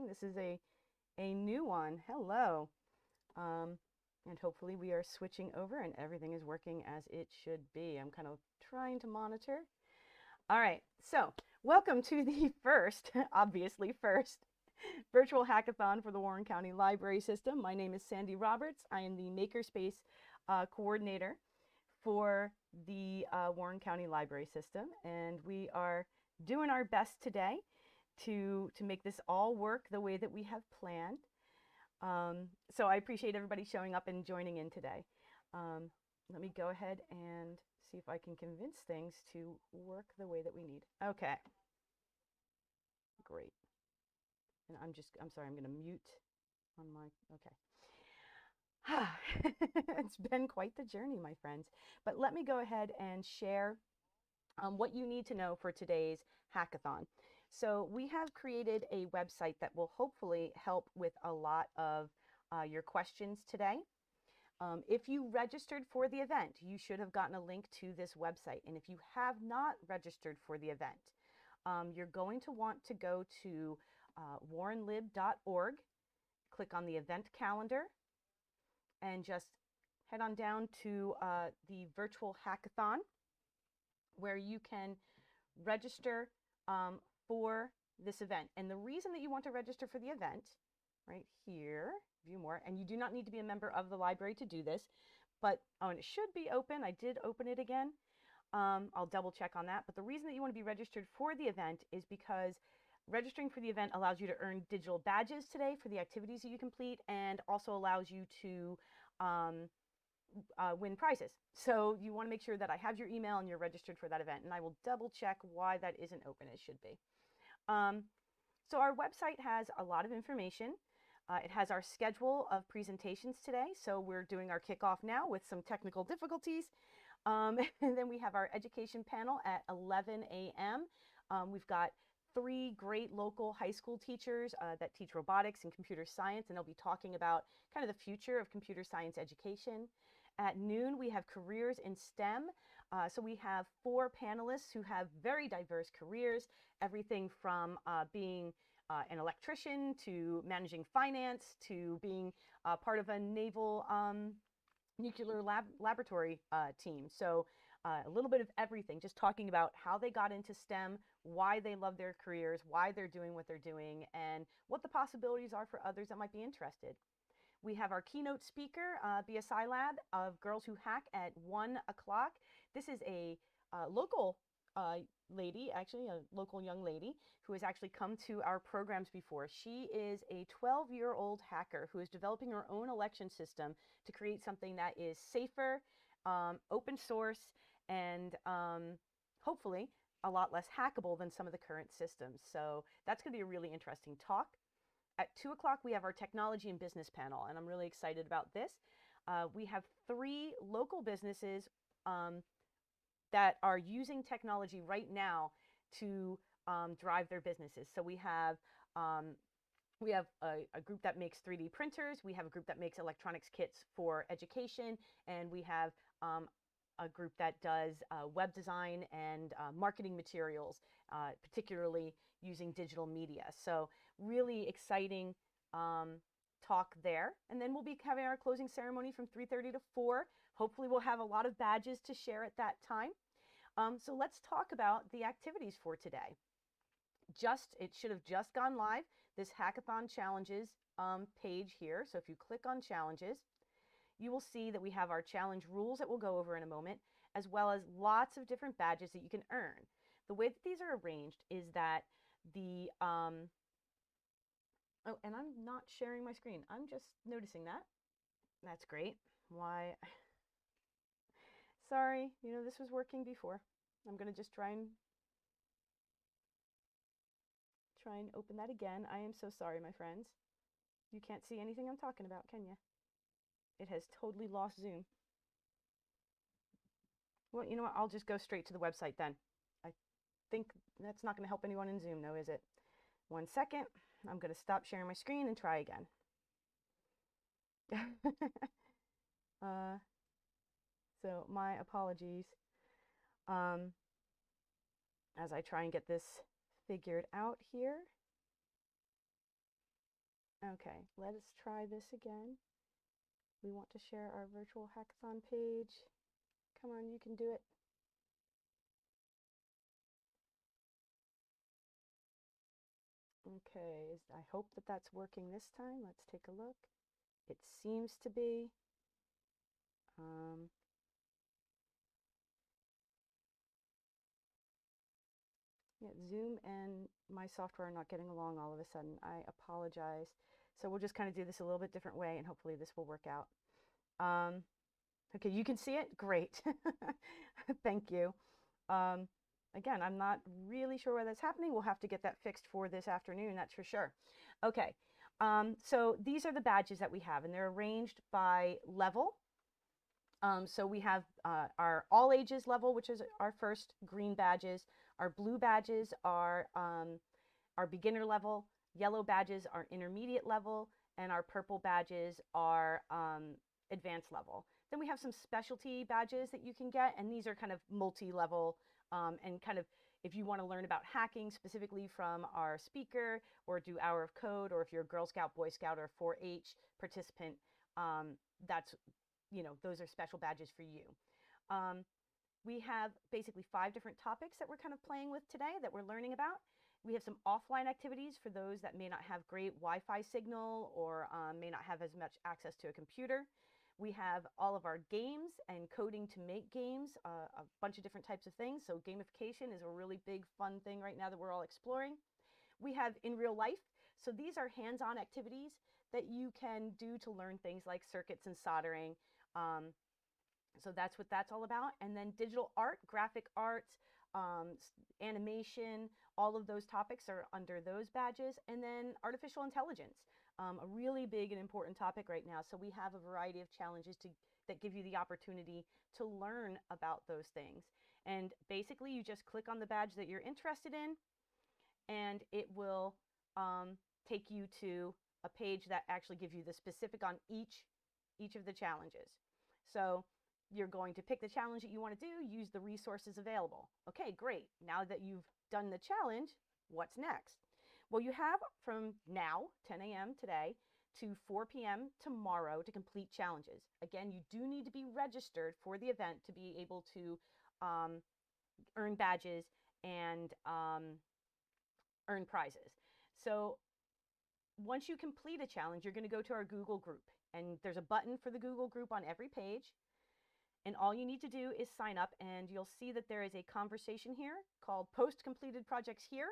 This is a new one. Hello. And hopefully we are switching over and everything is working as it should be. I'm kind of trying to monitor. All right, so welcome to the first, obviously first, virtual hackathon for the Warren County Library System. My name is Sandy Roberts. I am the Makerspace coordinator for the Warren County Library System, and we are doing our best today to make this all work the way that we have planned. So I appreciate everybody showing up and joining in today. Let me go ahead and see if I can convince things to work the way that we need. Okay. Great. And I'm sorry, I'm going to mute on my, okay. It's been quite the journey, my friends. But let me go ahead and share what you need to know for today's hackathon. So we have created a website that will hopefully help with a lot of your questions today. If you registered for the event, you should have gotten a link to this website. And if you have not registered for the event, you're going to want to go to warrenlib.org, click on the event calendar, and just head on down to the virtual hackathon, where you can register for this event. And the reason that you want to register for the event, right here, view more, and you do not need to be a member of the library to do this, but, oh, and it should be open. I did open it again. I'll double check on that. But the reason that you want to be registered for the event is because registering for the event allows you to earn digital badges today for the activities that you complete, and also allows you to win prizes. So you want to make sure that I have your email and you're registered for that event, and I will double check why that isn't open. It should be. So our website has a lot of information. It has our schedule of presentations today. So we're doing our kickoff now with some technical difficulties. And then we have our education panel at 11 a.m. We've got 3 great local high school teachers that teach robotics and computer science, and they'll be talking about kind of the future of computer science education. At noon, we have careers in STEM. So we have 4 panelists who have very diverse careers, everything from being an electrician to managing finance to being part of a naval nuclear laboratory team. So a little bit of everything, just talking about how they got into STEM, why they love their careers, why they're doing what they're doing, and what the possibilities are for others that might be interested. We have our keynote speaker, BiaSciLab, of Girls Who Hack at 1 o'clock. This is a local lady, actually a local young lady, who has actually come to our programs before. She is a 12-year-old hacker who is developing her own election system to create something that is safer, open source, and hopefully a lot less hackable than some of the current systems. So that's going to be a really interesting talk. At 2 o'clock, we have our technology and business panel, and I'm really excited about this. We have 3 local businesses that are using technology right now to drive their businesses. So we have a group that makes 3D printers, we have a group that makes electronics kits for education, and we have a group that does web design and marketing materials, particularly using digital media. So really exciting talk there. And then we'll be having our closing ceremony from 3:30 to 4. Hopefully we'll have a lot of badges to share at that time. So let's talk about the activities for today. It should have just gone live, this Hackathon Challenges page here. So if you click on Challenges, you will see that we have our challenge rules that we'll go over in a moment, as well as lots of different badges that you can earn. The way that these are arranged is that the, oh, and I'm not sharing my screen. I'm just noticing that. That's great. Why? Sorry, you know, this was working before. I'm going to just try and open that again. I am so sorry, my friends. You can't see anything I'm talking about, can you? It has totally lost Zoom. Well, you know what? I'll just go straight to the website then. I think that's not going to help anyone in Zoom, though, is it? 1 second. I'm going to stop sharing my screen and try again. So my apologies as I try and get this figured out here. Okay, let us try this again. We want to share our virtual hackathon page. Come on, you can do it. Okay, I hope that that's working this time. Let's take a look. It seems to be. Yeah, Zoom and my software are not getting along all of a sudden. I apologize. So we'll just kind of do this a little bit different way, and hopefully this will work out. Okay, you can see it? Great. Thank you. Again, I'm not really sure why that's happening. We'll have to get that fixed for this afternoon, that's for sure. Okay, so these are the badges that we have, and they're arranged by level. So we have our all ages level, which is our first green badges. Our blue badges are our beginner level. Yellow badges are intermediate level, and our purple badges are advanced level. Then we have some specialty badges that you can get, and these are kind of multi-level and kind of if you want to learn about hacking specifically from our speaker or do Hour of Code, or if you're a Girl Scout, Boy Scout, or 4-H participant, that's, you know, those are special badges for you. We have basically 5 different topics that we're kind of playing with today that we're learning about. We have some offline activities for those that may not have great Wi-Fi signal or may not have as much access to a computer. We have all of our games and coding to make games, a bunch of different types of things. So gamification is a really big fun thing right now that we're all exploring. We have in real life. So these are hands-on activities that you can do to learn things like circuits and soldering. So that's what that's all about. And then digital art, graphic arts, animation, all of those topics are under those badges. And then artificial intelligence, a really big and important topic right now. So we have a variety of challenges that give you the opportunity to learn about those things. And basically you just click on the badge that you're interested in, and it will take you to a page that actually gives you the specific on each of the challenges. So you're going to pick the challenge that you want to do, use the resources available. Okay, great. Now that you've done the challenge, what's next? Well, you have from now, 10 a.m. today, to 4 p.m. tomorrow to complete challenges. Again, you do need to be registered for the event to be able to earn badges and earn prizes. So once you complete a challenge, you're going to go to our Google group, and there's a button for the Google group on every page. And all you need to do is sign up, and you'll see that there is a conversation here called Post Completed Projects Here.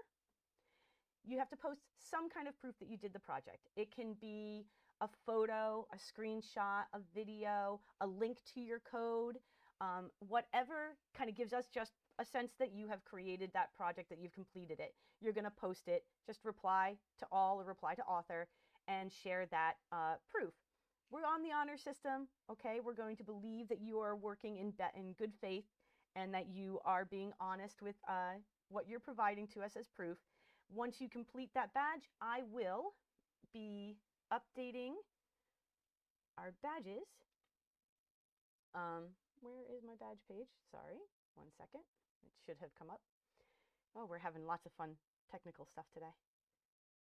You have to post some kind of proof that you did the project. It can be a photo, a screenshot, a video, a link to your code, whatever kind of gives us just a sense that you have created that project, that you've completed it. You're going to post it, just reply to all or reply to author and share that proof. We're on the honor system, okay? We're going to believe that you are working in good faith and that you are being honest with what you're providing to us as proof. Once you complete that badge, I will be updating our badges. Where is my badge page? Sorry, 1 second. It should have come up. Oh, we're having lots of fun technical stuff today.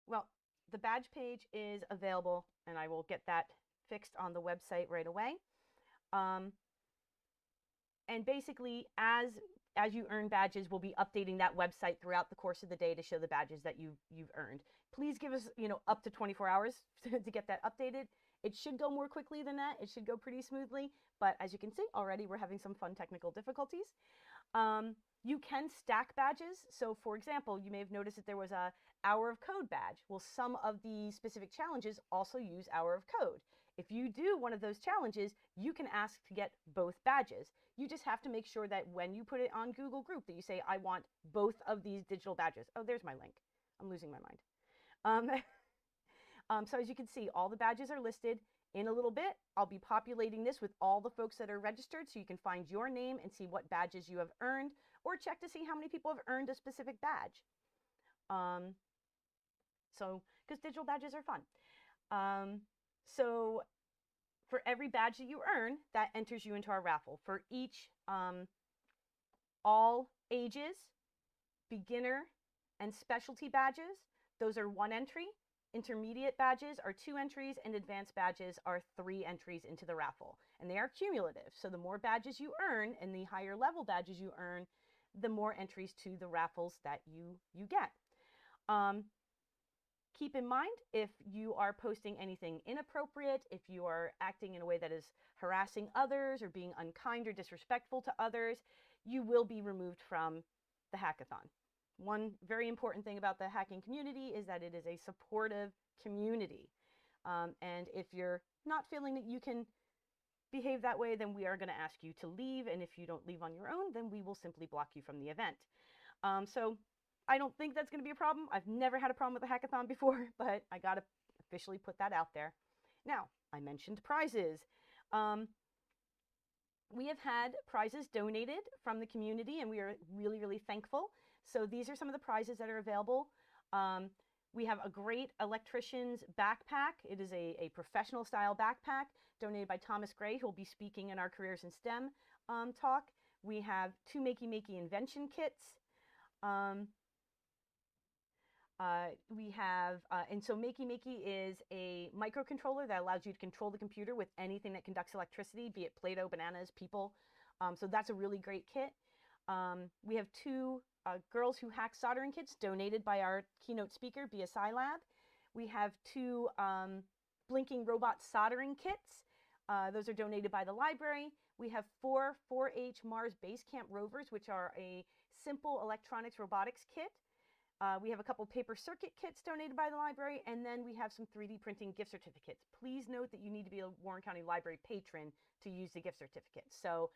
Well, the badge page is available, and I will get that fixed on the website right away. And basically, as you earn badges, we'll be updating that website throughout the course of the day to show the badges that you've earned. Please give us, up to 24 hours to get that updated. It should go more quickly than that. It should go pretty smoothly. But as you can see, already we're having some fun technical difficulties. You can stack badges. So for example, you may have noticed that there was a Hour of Code badge. Well, some of the specific challenges also use Hour of Code. If you do one of those challenges, you can ask to get both badges. You just have to make sure that when you put it on Google Group that you say, I want both of these digital badges. Oh, there's my link. I'm losing my mind. So as you can see, all the badges are listed. In a little bit, I'll be populating this with all the folks that are registered so you can find your name and see what badges you have earned, or check to see how many people have earned a specific badge. Because digital badges are fun. So for every badge that you earn, that enters you into our raffle. For each all ages, beginner, and specialty badges, those are 1 entry. Intermediate badges are 2 entries, and advanced badges are 3 entries into the raffle. And they are cumulative. So the more badges you earn and the higher level badges you earn, the more entries to the raffles that you get. Keep in mind, if you are posting anything inappropriate, if you are acting in a way that is harassing others or being unkind or disrespectful to others, you will be removed from the hackathon. One very important thing about the hacking community is that it is a supportive community. And if you're not feeling that you can behave that way, then we are going to ask you to leave. And if you don't leave on your own, then we will simply block you from the event. So I don't think that's going to be a problem. I've never had a problem with a hackathon before, but I got to officially put that out there. Now, I mentioned prizes. We have had prizes donated from the community, and we are really, really thankful. So these are some of the prizes that are available. We have a great electrician's backpack. It is a professional style backpack donated by Thomas Gray, who will be speaking in our Careers in STEM talk. We have 2 Makey invention kits. We have, and so Makey is a microcontroller that allows you to control the computer with anything that conducts electricity, be it Play-Doh, bananas, people. So that's a really great kit. We have 2 Girls Who Hack soldering kits donated by our keynote speaker, BiaSciLab. We have 2 blinking robot soldering kits. Those are donated by the library. We have 4 4-H Mars Base Camp rovers, which are a simple electronics robotics kit. We have a couple paper circuit kits donated by the library, and then we have some 3D printing gift certificates. Please note that you need to be a Warren County Library patron to use the gift certificates. So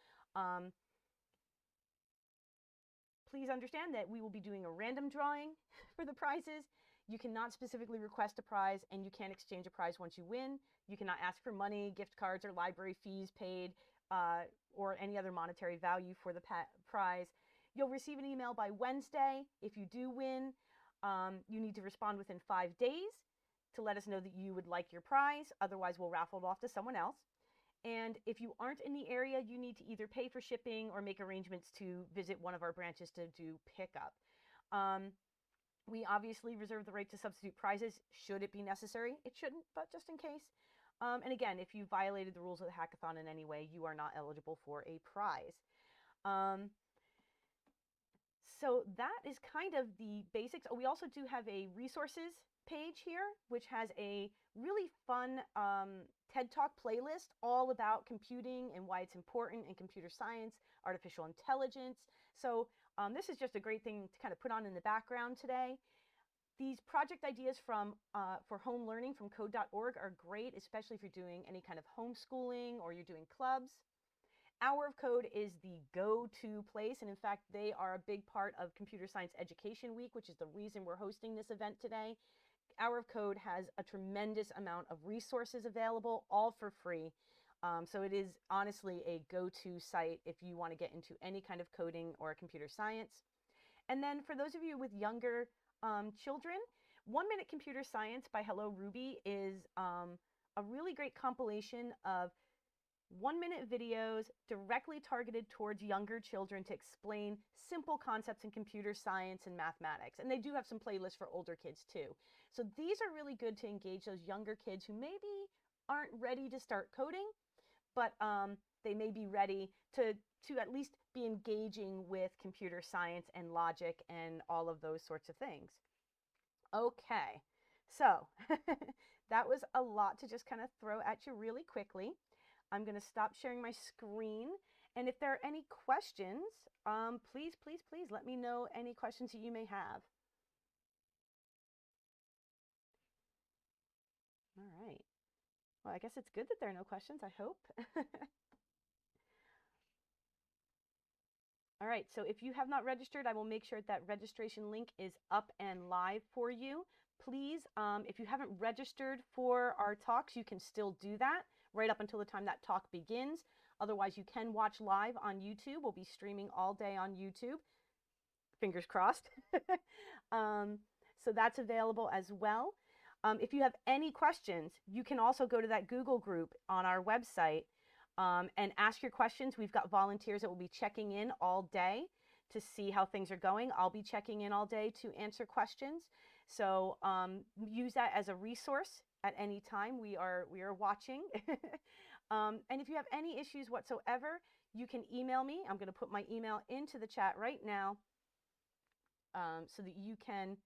please understand that we will be doing a random drawing for the prizes. You cannot specifically request a prize, and you can't exchange a prize once you win. You cannot ask for money, gift cards, or library fees paid, or any other monetary value for the prize. You'll receive an email by Wednesday. If you do win, you need to respond within 5 days to let us know that you would like your prize. Otherwise, we'll raffle it off to someone else. And if you aren't in the area, you need to either pay for shipping or make arrangements to visit one of our branches to do pickup. We obviously reserve the right to substitute prizes should it be necessary. It shouldn't, but just in case. And again, if you violated the rules of the hackathon in any way, you are not eligible for a prize. So that is kind of the basics. We also do have a resources page here, which has a really fun TED Talk playlist all about computing and why it's important in computer science, artificial intelligence. So this is just a great thing to kind of put on in the background today. These project ideas for home learning from code.org are great, especially if you're doing any kind of homeschooling or you're doing clubs. Hour of Code is the go-to place, and in fact, they are a big part of Computer Science Education Week, which is the reason we're hosting this event today. Hour of Code has a tremendous amount of resources available, all for free. So it is honestly a go-to site if you want to get into any kind of coding or computer science. And then for those of you with younger children, 1 Minute Computer Science by Hello Ruby is a really great compilation of 1-minute videos directly targeted towards younger children to explain simple concepts in computer science and mathematics. And they do have some playlists for older kids too. So these are really good to engage those younger kids who maybe aren't ready to start coding, but they may be ready to at least be engaging with computer science and logic and all of those sorts of things. Okay, so that was a lot to just kind of throw at you really quickly. I'm going to stop sharing my screen, and if there are any questions, please let me know any questions that you may have. All right. Well, I guess it's good that there are no questions, I hope. All right, so if you have not registered, I will make sure that registration link is up and live for you. Please, if you haven't registered for our talks, you can still do that right up until the time that talk begins. Otherwise, you can watch live on YouTube. We'll be streaming all day on YouTube. Fingers crossed. So that's available as well. If you have any questions, you can also go to that Google group on our website and ask your questions. We've got volunteers that will be checking in all day to see how things are going. I'll be checking in all day to answer questions. So use that as a resource at any time. We are watching. And if you have any issues whatsoever, you can email me. I'm going to put my email into the chat right now, so that you can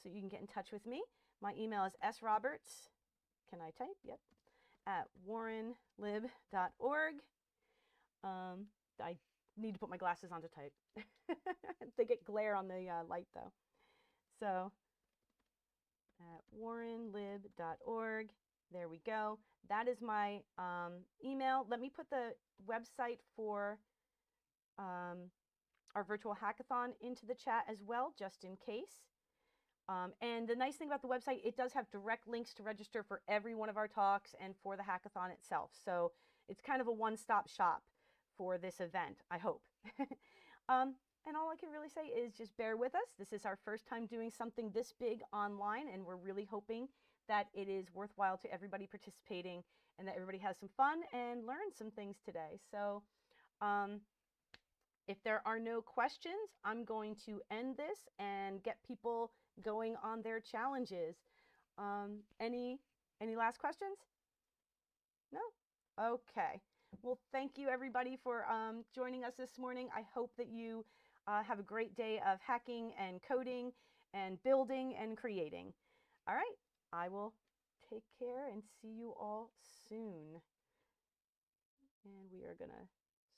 get in touch with me. My email is sroberts. Can I type? Yep. At warrenlib.org. I need to put my glasses on to type. They get glare on the light though. So at warrenlib.org. There we go. That is my email. Let me put the website for our virtual hackathon into the chat as well, just in case. And the nice thing about the website, it does have direct links to register for every one of our talks and for the hackathon itself. So it's kind of a one-stop shop for this event, I hope. And all I can really say is just bear with us. This is our first time doing something this big online, and we're really hoping that it is worthwhile to everybody participating and that everybody has some fun and learns some things today. So if there are no questions, I'm going to end this and get people going on their challenges. Any last questions? No? Okay. Well, thank you everybody for joining us this morning. I hope that you have a great day of hacking and coding and building and creating. All right. I will take care and see you all soon. And we are going to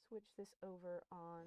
switch this over on.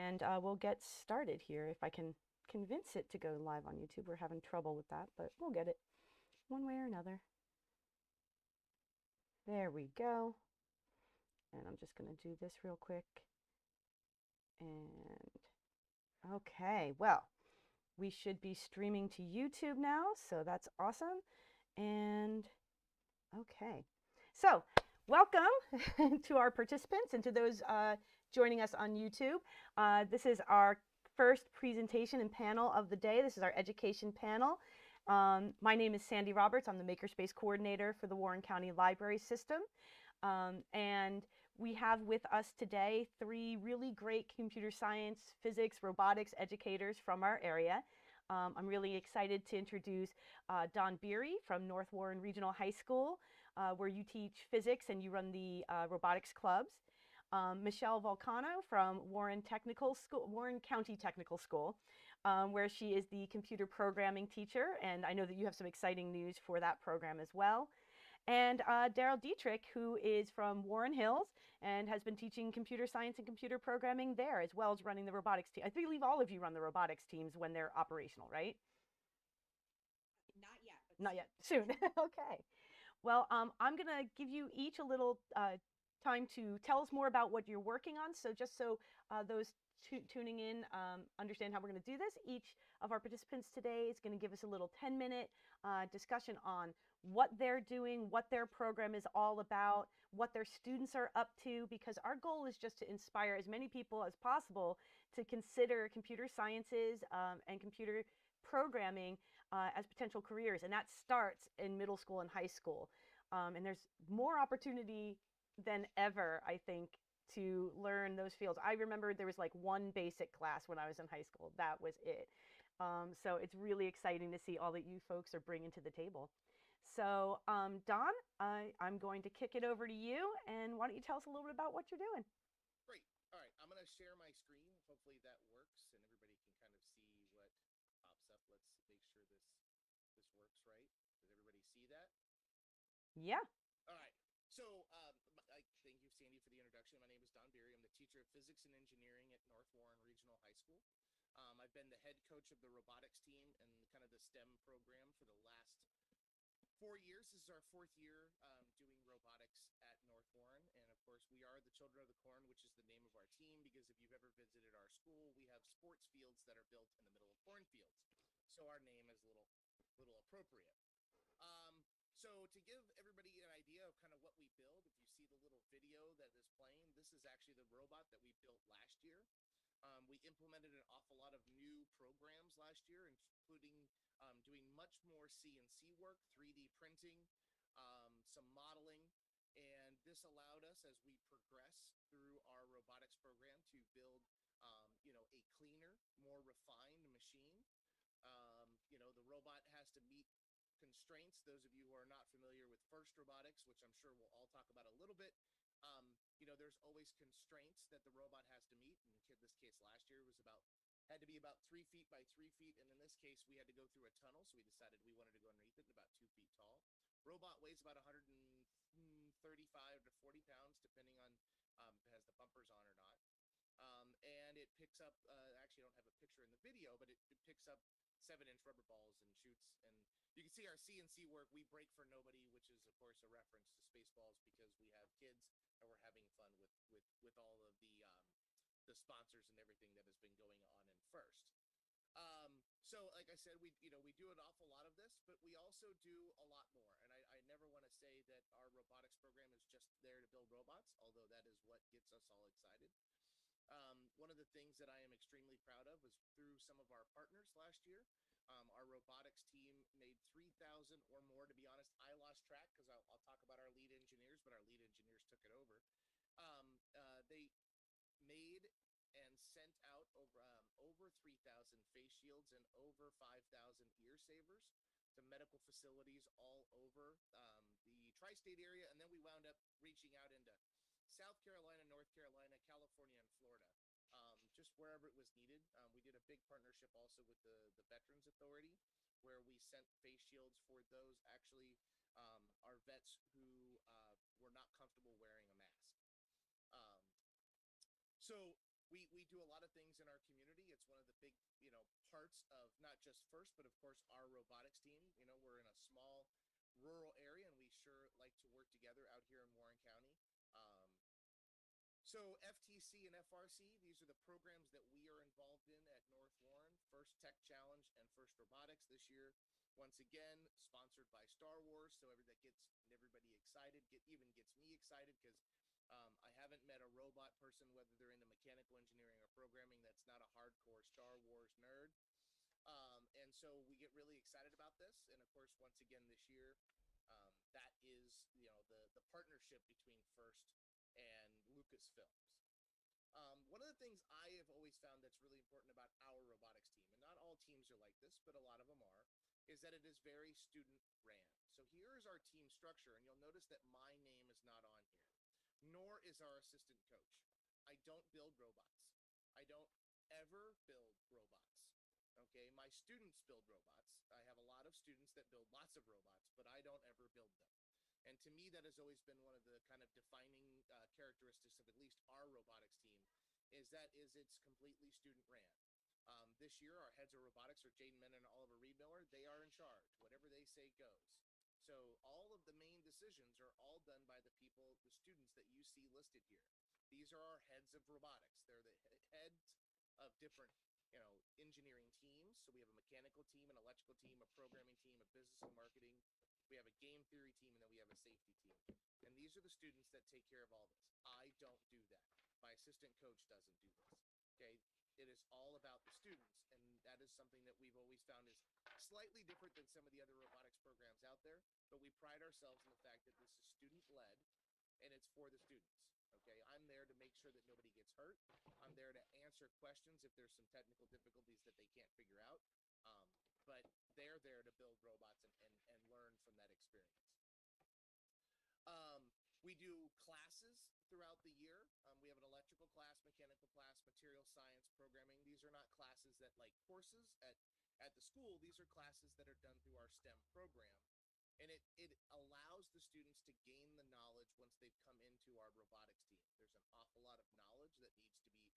And we'll get started here. If I can convince it to go live on YouTube. We're having trouble with that, but we'll get it one way or another. There we go. And I'm just going to do this real quick. And okay, well, we should be streaming to YouTube now, so that's awesome. And okay, so welcome to our participants and to those joining us on YouTube. This is our first presentation and panel of the day. This is our education panel. My name is Sandy Roberts. I'm the Makerspace Coordinator for the Warren County Library System. And we have with us today 3 really great computer science, physics, robotics educators from our area. I'm really excited to introduce Don Beery from North Warren Regional High School, where you teach physics and you run the robotics clubs. Michelle Volcano from Warren County Technical School, where she is the computer programming teacher, and I know that you have some exciting news for that program as well. And Daryl Dietrich, who is from Warren Hills and has been teaching computer science and computer programming there, as well as running the robotics team. I believe all of you run the robotics teams when they're operational, right? Not yet. Not yet. Soon. Okay. Well, I'm going to give you each a little time to tell us more about what you're working on. So just so those tuning in understand how we're going to do this, each of our participants today is going to give us a little 10-minute discussion on what they're doing, what their program is all about, what their students are up to, because our goal is just to inspire as many people as possible to consider computer sciences and computer programming as potential careers. And that starts in middle school and high school. And there's more opportunity than ever, I think, to learn those fields. I remember there was like one basic class when I was in high school. That was it. So it's really exciting to see all that you folks are bringing to the table. So Don, I'm going to kick it over to you. And why don't you tell us a little bit about what you're doing? Great. All right. I'm going to share my screen. Hopefully that works and everybody can kind of see what pops up. Let's make sure this works right. Does everybody see that? Yeah. All right. So thank you, Sandy, for the introduction. My name is Don Beery. I'm the teacher of physics and engineering at North Warren Regional High School. I've been the head coach of the robotics team and kind of the STEM program for the last 4 years. This is our 4th year doing robotics at North Warren. And of course, we are the Children of the Corn, which is the name of our team, because if you've ever visited our school, we have sports fields that are built in the middle of cornfields. So our name is a little appropriate. So to give everybody an idea of kind of what we build, if you see the little video that is playing, this is actually the robot that we built last year. We implemented an awful lot of new programs last year, including doing much more CNC work, 3D printing, some modeling, and this allowed us, as we progress through our robotics program, to build a cleaner, more refined machine. The robot has to meet constraints. Those of you who are not familiar with FIRST robotics, which I'm sure we'll all talk about a little bit, there's always constraints that the robot has to meet. In this case last year had to be about 3 feet by 3 feet, and in this case we had to go through a tunnel, so we decided we wanted to go underneath it, about 2 feet tall. Robot weighs about 135 to 40 pounds, depending on if it has the bumpers on or not. And it picks up, actually I don't have a picture in the video, but it picks up 7-inch rubber balls and shoots. And you can see our CNC work, we break for nobody, which is of course a reference to Spaceballs, because we have kids and we're having fun with all of the sponsors and everything that has been going on in FIRST. So like I said, we do an awful lot of this, but we also do a lot more. And I never want to say that our robotics program is just there to build robots, although that is what gets us all excited. One of the things that I am extremely proud of was through some of our partners last year. Our robotics team made 3,000 or more. To be honest, I lost track because I'll talk about our lead engineers, but our lead engineers took it over. They made and sent out over 3,000 face shields and over 5,000 ear savers to medical facilities all over the tri-state area, and then we wound up reaching out into South Carolina, North Carolina, California, and Florida, just wherever it was needed. We did a big partnership also with the Veterans Authority, where we sent face shields for those our vets who were not comfortable wearing a mask. So we do a lot of things in our community. It's one of the big, parts of not just FIRST, but of course our robotics team. We're in a small rural area, and we sure like to work together out here in Warren County. So FTC and FRC, these are the programs that we are involved in at North Warren. FIRST Tech Challenge and FIRST Robotics this year. Once again, sponsored by Star Wars, so that gets everybody excited, even gets me excited, because I haven't met a robot person, whether they're into mechanical engineering or programming, that's not a hardcore Star Wars nerd. And so we get really excited about this. And of course, once again this year, that is the partnership between FIRST and Lucasfilms. One of the things I have always found that's really important about our robotics team, and not all teams are like this, but a lot of them are, is that it is very student ran. So here's our team structure, and you'll notice that my name is not on here, nor is our assistant coach. I don't build robots. I don't ever build robots. Okay, my students build robots. I have a lot of students that build lots of robots, but I don't ever build them. And to me, that has always been one of the kind of defining characteristics of at least our robotics team, is it's completely student ran. This year, our heads of robotics are Jaden Menon and Oliver Reedmiller. They are in charge. Whatever they say goes. So all of the main decisions are all done by the people, the students that you see listed here. These are our heads of robotics. They're the heads of different, engineering teams. So we have a mechanical team, an electrical team, a programming team, a business and marketing. We have a game theory team, and then we have a safety team. And these are the students that take care of all this. I don't do that. My assistant coach doesn't do this. Okay? It is all about the students, and that is something that we've always found is slightly different than some of the other robotics programs out there, but we pride ourselves in the fact that this is student-led, and it's for the students. Okay, I'm there to make sure that nobody gets hurt. I'm there to answer questions if there's some technical difficulties that they can't figure out. But they're there to build robots and learn from that experience. We do classes throughout the year. We have an electrical class, mechanical class, material science, programming. These are not classes that like courses at the school. These are classes that are done through our STEM program. And it allows the students to gain the knowledge once they've come into our robotics team. There's an awful lot of knowledge that needs to be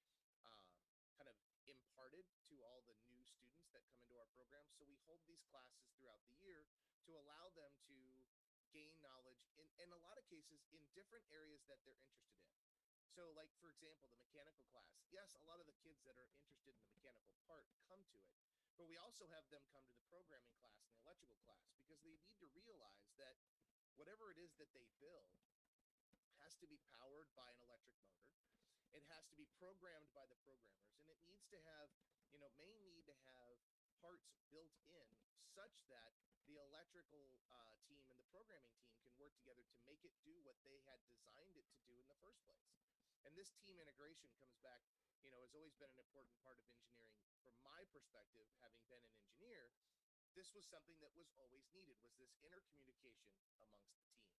kind of imparted to all the new students that come into our program. So we hold these classes throughout the year to allow them to gain knowledge in a lot of cases in different areas that they're interested in. So like, for example, the mechanical class. Yes, a lot of the kids that are interested in the mechanical part come to it. But we also have them come to the programming class and the electrical class, because they need to realize that whatever it is that they build has to be powered by an electric motor. It has to be programmed by the programmers, and it needs to have, may need to have parts built in such that the electrical team and the programming team can work together to make it do what they had designed it to do in the first place. And this team integration comes back, has always been an important part of engineering. From my perspective, having been an engineer, this was something that was always needed, was this intercommunication amongst the teams.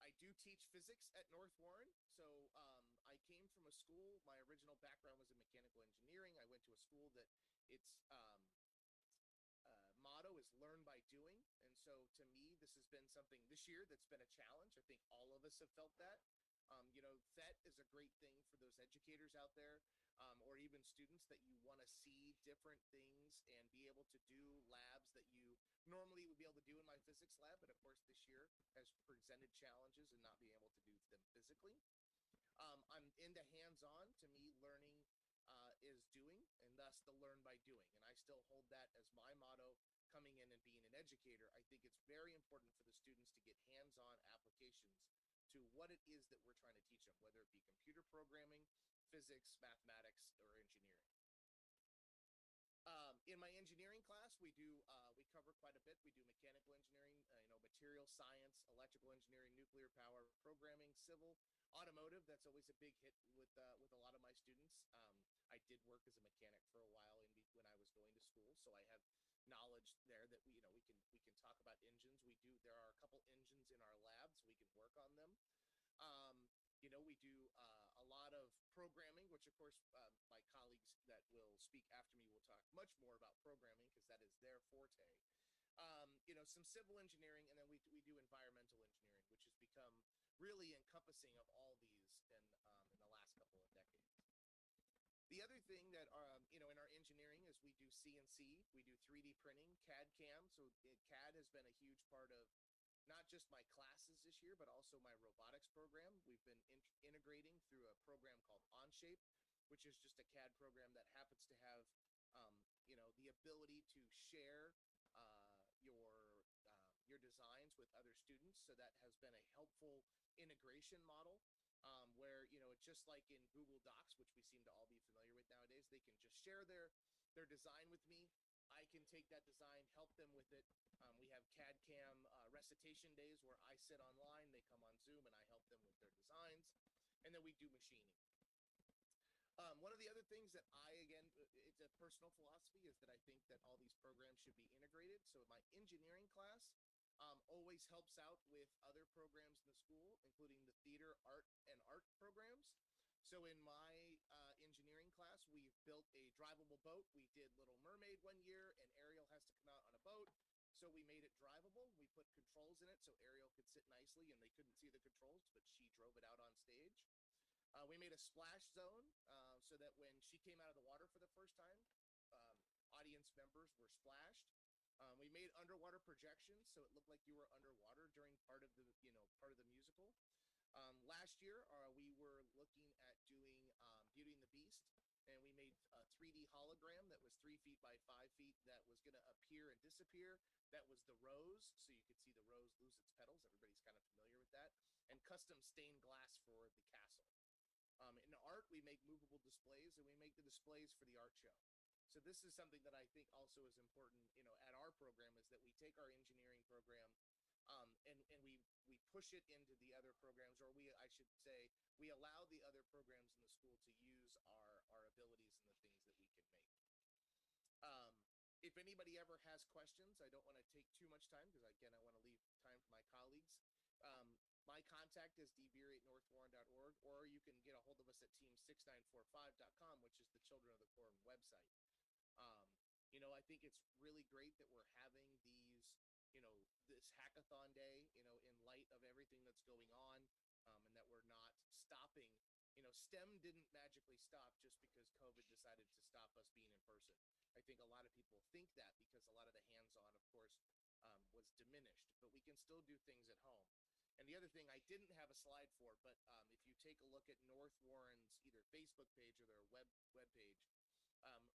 I do teach physics at North Warren. So I came from a school, my original background was in mechanical engineering. I went to a school that its motto is learn by doing. And so to me, this has been something this year that's been a challenge. I think all of us have felt that. PhET is a great thing for those educators out there, or even students that you want to see different things and be able to do labs that you normally would be able to do in my physics lab, but of course this year has presented challenges in not being able to do them physically. I'm into hands-on. To me, learning is doing, and thus the learn by doing. And I still hold that as my motto coming in and being an educator. I think it's very important for the students to get hands-on applications to what it is that we're trying to teach them, whether it be computer programming, physics, mathematics, or engineering. In my engineering class, we cover quite a bit. We do mechanical engineering, material science, electrical engineering, nuclear power, programming, civil, automotive. That's always a big hit with a lot of my students. I did work as a mechanic for a while when I was going to school, so I have knowledge there that we can talk about engines. There are a couple engines in our lab, so we can work on them. We do a lot of programming, which of course my colleagues that will speak after me will talk much more about programming, because that is their forte. Some civil engineering, and then we do environmental engineering, which has become really encompassing of all these in the last couple of decades. The other thing that in our engineering is we do CNC, we do 3D printing, CAD CAM. So CAD has been a huge part of not just my classes this year, but also my robotics program. We've been integrating through a program called Onshape, which is just a CAD program that happens to have the ability to share your designs with other students. So that has been a helpful integration model. Where it's just like in Google Docs, which we seem to all be familiar with nowadays. They can just share their design with me. I can take that design, help them with it. We have CAD CAM recitation days where I sit online, they come on Zoom, and I help them with their designs. And then we do machining. One of the other things that it's a personal philosophy, is that I think that all these programs should be integrated. So my engineering class always helps out with other programs in the school, including the theater, art programs. So in my engineering class, we built a drivable boat. We did Little Mermaid one year, and Ariel has to come out on a boat. So we made it drivable. We put controls in it so Ariel could sit nicely, and they couldn't see the controls, but she drove it out on stage. We made a splash zone so that when she came out of the water for the first time, audience members were splashed. We made underwater projections so it looked like you were underwater during part of the musical. Last year, we were looking at doing Beauty and the Beast, and we made a 3D hologram that was 3 feet by 5 feet that was going to appear and disappear. That was the rose, so you could see the rose lose its petals. Everybody's kind of familiar with that. And custom stained glass for the castle. In art, we make movable displays, and we make the displays for the art show. So this is something that I think also is important, at our program, is that we take our engineering program and we push it into the other programs, or I should say, we allow the other programs in the school to use our abilities and the things that we can make. If anybody ever has questions, I don't want to take too much time because, again, I want to leave time for my colleagues. My contact is dbeery@northwarren.org, or you can get a hold of us at team6945.com, which is the Children of the Corn website. I think it's really great that we're having this hackathon day, in light of everything that's going on, and that we're not stopping. STEM didn't magically stop just because COVID decided to stop us being in person. I think a lot of people think that because a lot of the hands-on, of course, was diminished, but we can still do things at home. And the other thing I didn't have a slide for, but if you take a look at North Warren's either Facebook page or their web page,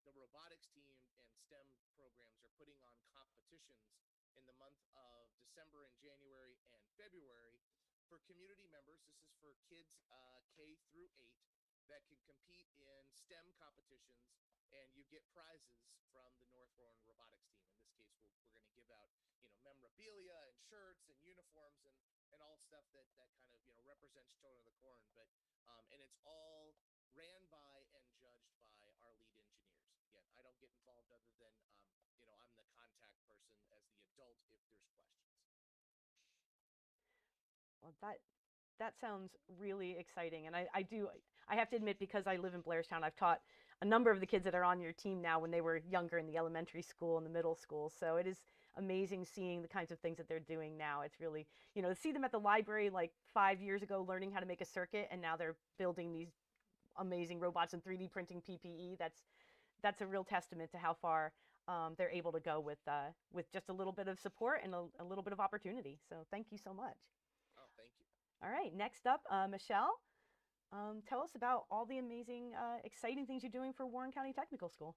the robotics team and STEM programs are putting on competitions in the month of December and January and February for community members. This is for kids K through 8 that can compete in STEM competitions, and you get prizes from the North Warren robotics team. In this case, we're going to give out memorabilia and shirts and uniforms and all stuff that kind of represents Children of the Corn. But and it's all ran by and judged by our lead engineers. Again, I don't get involved other than I'm the contact person as the adult if there's questions. Well, that sounds really exciting. And I have to admit, because I live in Blairstown, I've taught a number of the kids that are on your team now when they were younger in the elementary school and the middle school. So it is amazing seeing the kinds of things that they're doing now. It's really, to see them at the library like 5 years ago learning how to make a circuit, and now they're building these amazing robots and 3D printing PPE. That's a real testament to how far they're able to go with just a little bit of support and a little bit of opportunity. So thank you so much. Oh, thank you. All right, next up, Michelle, tell us about all the amazing, exciting things you're doing for Warren County Technical School.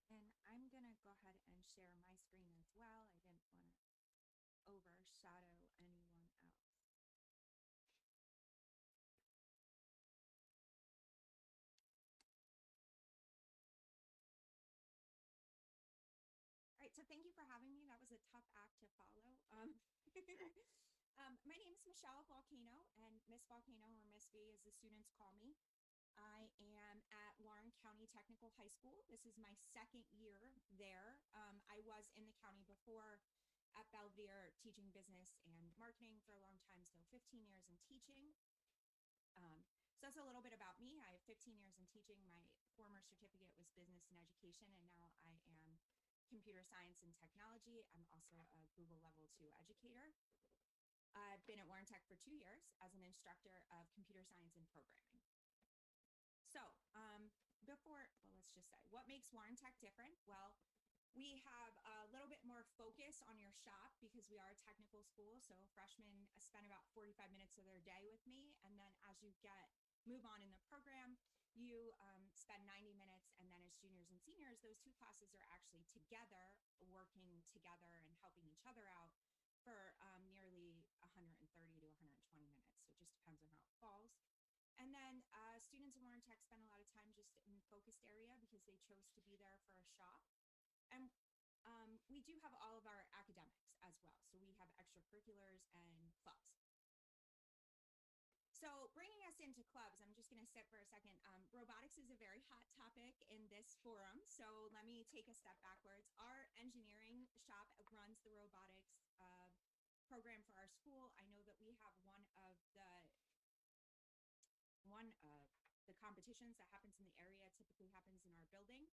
And I'm going to go ahead and share my screen as well. I didn't want to overshadow anyone else. All right, so thank you for having me. That was a tough act to follow. My name is Michelle Volcano, and Miss Volcano, or Miss V as the students call me. I am at Warren County Technical High School. This is my second year there. I was in the county before at Belvedere teaching business and marketing for a long time, so 15 years in teaching. So that's a little bit about me. I have 15 years in teaching. My former certificate was business and education, and now I am computer science and technology. I'm also a Google Level 2 educator. I've been at Warren Tech for 2 years as an instructor of computer science and programming. So let's just say, what makes Warren Tech different? Well, we have a little bit more focus on your shop because we are a technical school. So freshmen spend about 45 minutes of their day with me. And then as you move on in the program, you spend 90 minutes. And then as juniors and seniors, those two classes are actually together, working together and helping each other out for nearly 130 to 120 minutes. So it just depends on how it falls. And then students in Warren Tech spend a lot of time just in the focused area because they chose to be there for a shop. And we do have all of our academics as well. So we have extracurriculars and clubs. So bringing us into clubs, I'm just going to sit for a second. Robotics is a very hot topic in this forum. So let me take a step backwards. Our engineering shop runs the robotics program for our school. I know that we have one of the competitions that happens in the area typically happens in our building.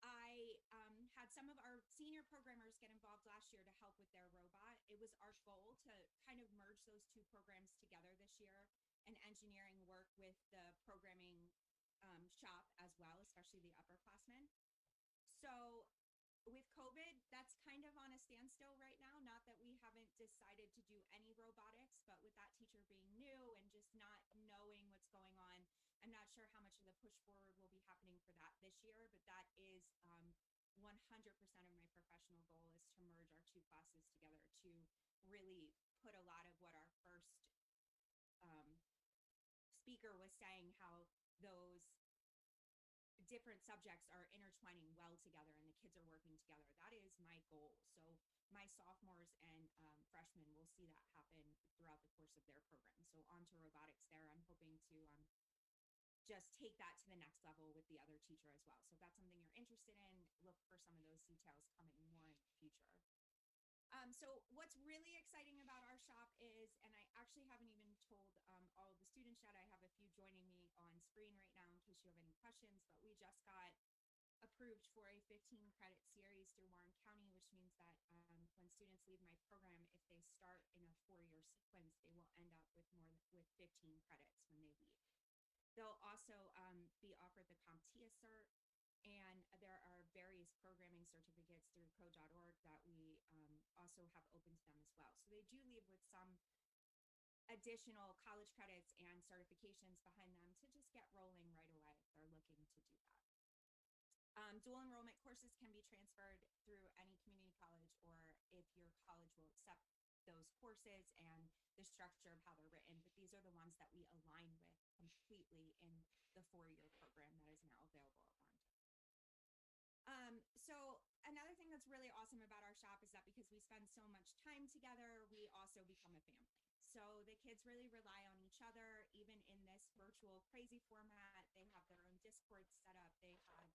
I had some of our senior programmers get involved last year to help with their robot. It was our goal to kind of merge those two programs together this year and engineering work with the programming shop as well, especially the upperclassmen. So with COVID, that's kind of on a standstill right now. Not that we haven't decided to do any robotics, but with that teacher being new and just not knowing what's going on, I'm not sure how much of the push forward will be happening for that this year, but that is 100% of my professional goal is to merge our two classes together to really put a lot of what our first speaker was saying, how those different subjects are intertwining well together and the kids are working together. That is my goal. So my sophomores and freshmen will see that happen throughout the course of their program. So on to robotics there. I'm hoping to just take that to the next level with the other teacher as well. So if that's something you're interested in, look for some of those details coming more in the future. So what's really exciting about our shop is, and I actually haven't even told all of the students yet, I have a few joining me on screen right now in case you have any questions, but we just got approved for a 15 credit series through Warren County, which means that when students leave my program, if they start in a 4-year sequence, they will end up with 15 credits when they leave. They'll also be offered the CompTIA cert, and there are various programming certificates through code.org that we also have open to them as well. So they do leave with some additional college credits and certifications behind them to just get rolling right away if they're looking to do that. Dual enrollment courses can be transferred through any community college, or if your college will accept those courses and the structure of how they're written, but these are the ones that we align with completely in the 4-year program that is now available at Warren. So another thing that's really awesome about our shop is that because we spend so much time together, we also become a family. So the kids really rely on each other, even in this virtual crazy format. They have their own Discord set up. They have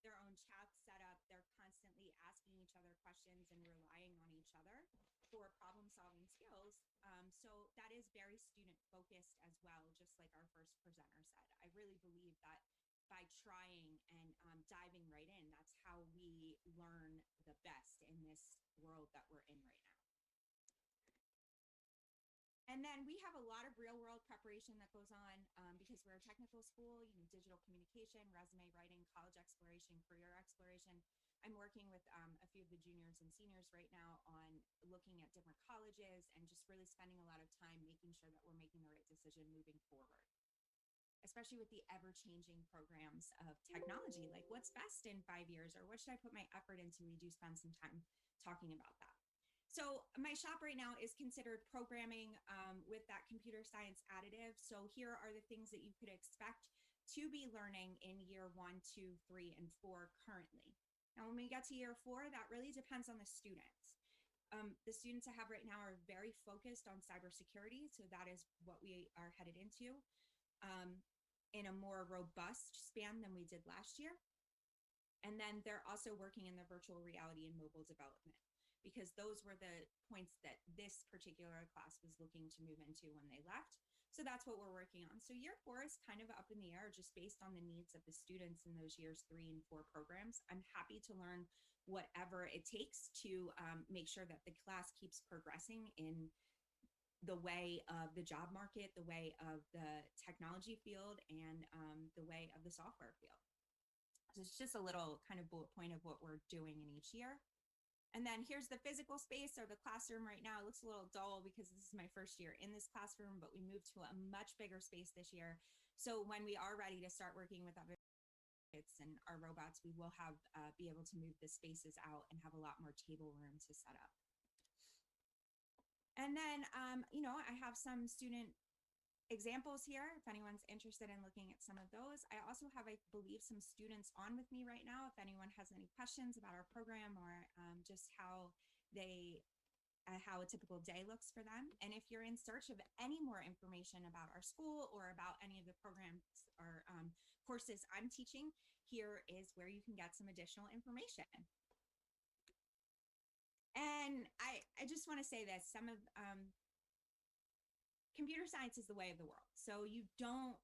their own chats set up. They're constantly asking each other questions and relying on each other for problem solving skills. So that is very student focused as well, just like our first presenter said. I really believe that by trying and diving right in, that's how we learn the best in this world that we're in right now. And then we have a lot of real world preparation that goes on because we're a technical school, digital communication, resume writing, college exploration, career exploration. I'm working with a few of the juniors and seniors right now on looking at different colleges and just really spending a lot of time making sure that we're making the right decision moving forward, especially with the ever-changing programs of technology, like what's best in 5 years or what should I put my effort into? We do spend some time talking about that. So my shop right now is considered programming with that computer science additive. So here are the things that you could expect to be learning in year 1, 2, 3, and 4 currently. Now, when we get to year 4, that really depends on the students. The students I have right now are very focused on cybersecurity. So that is what we are headed into in a more robust span than we did last year. And then they're also working in the virtual reality and mobile development, because those were the points that this particular class was looking to move into when they left. So that's what we're working on. So year 4 is kind of up in the air just based on the needs of the students in those years 3 and 4 programs. I'm happy to learn whatever it takes to make sure that the class keeps progressing in the way of the job market, the way of the technology field, and the way of the software field. So it's just a little kind of bullet point of what we're doing in each year. And then here's the physical space or the classroom right now. It looks a little dull because this is my first year in this classroom, but we moved to a much bigger space this year. So when we are ready to start working with other kids and our robots, we will have be able to move the spaces out and have a lot more table room to set up. And then, I have some student examples here if anyone's interested in looking at some of those. I also have, I believe, some students on with me right now if anyone has any questions about our program or just how a typical day looks for them. And if you're in search of any more information about our school or about any of the programs or courses I'm teaching, here is where you can get some additional information. And I just want to say this, some of computer science is the way of the world. So you don't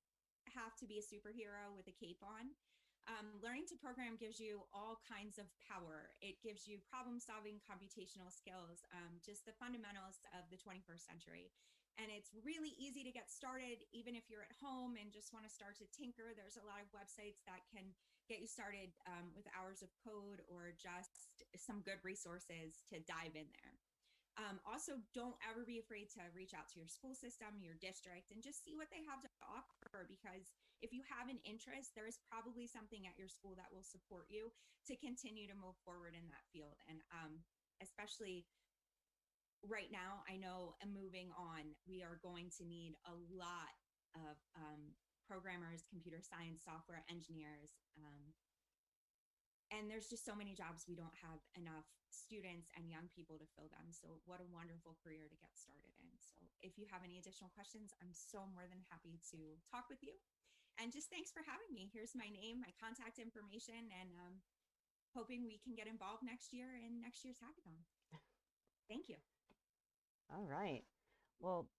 have to be a superhero with a cape on. Learning to program gives you all kinds of power. It gives you problem-solving computational skills, just the fundamentals of the 21st century. And it's really easy to get started, even if you're at home and just want to start to tinker. There's a lot of websites that can get you started with hours of code or just some good resources to dive in there. Also, don't ever be afraid to reach out to your school system, your district, and just see what they have to offer, because if you have an interest, there is probably something at your school that will support you to continue to move forward in that field. And especially right now, I know moving on, we are going to need a lot of programmers, computer science, software engineers, and there's just so many jobs we don't have enough students and young people to fill them. So what a wonderful career to get started in. So if you have any additional questions, I'm so more than happy to talk with you. And just thanks for having me. Here's my name, my contact information, and hoping we can get involved next year in next year's hackathon. Thank you. All right. Well,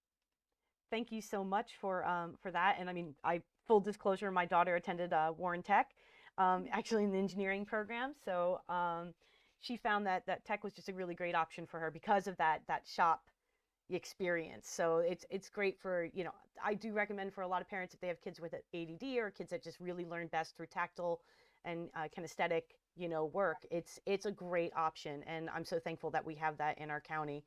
thank you so much for that. And I mean, full disclosure, my daughter attended Warren Tech, actually in the engineering program. So she found that tech was just a really great option for her because of that shop experience. So it's great for, I do recommend for a lot of parents, if they have kids with ADD or kids that just really learn best through tactile and kinesthetic, work, it's a great option. And I'm so thankful that we have that in our county.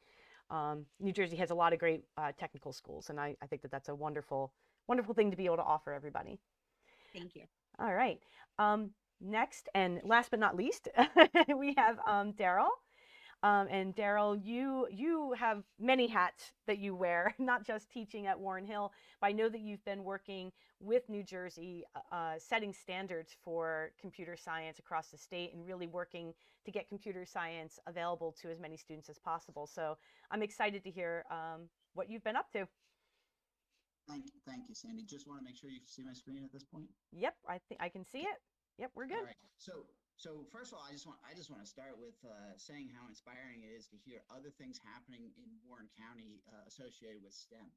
New Jersey has a lot of great technical schools, and I think that that's a wonderful, wonderful thing to be able to offer everybody. Thank you. All right. Next and last but not least, we have Daryl. And Daryl, you have many hats that you wear, not just teaching at Warren Hill, but I know that you've been working with New Jersey, setting standards for computer science across the state and really working to get computer science available to as many students as possible. So I'm excited to hear what you've been up to. Thank you, Sandy. Just want to make sure you can see my screen at this point. Yep, I think I can see it. Yep, we're good. All right. So first of all, I just want to start with saying how inspiring it is to hear other things happening in Warren County associated with STEM.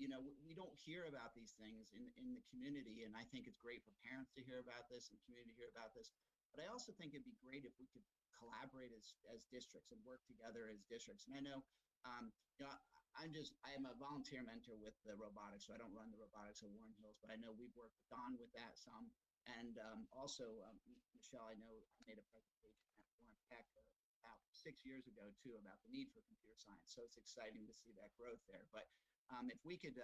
We don't hear about these things in the community, and I think it's great for parents to hear about this and community to hear about this. But I also think it'd be great if we could collaborate as districts and work together as districts. And I know, I am a volunteer mentor with the robotics, so I don't run the robotics at Warren Hills, but I know we've worked with Don with that some. And also, Michelle, I know I made a presentation at Warren Tech about 6 years ago, too, about the need for computer science. So it's exciting to see that growth there. But if we could,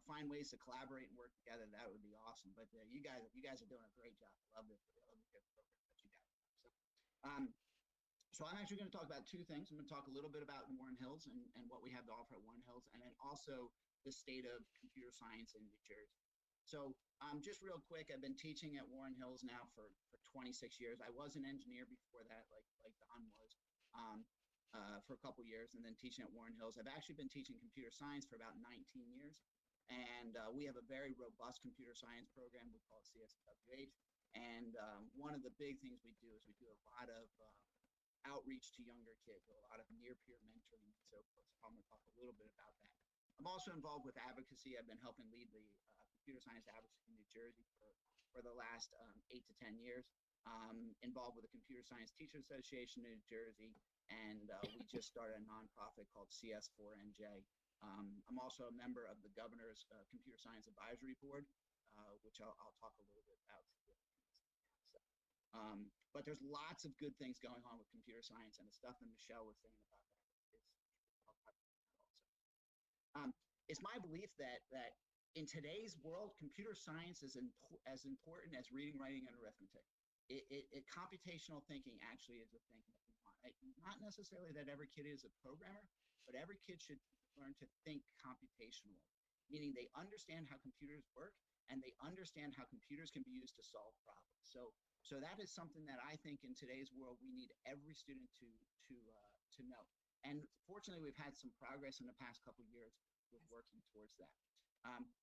find ways to collaborate and work together, that would be awesome. But you guys are doing a great job. I love the program that you guys have. So I'm actually going to talk about two things. I'm going to talk a little bit about Warren Hills and what we have to offer at Warren Hills, and then also the state of computer science in New Jersey. So just real quick, I've been teaching at Warren Hills now for 26 years. I was an engineer before that, like Don was, for a couple years, and then teaching at Warren Hills. I've actually been teaching computer science for about 19 years, and we have a very robust computer science program. We call it CSWH, and one of the big things we do is we do a lot of outreach to younger kids, a lot of near-peer mentoring and so forth. So I'm going to talk a little bit about that. I'm also involved with advocacy. I've been helping lead the computer science advocacy in New Jersey for the last 8 to 10 years. Involved with the Computer Science Teachers Association in New Jersey, and we just started a nonprofit called CS4NJ. I'm also a member of the Governor's Computer Science Advisory Board, which I'll talk a little bit about. But there's lots of good things going on with computer science, and the stuff that Michelle was saying about that is I'll touch on that also. It's my belief that in today's world, computer science is as important as reading, writing, and arithmetic. Computational thinking actually is a thing that we want. Not necessarily that every kid is a programmer, but every kid should learn to think computationally, meaning they understand how computers work and they understand how computers can be used to solve problems. So that is something that I think in today's world we need every student to know. And fortunately, we've had some progress in the past couple of years with working towards that.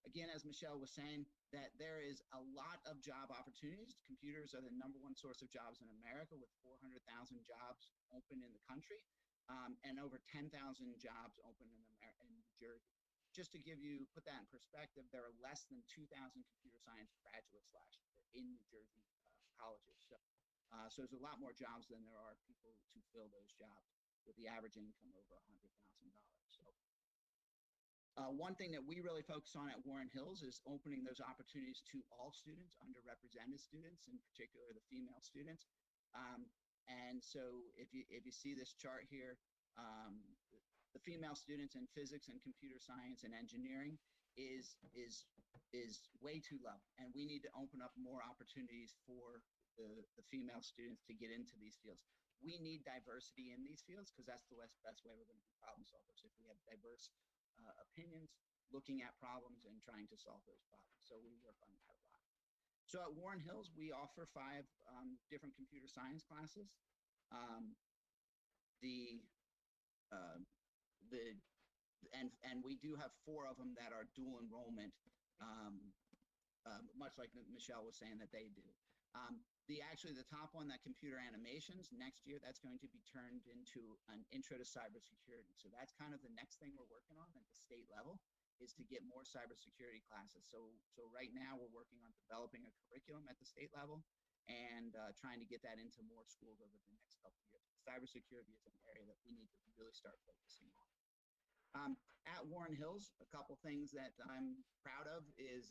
Again, as Michelle was saying, that there is a lot of job opportunities. Computers are the #1 source of jobs in America, with 400,000 jobs open in the country, and over 10,000 jobs open in New Jersey. Just to put that in perspective, there are less than 2,000 computer science graduates last year in New Jersey colleges. So there's a lot more jobs than there are people to fill those jobs, with the average income over $100,000. So one thing that we really focus on at Warren Hills is opening those opportunities to all students, underrepresented students, in particular the female students. And so if you see this chart here, the female students in physics and computer science and engineering is way too low, and we need to open up more opportunities for the female students to get into these fields. We need diversity in these fields because that's the best way we're going to be problem solvers, if we have diverse opinions, looking at problems and trying to solve those problems. So we work on that a lot. So at Warren Hills, we offer 5 different computer science classes. And we do have 4 of them that are dual enrollment, much like Michelle was saying that they do. Actually, the top one, that computer animations, next year, that's going to be turned into an intro to cybersecurity. So that's kind of the next thing we're working on at the state level, is to get more cybersecurity classes. So right now we're working on developing a curriculum at the state level and trying to get that into more schools over the next couple of years. Cybersecurity is an area that we need to really start focusing on. At Warren Hills, a couple things that I'm proud of is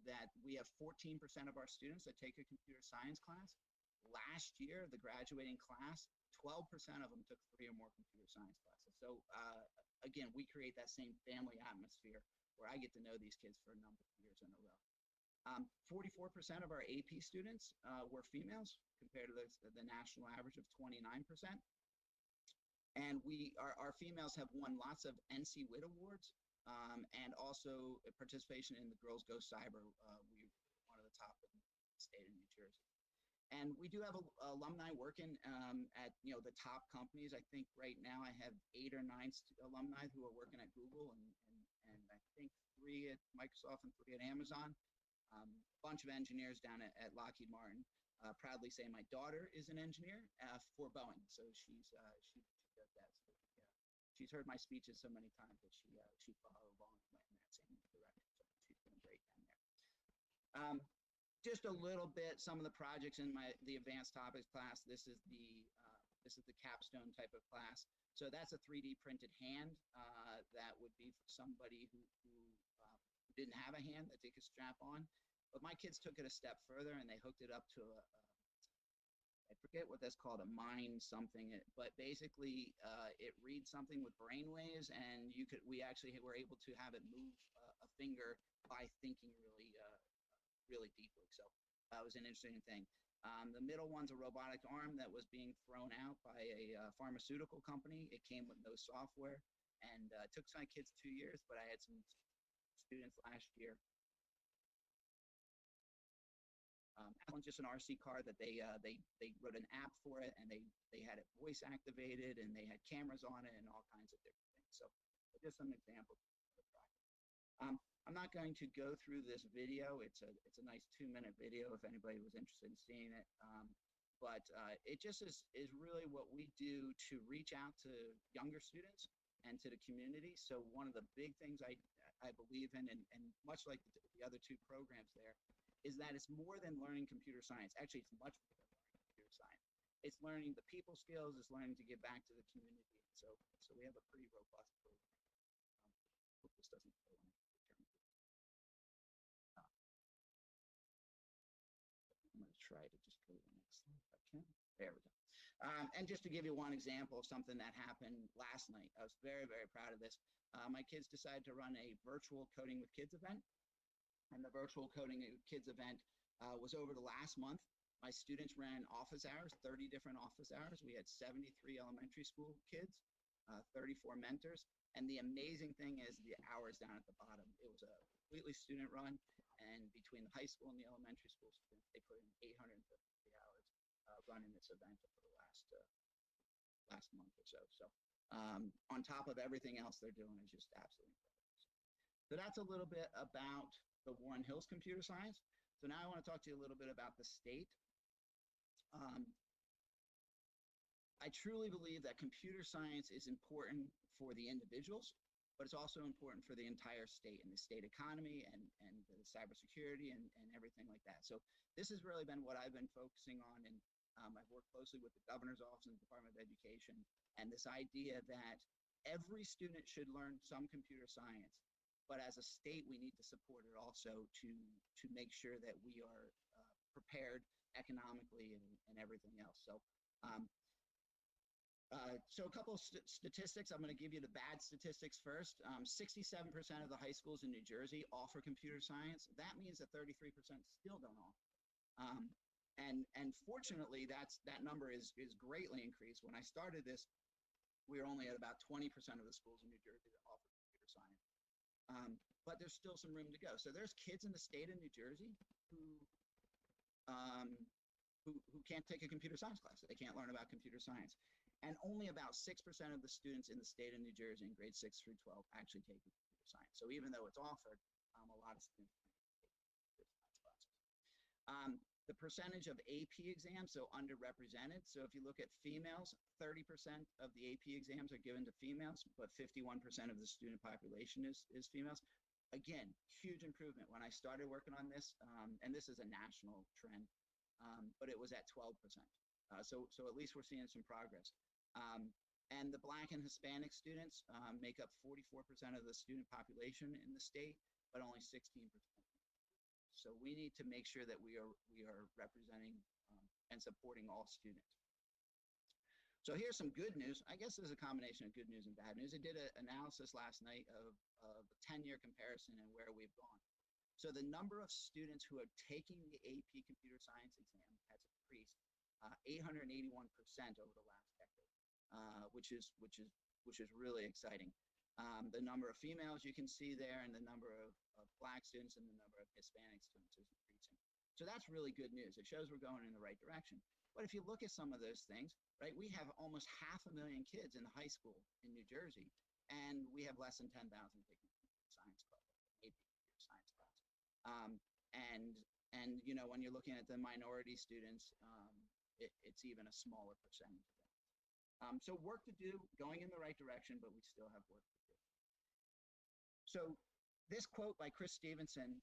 that we have 14% of our students that take a computer science class. Last year, the graduating class, 12% of them took 3 or more computer science classes. So again, we create that same family atmosphere where I get to know these kids for a number of years in a row. 44% of our AP students were females, compared to the national average of 29%. And our females have won lots of NC WIT awards, and also participation in the Girls Go Cyber. We were one of the top in the state of New Jersey. And we do have alumni working at the top companies. I think right now I have 8 or 9 alumni who are working at Google, and I think 3 at Microsoft and 3 at Amazon. A bunch of engineers down at Lockheed Martin. Proudly say my daughter is an engineer for Boeing, so she does that. So she's heard my speeches so many times that she followed along and went in that same direction. So she's doing great down there. Just a little bit, some of the projects in the advanced topics class. This is the capstone type of class. So that's a 3D printed hand that would be for somebody who didn't have a hand that they could strap on. But my kids took it a step further and they hooked it up to I forget what that's called, a mind something. But basically, it reads something with brain waves, and we actually were able to have it move a finger by thinking really deeply. So that was an interesting thing. The middle one's a robotic arm that was being thrown out by a pharmaceutical company. It came with no software, and it took my kids 2 years, but I had some students last year. That one's just an RC car that they wrote an app for it, and they had it voice activated, and they had cameras on it and all kinds of different things. So just some examples of the project. I'm not going to go through this video. It's a nice 2-minute video if anybody was interested in seeing it. But it just is really what we do to reach out to younger students and to the community. So one of the big things I believe in, and much like the other 2 programs there, is that it's more than learning computer science. Actually, it's much more than learning computer science. It's learning the people skills, it's learning to give back to the community. So we have a pretty robust program. Hope this doesn't go on. I'm going to try to just go to the next. And just to give you one example of something that happened last night, I was very, very proud of this. My kids decided to run a virtual Coding with Kids event. And the virtual Coding with Kids event was over the last month. My students ran office hours, 30 different office hours. We had 73 elementary school kids, 34 mentors. And the amazing thing is the hours down at the bottom. It was a completely student run. And between the high school and the elementary school students, they put in 853 hours running this event over the last month or so. So on top of everything else they're doing is just absolutely incredible. So that's a little bit about the Warren Hills Computer Science. So now I want to talk to you a little bit about the state. I truly believe that computer science is important for the individuals, but it's also important for the entire state and the state economy and the cybersecurity and everything like that. So this has really been what I've been focusing on, and I've worked closely with the governor's office and the Department of Education, and this idea that every student should learn some computer science, but as a state, we need to support it also to make sure that we are prepared economically and everything else. So so a couple of statistics. I'm going to give you the bad statistics first. 67% of the high schools in New Jersey offer computer science. That means that 33% still don't offer. And fortunately, that number is greatly increased. When I started this, we were only at about 20% of the schools in New Jersey that offer computer science. But there's still some room to go. So there's kids in the state of New Jersey who can't take a computer science class. They can't learn about computer science. And only about 6% of the students in the state of New Jersey in grades 6 through 12 actually take computer science. So even though it's offered, a lot of students take computer science classes. The percentage of AP exams, so underrepresented. So if you look at females, 30% of the AP exams are given to females, but 51% of the student population is females. Again, huge improvement. When I started working on this, and this is a national trend, but it was at 12%. So at least we're seeing some progress. And the Black and Hispanic students make up 44% of the student population in the state, but only 16%. So we need to make sure that we are representing and supporting all students. So here's some good news. I guess there's a combination of good news and bad news. I did an analysis last night of a 10-year comparison and where we've gone. So the number of students who are taking the AP computer science exam has increased 881% over the last decade, which is really exciting. The number of females you can see there, and the number of Black students and the number of Hispanic students is increasing. So that's really good news. It shows we're going in the right direction. But if you look at some of those things, right, we have almost 500,000 kids in the high school in New Jersey, and we have less than 10,000 taking computer science class, AP computer science class. And you know, when you're looking at the minority students, it's even a smaller percentage of that. So work to do, going in the right direction, but we still have work to do. So this quote by Chris Stevenson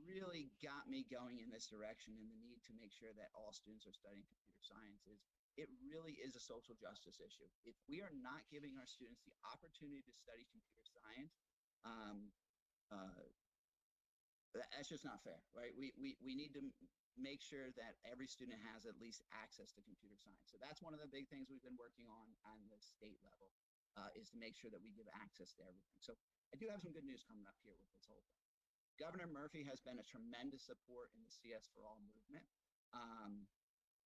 really got me going in this direction, and the need to make sure that all students are studying computer science it really is a social justice issue. If we are not giving our students the opportunity to study computer science, that's just not fair, right? We need to make sure that every student has at least access to computer science. So that's one of the big things we've been working on the state level, is to make sure that we give access to everything. So I do have some good news coming up here with this whole thing. Governor Murphy has been a tremendous support in the CS for All movement.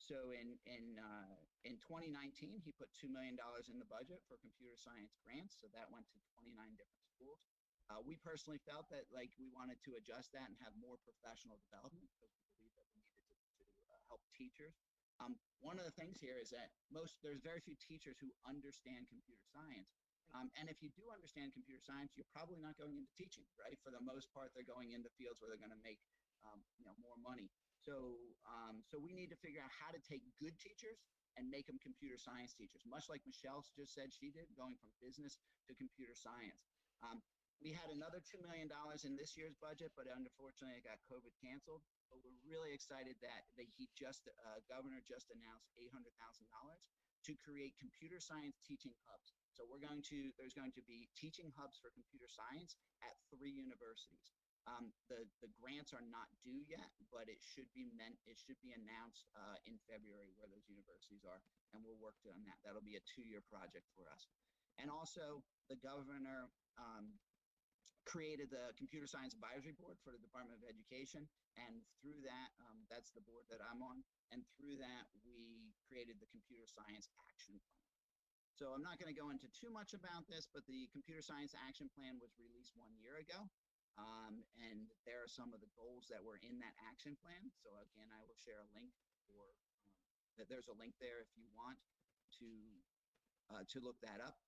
So in 2019, he put $2 million in the budget for computer science grants. So that went to 29 different schools. We personally felt that we wanted to adjust that and have more professional development, because we believe that we needed to help teachers. One of the things here is that there's very few teachers who understand computer science. And if you do understand computer science, you're probably not going into teaching, right? For the most part, they're going into fields where they're going to make more money. So we need to figure out how to take good teachers and make them computer science teachers, much like Michelle just said she did, going from business to computer science. We had another $2 million in this year's budget, but unfortunately it got COVID canceled. But we're really excited that governor just announced $800,000 to create computer science teaching hubs. So there's going to be teaching hubs for computer science at 3 universities. The grants are not due yet, but it should be announced in February where those universities are, and we'll work on that. That'll be a 2-year project for us. And also, the governor created the Computer Science Advisory Board for the Department of Education, and through that, that's the board that I'm on, and through that, we created the Computer Science Action Plan. So I'm not going to go into too much about this, but the Computer Science Action Plan was released 1 year ago, and there are some of the goals that were in that action plan. So again, I will share a link for there's a link there if you want to look that up.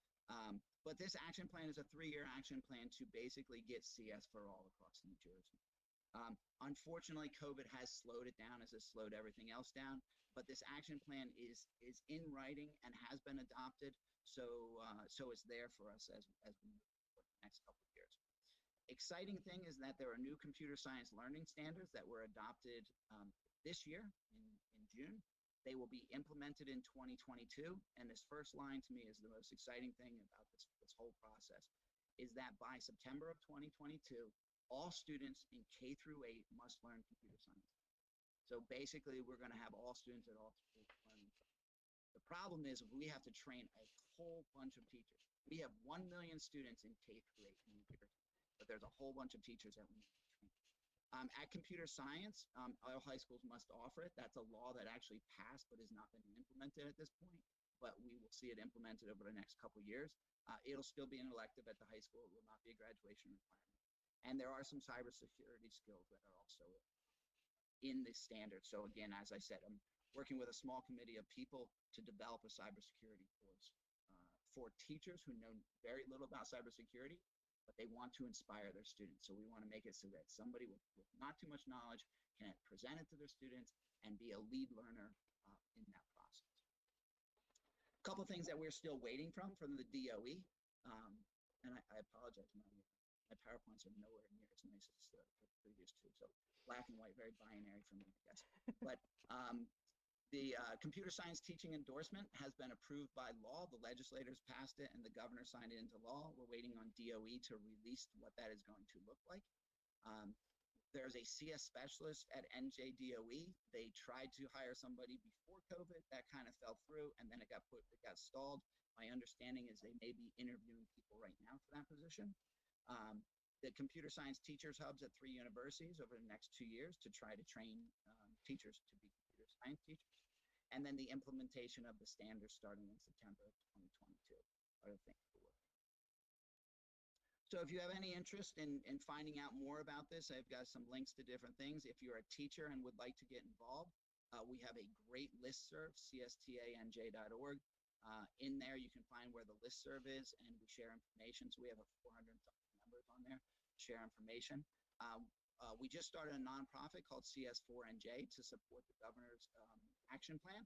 But this action plan is a 3-year action plan to basically get CS for all across New Jersey. Unfortunately, COVID has slowed it down as it slowed everything else down, but this action plan is in writing and has been adopted, so it's there for us as we move forward the next couple of years. Exciting thing is that there are new computer science learning standards that were adopted this year in June. They will be implemented in 2022, and this first line to me is the most exciting thing about this whole process, is that by September of 2022, all students in K through 8 must learn computer science. So basically, we're going to have all students at all schools learning something. The problem is we have to train a whole bunch of teachers. We have 1 million students in K through 8 in New Jersey, but there's a whole bunch of teachers that we need to train. At computer science, all high schools must offer it. That's a law that actually passed but has not been implemented at this point, but we will see it implemented over the next couple years. It'll still be an elective at the high school. It will not be a graduation requirement. And there are some cybersecurity skills that are also in this standard. So again, as I said, I'm working with a small committee of people to develop a cybersecurity course for teachers who know very little about cybersecurity, but they want to inspire their students. So we want to make it so that somebody with not too much knowledge can present it to their students and be a lead learner in that process. A couple things that we're still waiting from the DOE, and I apologize, my PowerPoints are nowhere near as nice as the previous two, so black and white, very binary for me, I guess. But the computer science teaching endorsement has been approved by law. The legislators passed it and the governor signed it into law. We're waiting on DOE to release what that is going to look like. There's a CS specialist at NJDOE. They tried to hire somebody before COVID. That kind of fell through, and then it got stalled. My understanding is they may be interviewing people right now for that position. The computer science teachers hubs at 3 universities over the next 2 years to try to train teachers to be computer science teachers. And then the implementation of the standards starting in September of 2022 are the things we're working on. So if you have any interest in finding out more about this, I've got some links to different things. If you're a teacher and would like to get involved, we have a great listserv, cstanj.org. In there, you can find where the listserv is, and we share information. So we have 400 members on there, share information. We just started a nonprofit called CS4NJ to support the governor's action plan.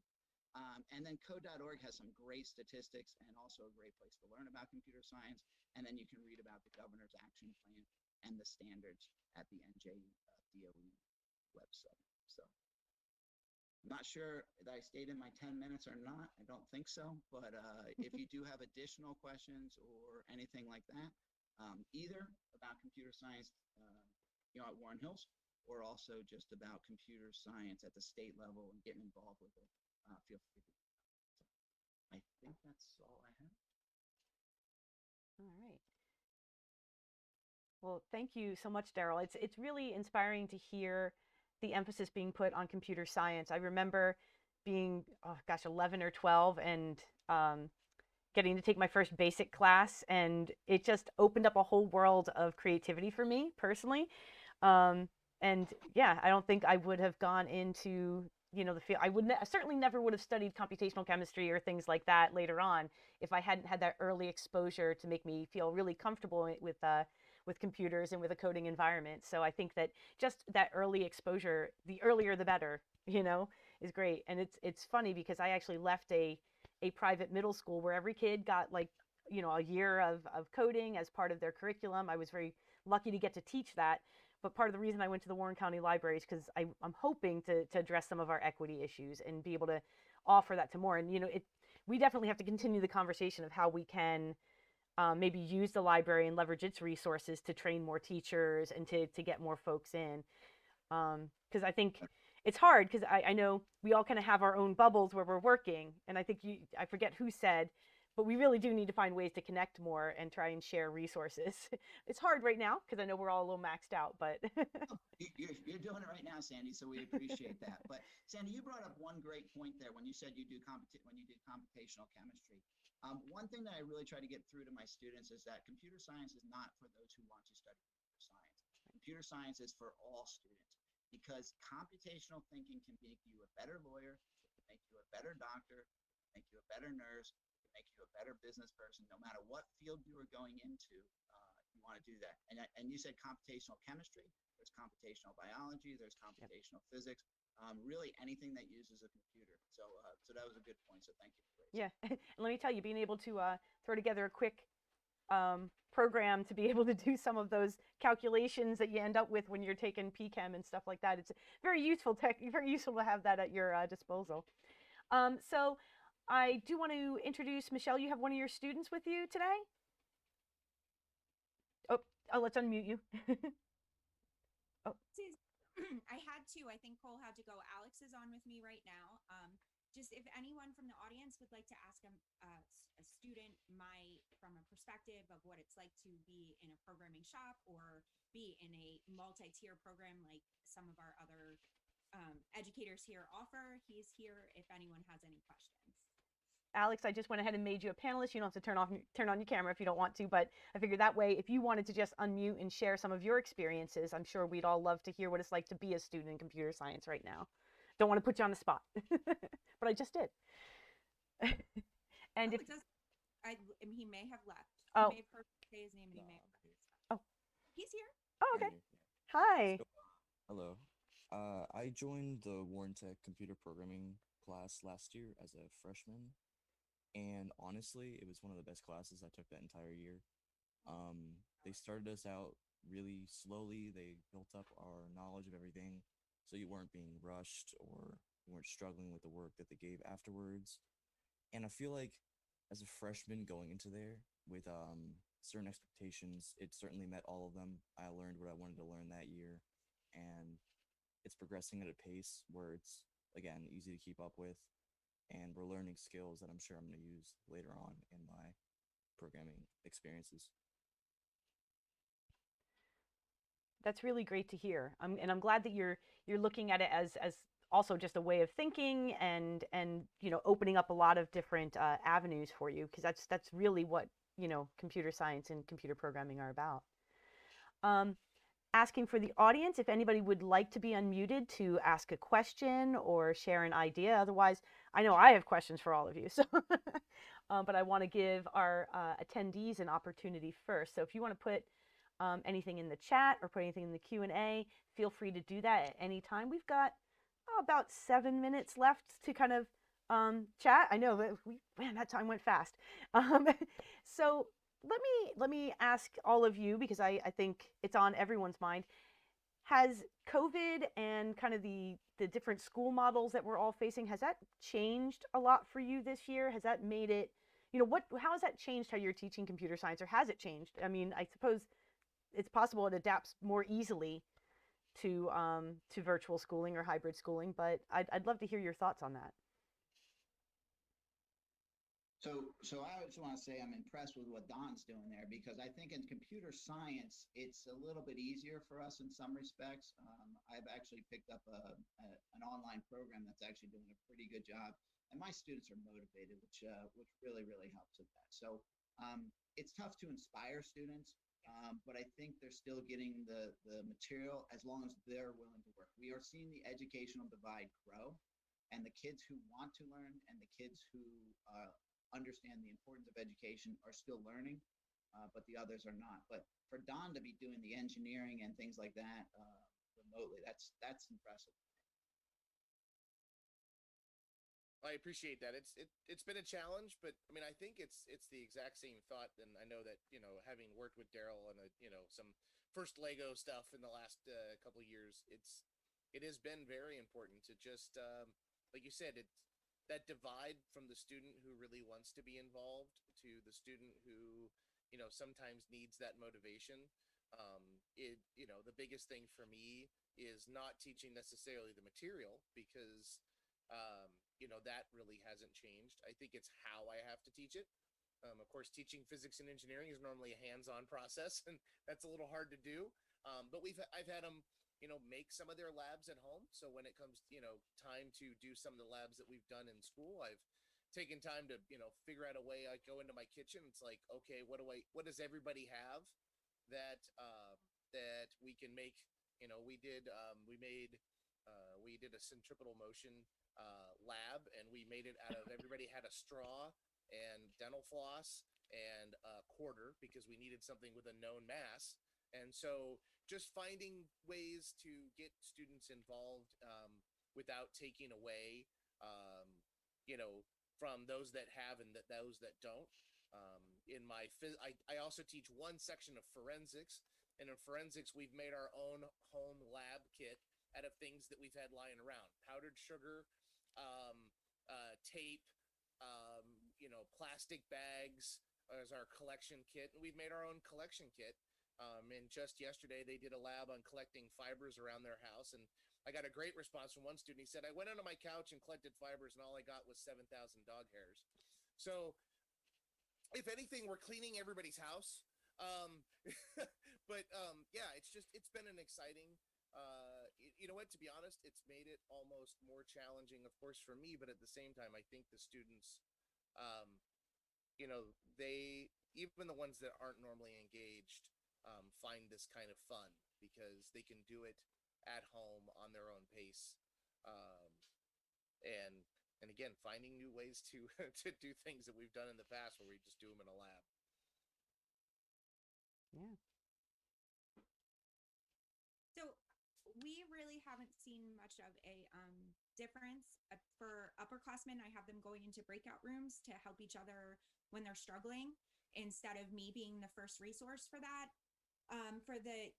And then code.org has some great statistics and also a great place to learn about computer science. And then you can read about the governor's action plan and the standards at the NJDOE website. So I'm not sure that I stayed in my 10 minutes or not. I don't think so. But if you do have additional questions or anything like that, either about computer science at Warren Hills, or also just about computer science at the state level and getting involved with it, feel free to. So I think that's all I have. All right. Well, thank you so much, Daryl. It's really inspiring to hear the emphasis being put on computer science. I remember being, 11 or 12 and getting to take my first basic class, and it just opened up a whole world of creativity for me personally. And yeah, I don't think I would have gone into, the field. I certainly never would have studied computational chemistry or things like that later on if I hadn't had that early exposure to make me feel really comfortable with computers and with a coding environment. So I think that just that early exposure, the earlier the better, is great. And it's funny because I actually left a private middle school where every kid got a year of coding as part of their curriculum. I was very lucky to get to teach that. But part of the reason I went to the Warren County Library is because I'm hoping to address some of our equity issues and be able to offer that to more. And, we definitely have to continue the conversation of how we can maybe use the library and leverage its resources to train more teachers and to get more folks in. Because I think it's hard because I know we all kind of have our own bubbles where we're working. And I think I forget who said, but we really do need to find ways to connect more and try and share resources. It's hard right now because I know we're all a little maxed out, but You're doing it right now, Sandy, so we appreciate that. But Sandy, you brought up one great point there when you said you do when you did computational chemistry. One thing that I really try to get through to my students is that computer science is not for those who want to study computer science. Computer science is for all students because computational thinking can make you a better lawyer, it can make you a better doctor, it can make you a better nurse, it can make you a better business person. No matter what field you are going into, you want to do that. And you said computational chemistry, there's computational biology, there's computational physics, really anything that uses a computer. So that was a good point. So thank you for raising. yeah. And let me tell you, being able to throw together a quick program to be able to do some of those calculations that you end up with when you're taking PChem and stuff like that, it's very useful to have that at your disposal. So I do want to introduce Michelle. You have one of your students with you today. Oh, let's unmute you. Oh. I had to. I think Cole had to go. Alex is on with me right now. Just if anyone from the audience would like to ask a student from a perspective of what it's like to be in a programming shop or be in a multi-tier program like some of our other educators here offer, he's here if anyone has any questions. Alex, I just went ahead and made you a panelist. You don't have to turn on your camera if you don't want to, but I figured that way, if you wanted to just unmute and share some of your experiences, I'm sure we'd all love to hear what it's like to be a student in computer science right now. Don't want to put you on the spot, but I just did. And he may have left. Oh. He may have heard me say his name and he may have left. Oh. He's here. Oh, okay. Hi. So, hello. I joined the Warren Tech computer programming class last year as a freshman. And honestly, it was one of the best classes I took that entire year. They started us out really slowly. They built up our knowledge of everything, so you weren't being rushed or you weren't struggling with the work that they gave afterwards. And I feel like as a freshman going into there with certain expectations, it certainly met all of them. I learned what I wanted to learn that year, and it's progressing at a pace where it's, again, easy to keep up with. And we're learning skills that I'm sure I'm going to use later on in my programming experiences. That's really great to hear. And I'm glad that you're looking at it as also just a way of thinking and opening up a lot of different avenues for you, because that's really what computer science and computer programming are about. Asking for the audience if anybody would like to be unmuted to ask a question or share an idea. Otherwise, I know I have questions for all of you. So, but I want to give our attendees an opportunity first. So if you want to put anything in the chat or put anything in the Q&A, feel free to do that at any time. We've got about 7 minutes left to kind of chat. I know that man, that time went fast. So let me ask all of you, because I think it's on everyone's mind. Has COVID and kind of the different school models that we're all facing, has that changed a lot for you this year? Has that made it, how has that changed how you're teaching computer science, or has it changed? I mean, I suppose it's possible it adapts more easily to virtual schooling or hybrid schooling, but I'd love to hear your thoughts on that. So I just want to say I'm impressed with what Don's doing there, because I think in computer science, it's a little bit easier for us in some respects. I've actually picked up an online program that's actually doing a pretty good job, and my students are motivated, which really, really helps with that. So it's tough to inspire students, but I think they're still getting the material as long as they're willing to work. We are seeing the educational divide grow, and the kids who want to learn and the kids who understand the importance of education are still learning, but the others are not. But for Don to be doing the engineering and things like that remotely, that's impressive. I appreciate that. It's been a challenge, but I mean, I think it's the exact same thought. And I know that, having worked with Daryl and some first Lego stuff in the last couple of years, it has been very important to just like you said, it's that divide from the student who really wants to be involved to the student who sometimes needs that motivation. The biggest thing for me is not teaching necessarily the material, because that really hasn't changed. I think it's how I have to teach it. Of course, teaching physics and engineering is normally a hands-on process, and that's a little hard to do. But I've had them, make some of their labs at home. So when it comes, time to do some of the labs that we've done in school, I've taken time to, figure out a way. I go into my kitchen. It's like, okay, what does everybody have that we can make? We did a centripetal motion lab, and we made it out of, everybody had a straw and dental floss and a quarter, because we needed something with a known mass. And so just finding ways to get students involved without taking away, from those that have and those that don't. I also teach one section of forensics, and in forensics, we've made our own home lab kit out of things that we've had lying around: powdered sugar, tape, plastic bags as our collection kit. And we've made our own collection kit. And just yesterday, they did a lab on collecting fibers around their house. And I got a great response from one student. He said, I went under my couch and collected fibers, and all I got was 7,000 dog hairs. So if anything, we're cleaning everybody's house. But yeah, it's been an exciting, you know what, to be honest, it's made it almost more challenging, of course, for me, but at the same time, I think the students, even the ones that aren't normally engaged, find this kind of fun, because they can do it at home on their own pace. And again, finding new ways to to do things that we've done in the past where we just do them in a lab. Yeah. So we really haven't seen much of a difference. For upperclassmen, I have them going into breakout rooms to help each other when they're struggling, instead of me being the first resource for that. For the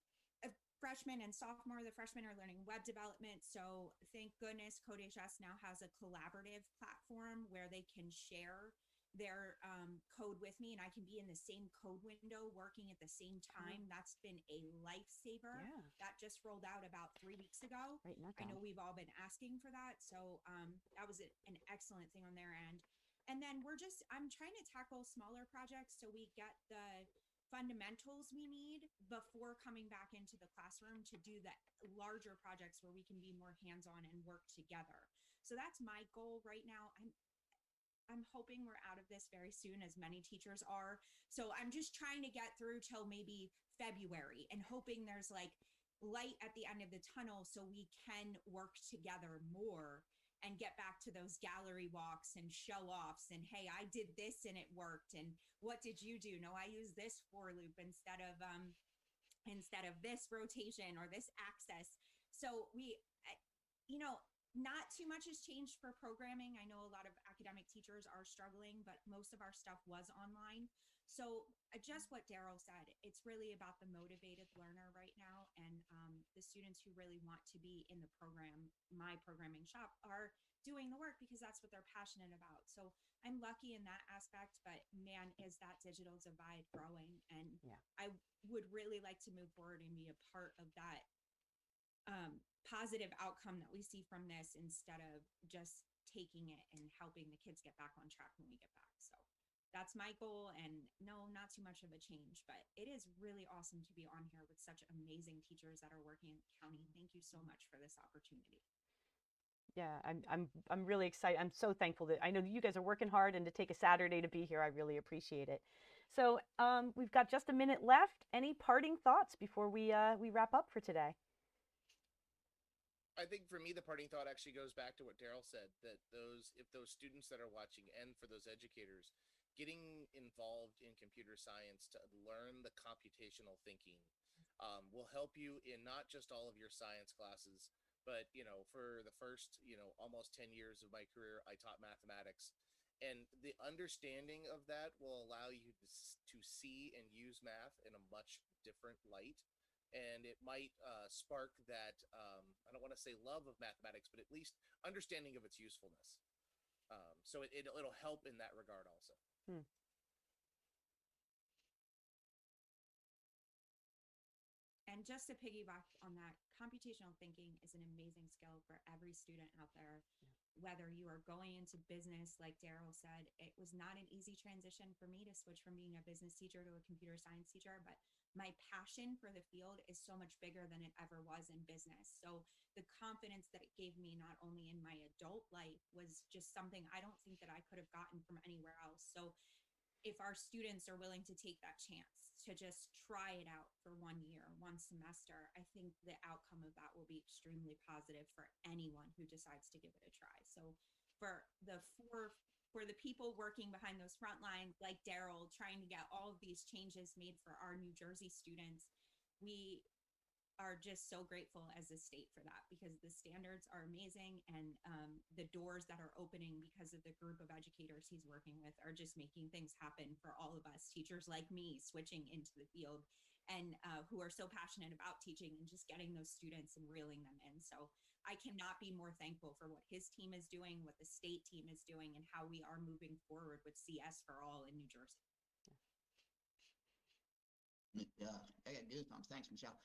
freshmen and sophomore, the freshmen are learning web development. So thank goodness CodeHS now has a collaborative platform where they can share their code with me, and I can be in the same code window working at the same time. That's been a lifesaver. Yeah. That just rolled out about 3 weeks ago. Right, I know we've all been asking for that. So that was an excellent thing on their end. And then I'm trying to tackle smaller projects so we get the fundamentals we need before coming back into the classroom to do the larger projects where we can be more hands-on and work together. So that's my goal right now. I'm hoping we're out of this very soon, as many teachers are. So I'm just trying to get through till maybe February, and hoping there's like light at the end of the tunnel so we can work together more and get back to those gallery walks and show offs and, hey, I did this and it worked, and what did you do? No, I use this for loop instead of this rotation or this axis. So not too much has changed for programming. I know a lot of academic teachers are struggling, but most of our stuff was online. So just what Daryl said, it's really about the motivated learner right now, and the students who really want to be in the program, my programming shop, are doing the work because that's what they're passionate about. So I'm lucky in that aspect, but man, is that digital divide growing. And Yeah. I would really like to move forward and be a part of that positive outcome that we see from this, instead of just taking it and helping the kids get back on track when we get back. So that's my goal, and no, not too much of a change, but it is really awesome to be on here with such amazing teachers that are working in the county. Thank you so much for this opportunity. Yeah, I'm really excited. I'm so thankful that I know that you guys are working hard, and to take a Saturday to be here, I really appreciate it. So we've got just a minute left. Any parting thoughts before we wrap up for today? I think for me, the parting thought actually goes back to what Daryl said, that if those students that are watching, and for those educators, getting involved in computer science to learn the computational thinking will help you in not just all of your science classes, but, for the first, almost 10 years of my career, I taught mathematics. And the understanding of that will allow you to see and use math in a much different light. And it might spark that, I don't want to say love of mathematics, but at least understanding of its usefulness. So it'll help in that regard also. just to piggyback on that, computational thinking is an amazing skill for every student out there. Whether you are going into business, like Daryl said, it was not an easy transition for me to switch from being a business teacher to a computer science teacher, but my passion for the field is so much bigger than it ever was in business. So the confidence that it gave me, not only in my adult life, was just something I don't think that I could have gotten from anywhere else. So if our students are willing to take that chance to just try it out for 1 year, 1 semester, I think the outcome of that will be extremely positive for anyone who decides to give it a try. So for the people working behind those front lines, like Daryl, trying to get all of these changes made for our New Jersey students, we are just so grateful as a state for that, because the standards are amazing, and the doors that are opening because of the group of educators he's working with are just making things happen for all of us teachers like me switching into the field, and who are so passionate about teaching and just getting those students and reeling them in. So I cannot be more thankful for what his team is doing, what the state team is doing, and how we are moving forward with CS for All in New Jersey. I got goosebumps. Thanks, Michelle.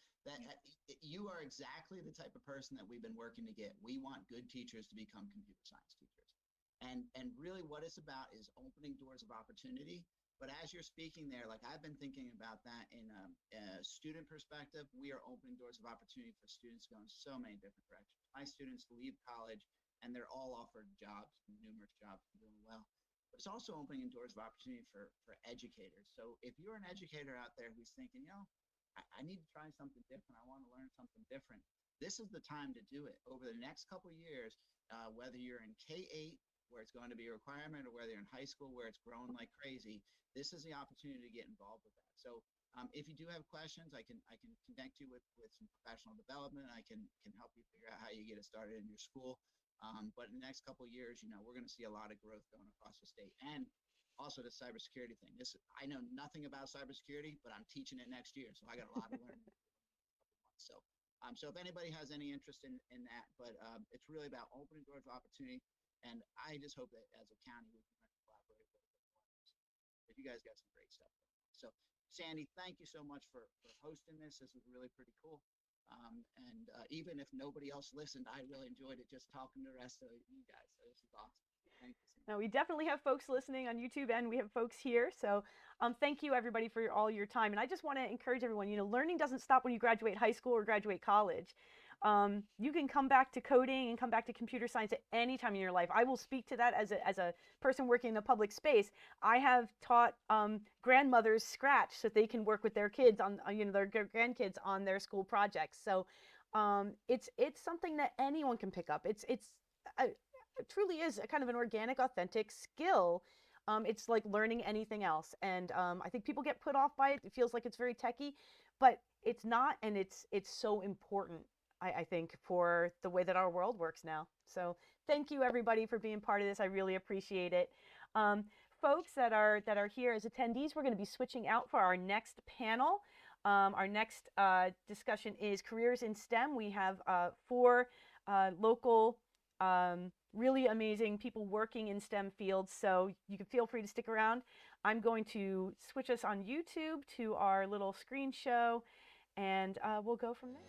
You are exactly the type of person that we've been working to get. We want good teachers to become computer science teachers. And really what it's about is opening doors of opportunity. But as you're speaking there, like I've been thinking about that in a student perspective, we are opening doors of opportunity for students going so many different directions. My students leave college and they're all offered jobs, numerous jobs, doing well. But it's also opening doors of opportunity for educators. So if you're an educator out there who's thinking, I need to try something different, I want to learn something different, this is the time to do it. Over the next couple of years, whether you're in K-8, where it's going to be a requirement, or whether you're in high school where it's growing like crazy, this is the opportunity to get involved with that. So if you do have questions, I can connect you with some professional development. I can help you figure out how you get it started in your school. But in the next couple of years, we're going to see a lot of growth going across the state. And also the cybersecurity thing. I know nothing about cybersecurity, but I'm teaching it next year, so I got a lot to learn. So if anybody has any interest in that, but it's really about opening doors of opportunity. And I just hope that as a county, we can collaborate with it. But you guys got some great stuff. So Sandy, thank you so much for hosting this. This was really pretty cool. And even if nobody else listened, I really enjoyed it just talking to the rest of you guys. So this is awesome. Thank you. Now, we definitely have folks listening on YouTube, and we have folks here. So thank you, everybody, for all your time. And I just want to encourage everyone, learning doesn't stop when you graduate high school or graduate college. You can come back to coding and come back to computer science at any time in your life. I will speak to that as a person working in a public space. I have taught grandmothers Scratch so that they can work with their kids on, their grandkids on their school projects. So it's something that anyone can pick up. It truly is a kind of an organic, authentic skill. It's like learning anything else. And I think people get put off by it. It feels like it's very techy, but it's not, and it's so important, I think, for the way that our world works now. So thank you, everybody, for being part of this. I really appreciate it. Folks that are here as attendees, we're going to be switching out for our next panel. Our next discussion is careers in STEM. We have 4 local, really amazing people working in STEM fields, so you can feel free to stick around. I'm going to switch us on YouTube to our little screen show, and we'll go from there.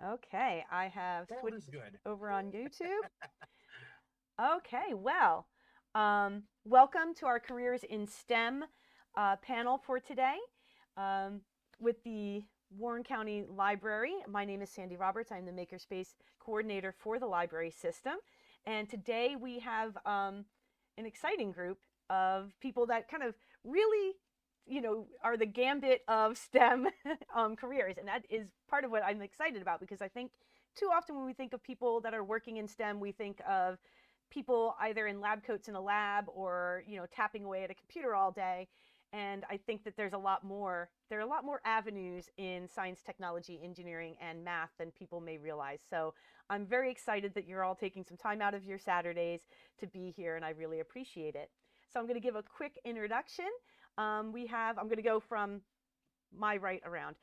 Okay, I have Gold switched is good. over on YouTube. Okay, well, welcome to our Careers in STEM panel for today with the Warren County Library. My name is Sandy Roberts. I'm the Makerspace Coordinator for the library system. And today we have an exciting group of people that kind of really, are the gambit of STEM careers. And that is part of what I'm excited about, because I think too often when we think of people that are working in STEM, we think of people either in lab coats in a lab or tapping away at a computer all day. And I think that there are a lot more avenues in science, technology, engineering, and math than people may realize. So I'm very excited that you're all taking some time out of your Saturdays to be here, and I really appreciate it. So I'm going to give a quick introduction. I'm going to go from my right around.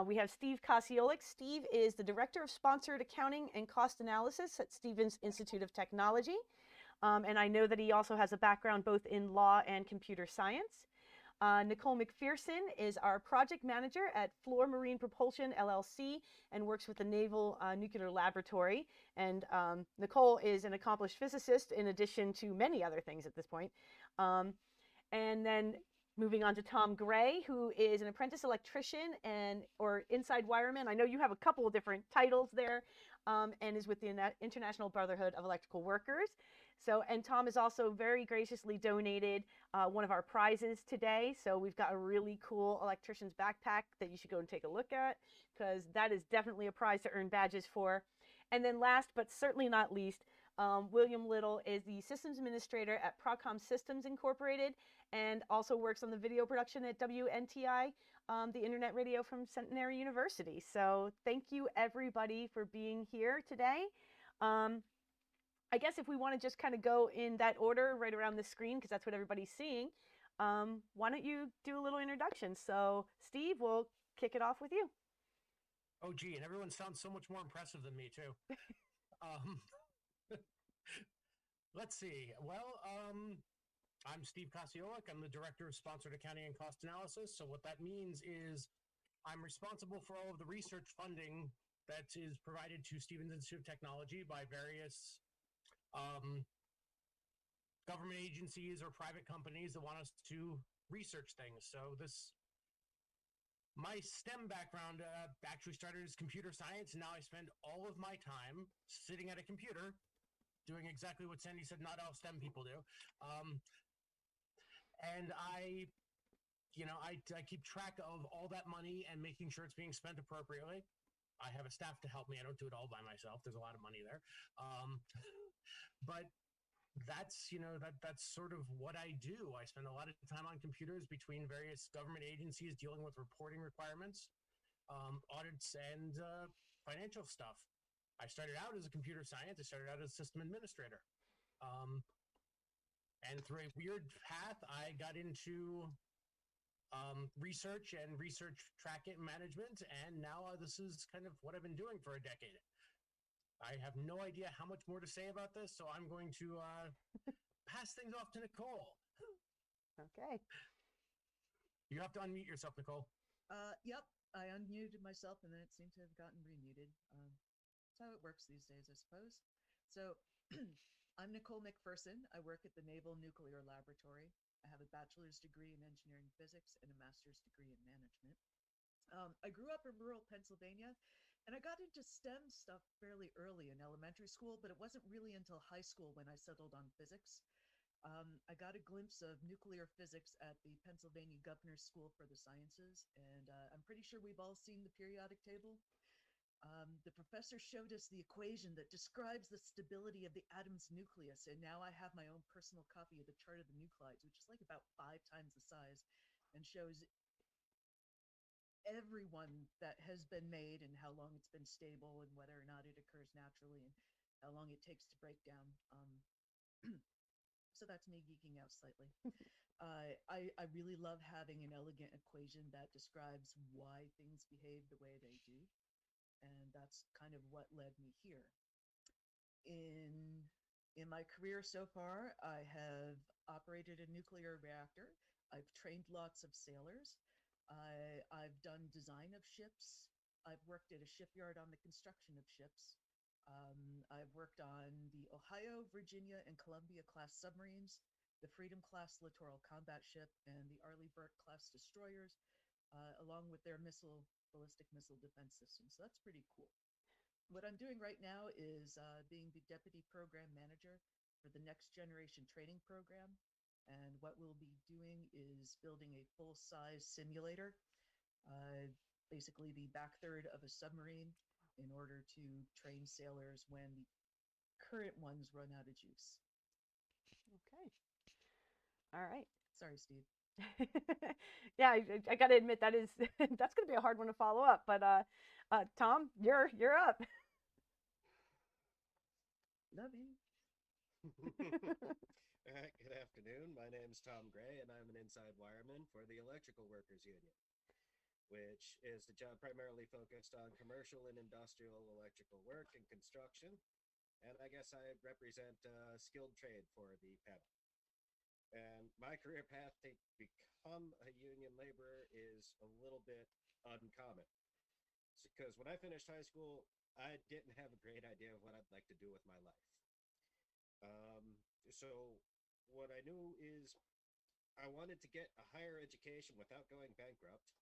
We have Steve Kosciolik. Steve is the Director of Sponsored Accounting and Cost Analysis at Stevens Institute of Technology. And I know that he also has a background both in law and computer science. Nicole McPherson is our project manager at Fluor Marine Propulsion, LLC, and works with the Naval Nuclear Laboratory. And Nicole is an accomplished physicist in addition to many other things at this point. And then moving on to Tom Gray, who is an apprentice electrician or inside wireman. I know you have a couple of different titles there, and is with the International Brotherhood of Electrical Workers. And Tom has also very graciously donated one of our prizes today. So we've got a really cool electrician's backpack that you should go and take a look at, because that is definitely a prize to earn badges for. And then last, but certainly not least, William Little is the systems administrator at Procom Systems Incorporated, and also works on the video production at WNTI, the internet radio from Centenary University. So thank you everybody for being here today. I guess if we want to just kind of go in that order right around the screen, because that's what everybody's seeing, why don't you do a little introduction? So Steve, we'll kick it off with you. Oh, gee, and everyone sounds so much more impressive than me, too. Let's see. Well, I'm Steve Kosciolik. I'm the Director of Sponsored Accounting and Cost Analysis. So what that means is I'm responsible for all of the research funding that is provided to Stevens Institute of Technology by various government agencies or private companies that want us to research things. So my STEM background actually started as computer science, and now I spend all of my time sitting at a computer doing exactly what Sandy said not all STEM people do. And I keep track of all that money and making sure it's being spent appropriately. I have a staff to help me. I don't do it all by myself. There's a lot of money there. But that's sort of what I do. I spend a lot of time on computers between various government agencies dealing with reporting requirements, audits, and financial stuff. I started out as a computer science. I started out as a system administrator. And through a weird path, I got into research and research tracking management, and now this is kind of what I've been doing for a decade. I have no idea how much more to say about this, so I'm going to pass things off to Nicole. Okay. You have to unmute yourself, Nicole. Yep, I unmuted myself, and then it seemed to have gotten remuted. That's how it works these days, I suppose. So I'm Nicole McPherson. I work at the Naval Nuclear Laboratory. I have a bachelor's degree in engineering physics and a master's degree in management. I grew up in rural Pennsylvania, and I got into STEM stuff fairly early in elementary school, but it wasn't really until high school when I settled on physics. I got a glimpse of nuclear physics at the Pennsylvania Governor's School for the Sciences, and I'm pretty sure we've all seen the periodic table. The professor showed us the equation that describes the stability of the atom's nucleus, and now I have my own personal copy of the chart of the nuclides, which is like about 5 times the size, and shows every one that has been made and how long it's been stable and whether or not it occurs naturally and how long it takes to break down. So that's me geeking out slightly. I really love having an elegant equation that describes why things behave the way they do. And that's kind of what led me here. In my career so far, I have operated a nuclear reactor. I've trained lots of sailors. I've done design of ships. I've worked at a shipyard on the construction of ships. I've worked on the Ohio, Virginia, and Columbia class submarines, the Freedom class littoral combat ship, and the Arleigh Burke class destroyers, along with their ballistic missile defense system. So that's pretty cool. What I'm doing right now is being the deputy program manager for the next generation training program. And what we'll be doing is building a full-size simulator, basically the back third of a submarine, in order to train sailors when the current ones run out of juice. Okay. All right. Sorry, Steve. Yeah, I got to admit that is that's going to be a hard one to follow up. But Tom, you're up. Love you. All right, good afternoon. My name is Tom Gray, and I'm an inside wireman for the Electrical Workers Union, which is the job primarily focused on commercial and industrial electrical work and construction. And I guess I represent skilled trade for the panel. And my career path to become a union laborer is a little bit uncommon. Because when I finished high school, I didn't have a great idea of what I'd like to do with my life. So what I knew is I wanted to get a higher education without going bankrupt.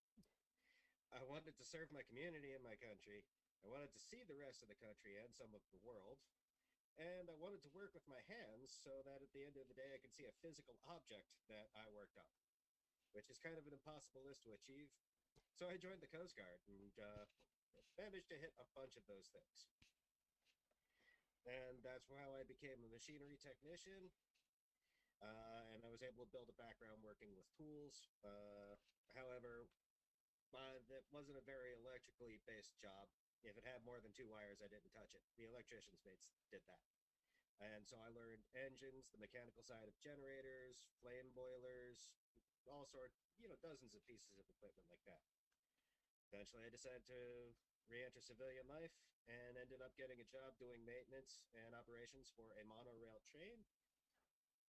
I wanted to serve my community and my country. I wanted to see the rest of the country and some of the world. And I wanted to work with my hands so that at the end of the day, I could see a physical object that I worked on, which is kind of an impossible list to achieve. So I joined the Coast Guard and managed to hit a bunch of those things. And that's how I became a machinery technician. And I was able to build a background working with tools. However, that wasn't a very electrically based job. If it had more than 2 wires, I didn't touch it. The electrician's mates did that. And so I learned engines, the mechanical side of generators, flame boilers, all sorts, dozens of pieces of equipment like that. Eventually, I decided to re-enter civilian life and ended up getting a job doing maintenance and operations for a monorail train.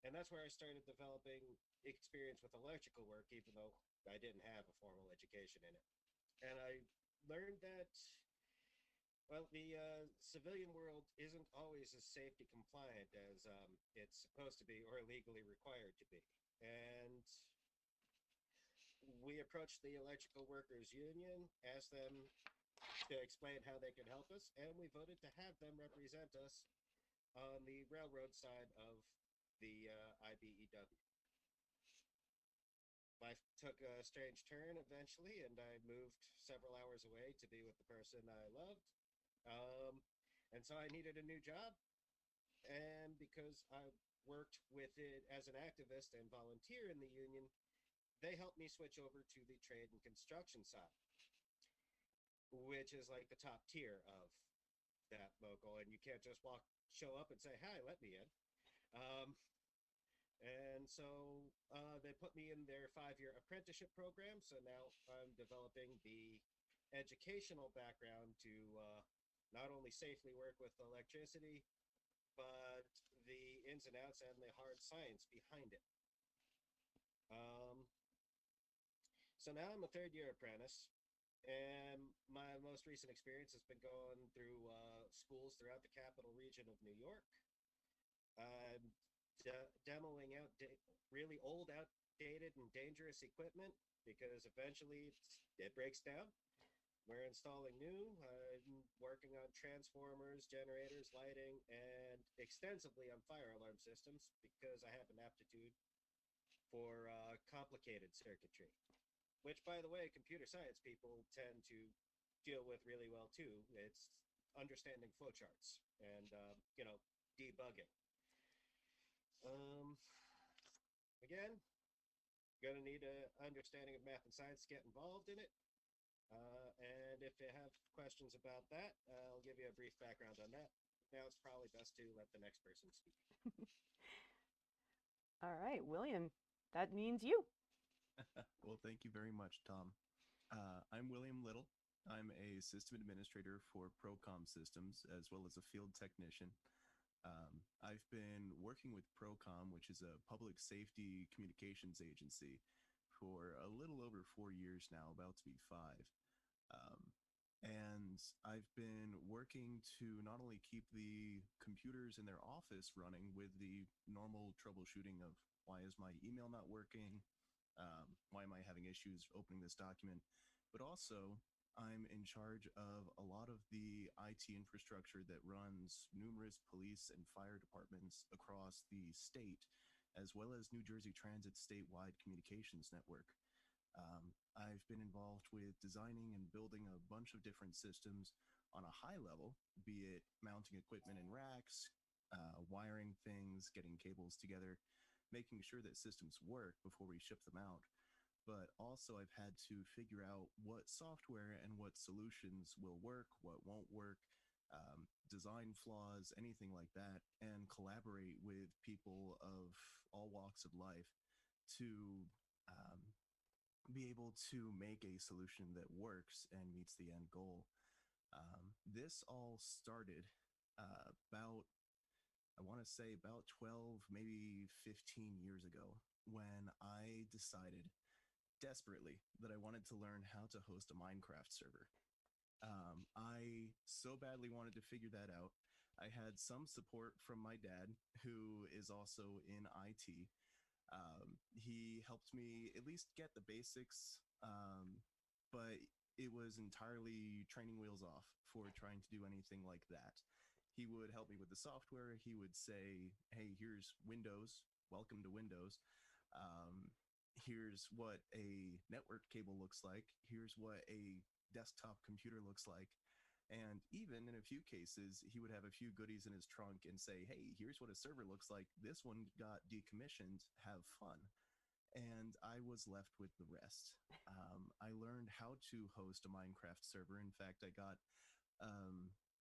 And that's where I started developing experience with electrical work, even though I didn't have a formal education in it. And I learned that, well, the civilian world isn't always as safety compliant as it's supposed to be or legally required to be. And we approached the Electrical Workers Union, asked them to explain how they could help us, and we voted to have them represent us on the railroad side of the IBEW. Life took a strange turn eventually, and I moved several hours away to be with the person I loved. And so I needed a new job. And because I worked with it as an activist and volunteer in the union, they helped me switch over to the trade and construction side, which is like the top tier of that local. And you can't just show up and say, "Hi, let me in." And so they put me in their 5-year apprenticeship program. So now I'm developing the educational background to not only safely work with electricity, but the ins and outs and the hard science behind it. So now I'm a 3rd-year apprentice, and my most recent experience has been going through schools throughout the capital region of New York. I'm demoing out really old, outdated, and dangerous equipment because eventually it breaks down. We're installing new. I'm working on transformers, generators, lighting, and extensively on fire alarm systems because I have an aptitude for complicated circuitry, which, by the way, computer science people tend to deal with really well too. It's understanding flowcharts and debugging. Again, gonna need an understanding of math and science to get involved in it. And if you have questions about that, I'll give you a brief background on that. Now it's probably best to let the next person speak. All right, William, that means you. Well, thank you very much, Tom. I'm William Little. I'm a system administrator for Procom Systems, as well as a field technician. I've been working with Procom, which is a public safety communications agency, for a little over 4 years now, about to be 5. And I've been working to not only keep the computers in their office running with the normal troubleshooting of why is my email not working, why am I having issues opening this document, but also I'm in charge of a lot of the IT infrastructure that runs numerous police and fire departments across the state, as well as New Jersey Transit's statewide communications network. I've been involved with designing and building a bunch of different systems on a high level, be it mounting equipment in racks, wiring things, getting cables together, making sure that systems work before we ship them out. But also, I've had to figure out what software and what solutions will work, what won't work, design flaws, anything like that, and collaborate with people of all walks of life to um, be able to make a solution that works and meets the end goal. This all started about, I want to say, about 12, maybe 15 years ago when I decided desperately that I wanted to learn how to host a Minecraft server. I so badly wanted to figure that out. I had some support from my dad, who is also in IT. He helped me at least get the basics, but it was entirely training wheels off for trying to do anything like that. He would help me with the software. He would say, hey, here's Windows. Welcome to Windows. Here's what a network cable looks like. Here's what a desktop computer looks like. And even in a few cases, he would have a few goodies in his trunk and say, hey, here's what a server looks like. This one got decommissioned. Have fun. And I was left with the rest. I learned how to host a Minecraft server. In fact, I got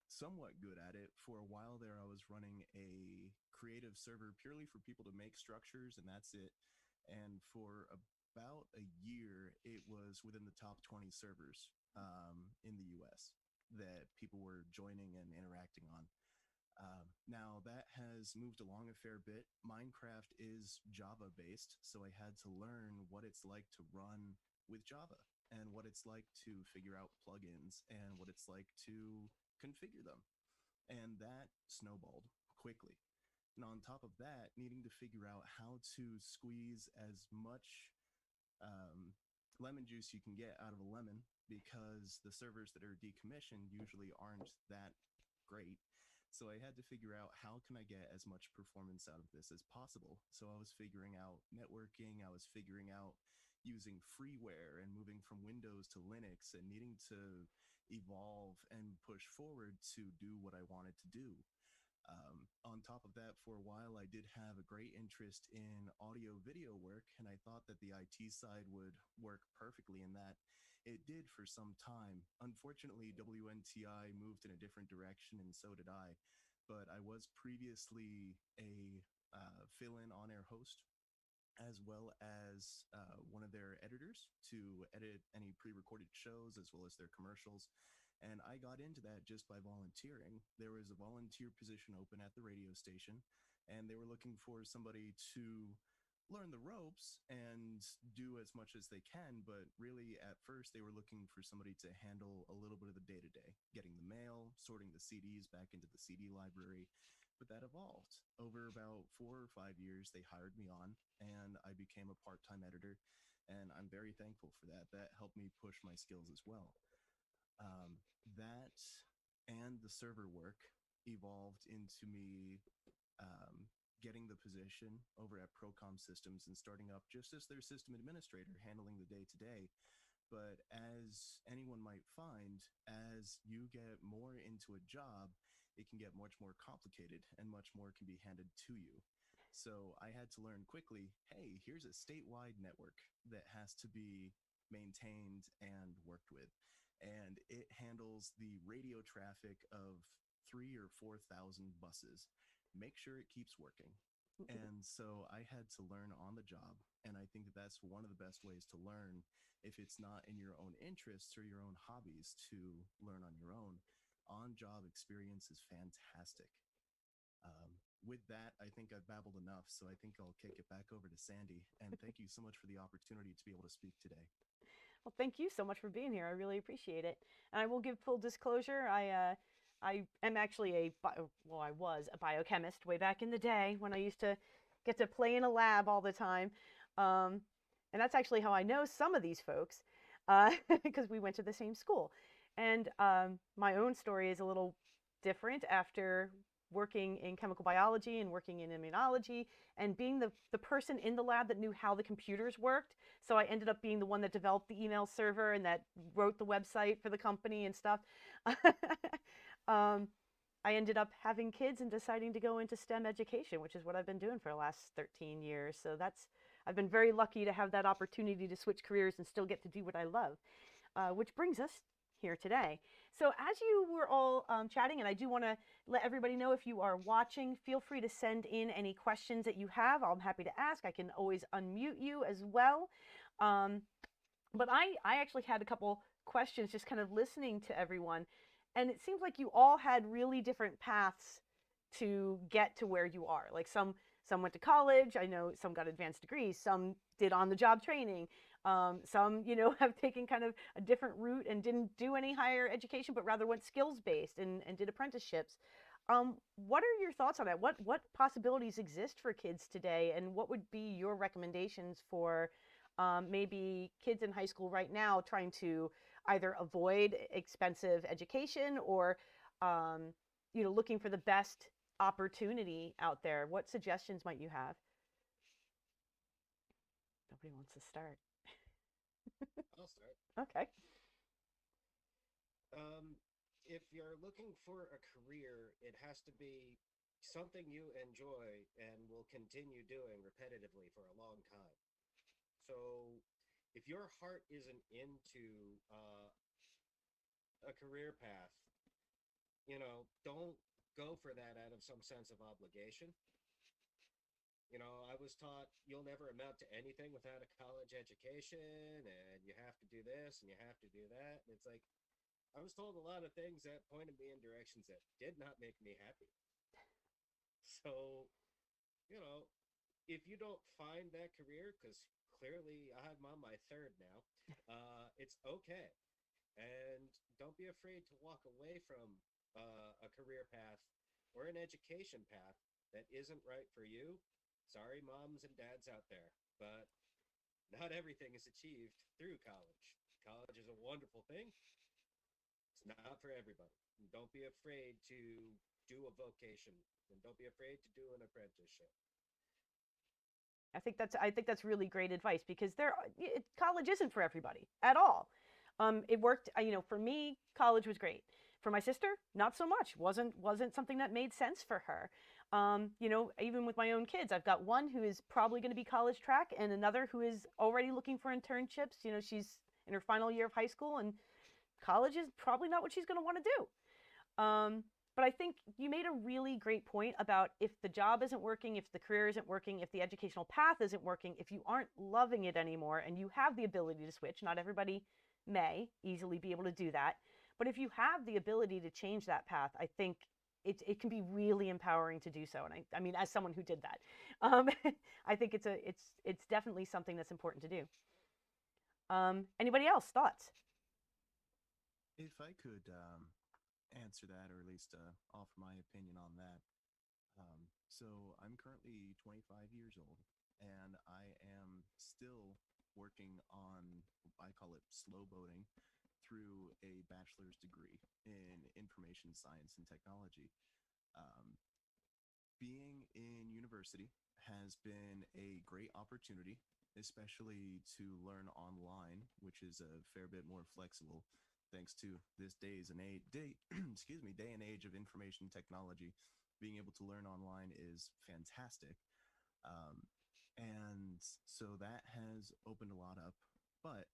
somewhat good at it. For a while there, I was running a creative server purely for people to make structures, and that's it. And for about a year, it was within the top 20 servers in the US that people were joining and interacting on. Now, that has moved along a fair bit. Minecraft is Java based, so I had to learn what it's like to run with Java and what it's like to figure out plugins and what it's like to configure them. And that snowballed quickly. And on top of that, needing to figure out how to squeeze as much lemon juice you can get out of a lemon, because the servers that are decommissioned usually aren't that great. So I had to figure out how can I get as much performance out of this as possible. So I was figuring out networking, I was figuring out using freeware and moving from Windows to Linux and needing to evolve and push forward to do what I wanted to do. On top of that, for a while, I did have a great interest in audio video work, and I thought that the IT side would work perfectly in that. It did for some time. Unfortunately, WNTI moved in a different direction, and so did I. But I was previously a fill-in on-air host, as well as one of their editors to edit any pre-recorded shows as well as their commercials. And I got into that just by volunteering. There was a volunteer position open at the radio station, and they were looking for somebody to learn the ropes and do as much as they can. But really, at first, they were looking for somebody to handle a little bit of the day to day, getting the mail, sorting the CDs back into the CD library. But that evolved. Over about 4 or 5 years, they hired me on, and I became a part time editor. And I'm very thankful for that. That helped me push my skills as well. That and the server work evolved into me getting the position over at Procom Systems and starting up just as their system administrator, handling the day to day. But as anyone might find, as you get more into a job, it can get much more complicated and much more can be handed to you. So I had to learn quickly, hey, here's a statewide network that has to be maintained and worked with. And it handles the radio traffic of 3 or 4 thousand buses. Make sure it keeps working. And so I had to learn on the job. And I think that that's one of the best ways to learn if it's not in your own interests or your own hobbies to learn on your own. On job experience is fantastic. With that, I think I've babbled enough. So I think I'll kick it back over to Sandy. And thank you so much for the opportunity to be able to speak today. Well, thank you so much for being here. I really appreciate it. And I will give full disclosure. I am actually I was a biochemist way back in the day when I used to get to play in a lab all the time. And that's actually how I know some of these folks, because we went to the same school. And my own story is a little different after working in chemical biology and working in immunology and being the person in the lab that knew how the computers worked. So I ended up being the one that developed the email server and that wrote the website for the company and stuff. I ended up having kids and deciding to go into STEM education, which is what I've been doing for the last 13 years. So I've been very lucky to have that opportunity to switch careers and still get to do what I love, which brings us here today. So as you were all chatting, and I do want to let everybody know, if you are watching, feel free to send in any questions that you have. I'm happy to ask. I can always unmute you as well. But I actually had a couple questions just kind of listening to everyone. And it seems like you all had really different paths to get to where you are. Like some went to college. I know some got advanced degrees. Some did on-the-job training. Some, have taken kind of a different route and didn't do any higher education, but rather went skills-based and did apprenticeships. What are your thoughts on that? What possibilities exist for kids today, and what would be your recommendations for maybe kids in high school right now trying to either avoid expensive education or, looking for the best opportunity out there? What suggestions might you have? Nobody wants to start. I'll start. Okay. If you're looking for a career, it has to be something you enjoy and will continue doing repetitively for a long time. So if your heart isn't into a career path, don't go for that out of some sense of obligation. I was taught you'll never amount to anything without a college education, and you have to do this and you have to do that. And it's like, I was told a lot of things that pointed me in directions that did not make me happy. So, if you don't find that career, because clearly I'm on my third now, it's okay. And don't be afraid to walk away from a career path or an education path that isn't right for you. Sorry, moms and dads out there, but not everything is achieved through college. College is a wonderful thing. It's not for everybody. And don't be afraid to do a vocation, and don't be afraid to do an apprenticeship. I think that's really great advice, because college isn't for everybody at all. It worked, for me, college was great. For my sister, not so much. Wasn't something that made sense for her. Even with my own kids, I've got one who is probably going to be college track and another who is already looking for internships. She's in her final year of high school, and college is probably not what she's going to want to do. But I think you made a really great point about, if the job isn't working, if the career isn't working, if the educational path isn't working, if you aren't loving it anymore and you have the ability to switch, not everybody may easily be able to do that, but if you have the ability to change that path, I think it can be really empowering to do so. And I mean, as someone who did that, I think it's definitely something that's important to do. Anybody else? Thoughts? If I could answer that, or at least offer my opinion on that. So I'm currently 25 years old, and I am still working on, I call it slow boating, through a bachelor's degree in information science and technology. Being in university has been a great opportunity, especially to learn online, which is a fair bit more flexible thanks to this day and age of information technology. Being able to learn online is fantastic. And so that has opened a lot up, but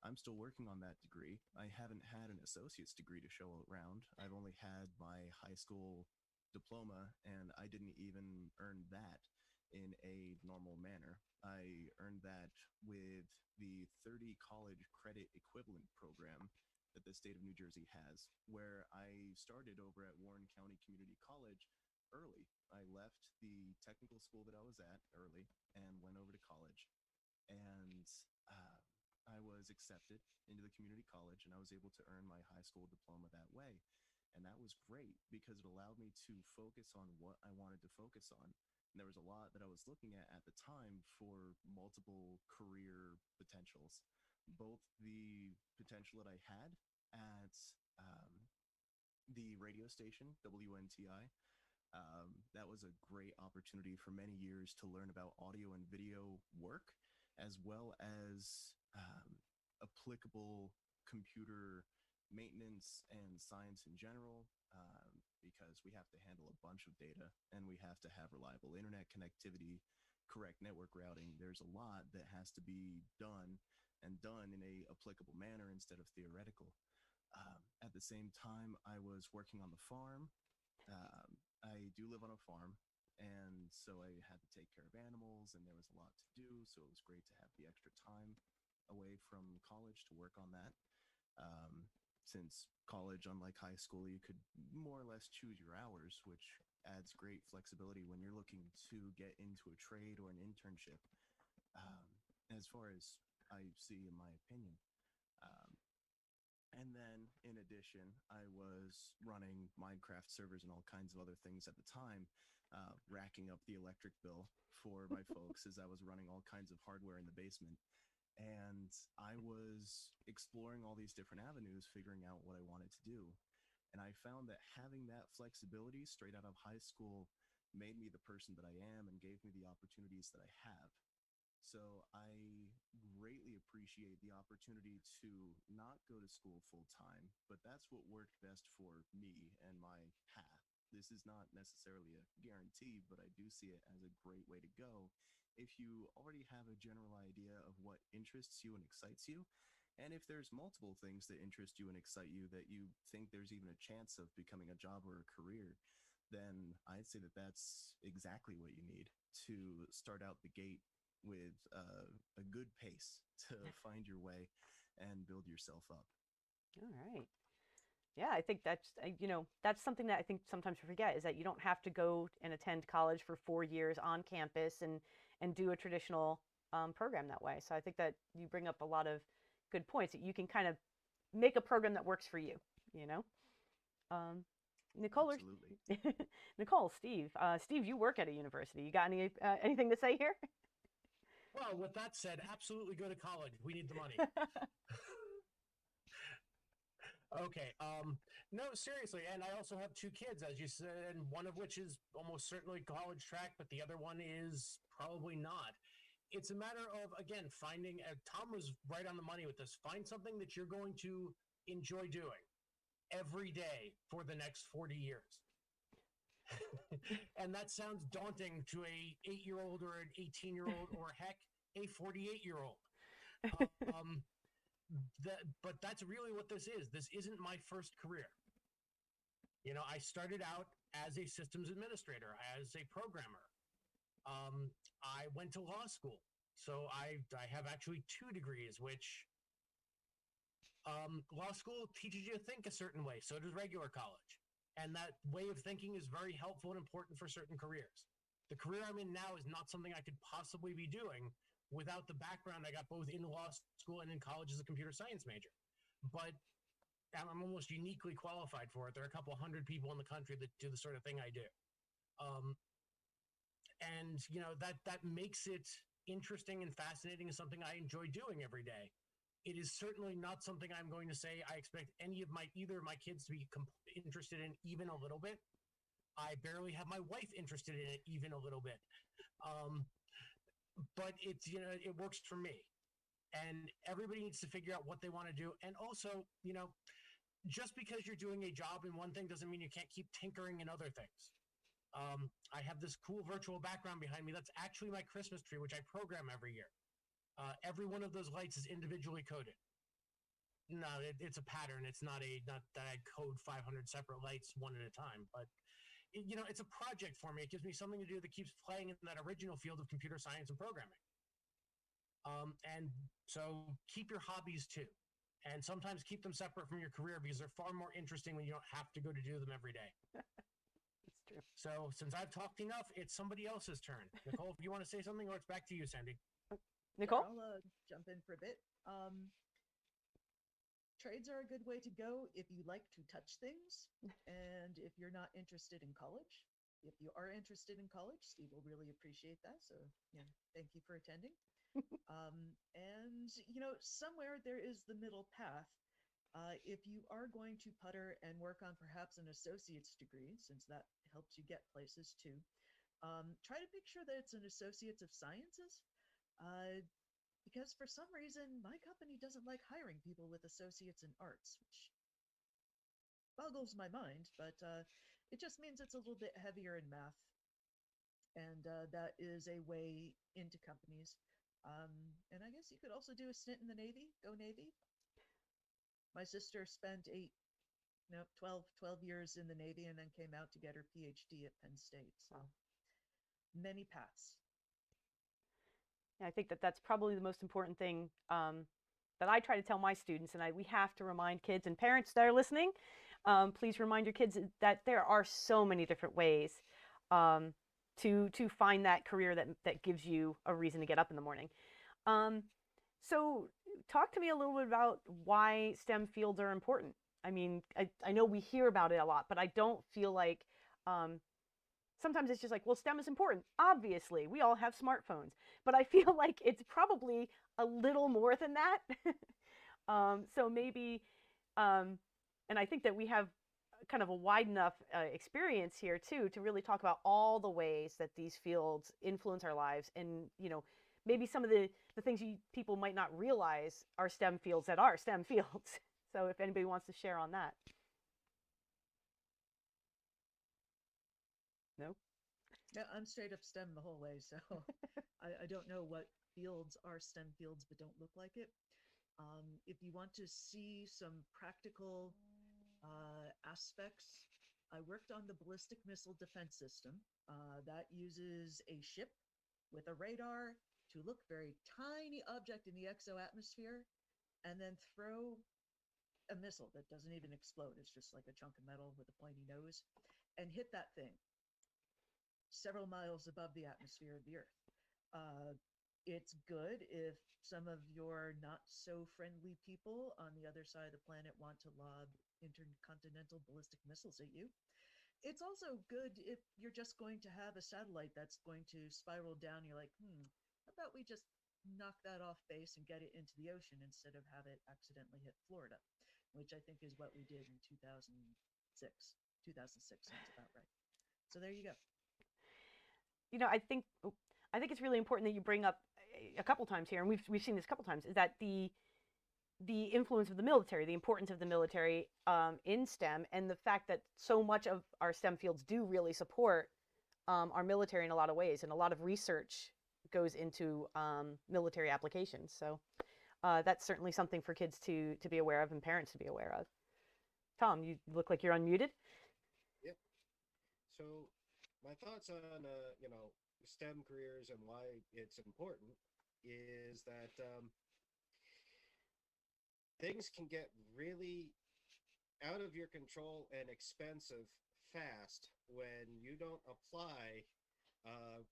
I'm still working on that degree. I haven't had an associate's degree to show around. I've only had my high school diploma, and I didn't even earn that in a normal manner. I earned that with the 30 college credit equivalent program that the state of New Jersey has, where I started over at Warren County Community College early. I left the technical school that I was at early and went over to college. And I was was accepted into the community college, and I was able to earn my high school diploma that way. And that was great because it allowed me to focus on what I wanted to focus on. And there was a lot that I was looking at the time for multiple career potentials, both the potential that I had at the radio station, WNTI. That was a great opportunity for many years to learn about audio and video work, as well as applicable computer maintenance and science in general, because we have to handle a bunch of data and we have to have reliable internet connectivity, correct network routing. There's a lot that has to be done and done in a applicable manner instead of theoretical. At the same time, I was working on the farm. I do live on a farm, and so I had to take care of animals, and there was a lot to do, so it was great to have the extra time away from college to work on that. Since college, unlike high school, you could more or less choose your hours, which adds great flexibility when you're looking to get into a trade or an internship, as far as I see in my opinion. And then, in addition, I was running Minecraft servers and all kinds of other things at the time, racking up the electric bill for my folks as I was running all kinds of hardware in the basement. And I was exploring all these different avenues, figuring out what I wanted to do. And I found that having that flexibility straight out of high school made me the person that I am and gave me the opportunities that I have. So I greatly appreciate the opportunity to not go to school full time, but that's what worked best for me and my path. This is not necessarily a guarantee, but I do see it as a great way to go if you already have a general idea of what interests you and excites you. And if there's multiple things that interest you and excite you that you think there's even a chance of becoming a job or a career, then I'd say that that's exactly what you need to start out the gate with a good pace to find your way and build yourself up. All right. Yeah, I think that's, that's something that I think sometimes we forget, is that you don't have to go and attend college for 4 years on campus and do a traditional program that way. So I think that you bring up a lot of good points that you can kind of make a program that works for you, Nicole, Nicole, Steve, you work at a university. You got anything to say here? Well, with that said, absolutely go to college. We need the money. Okay. No, seriously. And I also have 2 kids, as you said, and one of which is almost certainly college track, but the other one is probably not. It's a matter of, again, finding, Tom was right on the money with this. Find something that you're going to enjoy doing every day for the next 40 years. And that sounds daunting to a 8-year-old or an 18-year-old or heck, a 48-year-old. But that's really what this is. This isn't my first career. I started out as a systems administrator, as a programmer. I went to law school. So I have actually 2 degrees, which law school teaches you to think a certain way. So does regular college. And that way of thinking is very helpful and important for certain careers. The career I'm in now is not something I could possibly be doing without the background I got both in law school and in college as a computer science major. But I'm almost uniquely qualified for it. There are a couple hundred people in the country that do the sort of thing I do. And, that makes it interesting and fascinating and something I enjoy doing every day. It is certainly not something I'm going to say I expect either of my kids to be interested in even a little bit. I barely have my wife interested in it even a little bit. But it's, it works for me. And everybody needs to figure out what they want to do. And also, just because you're doing a job in one thing doesn't mean you can't keep tinkering in other things. I have this cool virtual background behind me. That's actually my Christmas tree, which I program every year. Every one of those lights is individually coded. No, it's a pattern. It's not that I code 500 separate lights one at a time, but it's a project for me. It gives me something to do that keeps playing in that original field of computer science and programming. And so keep your hobbies too, and sometimes keep them separate from your career because they're far more interesting when you don't have to go to do them every day. That's true. So since I've talked enough, it's somebody else's turn. Nicole, if you want to say something, or it's back to you, Sandy. Nicole? Sure, I'll jump in for a bit. trades are a good way to go if you like to touch things and if you're not interested in college. If you are interested in college, Steve will really appreciate that. So, yeah, thank you for attending. And, somewhere there is the middle path. If you are going to putter and work on perhaps an associate's degree, since that helps you get places too, try to make sure that it's an Associates of Sciences. Because for some reason, my company doesn't like hiring people with associates in arts, which boggles my mind, but it just means it's a little bit heavier in math. And that is a way into companies. And I guess you could also do a stint in the Navy. Go Navy. My sister spent 12 years in the Navy and then came out to get her PhD at Penn State. So many paths. Yeah, I think that that's probably the most important thing that I try to tell my students, and we have to remind kids and parents that are listening, please remind your kids that there are so many different ways to find that career that gives you a reason to get up in the morning. So talk to me a little bit about why STEM fields are important. I mean, I know we hear about it a lot, but I don't feel like sometimes it's just like, well, STEM is important. Obviously, we all have smartphones, but I feel like it's probably a little more than that. So maybe, and I think that we have kind of a wide enough experience here too to really talk about all the ways that these fields influence our lives, and maybe some of the things people might not realize are STEM fields that are STEM fields. So if anybody wants to share on that. No? Yeah, I'm straight up STEM the whole way, so I don't know what fields are STEM fields but don't look like it. If you want to see some practical aspects, I worked on the ballistic missile defense system. That uses a ship with a radar to look for a tiny object in the exoatmosphere and then throw a missile that doesn't even explode. It's just like a chunk of metal with a pointy nose, and hit that thing several miles above the atmosphere of the Earth. It's good if some of your not so friendly people on the other side of the planet want to lob intercontinental ballistic missiles at you. It's also good if you're just going to have a satellite that's going to spiral down. You're like, how about we just knock that off base and get it into the ocean instead of have it accidentally hit Florida, which I think is what we did in 2006. 2006 sounds about right. So there you go. I think it's really important that you bring up a couple times here, and we've seen this a couple times, is that the influence of the military, the importance of the military in STEM, and the fact that so much of our STEM fields do really support our military in a lot of ways, and a lot of research goes into military applications. So that's certainly something for kids to be aware of and parents to be aware of. Tom, you look like you're unmuted. Yep. So my thoughts on STEM careers and why it's important is that things can get really out of your control and expensive fast when you don't apply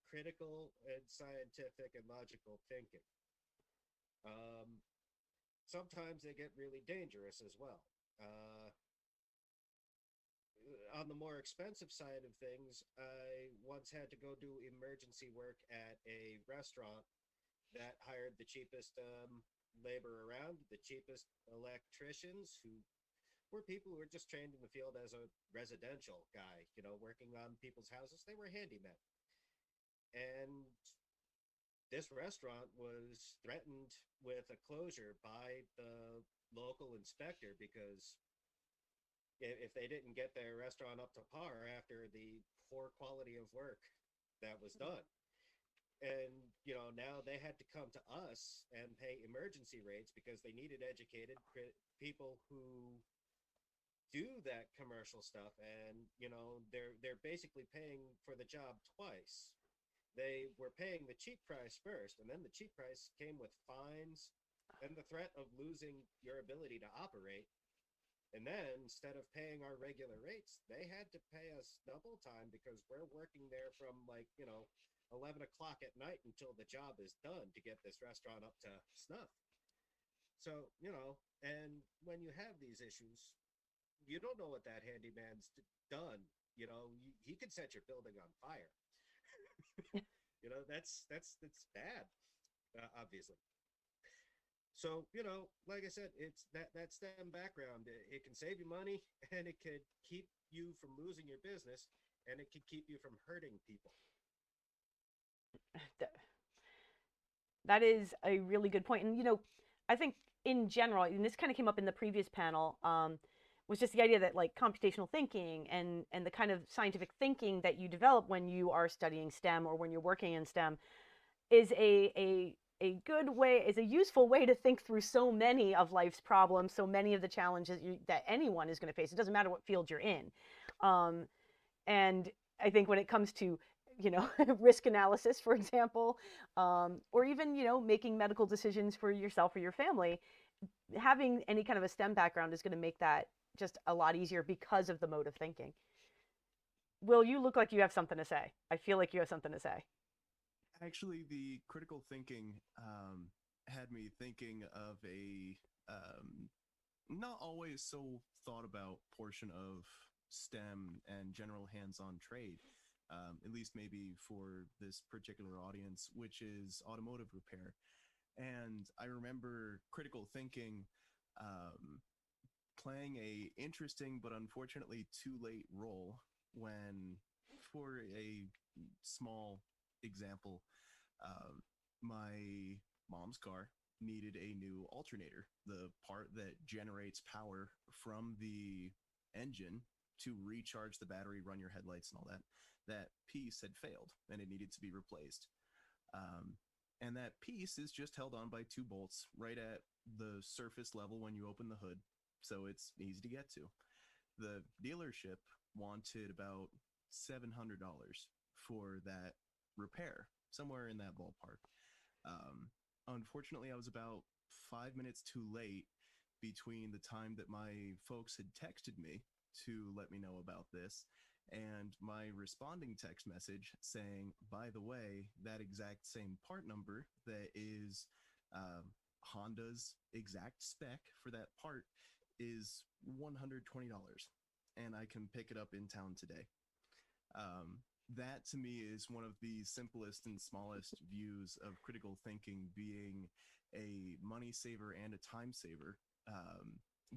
critical and scientific and logical thinking. Sometimes they get really dangerous as well. On the more expensive side of things, I once had to go do emergency work at a restaurant that hired the cheapest labor around, the cheapest electricians, who were people who were just trained in the field as a residential guy, working on people's houses. They were handymen. And this restaurant was threatened with a closure by the local inspector because if they didn't get their restaurant up to par after the poor quality of work that was done. And, now they had to come to us and pay emergency rates because they needed educated people who do that commercial stuff. And, they're basically paying for the job twice. They were paying the cheap price first, and then the cheap price came with fines and the threat of losing your ability to operate. And then instead of paying our regular rates, they had to pay us double time because we're working there from 11 o'clock at night until the job is done to get this restaurant up to snuff. So, and when you have these issues, you don't know what that handyman's done. He could set your building on fire. That's bad, obviously. So, like I said, it's that STEM background. It can save you money, and it could keep you from losing your business, and it could keep you from hurting people. That is a really good point. And, I think in general, and this kind of came up in the previous panel, was just the idea that like computational thinking and the kind of scientific thinking that you develop when you are studying STEM or when you're working in STEM is a good way, is a useful way to think through so many of life's problems, so many of the challenges that anyone is going to face. It doesn't matter what field you're in. And I think when it comes to risk analysis, for example, or even, making medical decisions for yourself or your family, having any kind of a STEM background is going to make that just a lot easier because of the mode of thinking. Will, you look like you have something to say. I feel like you have something to say. Actually, the critical thinking had me thinking of a not always so thought about portion of STEM and general hands-on trade, at least maybe for this particular audience, which is automotive repair. And I remember critical thinking playing a interesting but unfortunately too late role when, for a small example, my mom's car needed a new alternator, the part that generates power from the engine to recharge the battery, run your headlights and all that. That piece had failed and it needed to be replaced. And that piece is just held on by 2 bolts right at the surface level when you open the hood, so it's easy to get to. The dealership wanted about $700 for that repair, somewhere in that ballpark. Unfortunately, I was about 5 minutes too late between the time that my folks had texted me to let me know about this and my responding text message saying, by the way, that exact same part number that is Honda's exact spec for that part is $120, and I can pick it up in town today. That to me is one of the simplest and smallest views of critical thinking being a money saver and a time saver,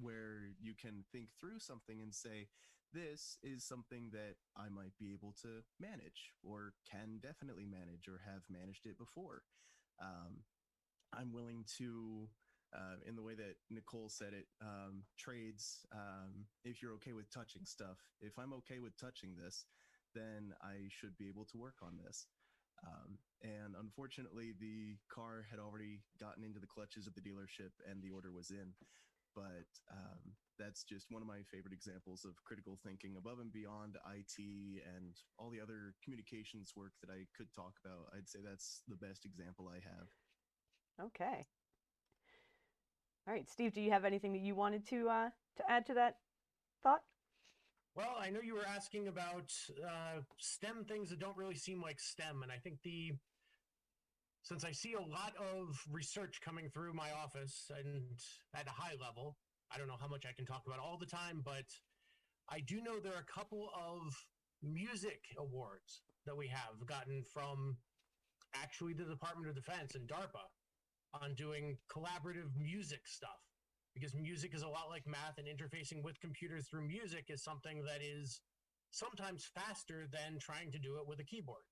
where you can think through something and say, this is something that I might be able to manage or can definitely manage or have managed it before. I'm willing to, in the way that Nicole said it, trades, if you're okay with touching stuff. If I'm okay with touching this, then I should be able to work on this. And unfortunately, the car had already gotten into the clutches of the dealership and the order was in. But that's just one of my favorite examples of critical thinking above and beyond IT and all the other communications work that I could talk about. I'd say that's the best example I have. Okay. All right, Steve, do you have anything that you wanted to add to that thought? Well, I know you were asking about STEM things that don't really seem like STEM, and I think since I see a lot of research coming through my office and at a high level, I don't know how much I can talk about all the time, but I do know there are a couple of music awards that we have gotten from actually the Department of Defense and DARPA on doing collaborative music stuff. Because music is a lot like math, and interfacing with computers through music is something that is sometimes faster than trying to do it with a keyboard.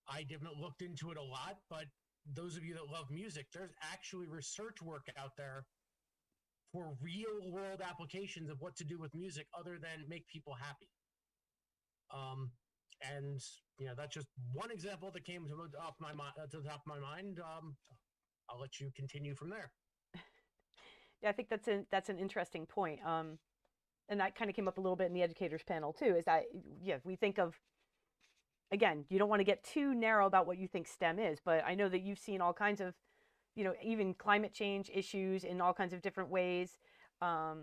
I haven't looked into it a lot, but those of you that love music, there's actually research work out there for real world applications of what to do with music other than make people happy. And that's just one example that came to the top of my mind. I'll let you continue from there. Yeah, I think that's an interesting point. And that kind of came up a little bit in the educators panel too, is that, we think of, again, you don't want to get too narrow about what you think STEM is, but I know that you've seen all kinds of, even climate change issues in all kinds of different ways. A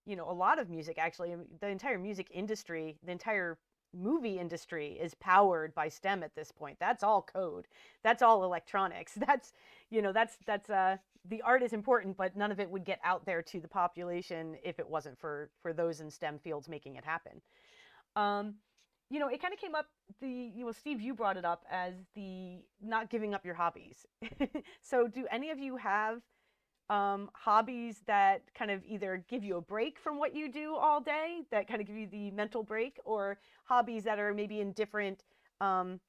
lot of music, actually, the entire music industry, the entire movie industry is powered by STEM at this point. That's all code. That's all electronics. That's the art is important, but none of it would get out there to the population if it wasn't for those in STEM fields making it happen. You know, it kind of came up, Steve, you brought it up as the not giving up your hobbies. So do any of you have hobbies that kind of either give you a break from what you do all day, that kind of give you the mental break, or hobbies that are maybe in different STEM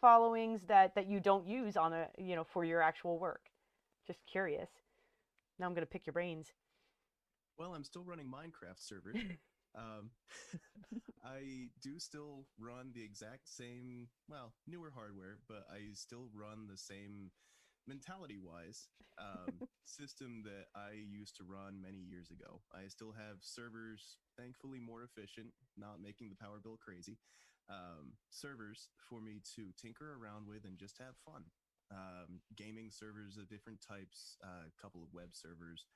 followings that you don't use on a, you know, for your actual work? Just curious. Now I'm going to pick your brains. Well, I'm still running Minecraft servers. I do still run the exact same, well, newer hardware, but I still run the same mentality-wise system that I used to run many years ago. I still have servers, thankfully more efficient, not making the power bill crazy, servers for me to tinker around with and just have fun. Gaming servers of different types, a couple of web servers,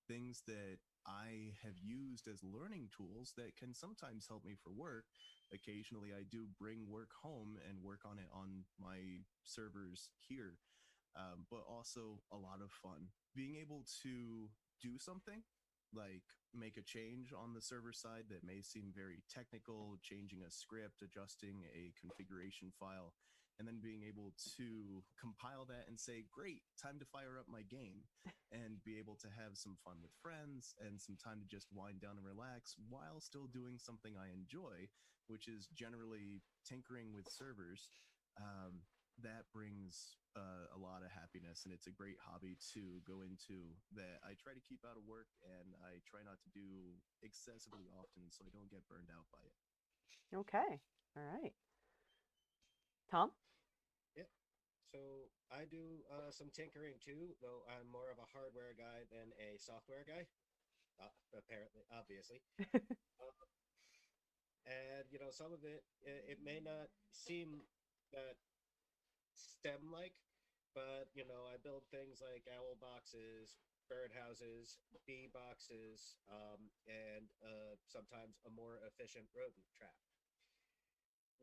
things that I have used as learning tools that can sometimes help me for work. Occasionally I do bring work home and work on it on my servers here. But also a lot of fun. Being able to do something, like make a change on the server side that may seem very technical, changing a script, adjusting a configuration file, and then being able to compile that and say, great, time to fire up my game, and be able to have some fun with friends and some time to just wind down and relax while still doing something I enjoy, which is generally tinkering with servers. That brings a lot of happiness, and it's a great hobby to go into that I try to keep out of work, and I try not to do excessively often so I don't get burned out by it. Okay. All right. Tom? Yeah. So I do some tinkering too, though I'm more of a hardware guy than a software guy. Apparently, obviously. And you know, some of it may not seem that STEM-like, but you know, I build things like owl boxes, bird houses, bee boxes, and sometimes a more efficient rodent trap.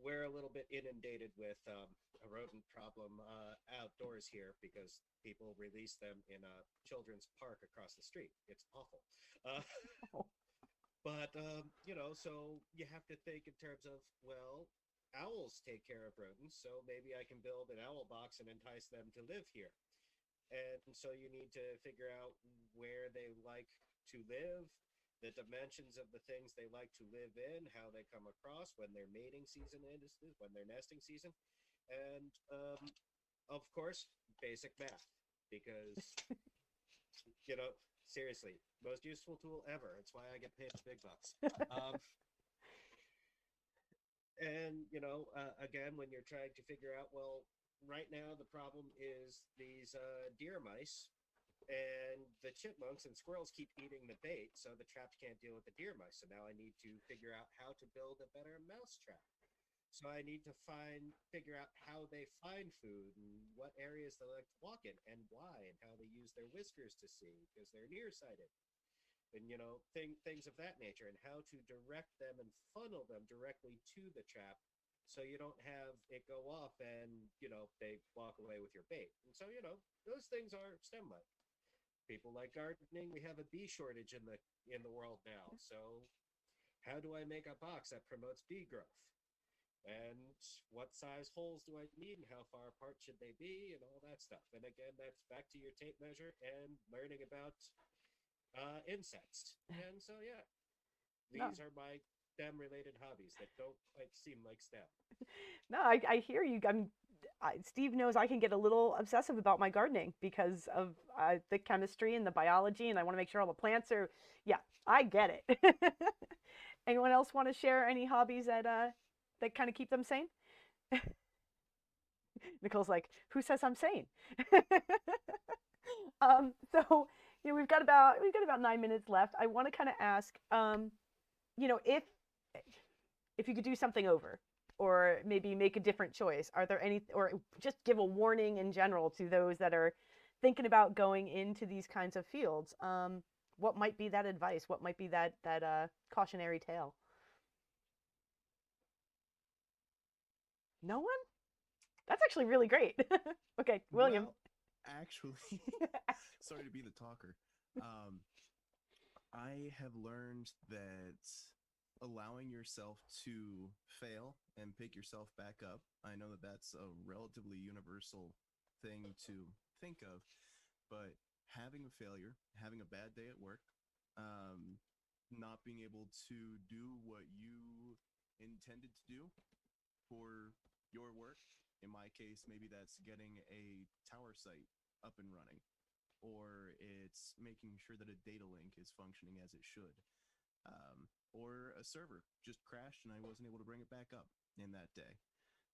We're a little bit inundated with a rodent problem outdoors here because people release them in a children's park across the street. It's awful. Uh, But, you know, so you have to think in terms of, well, owls take care of rodents, so maybe I can build an owl box and entice them to live here. And so you need to figure out where they like to live, the dimensions of the things they like to live in, how they come across, when their mating season is, when their nesting season, and, of course, basic math, because you know, seriously, most useful tool ever. It's why I get paid the big bucks. Um, and you know, again, when you're trying to figure out, well, right now the problem is these deer mice, and the chipmunks and squirrels keep eating the bait, so the traps can't deal with the deer mice. So now I need to figure out how to build a better mouse trap. So I need to figure out how they find food and what areas they like to walk in and why, and how they use their whiskers to see because they're nearsighted, and you know, things of that nature, and how to direct them and funnel them directly to the trap, so you don't have it go off and you know they walk away with your bait. And so you know, those things are STEM like. People like gardening. We have a bee shortage in the world now. So how do I make a box that promotes bee growth? And what size holes do I need and how far apart should they be and all that stuff. And again, that's back to your tape measure and learning about insects. And so, yeah, these are my STEM related hobbies that don't quite seem like STEM. No, I hear you. Steve knows I can get a little obsessive about my gardening because of the chemistry and the biology, and I want to make sure all the plants are, yeah, I get it. Anyone else want to share any hobbies that kind of keep them sane? Nicole's like, who says I'm sane? So you know, we've got about 9 minutes left. I want to kind of ask, you know, if you could do something over, or maybe make a different choice, are there any, or just give a warning in general to those that are thinking about going into these kinds of fields? What might be that advice? What might be that cautionary tale? No one? That's actually really great. Okay, William. Well, Actually, sorry to be the talker. I have learned that allowing yourself to fail and pick yourself back up, I know that that's a relatively universal thing to think of, but having a failure, having a bad day at work, um, not being able to do what you intended to do for your work. In my case, maybe that's getting a tower site up and running, or it's making sure that a data link is functioning as it should, or a server just crashed and I wasn't able to bring it back up in that day.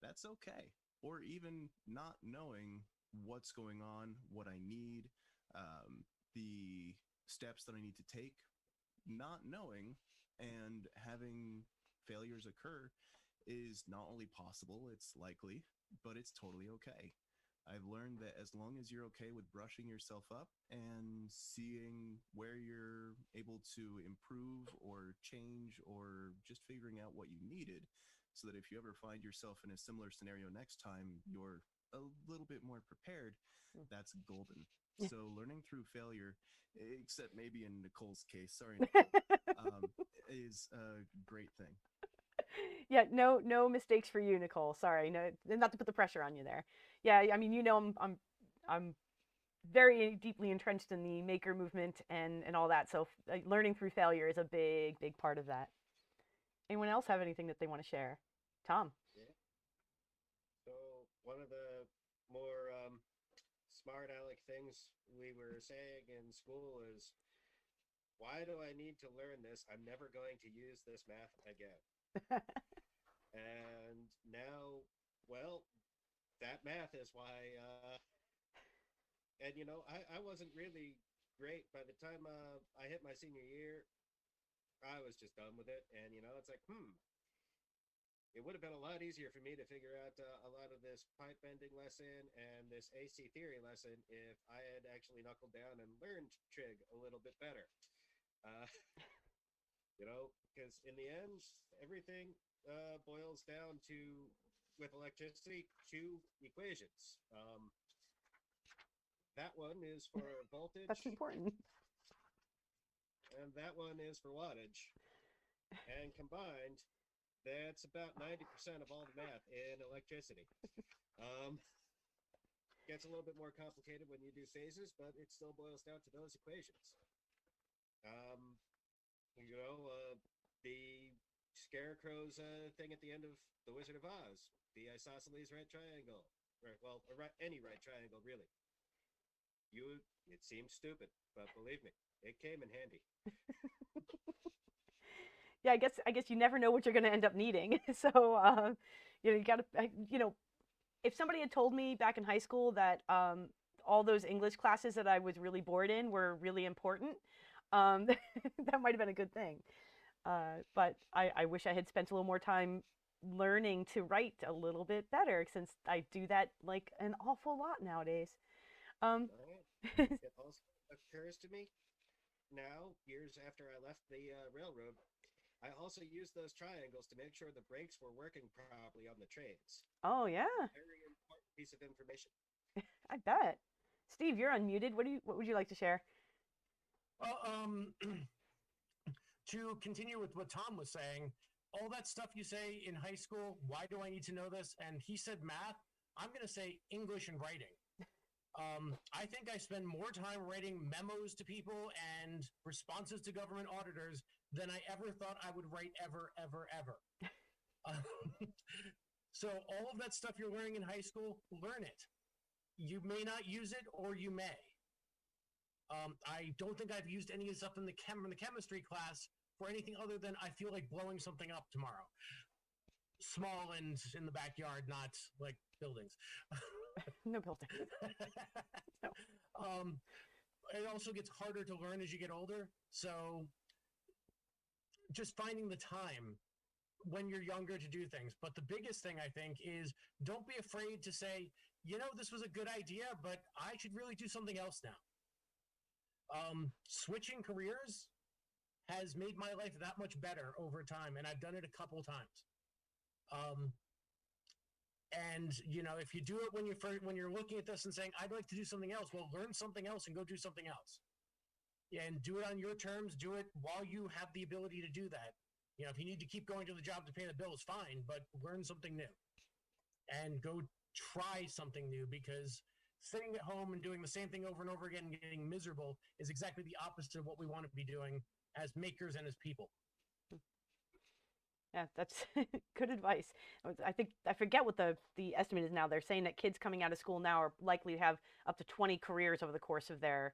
That's okay. Or even not knowing what's going on, what I need, the steps that I need to take, not knowing and having failures occur is not only possible, it's likely, but it's totally okay. I've learned that as long as you're okay with brushing yourself up and seeing where you're able to improve or change or just figuring out what you needed, so that if you ever find yourself in a similar scenario next time, you're a little bit more prepared, that's golden. So learning through failure, except maybe in Nicole's case, sorry, Nicole, is a great thing. Yeah, no mistakes for you, Nicole. Sorry, no, not to put the pressure on you there. Yeah, I mean, I'm very deeply entrenched in the maker movement and all that. So learning through failure is a big part of that. Anyone else have anything that they want to share? Tom. Yeah. So one of the more smart aleck things we were saying in school is, why do I need to learn this? I'm never going to use this math again. And now, well, that math is why. And I wasn't really great by the time I hit my senior year. I was just done with it, and it's like, it would have been a lot easier for me to figure out a lot of this pipe bending lesson and this AC theory lesson if I had actually knuckled down and learned trig a little bit better. Uh, because in the end, everything boils down to, with electricity, two equations. That one is for voltage. That's important. And that one is for wattage. And combined, that's about 90% of all the math in electricity. Gets a little bit more complicated when you do phases, but it still boils down to those equations. The Scarecrow's thing at the end of The Wizard of Oz, the isosceles right triangle, any right triangle, really. It seems stupid, but believe me, it came in handy. Yeah, I guess you never know what you're going to end up needing. So, you got to, if somebody had told me back in high school that all those English classes that I was really bored in were really important, that might have been a good thing. But I wish I had spent a little more time learning to write a little bit better, since I do that like an awful lot nowadays. It also occurs to me now, years after I left the railroad, I also used those triangles to make sure the brakes were working properly on the trains. Oh, yeah. Very important piece of information. I bet. Steve, you're unmuted. What would you like to share? Well, to continue with what Tom was saying, all that stuff you say in high school, why do I need to know this? And he said math. I'm going to say English and writing. I think I spend more time writing memos to people and responses to government auditors than I ever thought I would write ever. So all of that stuff you're learning in high school, learn it. You may not use it, or you may. I don't think I've used any of the stuff in the chemistry class for anything other than I feel like blowing something up tomorrow. Small and in the backyard, not like buildings. No building. No. It also gets harder to learn as you get older. So just finding the time when you're younger to do things. But the biggest thing, I think, is don't be afraid to say, this was a good idea, but I should really do something else now. Switching careers has made my life that much better over time, and I've done it a couple times. And if you do it when you're looking at this and saying, I'd like to do something else, well, learn something else and go do something else. And do it on your terms. Do it while you have the ability to do that. If you need to keep going to the job to pay the bills, fine, but learn something new and go try something new, because sitting at home and doing the same thing over and over again and getting miserable is exactly the opposite of what we want to be doing as makers and as people. Yeah, that's good advice. I forget what the estimate is now. They're saying that kids coming out of school now are likely to have up to 20 careers over the course of the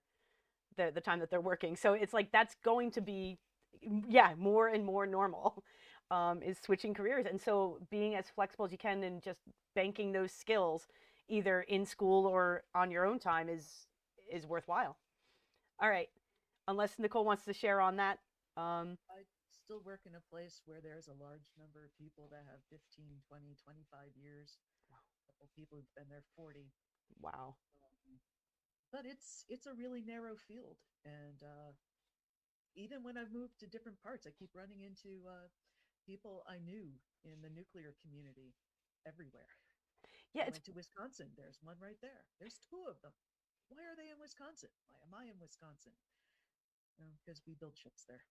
time that they're working. So it's like that's going to be, yeah, more and more normal, is switching careers. And so being as flexible as you can and just banking those skills either in school or on your own time is worthwhile. All right. Unless Nicole wants to share on that. I still work in a place where there's a large number of people that have 15, 20, 25 years. A couple people who've been there 40. Wow. But it's a really narrow field. And even when I've moved to different parts, I keep running into people I knew in the nuclear community everywhere. Yeah, I went to Wisconsin. There's one right there. There's two of them. Why are they in Wisconsin? Why am I in Wisconsin? Because we build ships there.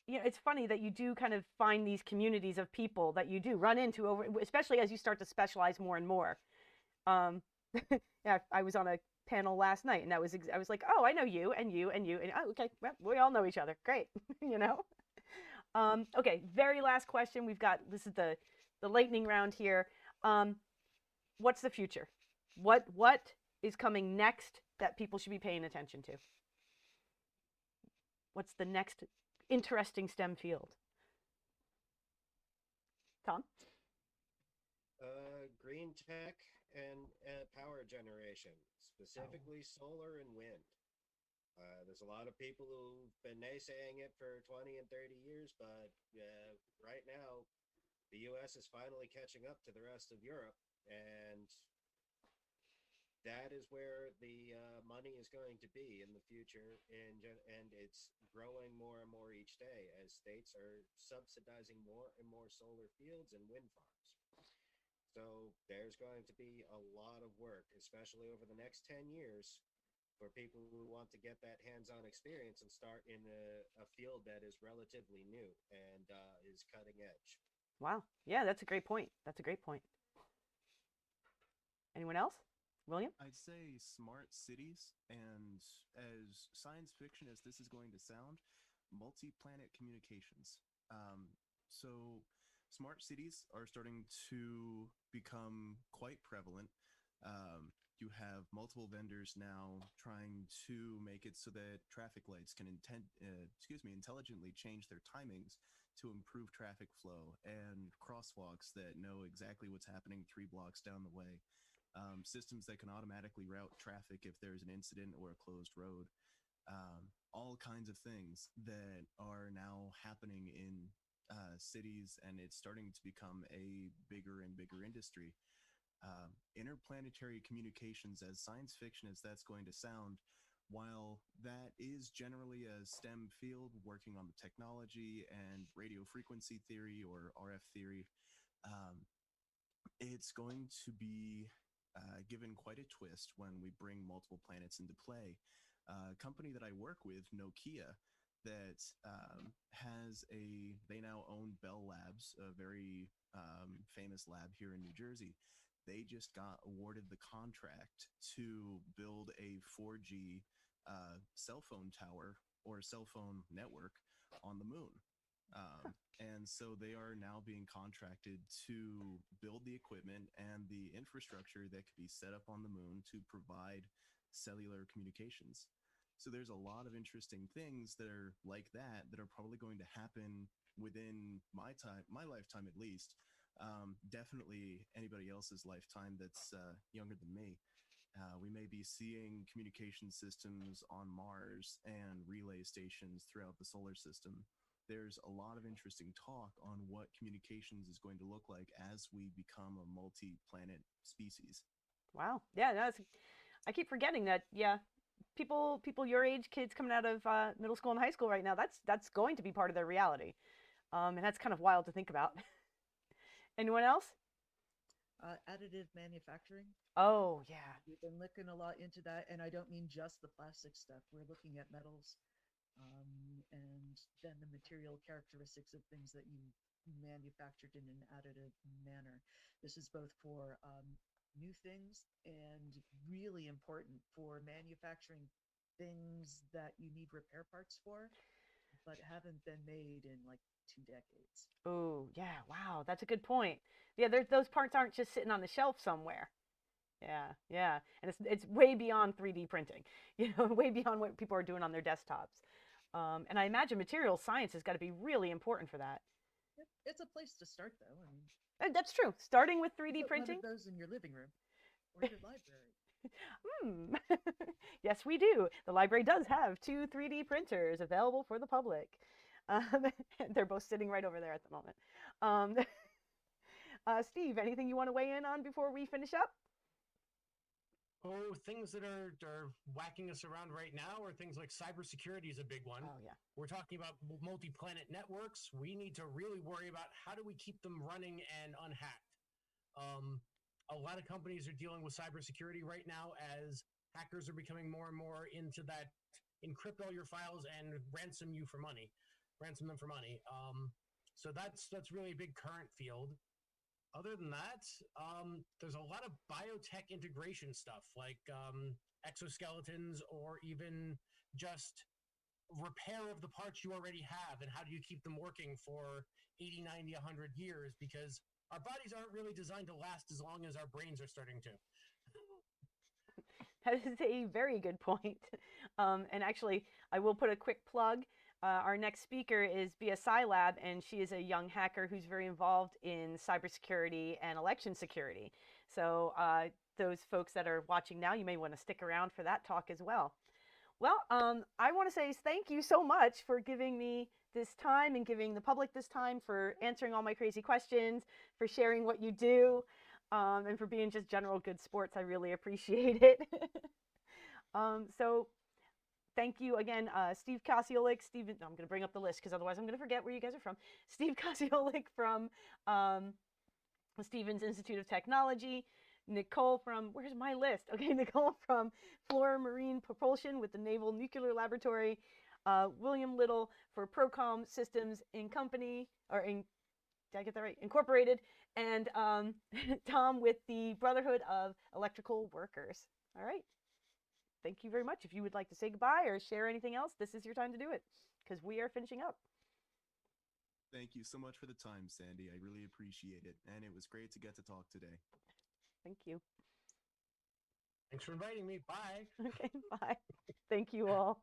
It's funny that you do kind of find these communities of people that you do run into over, especially as you start to specialize more and more. Yeah, I was on a panel last night, and I was like, oh, I know you and you and you, and oh, okay, well, we all know each other. Great, Okay, very last question. This is the lightning round here. What's the future? What is coming next that people should be paying attention to? What's the next interesting STEM field? Tom? Green tech and power generation, specifically solar and wind. There's a lot of people who've been naysaying it for 20 and 30 years, but right now, the US is finally catching up to the rest of Europe, and that is where the money is going to be in the future, and it's growing more and more each day as states are subsidizing more and more solar fields and wind farms. So there's going to be a lot of work, especially over the next 10 years, for people who want to get that hands-on experience and start in a field that is relatively new and is cutting edge. Wow. Yeah, that's a great point. Anyone else? William? I'd say smart cities, and as science fiction as this is going to sound, multi-planet communications. So smart cities are starting to become quite prevalent. You have multiple vendors now trying to make it so that traffic lights can intelligently change their timings to improve traffic flow, and crosswalks that know exactly what's happening 3 blocks down the way. Systems that can automatically route traffic if there's an incident or a closed road. All kinds of things that are now happening in cities, and it's starting to become a bigger and bigger industry. Interplanetary communications, as science fiction as that's going to sound, while that is generally a STEM field working on the technology and radio frequency theory or RF theory, it's going to be given quite a twist when we bring multiple planets into play. A company that I work with, Nokia, that they now own Bell Labs, a very famous lab here in New Jersey. They just got awarded the contract to build a 4G cell phone tower or cell phone network on the moon. And so they are now being contracted to build the equipment and the infrastructure that could be set up on the moon to provide cellular communications. So there's a lot of interesting things that are like that are probably going to happen within my lifetime at least. Definitely anybody else's lifetime that's younger than me. We may be seeing communication systems on Mars and relay stations throughout the solar system. There's a lot of interesting talk on what communications is going to look like as we become a multi-planet species. Wow. Yeah, I keep forgetting that. Yeah, people your age, kids coming out of middle school and high school right now, that's going to be part of their reality, and that's kind of wild to think about. Anyone else? Additive manufacturing. Oh, yeah. We've been looking a lot into that, and I don't mean just the plastic stuff. We're looking at metals, and then the material characteristics of things that you manufactured in an additive manner. This is both for new things and really important for manufacturing things that you need repair parts for, but haven't been made in like 2 decades. Oh, yeah. Wow. That's a good point. Yeah, those parts aren't just sitting on the shelf somewhere. Yeah, yeah. And it's way beyond 3D printing, way beyond what people are doing on their desktops. And I imagine material science has got to be really important for that. It's a place to start, though. I mean, that's true. Starting with 3D printing. One of those in your living room or your library. Yes, we do. The library does have 2 3D printers available for the public. They're both sitting right over there at the moment. Steve, anything you want to weigh in on before we finish up? Oh, things that are whacking us around right now are things like cybersecurity is a big one. Oh, yeah. We're talking about multi-planet networks. We need to really worry about how do we keep them running and unhacked. A lot of companies are dealing with cybersecurity right now as hackers are becoming more and more into that encrypt all your files and ransom them for money. So that's really a big current field. Other than that, there's a lot of biotech integration stuff like exoskeletons or even just repair of the parts you already have and how do you keep them working for 80, 90, 100 years because our bodies aren't really designed to last as long as our brains are starting to. That is a very good point. And actually, I will put a quick plug. Our next speaker is BiaSciLab, and she is a young hacker who's very involved in cybersecurity and election security. So those folks that are watching now, you may want to stick around for that talk as well. Well, I want to say thank you so much for giving me this time and giving the public this time, for answering all my crazy questions, for sharing what you do, and for being just general good sports. I really appreciate it. So thank you again, Steve Kosciolik. I'm going to bring up the list because otherwise I'm going to forget where you guys are from. Steve Kosciolik from the Stevens Institute of Technology. Nicole from, where's my list? Okay, Nicole from Flora Marine Propulsion with the Naval Nuclear Laboratory. William Little for Procom Systems Company, did I get that right? Incorporated. And Tom with the Brotherhood of Electrical Workers. All right. Thank you very much. If you would like to say goodbye or share anything else, this is your time to do it because we are finishing up. Thank you so much for the time, Sandy. I really appreciate it. And it was great to get to talk today. Thank you. Thanks for inviting me. Bye. Okay, bye. Thank you all.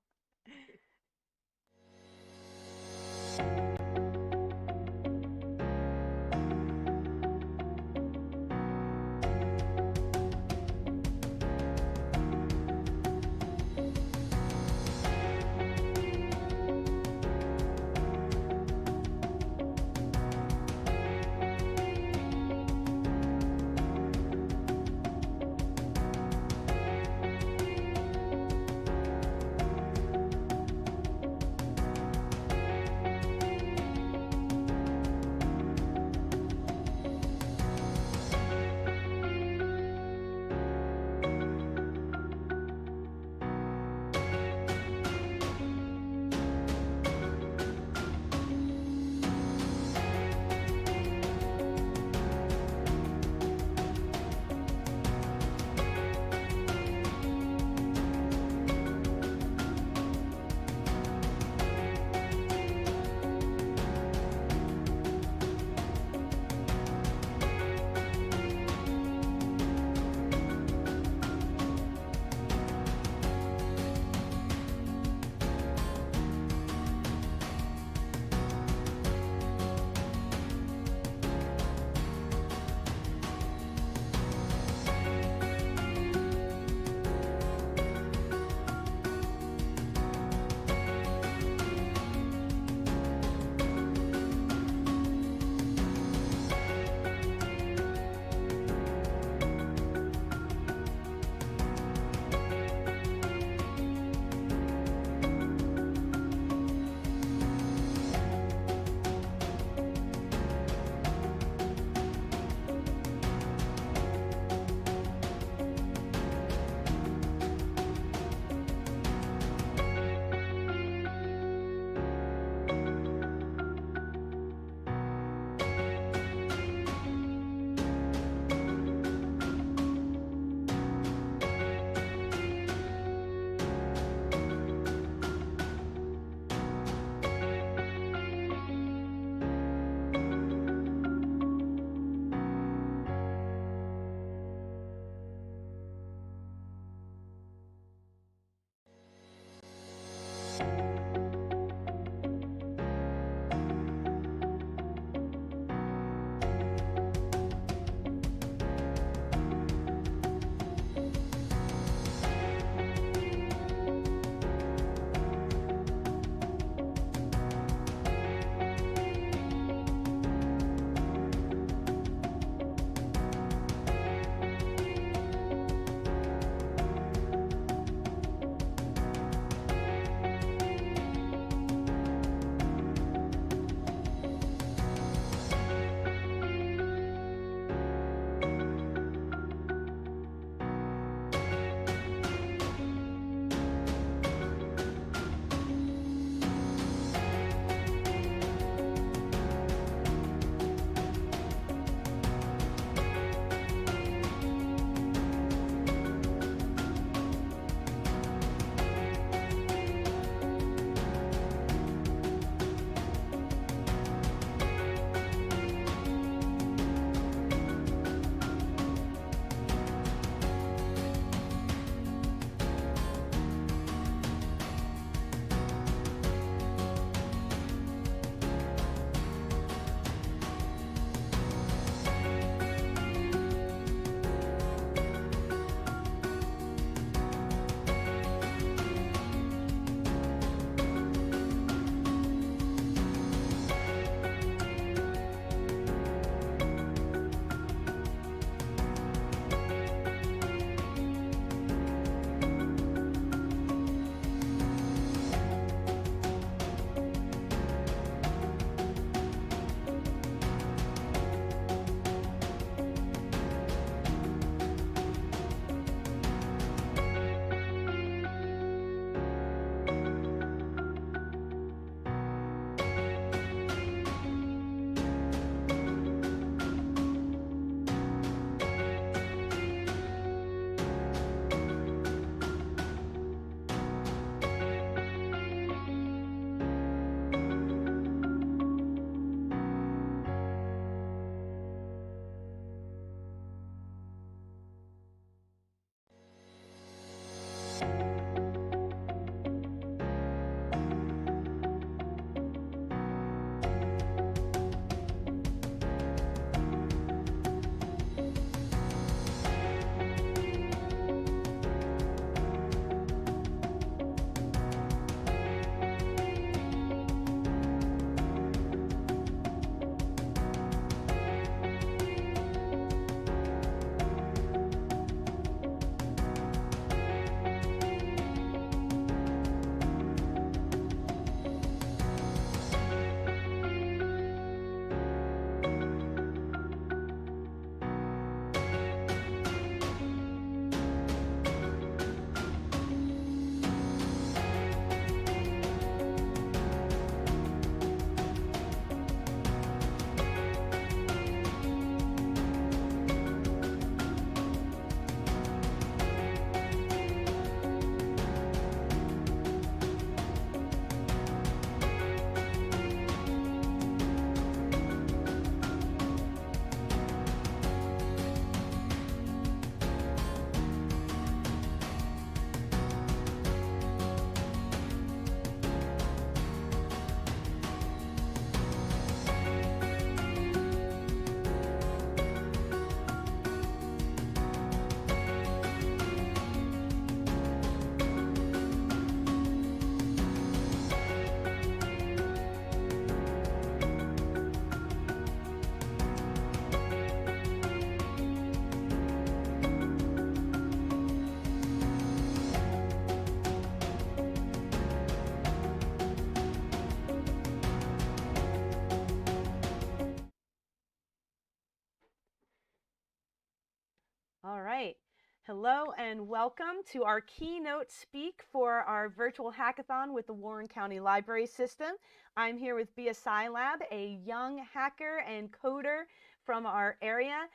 Hello and welcome to our keynote speak for our virtual hackathon with the Warren County Library System. I'm here with BiaSciLab, a young hacker and coder from our area.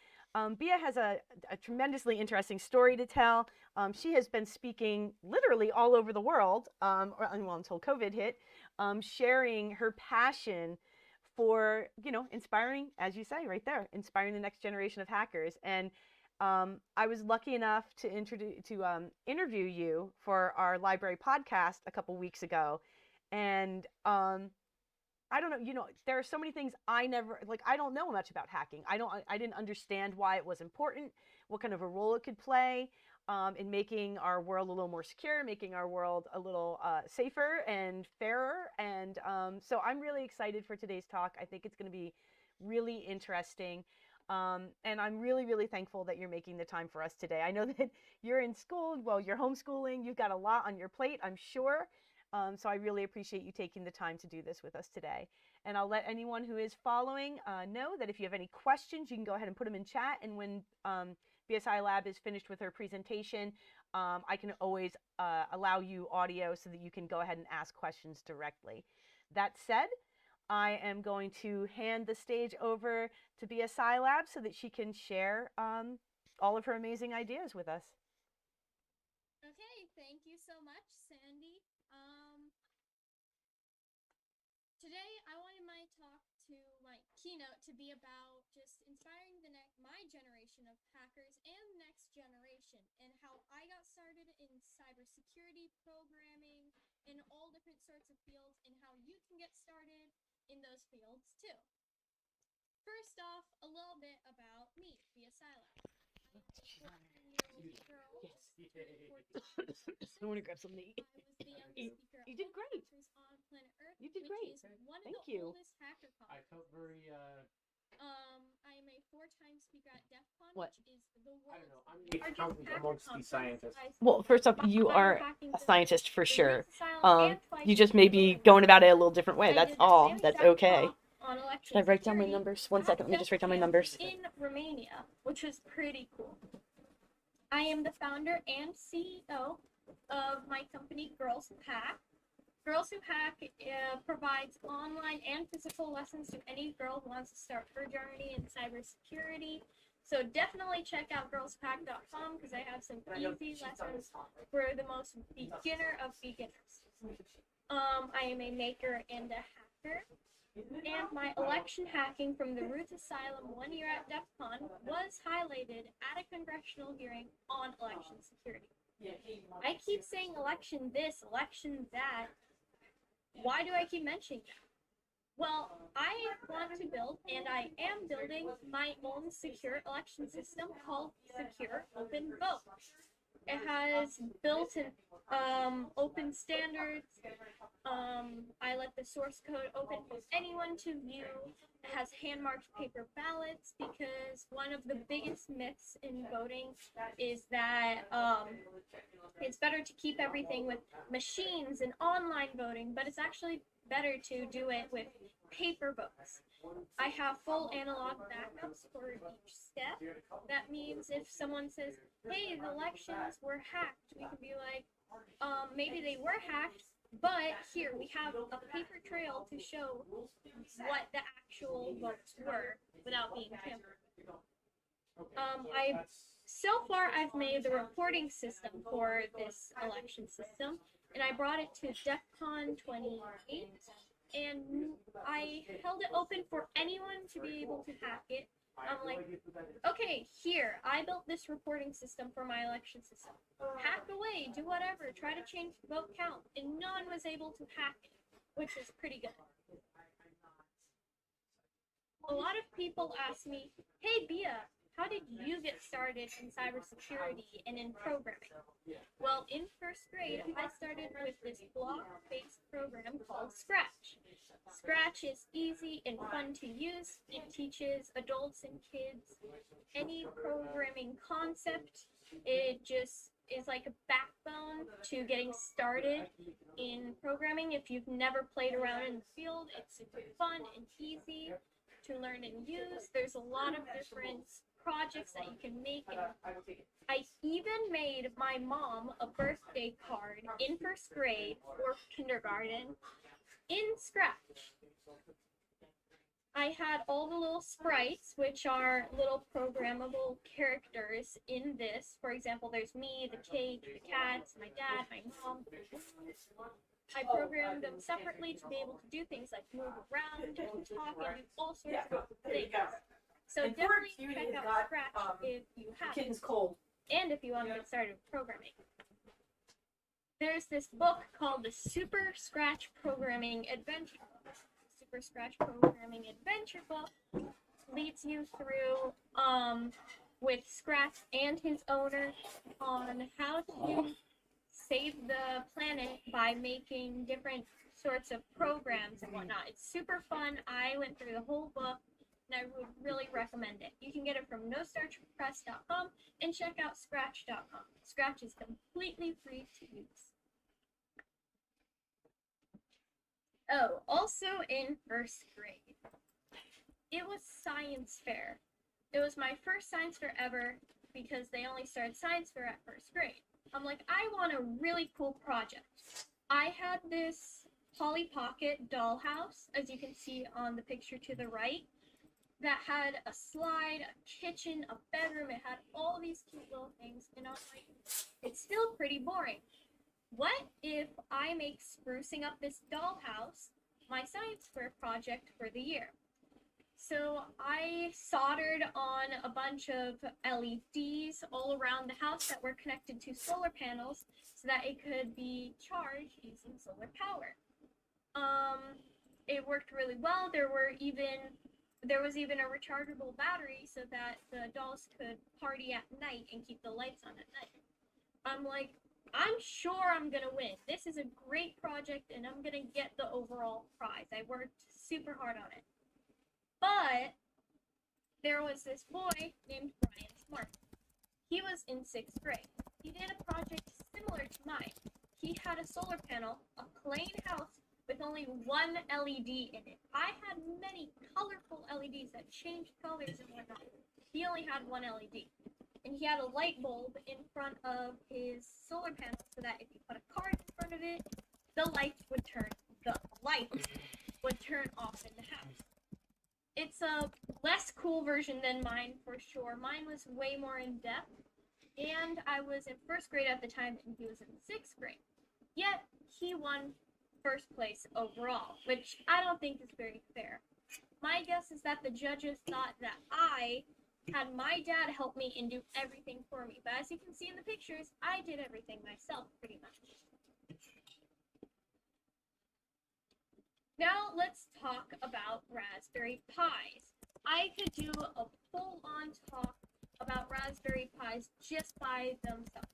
Bia has a tremendously interesting story to tell. She has been speaking literally all over the world, well, until COVID hit, sharing her passion for, inspiring, as you say right there, inspiring the next generation of hackers. And I was lucky enough to interview you for our library podcast a couple weeks ago, and I don't know, there are so many things I don't know much about hacking. I didn't understand why it was important, what kind of a role it could play in making our world a little more secure, making our world a little safer and fairer. And so I'm really excited for today's talk. I think it's going to be really interesting. And I'm really, really thankful that you're making the time for us today. I know that you're in school, well, you're homeschooling, you've got a lot on your plate, I'm sure. So I really appreciate you taking the time to do this with us today. And I'll let anyone who is following know that if you have any questions, you can go ahead and put them in chat. And when BiaSciLab is finished with her presentation, I can always allow you audio so that you can go ahead and ask questions directly. That said, I am going to hand the stage over to BiaSciLab so that she can share all of her amazing ideas with us. Okay, thank you so much, Sandy. Today I wanted my keynote to be about just inspiring my generation of hackers and the next generation, and how I got started in cybersecurity, programming, in all different sorts of fields, and how you can get started in those fields too. First off, a little bit about me, BiaSciLab. I'm a 14-year-old girl. I want to grab something to eat. I was the youngest speaker You did of all great. hackers on planet Earth, You did which great. is one of Thank the you. oldest hackathons. I felt very I am a 4-time speaker at DEF CON, What? which is the world's I don't know. I'm the largest accountant amongst hackathon. these scientists. Well, first off, you are Biohacking a the scientist for sure. Roots Asylum and You just may be Twice going about it a little different way. I That's did all. Stanley That's Jack okay. talk on election Should I write down my security numbers? One at second. Let me DEF just write down my CON numbers. in Romania, which was pretty cool. I am the founder and CEO of my company, Girls Who Hack. Girls Who Hack provides online and physical lessons to any girl who wants to start her journey in cybersecurity. So definitely check out girlswhohack.com because I have some easy lessons for the most beginner of beginners. I am a maker and a hacker. And my election hacking from the Roots Asylum 1 year at DEF CON was highlighted at a congressional hearing on election security. I keep saying election this, election that. Why do I keep mentioning that? Well, I want to build, and I am building, my own secure election system called Secure Open Vote. It has built-in open standards. I let the source code open for anyone to view. It has hand-marked paper ballots because one of the biggest myths in voting is that it's better to keep everything with machines and online voting, but it's actually better to do it with paper votes. I have full analog backups for each step. That means if someone says, hey, the elections were hacked, we can be like, maybe they were hacked, but here we have a paper trail to show what the actual votes were without being tampered. So far I've made the reporting system for this election system, and I brought it to DEF CON 28, and I held it open for anyone to be able to hack it. I'm like, okay, here, I built this reporting system for my election system. Hack away, do whatever, try to change the vote count, and no one was able to hack it, which is pretty good. A lot of people ask me, hey, Bia, how did you get started in cybersecurity and in programming? Well, in first grade, I started with this block-based program called Scratch. Scratch is easy and fun to use. It teaches adults and kids any programming concept. It just is like a backbone to getting started in programming. If you've never played around in the field, it's super fun and easy to learn and use. There's a lot of different projects that you can make. And I even made my mom a birthday card in first grade or kindergarten in Scratch. I had all the little sprites, which are little programmable characters in this. For example, there's me, the cake, the cats, my dad, my mom. I programmed them separately to be able to do things like move around, talk, and do all sorts of things. So And definitely Cutie check has out got, Scratch if you have it, Kitten's cold. and if you want to get started with programming. There's this book called the Super Scratch Programming Adventure Book. Super Scratch Programming Adventure Book leads you through with Scratch and his owner on how to save the planet by making different sorts of programs and whatnot. It's super fun. I went through the whole book and I would really recommend it. You can get it from nostarchpress.com and check out scratch.com. Scratch is completely free to use. Oh, also in first grade, it was science fair. It was my first science fair ever because they only started science fair at first grade. I'm like, I want a really cool project. I had this Polly Pocket dollhouse, as you can see on the picture to the right, that had a slide, a kitchen, a bedroom. It had all these cute little things, and I was like, it's still pretty boring. What if I make sprucing up this dollhouse my science fair project for the year? So I soldered on a bunch of LEDs all around the house that were connected to solar panels so that it could be charged using solar power. It worked really well. There was even a rechargeable battery so that the dolls could party at night and keep the lights on at night. I'm like, I'm sure I'm gonna win. This is a great project and I'm gonna get the overall prize. I worked super hard on it. But there was this boy named Brian Smart. He was in 6th grade. He did a project similar to mine. He had a solar panel, a plain house with only one LED in it. I had many colorful LEDs that changed colors and whatnot. He only had one LED. And he had a light bulb in front of his solar panel so that if you put a card in front of it, the lights would turn off in the house. It's a less cool version than mine for sure. Mine was way more in depth, and I was in 1st grade at the time and he was in 6th grade. Yet he won 1st place overall, which I don't think is very fair. My guess is that the judges thought that I had my dad help me and do everything for me. But as you can see in the pictures, I did everything myself pretty much. Now let's talk about Raspberry Pis. I could do a full-on talk about Raspberry Pis just by themselves.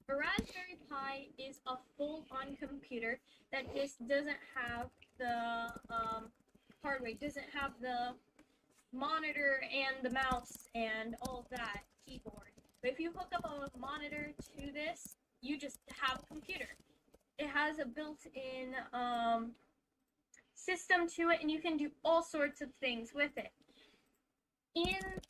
A Raspberry Pi is a full-on computer that just doesn't have the hardware, doesn't have the monitor and the mouse and all of that keyboard. But if you hook up a monitor to this, you just have a computer. It has a built-in system to it, and you can do all sorts of things with it. In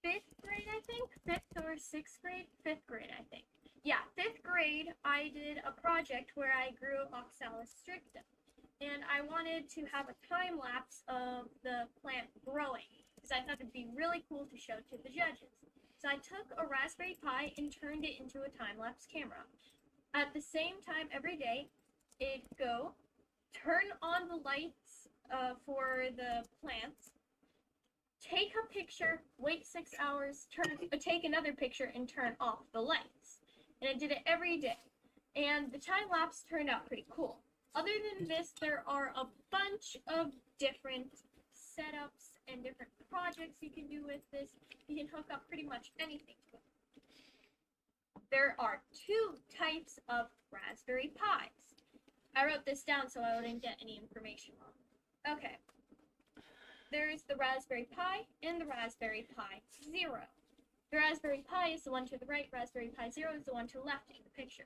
5th grade, I think, 5th or 6th grade, 5th grade, I think. Yeah, 5th grade, I did a project where I grew Oxalis stricta. And I wanted to have a time lapse of the plant growing because I thought it'd be really cool to show to the judges. So I took a Raspberry Pi and turned it into a time lapse camera. At the same time every day, it'd go turn on the lights for the plants, take a picture, wait 6 hours, take another picture, and turn off the lights. And I did it every day. And the time lapse turned out pretty cool. Other than this, there are a bunch of different setups and different projects you can do with this. You can hook up pretty much anything to it. There are 2 types of Raspberry Pis. I wrote this down so I wouldn't get any information wrong. Okay. There's the Raspberry Pi and the Raspberry Pi Zero. The Raspberry Pi is the one to the right, Raspberry Pi Zero is the one to the left in the picture.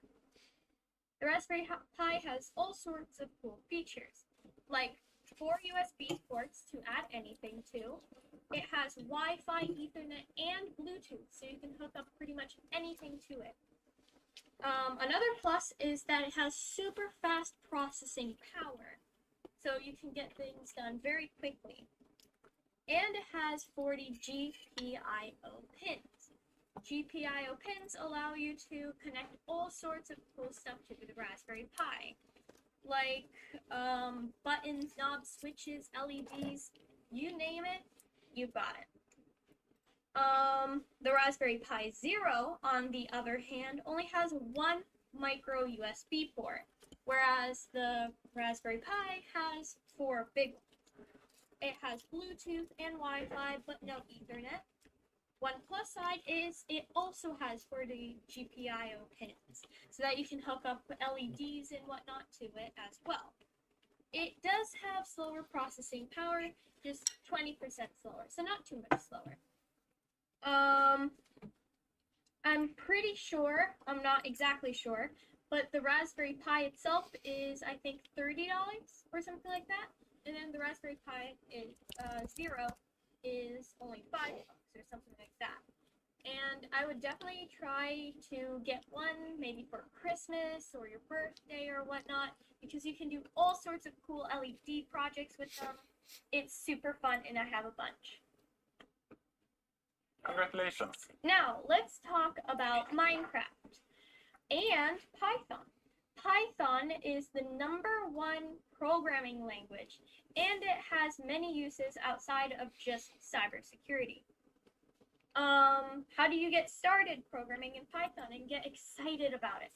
The Raspberry Pi has all sorts of cool features, like 4 USB ports to add anything to. It has Wi-Fi, Ethernet, and Bluetooth, so you can hook up pretty much anything to it. Another plus is that it has super fast processing power, so you can get things done very quickly. And it has 40 GPIO pins. GPIO pins allow you to connect all sorts of cool stuff to the Raspberry Pi, like buttons, knobs, switches, LEDs, you name it, you've got it. The Raspberry Pi Zero, on the other hand, only has one micro USB port, whereas the Raspberry Pi has 4 big ones. It has Bluetooth and Wi-Fi, but no Ethernet. One plus side is it also has 40 GPIO pins, so that you can hook up LEDs and whatnot to it as well. It does have slower processing power, just 20% slower, so not too much slower. I'm pretty sure, I'm not exactly sure, but the Raspberry Pi itself is, I think, $30 or something like that. And then the Raspberry Pi Zero is only $5 or something like that. And I would definitely try to get one maybe for Christmas or your birthday or whatnot, because you can do all sorts of cool LED projects with them. It's super fun, and I have a bunch. Congratulations. Now, let's talk about Minecraft and Python. Python is the #1 programming language, and it has many uses outside of just cybersecurity. How do you get started programming in Python and get excited about it?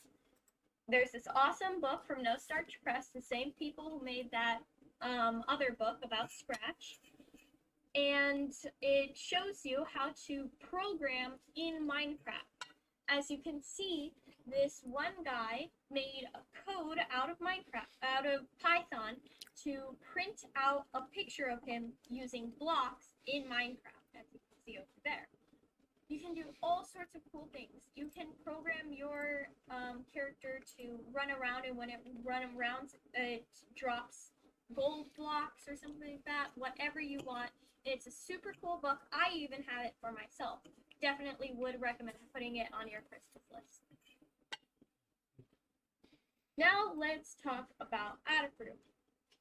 There's this awesome book from No Starch Press, the same people who made that other book about Scratch. And it shows you how to program in Minecraft. As you can see, this one guy made a code out of Python to print out a picture of him using blocks in Minecraft, as you can see over there. You can do all sorts of cool things. You can program your character to run around, and when it runs around, it drops gold blocks or something like that, whatever you want. It's a super cool book. I even have it for myself. Definitely would recommend putting it on your Christmas list. Now let's talk about Adafruit.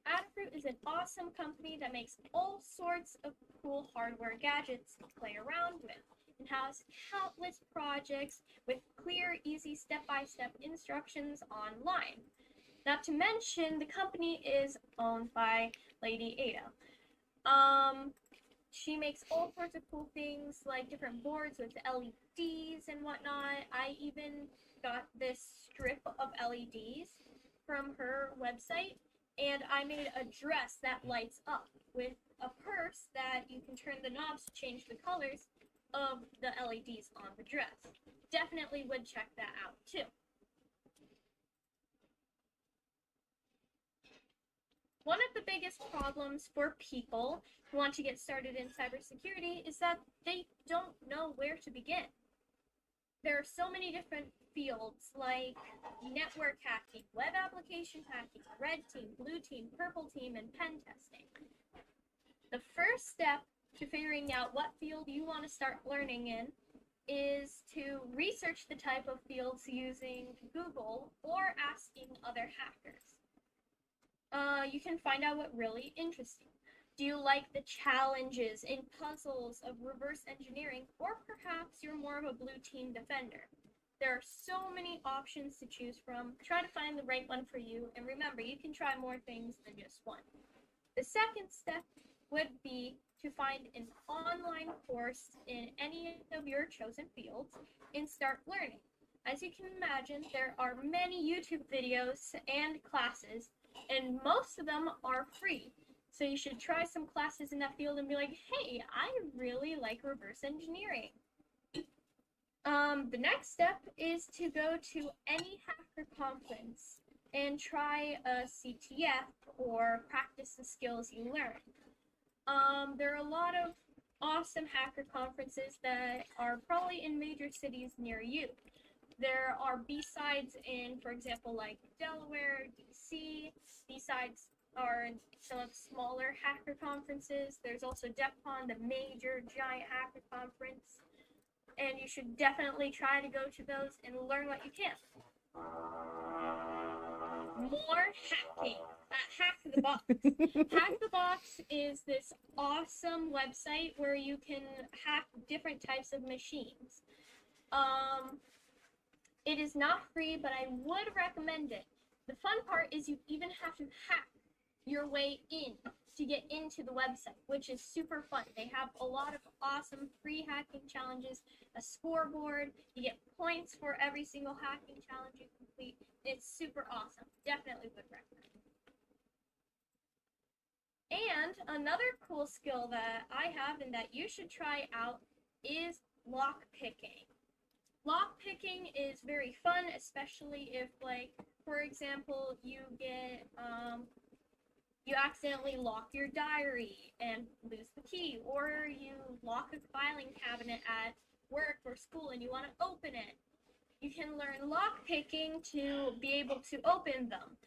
Adafruit is an awesome company that makes all sorts of cool hardware gadgets to play around with, and has countless projects with clear, easy step-by-step instructions online. Not to mention, the company is owned by Lady Ada. She makes all sorts of cool things, like different boards with LEDs and whatnot. I even got this strip of LEDs from her website, and I made a dress that lights up with a purse that you can turn the knobs to change the colors of the LEDs on the dress. Definitely would check that out too. One of the biggest problems for people who want to get started in cybersecurity is that they don't know where to begin. There are so many different fields like network hacking, web application hacking, red team, blue team, purple team, and pen testing. The first step to figuring out what field you want to start learning in is to research the type of fields using Google or asking other hackers. You can find out what really interests you. Do you like the challenges and puzzles of reverse engineering, or perhaps you're more of a blue team defender? There are so many options to choose from. Try to find the right one for you, and remember, you can try more things than just one. The second step would be to find an online course in any of your chosen fields and start learning. As you can imagine, there are many YouTube videos and classes, and most of them are free. So you should try some classes in that field and be like, hey, I really like reverse engineering. The next step is to go to any hacker conference and try a CTF or practice the skills you learn. There are a lot of awesome hacker conferences that are probably in major cities near you. There are B-sides in, for example, like Delaware, DC, B-sides are some of the smaller hacker conferences. There's also DEF CON, the major giant hacker conference. And you should definitely try to go to those and learn what you can. More hacking. Hack the Box. Hack the Box is this awesome website where you can hack different types of machines. It is not free, but I would recommend it. The fun part is you even have to hack your way in to get into the website, which is super fun. They have a lot of awesome free hacking challenges, a scoreboard. You get points for every single hacking challenge you complete. It's super awesome. Definitely would recommend. And another cool skill that I have and that you should try out is lock picking. Lock picking is very fun, especially if, like, for example, you get you accidentally lock your diary and lose the key, or you lock a filing cabinet at work or school and you want to open it. You can learn lock picking to be able to open them.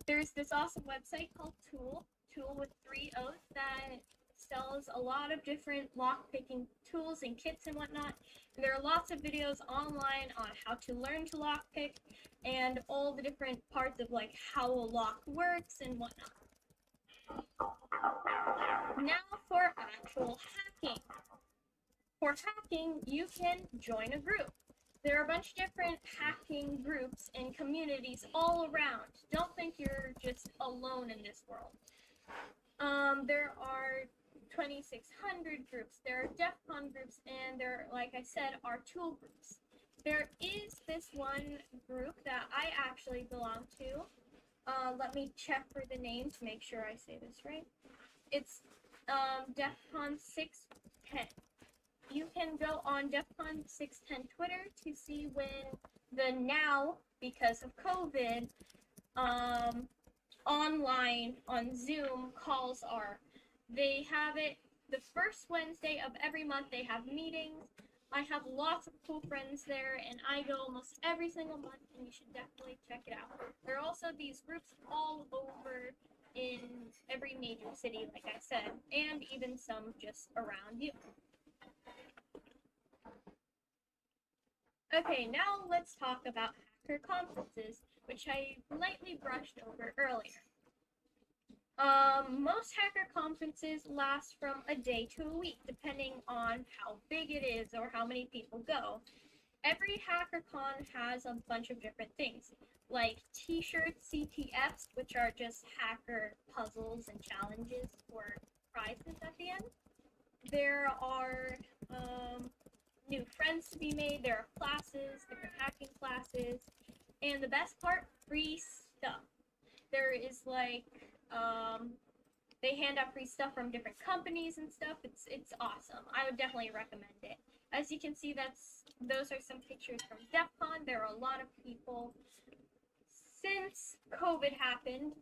There's this awesome website called Tool with 3 O's, that sells a lot of different lock picking tools and kits and whatnot. And there are lots of videos online on how to learn to lock pick and all the different parts of like how a lock works and whatnot. Now for actual hacking. For hacking, you can join a group. There are a bunch of different hacking groups and communities all around. Don't think you're just alone in this world. There are 2,600 groups, there are DEF CON groups, and there, like I said, are tool groups. There is this one group that I actually belong to. Let me check for the name to make sure I say this right. It's DEF CON 610. You can go on DEF CON 610 Twitter to see when the now, because of COVID, online on Zoom calls are. They have it the first Wednesday of every month. They have meetings. I have lots of cool friends there, and I go almost every single month, and you should definitely check it out. There are also these groups all over in every major city, like I said, and even some just around you. Okay, now let's talk about hacker conferences, which I lightly brushed over earlier. Most hacker conferences last from a day to a week, depending on how big it is or how many people go. Every HackerCon has a bunch of different things, like t-shirts, CTFs, which are just hacker puzzles and challenges for prizes at the end. There are new friends to be made. There are classes, different hacking classes, and the best part, free stuff. There is like they hand out free stuff from different companies and stuff. It's awesome. I would definitely recommend it. As you can see, those are some pictures from DEF CON. There are a lot of people. Since COVID happened,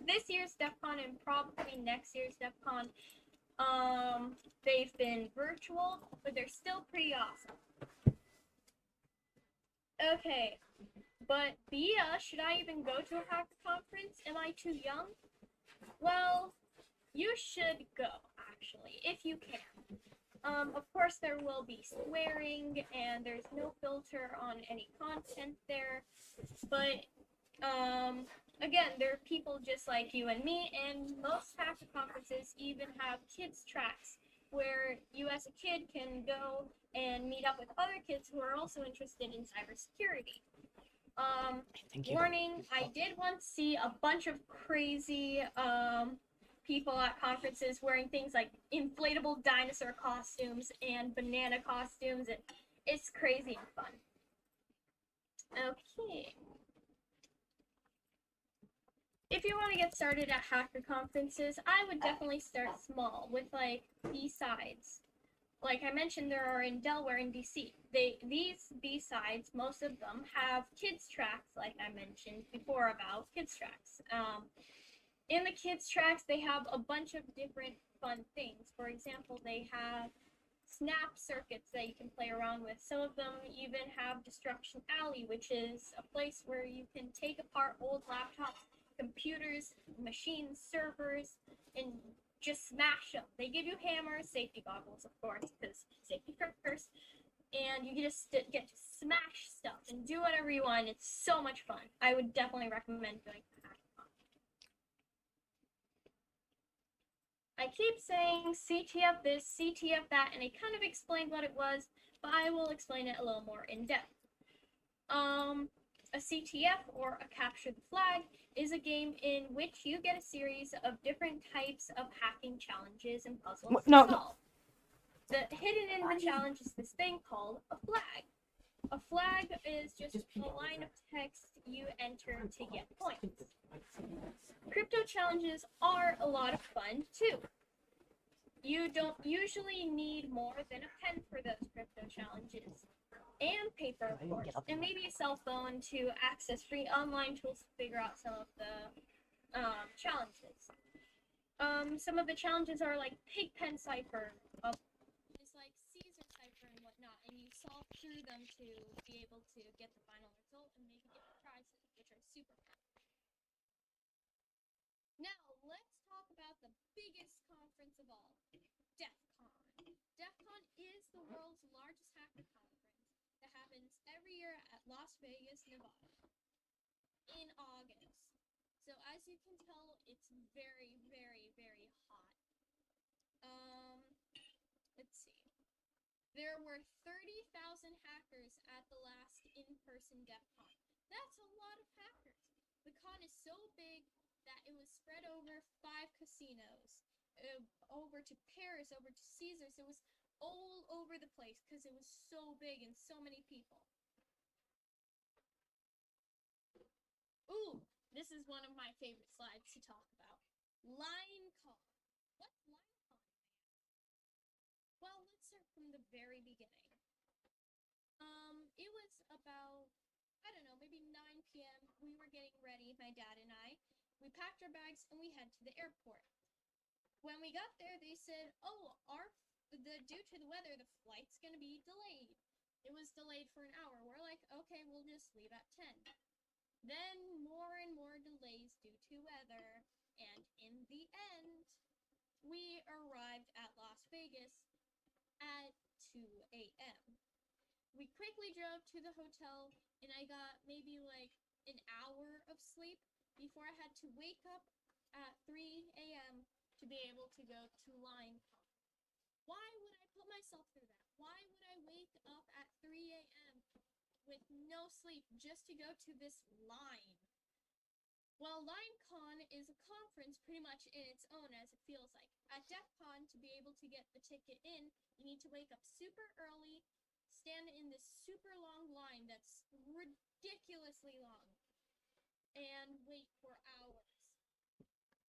this year's DEF CON and probably next year's DEF CON, they've been virtual, but they're still pretty awesome. Okay, but Bia, should I even go to a hacker conference? Am I too young? Well, you should go, actually, if you can. Of course, there will be swearing, and there's no filter on any content there, but, again, there are people just like you and me, and most hacker conferences even have kids tracks, where you as a kid can go and meet up with other kids who are also interested in cybersecurity. Warning, I did once see a bunch of crazy, people at conferences wearing things like inflatable dinosaur costumes and banana costumes, and it's crazy and fun. Okay. If you want to get started at hacker conferences, I would definitely start small with like B-sides. Like I mentioned, there are in Delaware and DC. These B-sides, most of them, have kids tracks, like I mentioned before about kids tracks. In the kids tracks, they have a bunch of different fun things. For example, they have snap circuits that you can play around with. Some of them even have Destruction Alley, which is a place where you can take apart old laptops, computers, machines, servers, and just smash them. They give you hammers, safety goggles, of course, because safety first, and you just get to smash stuff and do whatever you want. It's so much fun. I would definitely recommend doing that. I keep saying CTF this, CTF that, and I kind of explained what it was, but I will explain it a little more in depth. A CTF, or a Capture the Flag, is a game in which you get a series of different types of hacking challenges and puzzles to solve. Hidden in the challenge is this thing called a flag. A flag is just a line of text you enter to get points. Crypto challenges are a lot of fun too. You don't usually need more than a pen for those crypto challenges, and paper, of course, and maybe a cell phone to access free online tools to figure out some of the challenges. Some of the challenges are like Pigpen Cipher, it's like Caesar Cipher and whatnot, and you solve through them to be able to get the final result and maybe get the prizes, which are super fun. Now, let's talk about the biggest conference of all, DEF CON. DEF CON is the world's largest hacker conference that happens every year at Las Vegas, Nevada, in August. So as you can tell, it's very, very, very hot. Let's see. There were 30,000 hackers at the last in-person DEF CON. That's a lot of hackers. The con is so big that it was spread over 5 casinos, over to Paris, over to Caesars. It was all over the place because it was so big and so many people. Ooh, this is one of my favorite slides to talk about. LineCon. What's LineCon? Well, let's start from the very beginning. It was about, I don't know, maybe 9 p.m. We were getting ready, my dad and I. We packed our bags and we head to the airport. When we got there, they said, "Oh, due to the weather, the flight's gonna be delayed." It was delayed for an hour. We're like, okay, we'll just leave at 10. Then more and more delays due to weather, and in the end, we arrived at Las Vegas at 2 a.m. We quickly drove to the hotel, and I got maybe like an hour of sleep before I had to wake up at 3 a.m. to be able to go to LineCon. Why would I put myself through that? Why would I wake up at 3 a.m. with no sleep just to go to this line? Well, LineCon is a conference pretty much in its own, as it feels like. At DEF CON, to be able to get the ticket in, you need to wake up super early, stand in this super long line that's ridiculously long, and wait for hours.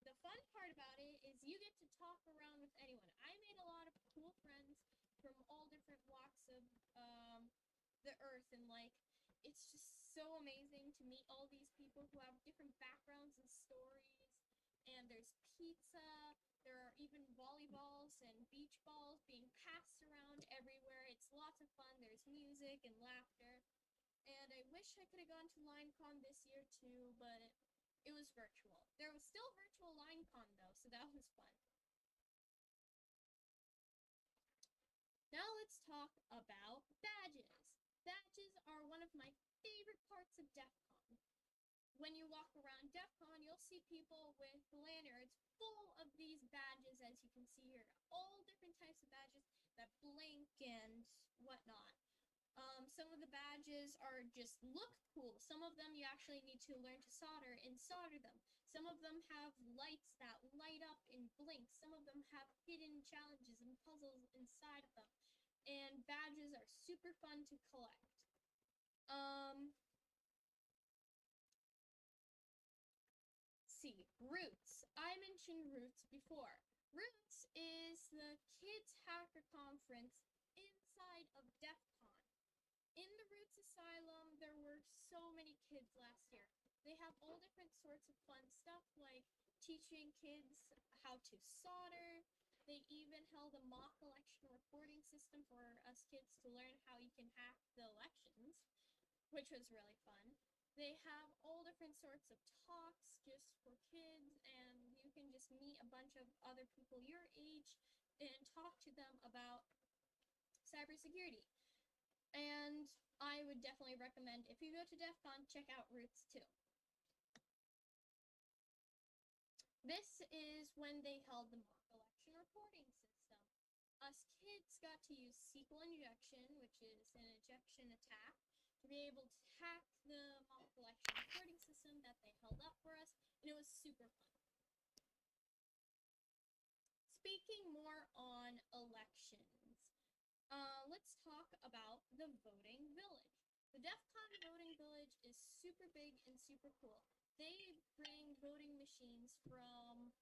The fun part about it is you get to talk around with anyone. I made a lot of cool friends from all different walks of the earth, and like, it's just so amazing to meet all these people who have different backgrounds and stories. And there's pizza, there are even volleyballs and beach balls being passed around everywhere. It's lots of fun. There's music and laughter. And I wish I could have gone to LineCon this year too, but it was virtual. There was still virtual LineCon though, so that was fun. Now let's talk about badges. Badges are one of my favorite parts of DEF CON. When you walk around DEF CON, you'll see people with lanyards full of these badges, as you can see here. All different types of badges that blink and whatnot. Some of the badges are just look cool. Some of them you actually need to learn to solder and solder them. Some of them have lights that light up and blink. Some of them have hidden challenges and puzzles inside of them. And badges are super fun to collect. See, Roots. I mentioned Roots before. Roots is the Kids Hacker Conference inside of DEF CON. In the Roots Asylum, there were so many kids last year. They have all different sorts of fun stuff, like teaching kids how to solder, They even held a mock election reporting system for us kids to learn how you can hack the elections, which was really fun. They have all different sorts of talks just for kids, and you can just meet a bunch of other people your age and talk to them about cybersecurity. And I would definitely recommend, if you go to DEF CON, check out Roots too. This is when they held the mock election reporting system. Us kids got to use SQL injection, which is an injection attack, to be able to hack the mock election reporting system that they held up for us, and it was super fun. Speaking more on elections, let's talk about the voting village. The DEF CON voting village is super big and super cool. They bring voting machines from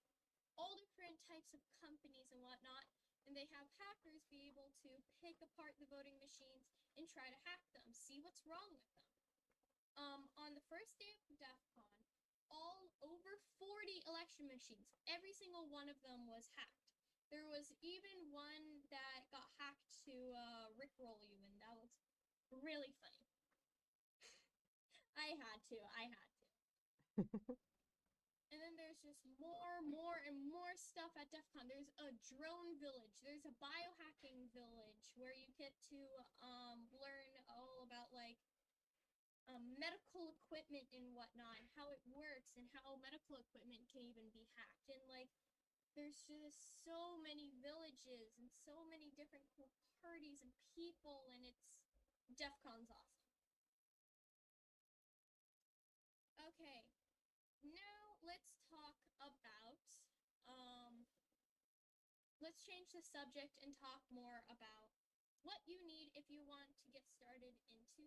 all different types of companies and whatnot, and they have hackers be able to pick apart the voting machines and try to hack them, see what's wrong with them. On the first day of DEF CON, all over 40 election machines, every single one of them was hacked. There was even one that got hacked to rickroll you, and that was really funny. I had to. And then there's just more and more stuff at DEF CON. There's a drone village. There's a biohacking village where you get to learn all about like medical equipment and whatnot, and how it works, and how medical equipment can even be hacked. And like, there's just so many villages and so many different cool parties and people, and it's DEF CON's awesome. Okay, now let's talk about, let's change the subject and talk more about what you need if you want to get started into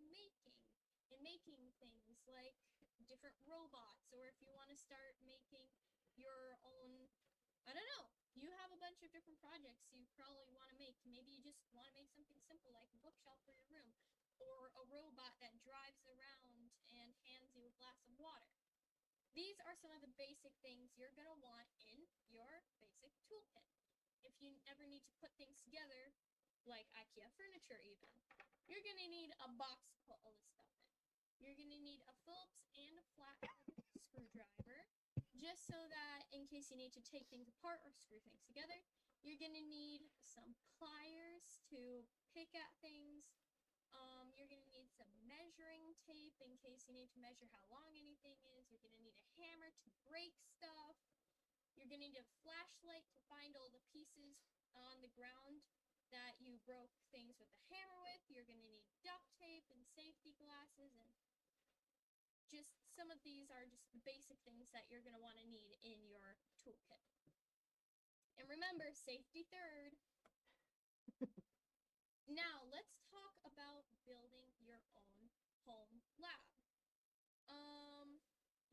making things like different robots, or if you want to start making your own, I don't know, you have a bunch of different projects you probably want to make. Maybe you just want to make something simple like a bookshelf for your room, or a robot that drives around and hands you a glass of water. These are some of the basic things you're going to want in your basic toolkit. If you ever need to put things together, like IKEA furniture even, you're going to need a box to put all this stuff in. You're going to need a Phillips and a flathead screwdriver, just so that in case you need to take things apart or screw things together. You're going to need some pliers to pick at things. You're going to need some measuring tape in case you need to measure how long anything is. You're going to need a hammer to break stuff. You're going to need a flashlight to find all the pieces on the ground that you broke things with the hammer with. You're going to need duct tape and safety glasses, and just some of these are just the basic things that you're going to want to need in your toolkit. And remember, safety third. Now, let's talk about building your own home lab.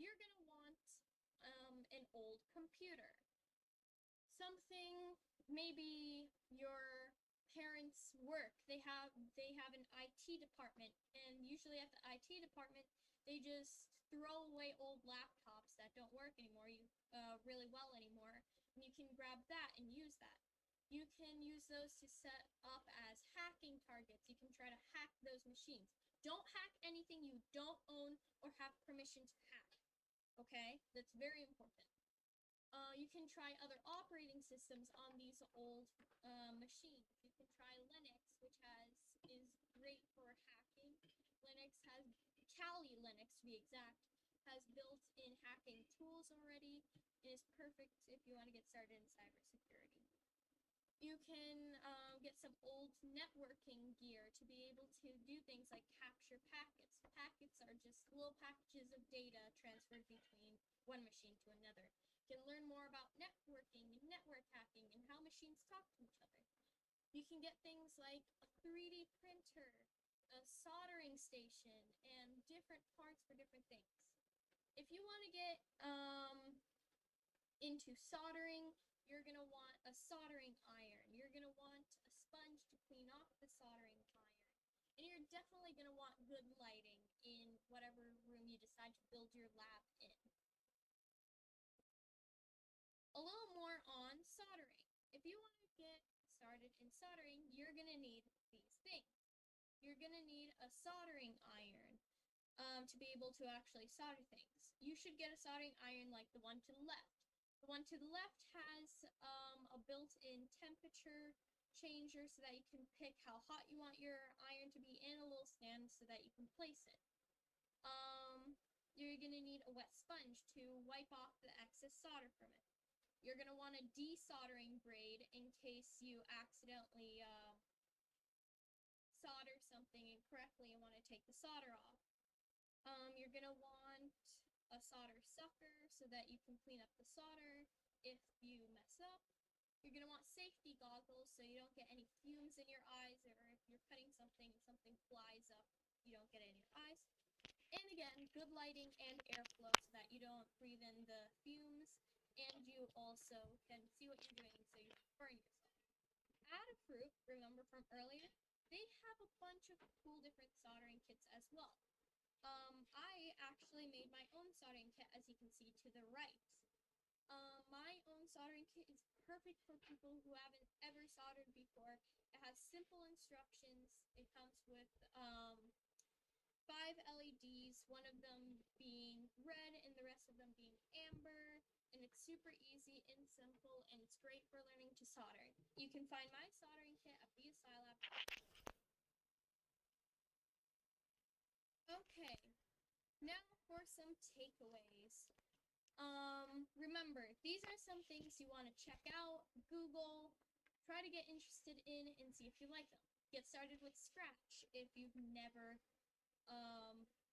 You're going to want an old computer. Something, maybe your parents' work. They have an IT department, and usually at the IT department, they just throw away old laptops that don't work anymore, really well anymore, and you can grab that and use that. You can use those to set up as hacking targets. You can try to hack those machines. Don't hack anything you don't own or have permission to hack, okay? That's very important. You can try other operating systems on these old machines. You can try Linux, which is great for hacking. Linux has, Kali Linux to be exact, has built-in hacking tools already. It is perfect if you want to get started in cybersecurity. You can get some old networking gear to be able to do things like capture packets. Packets are just little packages of data transferred between one machine to another. You can learn more about networking and network hacking and how machines talk to each other. You can get things like a 3D printer, a soldering station, and different parts for different things. If you want to get into soldering, you're going to want a soldering iron. You're going to want a sponge to clean off the soldering iron. And you're definitely going to want good lighting in whatever room you decide to build your lab in. A little more on soldering. if you want to get started in soldering, you're going to need these things. You're going to need a soldering iron to be able to actually solder things. You should get a soldering iron like the one to the left. The one to the left has a built-in temperature changer so that you can pick how hot you want your iron to be, and a little stand so that you can place it. You're going to need a wet sponge to wipe off the excess solder from it. You're going to want a desoldering braid in case you accidentally solder something incorrectly and want to take the solder off. You're going to want a solder sucker so that you can clean up the solder if you mess up. You're going to want safety goggles so you don't get any fumes in your eyes, or if you're cutting something and something flies up, you don't get it in your eyes. And again, good lighting and airflow so that you don't breathe in the fumes, and you also can see what you're doing so you don't burn yourself. Adafruit, remember from earlier, they have a bunch of cool different soldering kits as well. I actually made my own soldering kit, as you can see to the right. My own soldering kit is perfect for people who haven't ever soldered before. It has simple instructions. It comes with 5 LEDs, one of them being red and the rest of them being amber, and it's super easy and simple, and it's great for learning to solder. You can find my soldering kit at BiaSciLab. Okay, now for some takeaways. Remember, these are some things you want to check out, Google, try to get interested in, and see if you like them. Get started with Scratch if you've never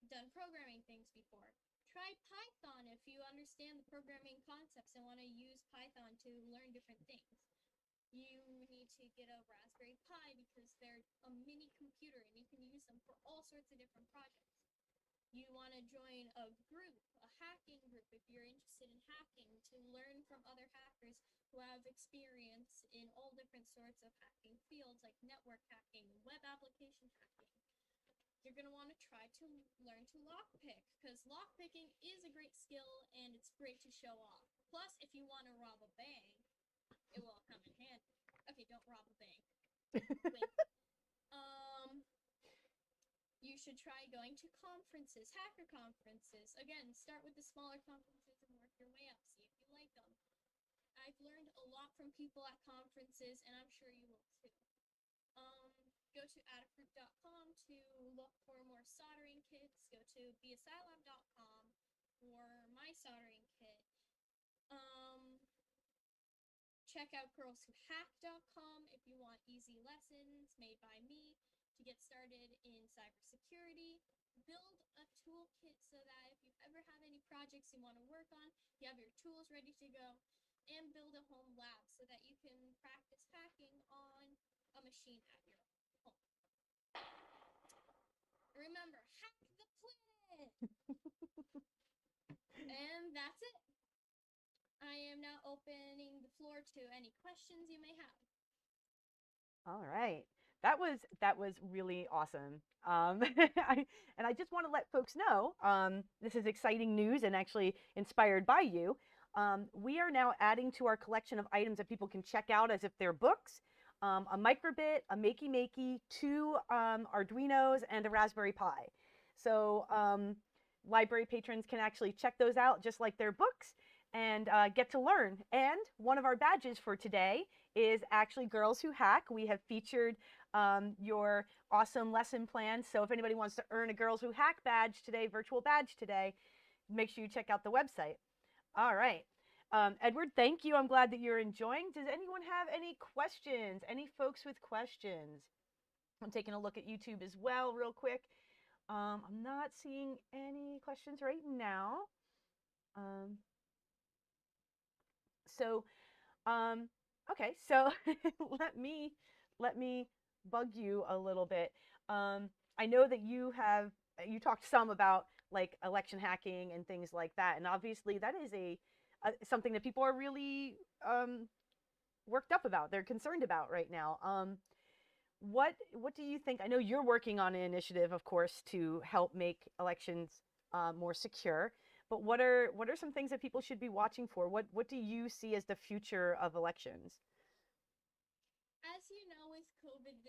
done programming things before. Try Python if you understand the programming concepts and want to use Python to learn different things. You need to get a Raspberry Pi because they're a mini computer and you can use them for all sorts of different projects. You want to join a group, a hacking group, if you're interested in hacking, to learn from other hackers who have experience in all different sorts of hacking fields like network hacking, web application hacking. You're going to want to try to learn to lockpick, because lockpicking is a great skill and it's great to show off. Plus, if you want to rob a bank, it will come in handy. Okay, don't rob a bank. Wait. You should try going to conferences, hacker conferences. Again, start with the smaller conferences and work your way up. See if you like them. I've learned a lot from people at conferences, and I'm sure you will too. Go to adafruit.com to look for more soldering kits. Go to BiaSciLab.com for my soldering kit. Check out girlswhohack.com if you want easy lessons made by me to get started in cybersecurity. Build a toolkit so that if you ever have any projects you want to work on, you have your tools ready to go. And build a home lab so that you can practice hacking on a machine at your home. Remember, hack the planet! And that's it. I am now opening the floor to any questions you may have. All right. That was really awesome. And I just want to let folks know, this is exciting news and actually inspired by you. We are now adding to our collection of items that people can check out as if they're books, a microbit, a makey, 2 Arduinos, and a Raspberry Pi. So library patrons can actually check those out just like they're books and get to learn. And one of our badges for today is actually Girls Who Hack. We have featured your awesome lesson plan. So if anybody wants to earn a Girls Who Hack badge today, virtual badge today, make sure you check out the website. All right. Edward, thank you. I'm glad that you're enjoying. Does anyone have any questions? Any folks with questions? I'm taking a look at YouTube as well real quick. I'm not seeing any questions right now. Okay, so let me bug you a little bit. I know that you talked some about like election hacking and things like that, and obviously that is something that people are really worked up about. They're concerned about right now. What do you think? I know you're working on an initiative, of course, to help make elections more secure. But what are some things that people should be watching for? What do you see as the future of elections?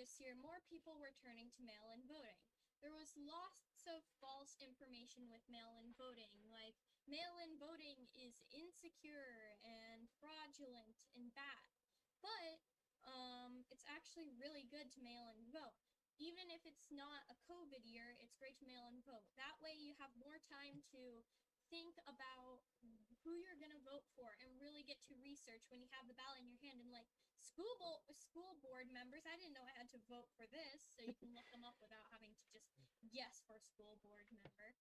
this year, more people were turning to mail-in voting. There was lots of false information with mail-in voting, like mail-in voting is insecure and fraudulent and bad. But it's actually really good to mail-in vote. Even if it's not a COVID year, it's great to mail-in vote. That way you have more time to think about who you're going to vote for and really get to research when you have the ballot in your hand. And like school board members, I didn't know I had to vote for this, so you can look them up without having to just guess for a school board member.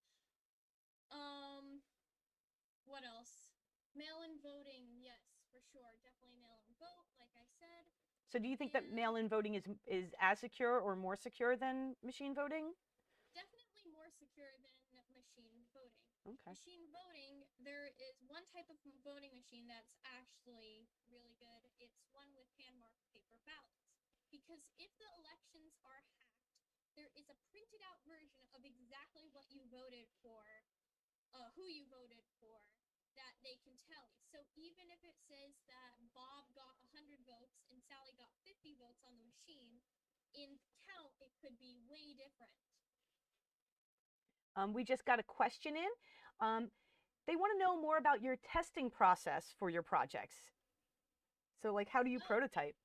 What else? Mail-in voting, yes, for sure. Definitely mail-in vote, like I said. So do you think that mail-in voting is as secure or more secure than machine voting? Definitely more secure than machine voting. Okay. Machine voting, there is one type of voting machine that's actually really good. It's one with hand-marked paper ballots. Because if the elections are hacked, there is a printed out version of exactly what you voted for, who you voted for, that they can tally. So even if it says that Bob got 100 votes and Sally got 50 votes on the machine, in count it could be way different. We just got a question in. They want to know more about your testing process for your projects. So like, how do you prototype?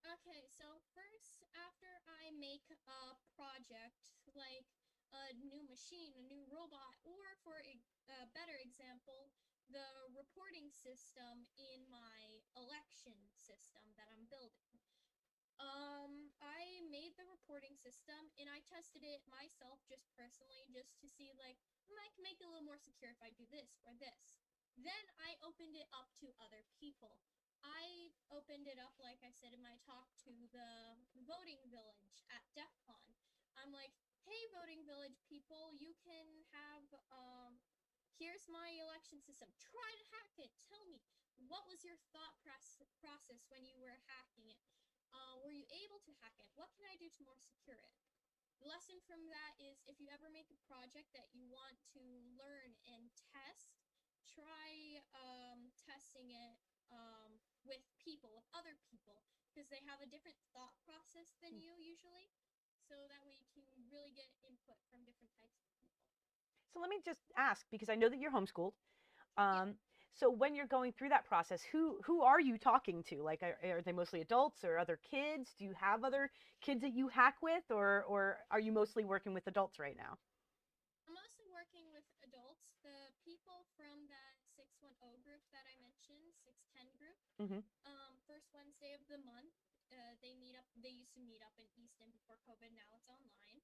Okay, so first, after I make a project, like a new machine, a new robot, or for a better example, the reporting system in my election system that I'm building. I made the reporting system and I tested it myself just personally just to see like, I can make it a little more secure if I do this or this. Then I opened it up to other people. I opened it up, like I said in my talk, to the voting village at DEF CON. I'm like, hey, voting village people, you can have, here's my election system. Try to hack it. Tell me, what was your thought process when you were hacking it? Were you able to hack it? What can I do to more secure it? The lesson from that is if you ever make a project that you want to learn and test, try testing it with people, with other people, because they have a different thought process than you usually. So that way you can really get input from different types of people. So let me just ask, because I know that you're homeschooled. So when you're going through that process, who are you talking to? Like, are they mostly adults or other kids? Do you have other kids that you hack with, or are you mostly working with adults right now? I'm mostly working with adults. The people from that 610 group that I mentioned, 610 group, first Wednesday of the month, they meet up. They used to meet up in Easton before COVID. Now it's online.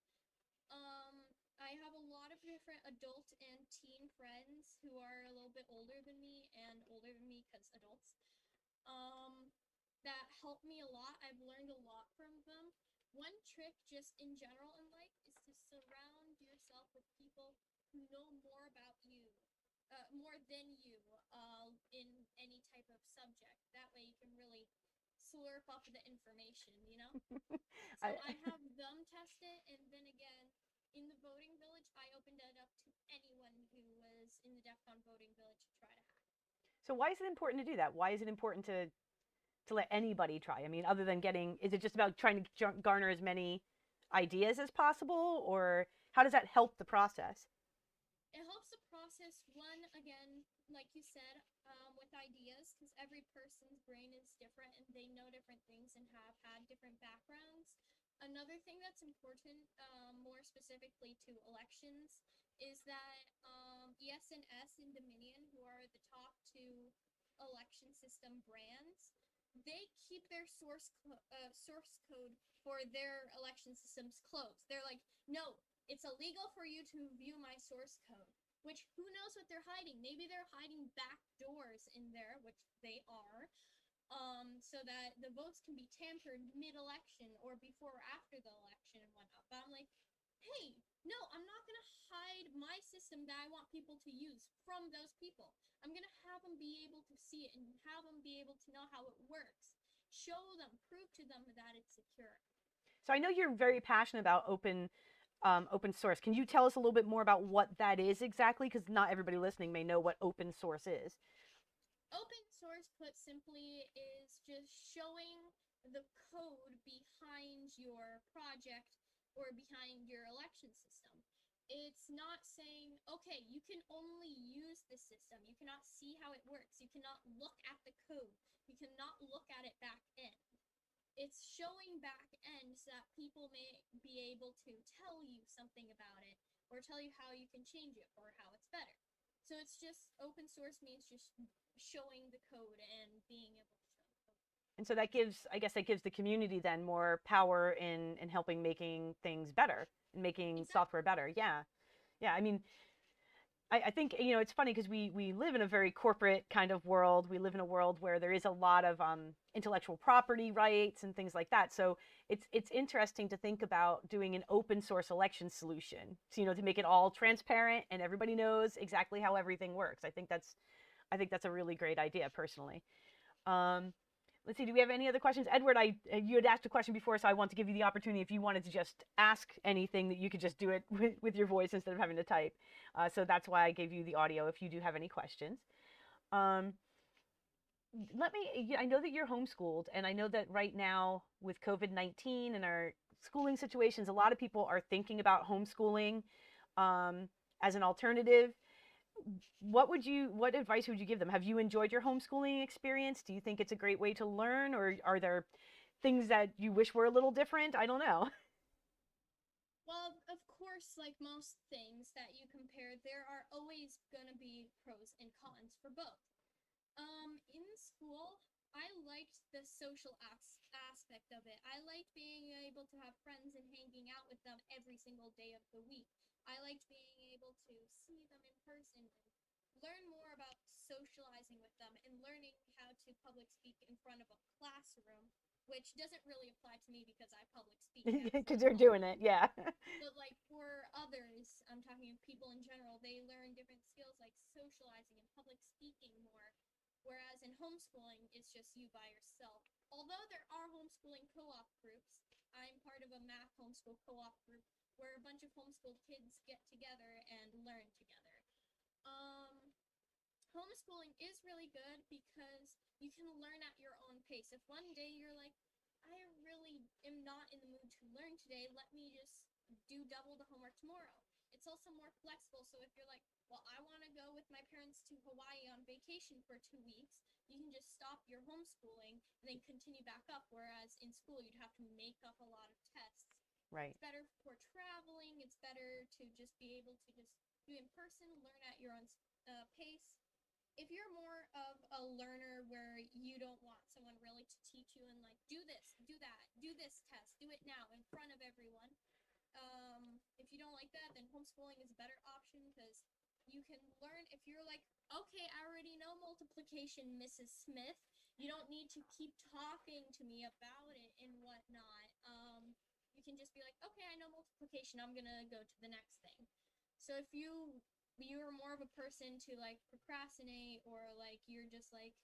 I have a lot of different adult and teen friends who are a little bit older than me and older than me because adults. That help me a lot. I've learned a lot from them. One trick just in general in life is to surround yourself with people who know more about you, more than you, in any type of subject. That way you can really slurp up the information, you know? So I have them test it, and then again, in the voting village, I opened it up to anyone who was in the DEF CON voting village to try to hack. So why is it important to do that? Why is it important to let anybody try? I mean, other than is it just about trying to garner as many ideas as possible, or how does that help the process? It helps the process, one, again, like you said, with ideas, because every person's brain is different and they know different things and have had different backgrounds. Another thing that's important, more specifically to elections, is that ES&S and Dominion, who are the top two election system brands, they keep their source code for their election systems closed. They're like, no, it's illegal for you to view my source code, which who knows what they're hiding. Maybe they're hiding back doors in there, which they are, so that the votes can be tampered mid-election or before or after the election and whatnot. But I'm like, hey, no, I'm not going to hide my system that I want people to use from those people. I'm going to have them be able to see it and have them be able to know how it works. Show them, prove to them that it's secure. So I know you're very passionate about open source. Can you tell us a little bit more about what that is exactly? Because not everybody listening may know what open source is. Open source, put simply, is just showing the code behind your project or behind your election system. It's not saying, okay, you can only use the system. You cannot see how it works. You cannot look at the code. You cannot look at it back end. It's showing back end so that people may be able to tell you something about it or tell you how you can change it or how it's better. So it's just open source means just showing the code and being able to show the code. And so that gives, I guess that gives the community then more power in helping making things better and making software better. Yeah. Yeah. I mean, I think, you know, it's funny because we live in a very corporate kind of world. We live in a world where there is a lot of intellectual property rights and things like that. So it's interesting to think about doing an open source election solution, so, you know, to make it all transparent and everybody knows exactly how everything works. I think that's a really great idea personally. Let's see, do we have any other questions? Edward, you had asked a question before, so I want to give you the opportunity if you wanted to just ask anything, that you could just do it with your voice instead of having to type. So that's why I gave you the audio if you do have any questions. I know that you're homeschooled, and I know that right now with COVID-19 and our schooling situations, a lot of people are thinking about homeschooling as an alternative. What advice would you give them? Have you enjoyed your homeschooling experience? Do you think it's a great way to learn, or are there things that you wish were a little different? I don't know. Well, of course, like most things that you compare, there are always going to be pros and cons for both. In school, I liked the social aspect of it. I liked being able to have friends and hanging out with them every single day of the week. I liked being able to see them in person and learn more about socializing with them and learning how to public speak in front of a classroom, which doesn't really apply to me because I public speak. Because you're doing it, yeah. But like for others, I'm talking people in general, they learn different skills like socializing and public speaking more. Whereas in homeschooling, it's just you by yourself. Although there are homeschooling co-op groups, I'm part of a math homeschool co-op group where a bunch of homeschooled kids get together and learn together. Homeschooling is really good because you can learn at your own pace. If one day you're like, I really am not in the mood to learn today, let me just do double the homework tomorrow. It's also more flexible, so if you're like, well, I want to go with my parents to Hawaii on vacation for 2 weeks, you can just stop your homeschooling and then continue back up, whereas in school you'd have to make up a lot of tests. Right. It's better for traveling. It's better to just be able to just do in person, learn at your own pace. If you're more of a learner where you don't want someone really to teach you and like, do this, do that, do this test, do it now in front of everyone. If you don't like that, then homeschooling is a better option because you can learn. If you're like, okay, I already know multiplication, Mrs. Smith. You don't need to keep talking to me about it and whatnot. You can just be like, okay, I know multiplication. I'm going to go to the next thing. So if you're more of a person to like procrastinate, or like you're just like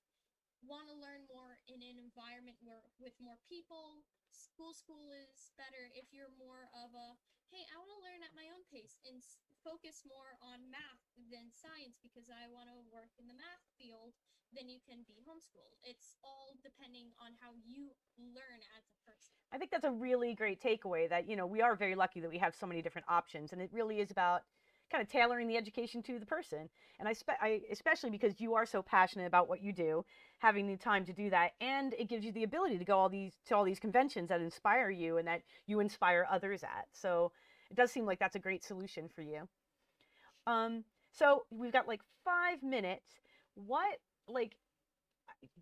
want to learn more in an environment where with more people, school is better. If you're more of a, hey, I want to learn at my own pace and focus more on math than science because I want to work in the math field, then you can be homeschooled. It's all depending on how you learn as a person. I think that's a really great takeaway, that, you know, we are very lucky that we have so many different options, and it really is about kind of tailoring the education to the person. And I especially because you are so passionate about what you do, having the time to do that, and it gives you the ability to go to all these conventions that inspire you and that you inspire others at. So it does seem like that's a great solution for you. So we've got like 5 minutes. What, like,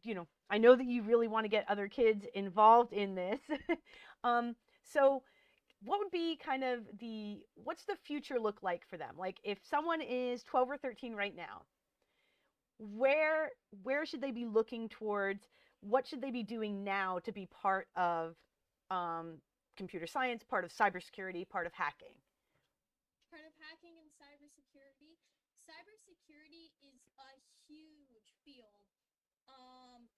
you know, I know that you really want to get other kids involved in this. So what would be kind of what's the future look like for them? Like if someone is 12 or 13 right now, where should they be looking towards? What should they be doing now to be part of computer science, part of cybersecurity, part of hacking? Part of hacking and cybersecurity. Cybersecurity is a huge field.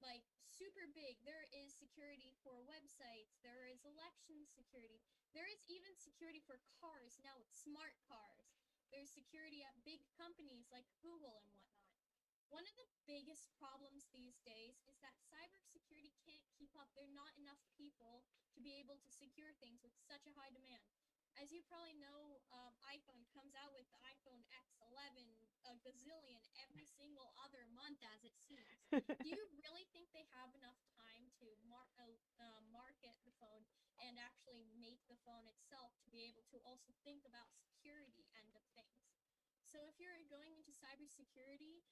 Like super big. There is security for websites. There is election security. There is even security for cars now with smart cars. There's security at big companies like Google and whatnot. One of the biggest problems these days is that cybersecurity can't keep up. There are not enough people to be able to secure things with such a high demand. As you probably know, iPhone comes out with the iPhone X11 a gazillion every single other month, as it seems. Do you really think they have enough time to market the phone and actually make the phone itself to be able to also think about security end of things? So if you're going into cybersecurity,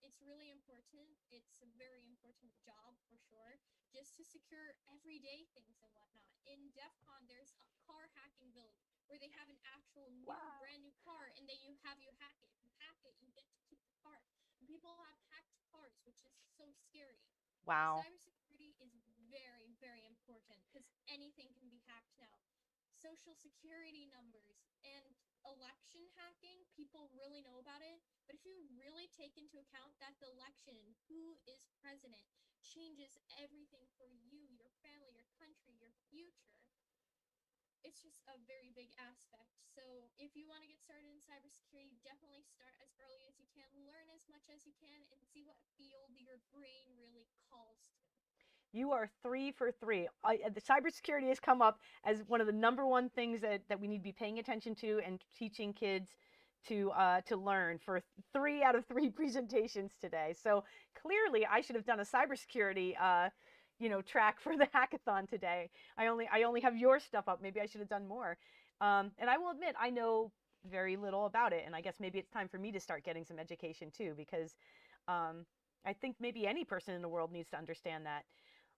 it's really important. It's a very important job for sure, just to secure everyday things and whatnot. In DEF CON, there's a car hacking village where they have an actual new, brand new car, and you hack it. If you hack it, you get to keep the car. And people have hacked cars, which is so scary. Wow. Cybersecurity is very, very important because anything can be hacked now. Social security numbers and election hacking, people really know about it. But if you really take into account that the election, who is president, changes everything for you, your family, your country, your future, it's just a very big aspect. So if you want to get started in cybersecurity, definitely start as early as you can, learn as much as you can, and see what field your brain really calls to. You are 3 for 3. The cybersecurity has come up as one of the #1 things that we need to be paying attention to and teaching kids to learn for 3 out of 3 presentations today. So clearly, I should have done a cybersecurity track for the hackathon today. I only have your stuff up. Maybe I should have done more. And I will admit, I know very little about it. And I guess maybe it's time for me to start getting some education too, because I think maybe any person in the world needs to understand that.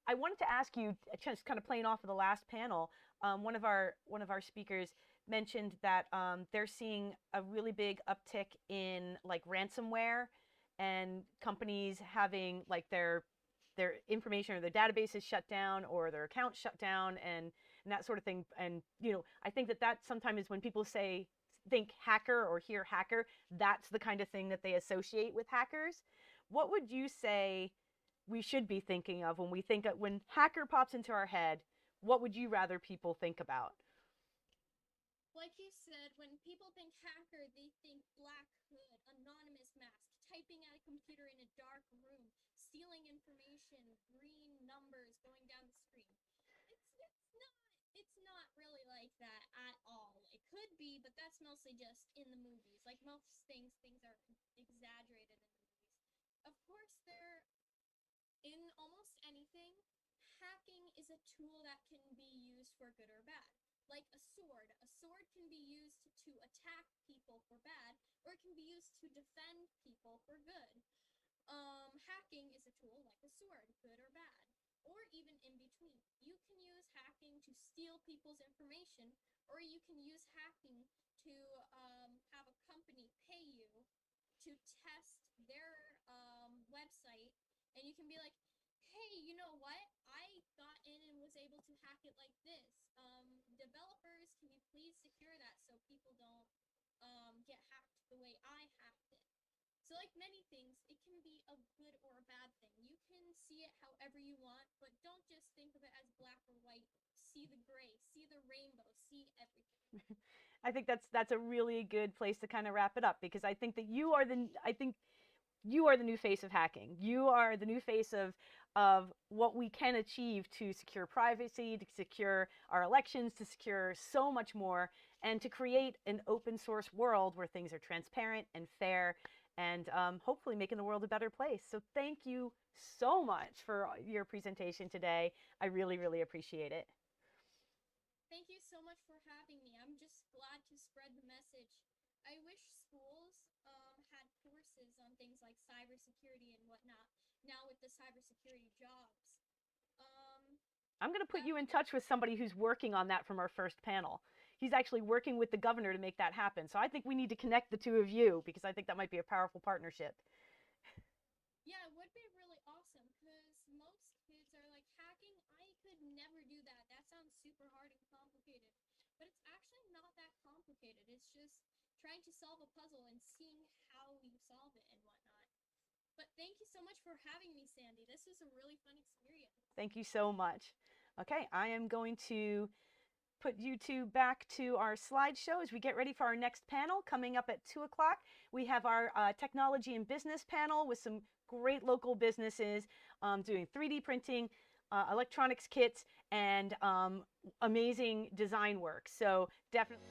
I wanted to ask you, just kind of playing off of the last panel, one of our speakers mentioned that they're seeing a really big uptick in like ransomware and companies having like their information or their databases shut down or their accounts shut down and that sort of thing. And I think that sometimes when people think hacker or hear hacker, that's the kind of thing that they associate with hackers. What would you say we should be thinking of when hacker pops into our head? What would you rather people think about? Like you said, when people think hacker, they think black hood, anonymous mask, typing at a computer in a dark room, stealing information, green numbers going down the screen. It's not really like that at all. It could be, but that's mostly just in the movies. Like most things are exaggerated in the movies. Of course, in almost anything, hacking is a tool that can be used for good or bad. Like a sword. A sword can be used to attack people for bad, or it can be used to defend people for good. Hacking is a tool like a sword, good or bad, or even in between. You can use hacking to steal people's information, or you can use hacking to have a company pay you to test their website, and you can be like, hey, you know what? I got in and was able to hack it like this. Developers, can you please secure that so people don't get hacked the way I hacked it? So like many things, it can be a good or a bad thing. You can see it however you want, but don't just think of it as black or white. See the gray, see the rainbow, see everything. I think that's a really good place to kind of wrap it up, because I think that you are the new face of hacking. You are the new face of what we can achieve to secure privacy, to secure our elections, to secure so much more, and to create an open source world where things are transparent and fair, and hopefully making the world a better place. So thank you so much for your presentation today. I really, really appreciate it. Thank you so much for having me. I'm just glad to spread the message. I wish schools had courses on things like cybersecurity and whatnot, now with the cybersecurity jobs. I'm going to put you in touch with somebody who's working on that from our first panel. He's actually working with the governor to make that happen. So I think we need to connect the two of you, because I think that might be a powerful partnership. Yeah, it would be really awesome, because most kids are like, hacking, I could never do that. That sounds super hard and complicated. But it's actually not that complicated. It's just trying to solve a puzzle and seeing how you solve it and whatnot. But thank you so much for having me, Sandy. This was a really fun experience. Thank you so much. Okay, I am going to put you two back to our slideshow as we get ready for our next panel coming up at 2 o'clock. We have our technology and business panel with some great local businesses doing 3D printing, electronics kits, and amazing design work. So definitely.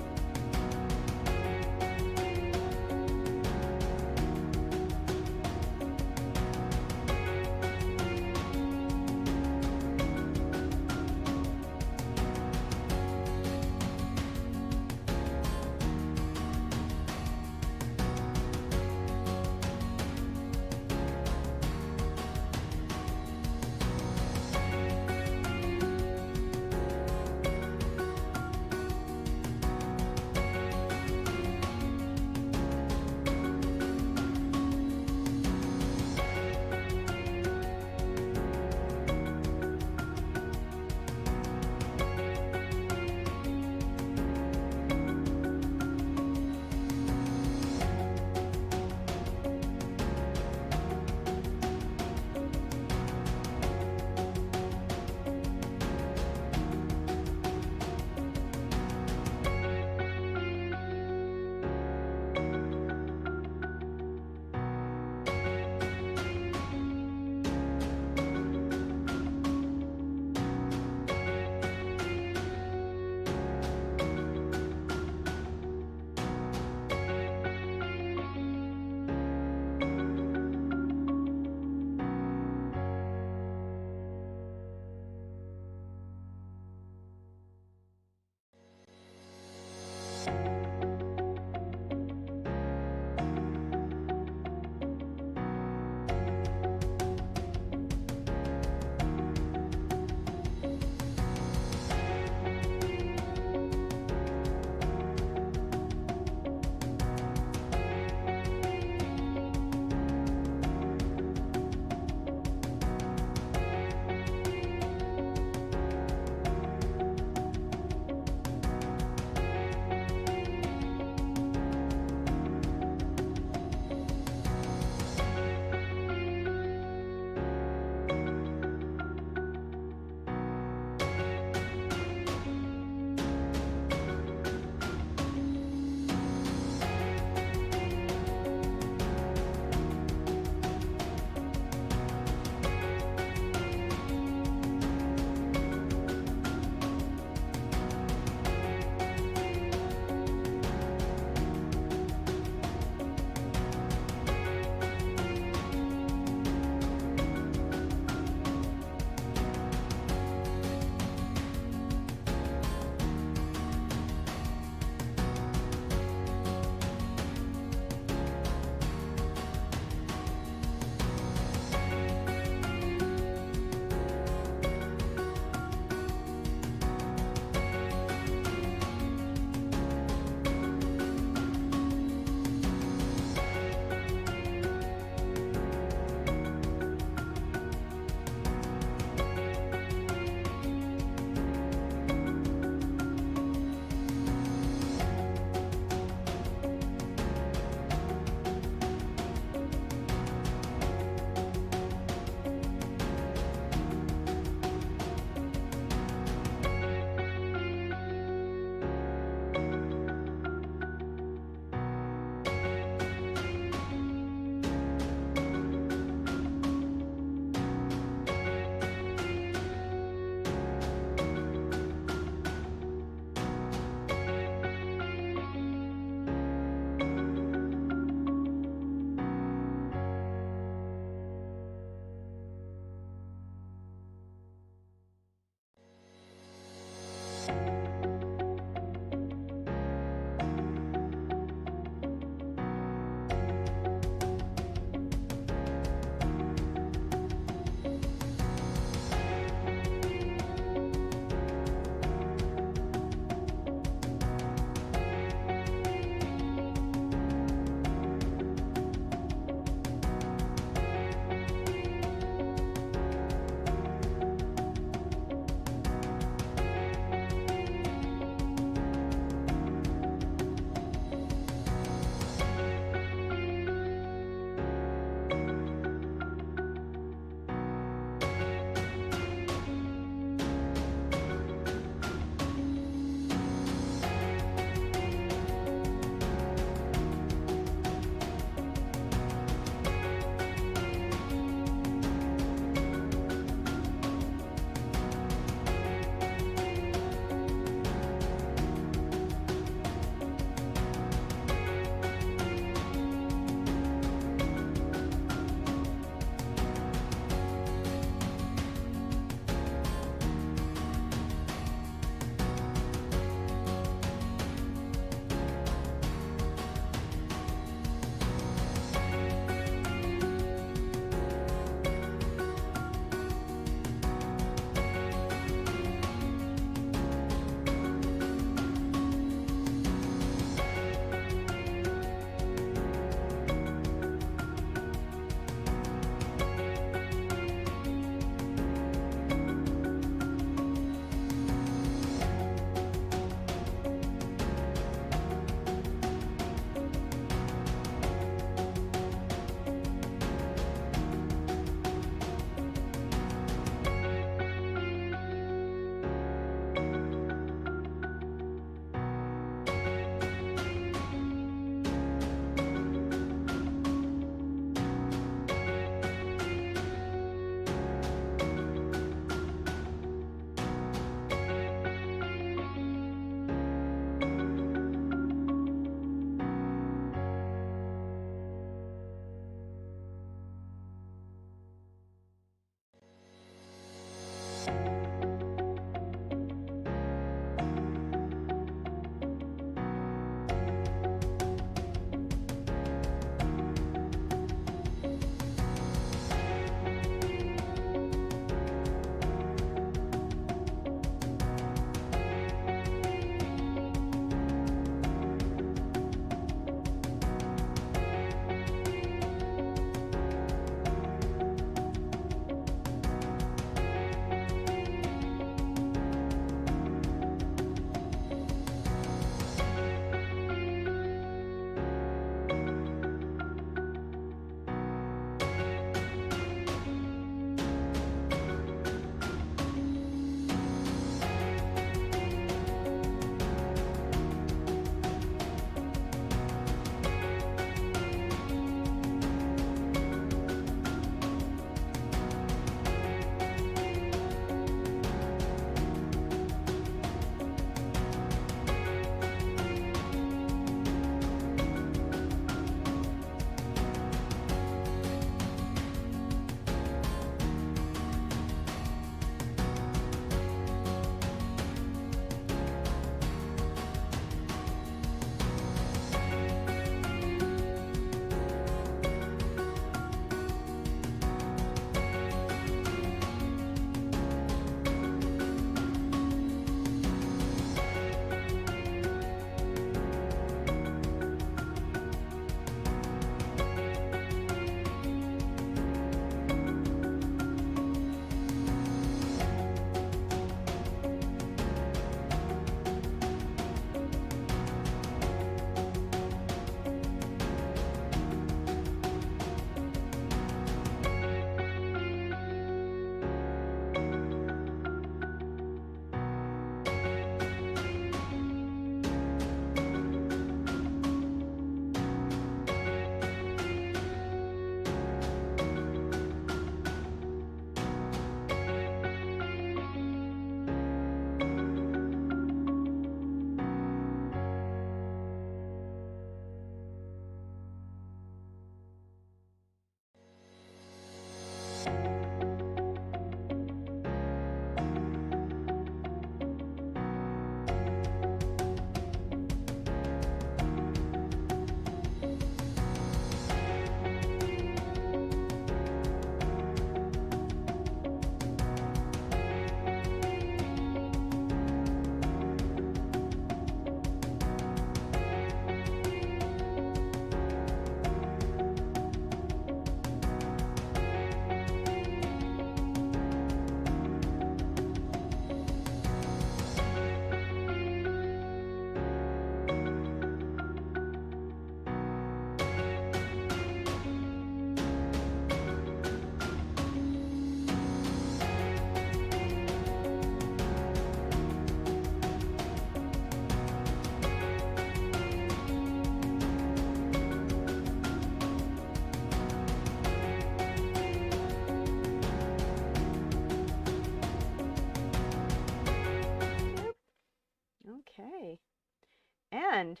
And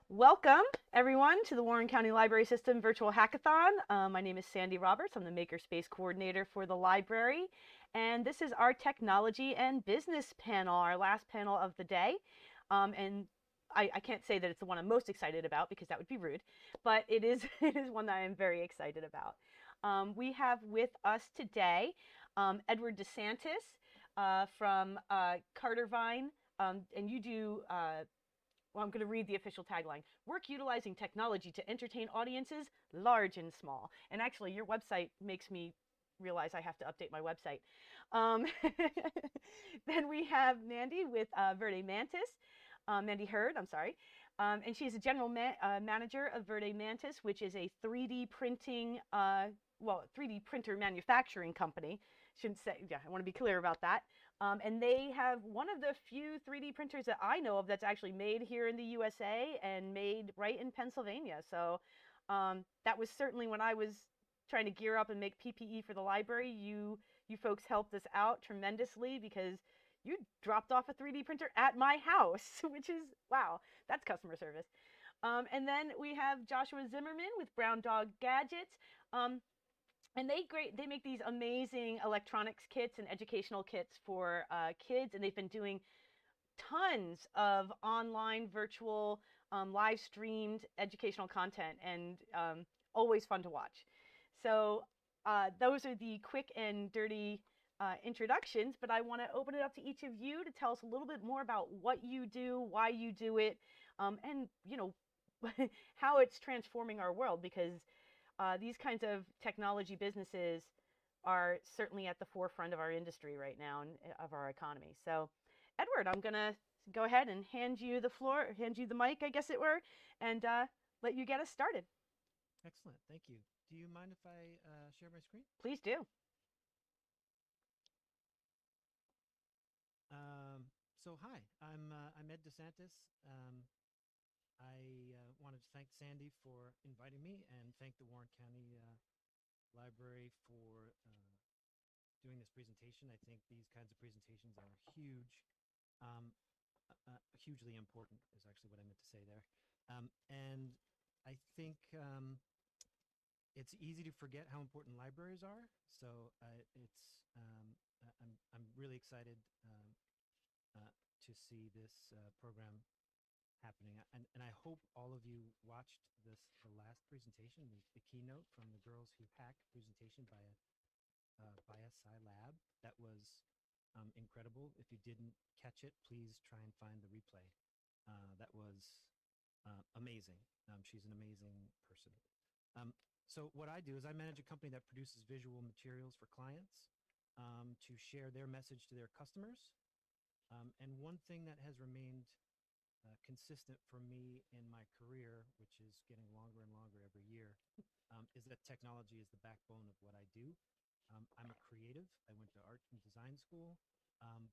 welcome, everyone, to the Warren County Library System Virtual Hackathon. My name is Sandy Roberts. I'm the Makerspace Coordinator for the library. And this is our technology and business panel, our last panel of the day. And I can't say that it's the one I'm most excited about because that would be rude, but it is one that I am very excited about. We have with us today Edward DeSantis from Cartervine, and you do, well, I'm going to read the official tagline: work utilizing technology to entertain audiences large and small. And actually, your website makes me realize I have to update my website. Then we have Mandy with Verde Mantis. Mandy Hurd, I'm sorry. And she's a general manager of Verde Mantis, which is a 3D printing, 3D printer manufacturing company. Shouldn't say, yeah, I want to be clear about that. And they have one of the few 3D printers that I know of that's actually made here in the USA and made right in Pennsylvania. So that was certainly when I was trying to gear up and make PPE for the library. You folks helped us out tremendously because you dropped off a 3D printer at my house, which is, wow, that's customer service. And then we have Joshua Zimmerman with Brown Dog Gadgets. And they make these amazing electronics kits and educational kits for kids, and they've been doing tons of online, virtual, live streamed educational content, and always fun to watch. So those are the quick and dirty introductions, but I want to open it up to each of you to tell us a little bit more about what you do, why you do it, and how it's transforming our world, because these kinds of technology businesses are certainly at the forefront of our industry right now and of our economy. So, Edward, I'm going to go ahead and hand you the mic, I guess it were, and let you get us started. Excellent. Thank you. Do you mind if I share my screen? Please do. Hi, I'm Ed DeSantis. I wanted to thank Sandy for inviting me and thank the Warren County Library for doing this presentation. I think these kinds of presentations are huge, hugely important is actually what I meant to say there. And I think it's easy to forget how important libraries are. So I'm really excited to see this program happening, and I hope all of you watched the last presentation, the keynote from the Girls Who Hack presentation by BiaSciLab. That was incredible. If you didn't catch it, please try and find the replay. That was amazing. She's an amazing person. So what I do is I manage a company that produces visual materials for clients to share their message to their customers. And one thing that has remained consistent for me in my career, which is getting longer and longer every year, is that technology is the backbone of what I do. I'm a creative. I went to art and design school,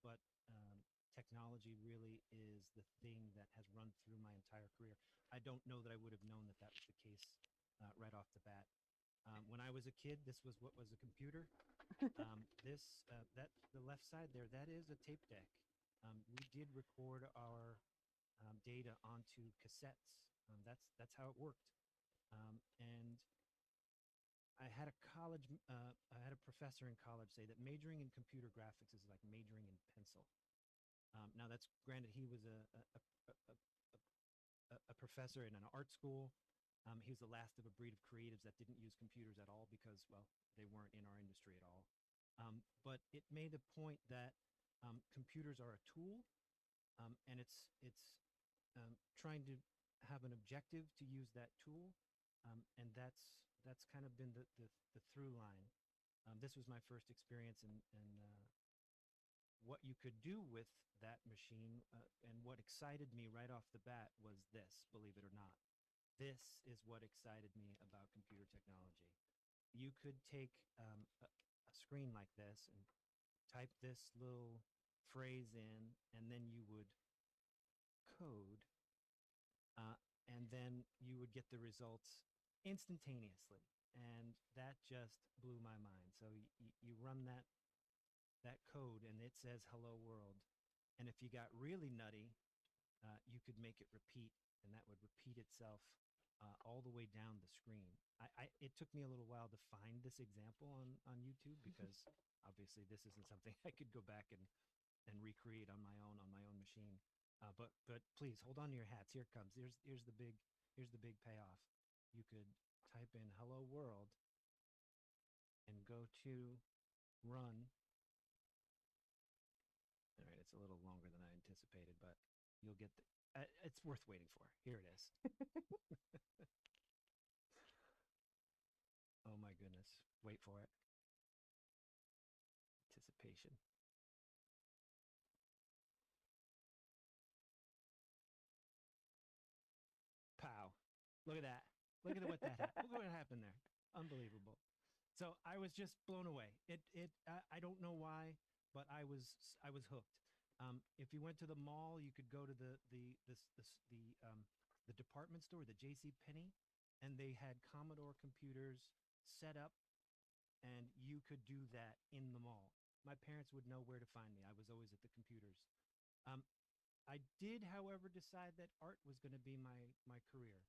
but technology really is the thing that has run through my entire career. I don't know that I would have known that that was the case right off the bat. When I was a kid, this was what was a computer. The left side there, that is a tape deck. We did record our data onto cassettes. That's how it worked. And I had a professor in college say that majoring in computer graphics is like majoring in pencil. Now that's granted, he was a professor in an art school. He was the last of a breed of creatives that didn't use computers at all because, well, they weren't in our industry at all. But it made a point that computers are a tool, and it's trying to have an objective to use that tool, and that's kind of been the through line. This was my first experience in what you could do with that machine, and what excited me right off the bat was this, believe it or not. This is what excited me about computer technology. You could take a screen like this and type this little phrase in, and then you would code, and then you would get the results instantaneously. And that just blew my mind. So you run that code and it says hello world. And if you got really nutty, you could make it repeat and that would repeat itself all the way down the screen. It took me a little while to find this example on YouTube because obviously this isn't something I could go back and recreate on my own machine. But please hold on to your hats. Here it comes. Here's the big payoff. You could type in "Hello World" and go to run. All right, it's a little longer than I anticipated, but you'll get it's worth waiting for. Here it is. Oh my goodness. Wait for it. Anticipation. Pow. Look at that. Look at what happened there. Unbelievable. So I was just blown away. I don't know why, but I was hooked. If you went to the mall, you could go to the department store, the J.C. Penney, and they had Commodore computers set up, and you could do that in the mall. My parents would know where to find me. I was always at the computers. I did, however, decide that art was going to be my career.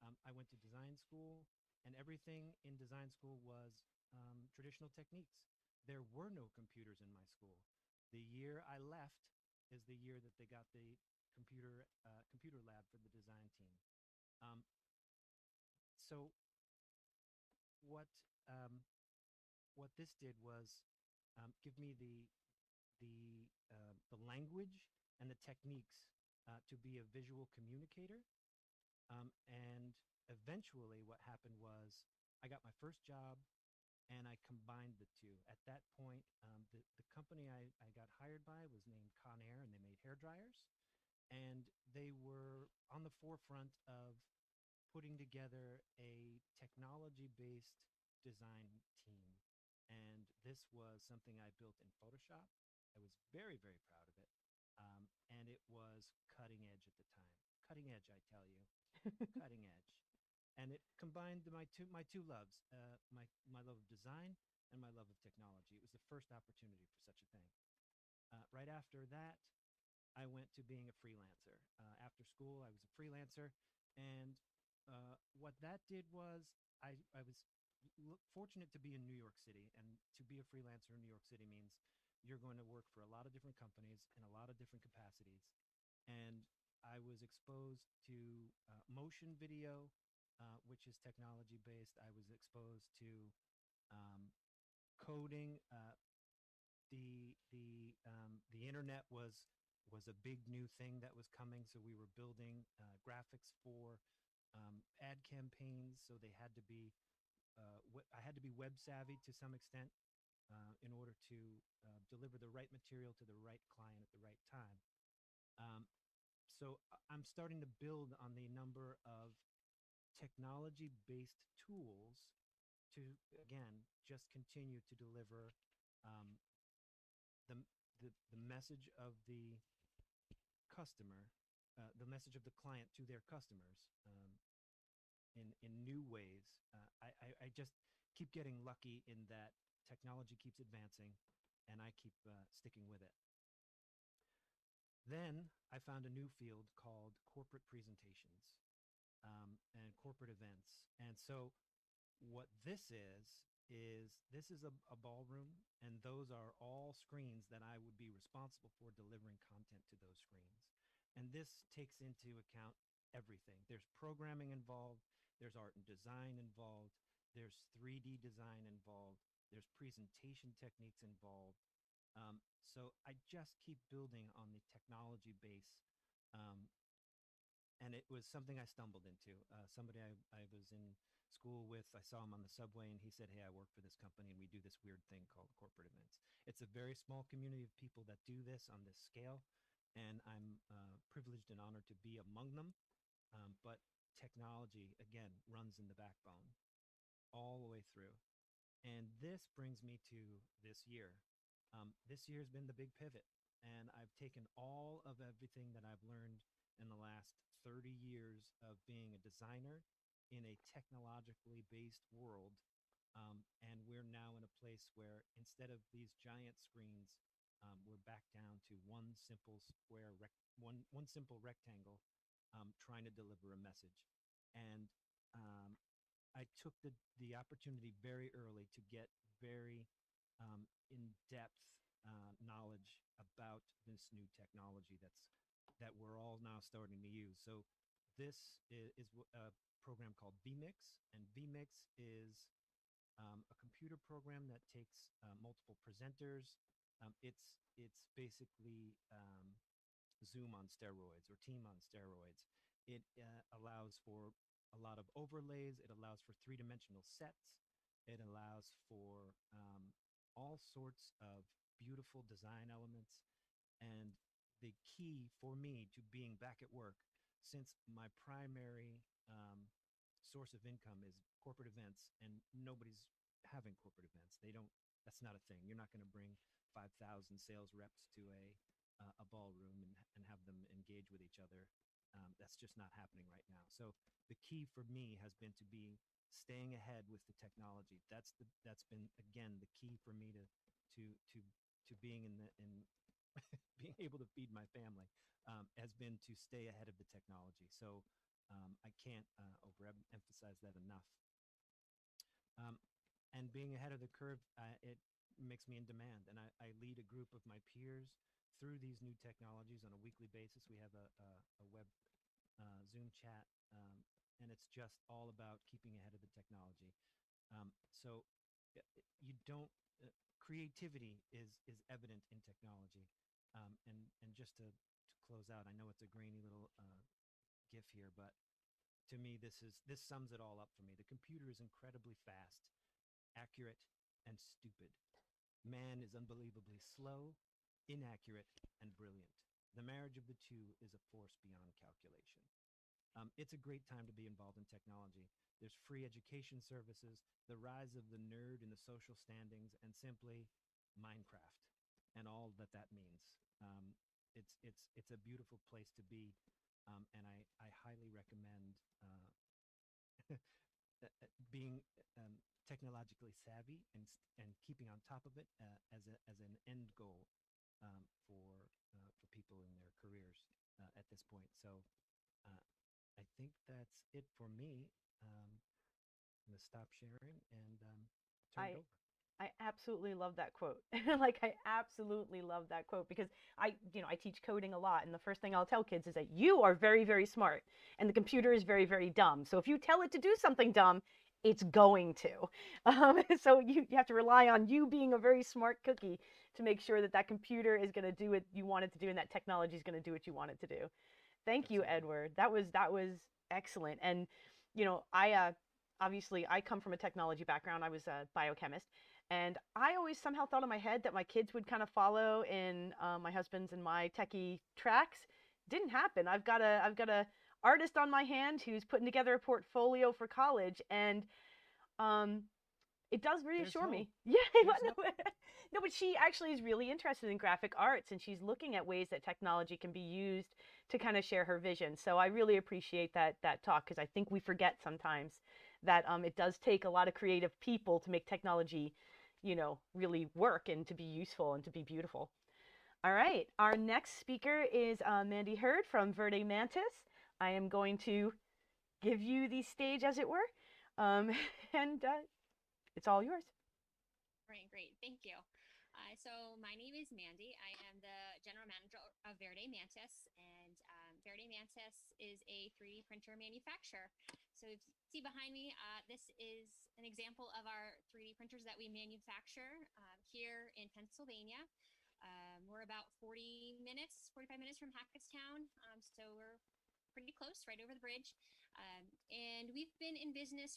I went to design school, and everything in design school was traditional techniques. There were no computers in my school. The year I left is the year that they got the computer lab for the design team. So what this did was give me the language and the techniques to be a visual communicator. And eventually what happened was I got my first job and I combined the two. At that point, the company I got hired by was named Conair, and they made hair dryers. And they were on the forefront of putting together a technology-based design team. And this was something I built in Photoshop. I was very, very proud of it. And it was cutting edge at the time. Cutting edge, I tell you. Cutting edge. And it combined my two loves, my love of design and my love of technology. It was the first opportunity for such a thing. Right after that, I went to being a freelancer. After school, I was a freelancer. And what that did was I was fortunate to be in New York City. And to be a freelancer in New York City means you're going to work for a lot of different companies in a lot of different capacities. And I was exposed to motion video, which is technology based. I was exposed to coding. The internet was a big new thing that was coming, so we were building graphics for ad campaigns. So they had to be I had to be web savvy to some extent in order to deliver the right material to the right client at the right time. So I'm starting to build on the number of technology-based tools to, again, just continue to deliver the message of the customer, the message of the client to their customers in new ways. I just keep getting lucky in that technology keeps advancing, and I keep sticking with it. Then I found a new field called corporate presentations and corporate events. And so what this is a ballroom, and those are all screens that I would be responsible for delivering content to those screens. And this takes into account everything. There's programming involved, there's art and design involved, there's 3D design involved, there's presentation techniques involved. So I just keep building on the technology base. And it was something I stumbled into. Somebody I was in school with, I saw him on the subway, and he said, "Hey, I work for this company, and we do this weird thing called corporate events." It's a very small community of people that do this on this scale, and I'm privileged and honored to be among them. But technology, again, runs in the backbone all the way through. And this brings me to this year. This year has been the big pivot, and I've taken all of everything that I've learned in the last 30 years of being a designer in a technologically based world, and we're now in a place where instead of these giant screens, we're back down to one simple square, one simple rectangle trying to deliver a message. And I took the opportunity very early to get very in-depth knowledge about this new technology that we're all now starting to use. So this is a program called vMix, and vMix is a computer program that takes multiple presenters. It's basically Zoom on steroids or Team on steroids. It allows for a lot of overlays. It allows for three-dimensional sets. It allows for all sorts of beautiful design elements. And the key for me to being back at work, since my primary source of income is corporate events, and nobody's having corporate events. That's not a thing. You're not going to bring 5,000 sales reps to a ballroom and have them engage with each other. That's just not happening right now. So the key for me has been to be staying ahead with the technology. That's been, again, the key for me to being in being able to feed my family, has been to stay ahead of the technology. So I can't overemphasize that enough. And being ahead of the curve, it makes me in demand. And I lead a group of my peers through these new technologies on a weekly basis. We have a web Zoom chat, and it's just all about keeping ahead of the technology. So you don't creativity is evident in technology. And just to close out, I know it's a grainy little GIF here, but to me, this sums it all up for me. The computer is incredibly fast, accurate, and stupid. Man is unbelievably slow, inaccurate, and brilliant. The marriage of the two is a force beyond calculation. It's a great time to be involved in technology. There's free education services, the rise of the nerd in the social standings, and simply Minecraft and all that means. It's a beautiful place to be, and I highly recommend being technologically savvy and keeping on top of it as an end goal for people in their careers at this point. So I think that's it for me. I'm going to stop sharing and turn it over. I absolutely love that quote. Like, I absolutely love that quote because I teach coding a lot. And the first thing I'll tell kids is that you are very, very smart and the computer is very, very dumb. So if you tell it to do something dumb, it's going to. So you have to rely on you being a very smart cookie to make sure that computer is going to do what you want it to do and that technology is going to do what you want it to do. Thank you, Edward. That was excellent. And, obviously I come from a technology background. I was a biochemist. And I always somehow thought in my head that my kids would kind of follow in my husband's and my techie tracks. Didn't happen. I've got a artist on my hand who's putting together a portfolio for college, and it does reassure me. Yeah, no, but she actually is really interested in graphic arts, and she's looking at ways that technology can be used to kind of share her vision. So I really appreciate that talk, because I think we forget sometimes that it does take a lot of creative people to make technology really work and to be useful and to be beautiful. All right, our next speaker is Mandy Hurd from Verde Mantis. I am going to give you the stage, as it were, and it's all yours. Great, thank you. So my name is Mandy. I am the general manager of Verde Mantis, and Verde Mantis is a 3D printer manufacturer. So if you see behind me, this is an example of our 3D printers that we manufacture here in Pennsylvania. We're about 45 minutes from Hackathon, so we're pretty close, right over the bridge. And we've been in business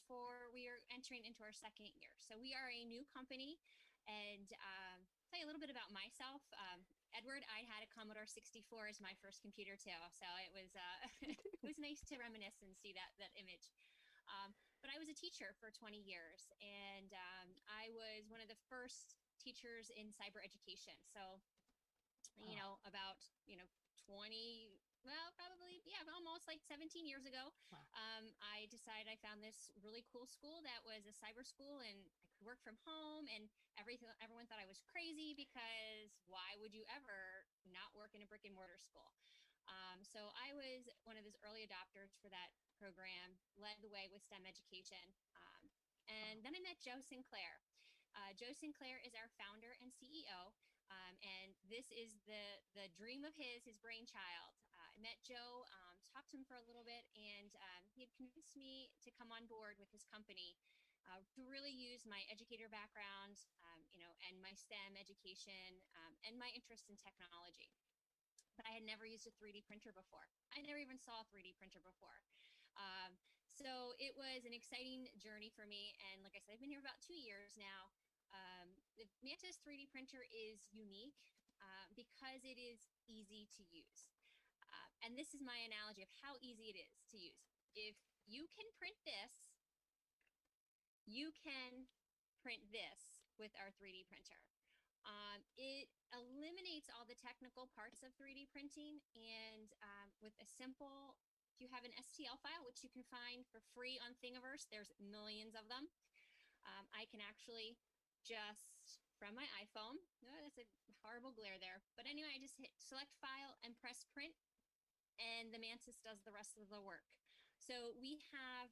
we are entering into our second year. So we are a new company, and tell you a little bit about myself. Edward, I had a Commodore 64 as my first computer too, so it was it was nice to reminisce and see that image. But I was a teacher for 20 years, and I was one of the first teachers in cyber education. So, about 20. Well, probably, yeah, almost like 17 years ago, I decided I found this really cool school that was a cyber school, and I could work from home, and everyone thought I was crazy, because why would you ever not work in a brick and mortar school? So I was one of those early adopters for that program, led the way with STEM education. And then I met Joe Sinclair. Joe Sinclair is our founder and CEO. And this is the dream of his brainchild. I met Joe, talked to him for a little bit, and he had convinced me to come on board with his company to really use my educator background, and my STEM education, and my interest in technology. But I had never used a 3D printer before. I never even saw a 3D printer before. So it was an exciting journey for me. And like I said, I've been here about 2 years now. The Mantis 3D printer is unique because it is easy to use. And this is my analogy of how easy it is to use. If you can print this, you can print this with our 3D printer. It eliminates all the technical parts of 3D printing, and with a simple, if you have an STL file, which you can find for free on Thingiverse, there's millions of them. I can actually just, from my iPhone, that's a horrible glare there, but anyway, I just hit select file and press print, and the Mantis does the rest of the work. So we have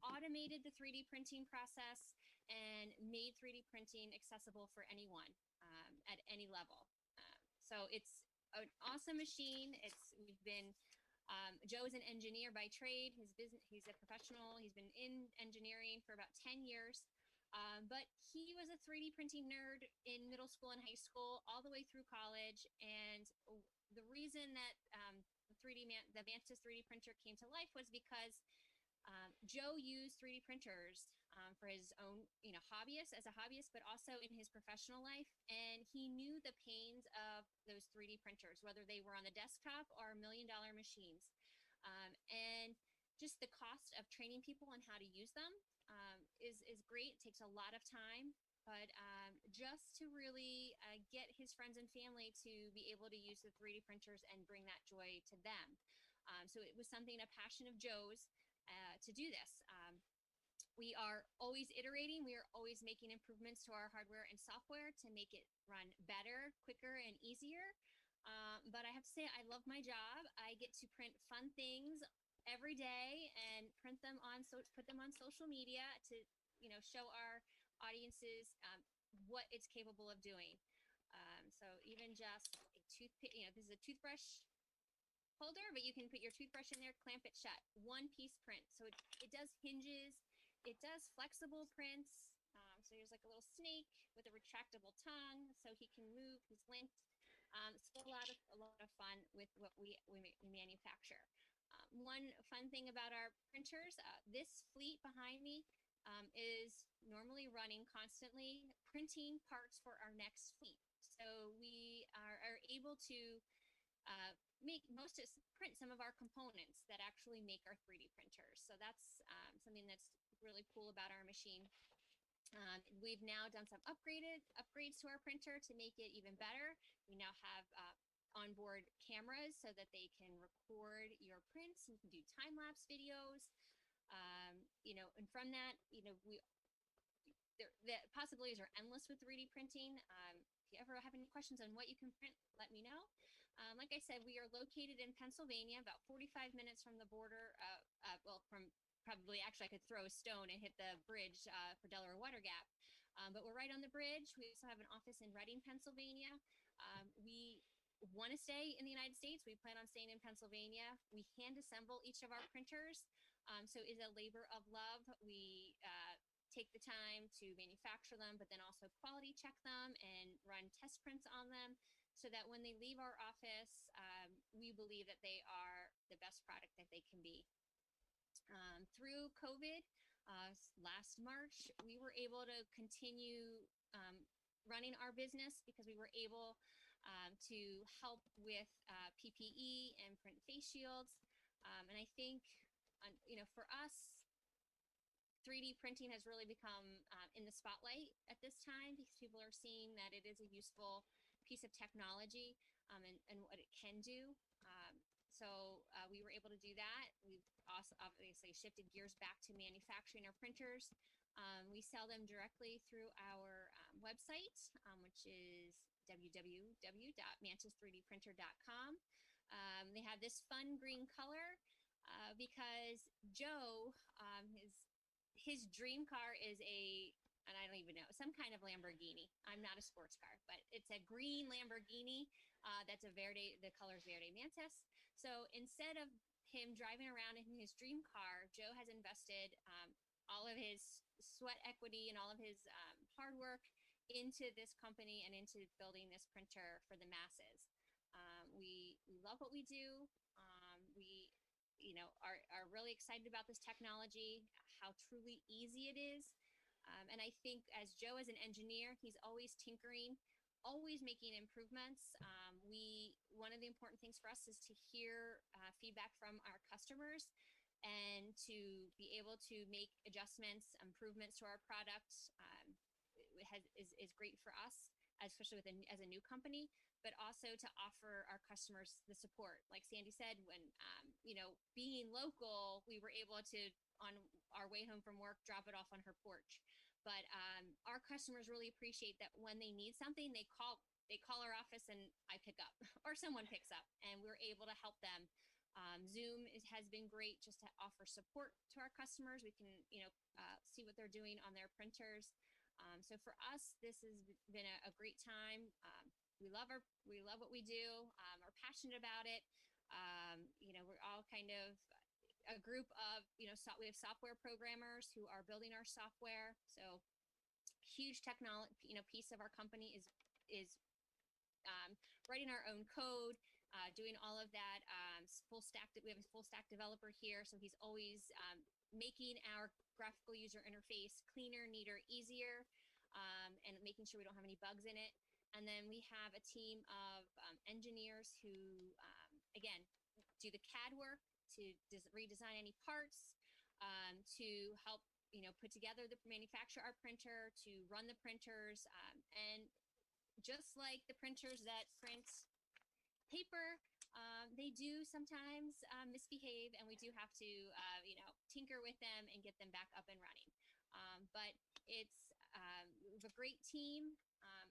automated the 3D printing process and made 3D printing accessible for anyone at any level. So it's an awesome machine. We've been Joe's an engineer by trade. He's a professional. He's been in engineering for about 10 years. But he was a 3D printing nerd in middle school and high school, all the way through college. And the reason that the Mantis 3D printer came to life was because Joe used 3D printers for his own, as a hobbyist, but also in his professional life. And he knew the pains of those 3D printers, whether they were on the desktop or $1 million machines. And just the cost of training people on how to use them is great. It takes a lot of time, but just to really get his friends and family to be able to use the 3D printers and bring that joy to them. So it was a passion of Joe's to do this. We are always iterating. We are always making improvements to our hardware and software to make it run better, quicker, and easier. But I have to say, I love my job. I get to print fun things every day and put them on social media to, show our audiences what it's capable of doing. So even just a toothpick, this is a toothbrush holder, but you can put your toothbrush in there, clamp it shut. One piece print. So it does hinges. It does flexible prints. So there's like a little snake with a retractable tongue, so he can move. He's linked. So a lot of fun with what we manufacture. One fun thing about our printers, this fleet behind me is normally running constantly, printing parts for our next fleet. So we are able to print some of our components that actually make our 3D printers. So that's something that's really cool about our machine. We've now done some upgrades to our printer to make it even better. We now have onboard cameras so that they can record your prints. You can do time-lapse videos. And from that, the possibilities are endless with 3D printing. If you ever have any questions on what you can print, let me know. Like I said, we are located in Pennsylvania, about 45 minutes from the border. Actually, I could throw a stone and hit the bridge for Delaware Water Gap. But we're right on the bridge. We also have an office in Reading, Pennsylvania. We want to stay in the United States. We plan on staying in Pennsylvania. We hand assemble each of our printers. So it's a labor of love. We take the time to manufacture them, but then also quality check them and run test prints on them so that when they leave our office, we believe that they are the best product that they can be. Through COVID, last March, we were able to continue running our business because we were able to help with PPE and print face shields. And I think, for us, 3D printing has really become in the spotlight at this time because people are seeing that it is a useful piece of technology and what it can do. So we were able to do that. We've also obviously shifted gears back to manufacturing our printers. We sell them directly through our website, which is www.mantis3dprinter.com. They have this fun green color because Joe, his dream car is and I don't even know, some kind of Lamborghini. I'm not a sports car, but it's a green Lamborghini. That's the color's Verde Mantis. So instead of him driving around in his dream car, Joe has invested all of his sweat equity and all of his hard work into this company and into building this printer for the masses. We love what we do. We are really excited about this technology, how truly easy it is. And I think as Joe is an engineer, he's always tinkering, always making improvements. One of the important things for us is to hear feedback from our customers and to be able to make adjustments, improvements to our product. Is great for us, especially as a new company, but also to offer our customers the support. Like Sandy said, when being local, we were able to, on our way home from work, drop it off on her porch. But our customers really appreciate that when they need something, they call our office and I pick up, or someone picks up, and we're able to help them. Zoom has been great just to offer support to our customers. We can see what they're doing on their printers. So for us, this has been a great time. We love what we do. We're passionate about it. We're all kind of a group of we have software programmers who are building our software. So huge technology piece of our company is writing our own code, doing all of that full stack. We have a full stack developer here, so he's always making our graphical user interface cleaner, neater, easier, and making sure we don't have any bugs in it. And then we have a team of engineers who, again, do the CAD work, to redesign any parts, to help put together manufacture our printer, to run the printers, and just like the printers that print paper, they do sometimes misbehave, and we do have to tinker with them and get them back up and running. But we have a great team,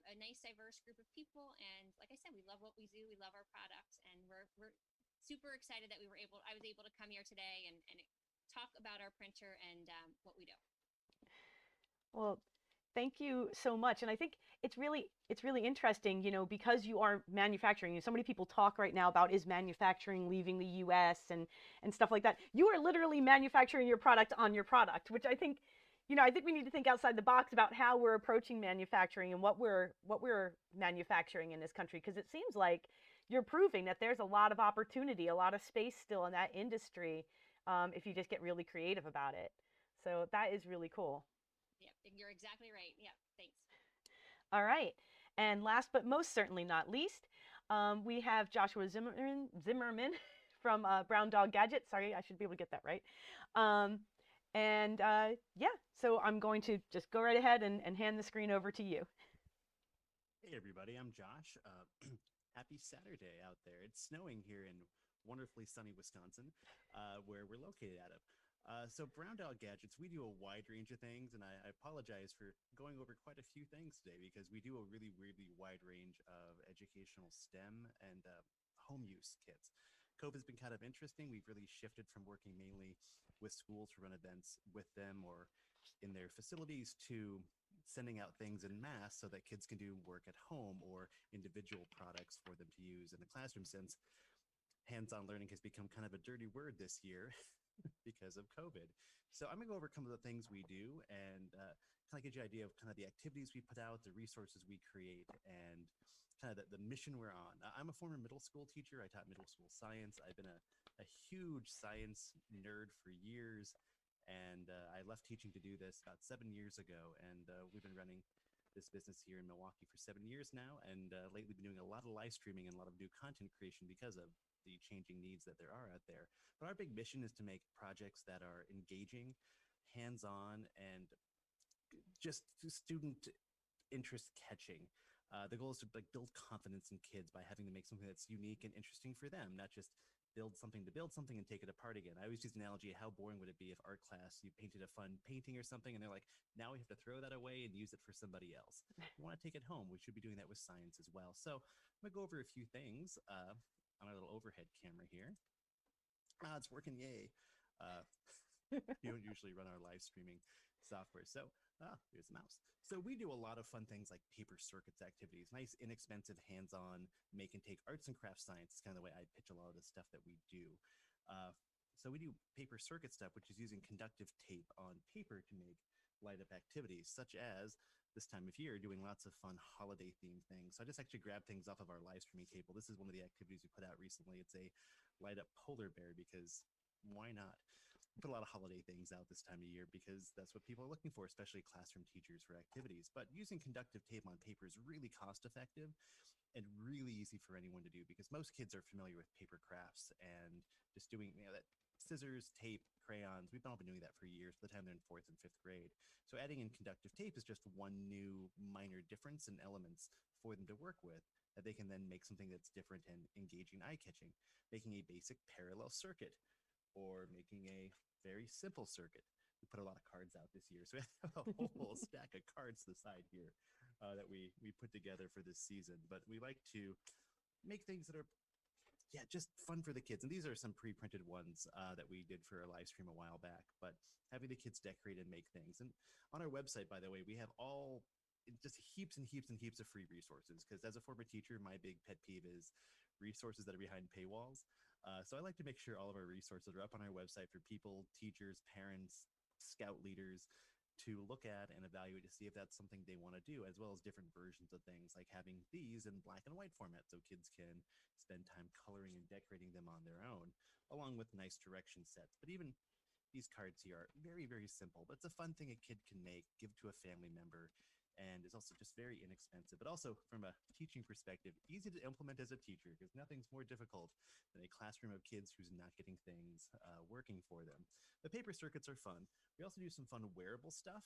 a nice diverse group of people, and like I said, we love what we do, we love our product, and we're super excited that I was able to come here today and talk about our printer and what we do. Well, thank you so much. And I think it's really interesting, because you are manufacturing. So many people talk right now about is manufacturing leaving the US and stuff like that. You are literally manufacturing your product on your product, which I think we need to think outside the box about how we're approaching manufacturing and what we're manufacturing in this country, because it seems like you're proving that there's a lot of opportunity, a lot of space still in that industry, if you just get really creative about it. So that is really cool. Yep, you're exactly right. Yep, thanks. All right. And last but most certainly not least, we have Joshua Zimmerman from Brown Dog Gadget. Sorry, I should be able to get that right. So I'm going to just go right ahead and hand the screen over to you. Hey everybody, I'm Josh. Happy Saturday out there. It's snowing here in wonderfully sunny Wisconsin, where we're located out of. So Brown Dog Gadgets, we do a wide range of things, and I apologize for going over quite a few things today because we do a really, really wide range of educational STEM and home use kits. COVID's been kind of interesting. We've really shifted from working mainly with schools to run events with them or in their facilities to sending out things in mass so that kids can do work at home or individual products for them to use in the classroom, since hands-on learning has become kind of a dirty word this year because of COVID. So I'm gonna go over some of the things we do and kind of get you an idea of kind of the activities we put out, the resources we create, and kind of the mission we're on. I'm a former middle school teacher. I taught middle school science. I've been a huge science nerd for years, and I left teaching to do this about 7 years ago, and we've been running this business here in Milwaukee for 7 years now, and lately been doing a lot of live streaming and a lot of new content creation because of the changing needs that there are out there. But our big mission is to make projects that are engaging, hands-on, and just student interest catching. The goal is to build confidence in kids by having them make something that's unique and interesting for them, not just build something to build something and take it apart again. I always use the analogy of how boring would it be if art class, you painted a fun painting or something and they're like, now we have to throw that away and use it for somebody else. We want to take it home. We should be doing that with science as well. So I'm gonna go over a few things. on our little overhead camera here. It's working, yay. We don't usually run our live streaming software. So, here's the mouse. So we do a lot of fun things like paper circuits activities, nice, inexpensive, hands-on, make and take arts and crafts science. It's kind of the way I pitch a lot of the stuff that we do. So we do paper circuit stuff, which is using conductive tape on paper to make light up activities, such as this time of year doing lots of fun holiday themed things. So I just actually grabbed things off of our live streaming table. This is one of the activities we put out recently. It's a light up polar bear, because why not? We put a lot of holiday things out this time of year because that's what people are looking for, especially classroom teachers for activities. But using conductive tape on paper is really cost effective and really easy for anyone to do, because most kids are familiar with paper crafts and just doing, that scissors, tape, crayons. We've all been doing that for years by the time they're in 4th and 5th grade. So adding in conductive tape is just one new minor difference in elements for them to work with that they can then make something that's different and engaging, eye-catching, making a basic parallel circuit or making a very simple circuit. We put a lot of cards out this year, so we have a whole stack of cards to the side here that we put together for this season. But we like to make things that are, just fun for the kids. And these are some pre-printed ones that we did for a live stream a while back. But having the kids decorate and make things. And on our website, by the way, we have just heaps and heaps and heaps of free resources, because as a former teacher, my big pet peeve is resources that are behind paywalls. So I like to make sure all of our resources are up on our website for people, teachers, parents, scout leaders to look at and evaluate to see if that's something they want to do, as well as different versions of things, like having these in black and white format so kids can spend time coloring and decorating them on their own, along with nice direction sets. But even these cards here are very, very simple, but it's a fun thing a kid can make, give to a family member, and is also just very inexpensive. But also, from a teaching perspective, easy to implement as a teacher, because nothing's more difficult than a classroom of kids who's not getting things working for them. The paper circuits are fun. We also do some fun wearable stuff.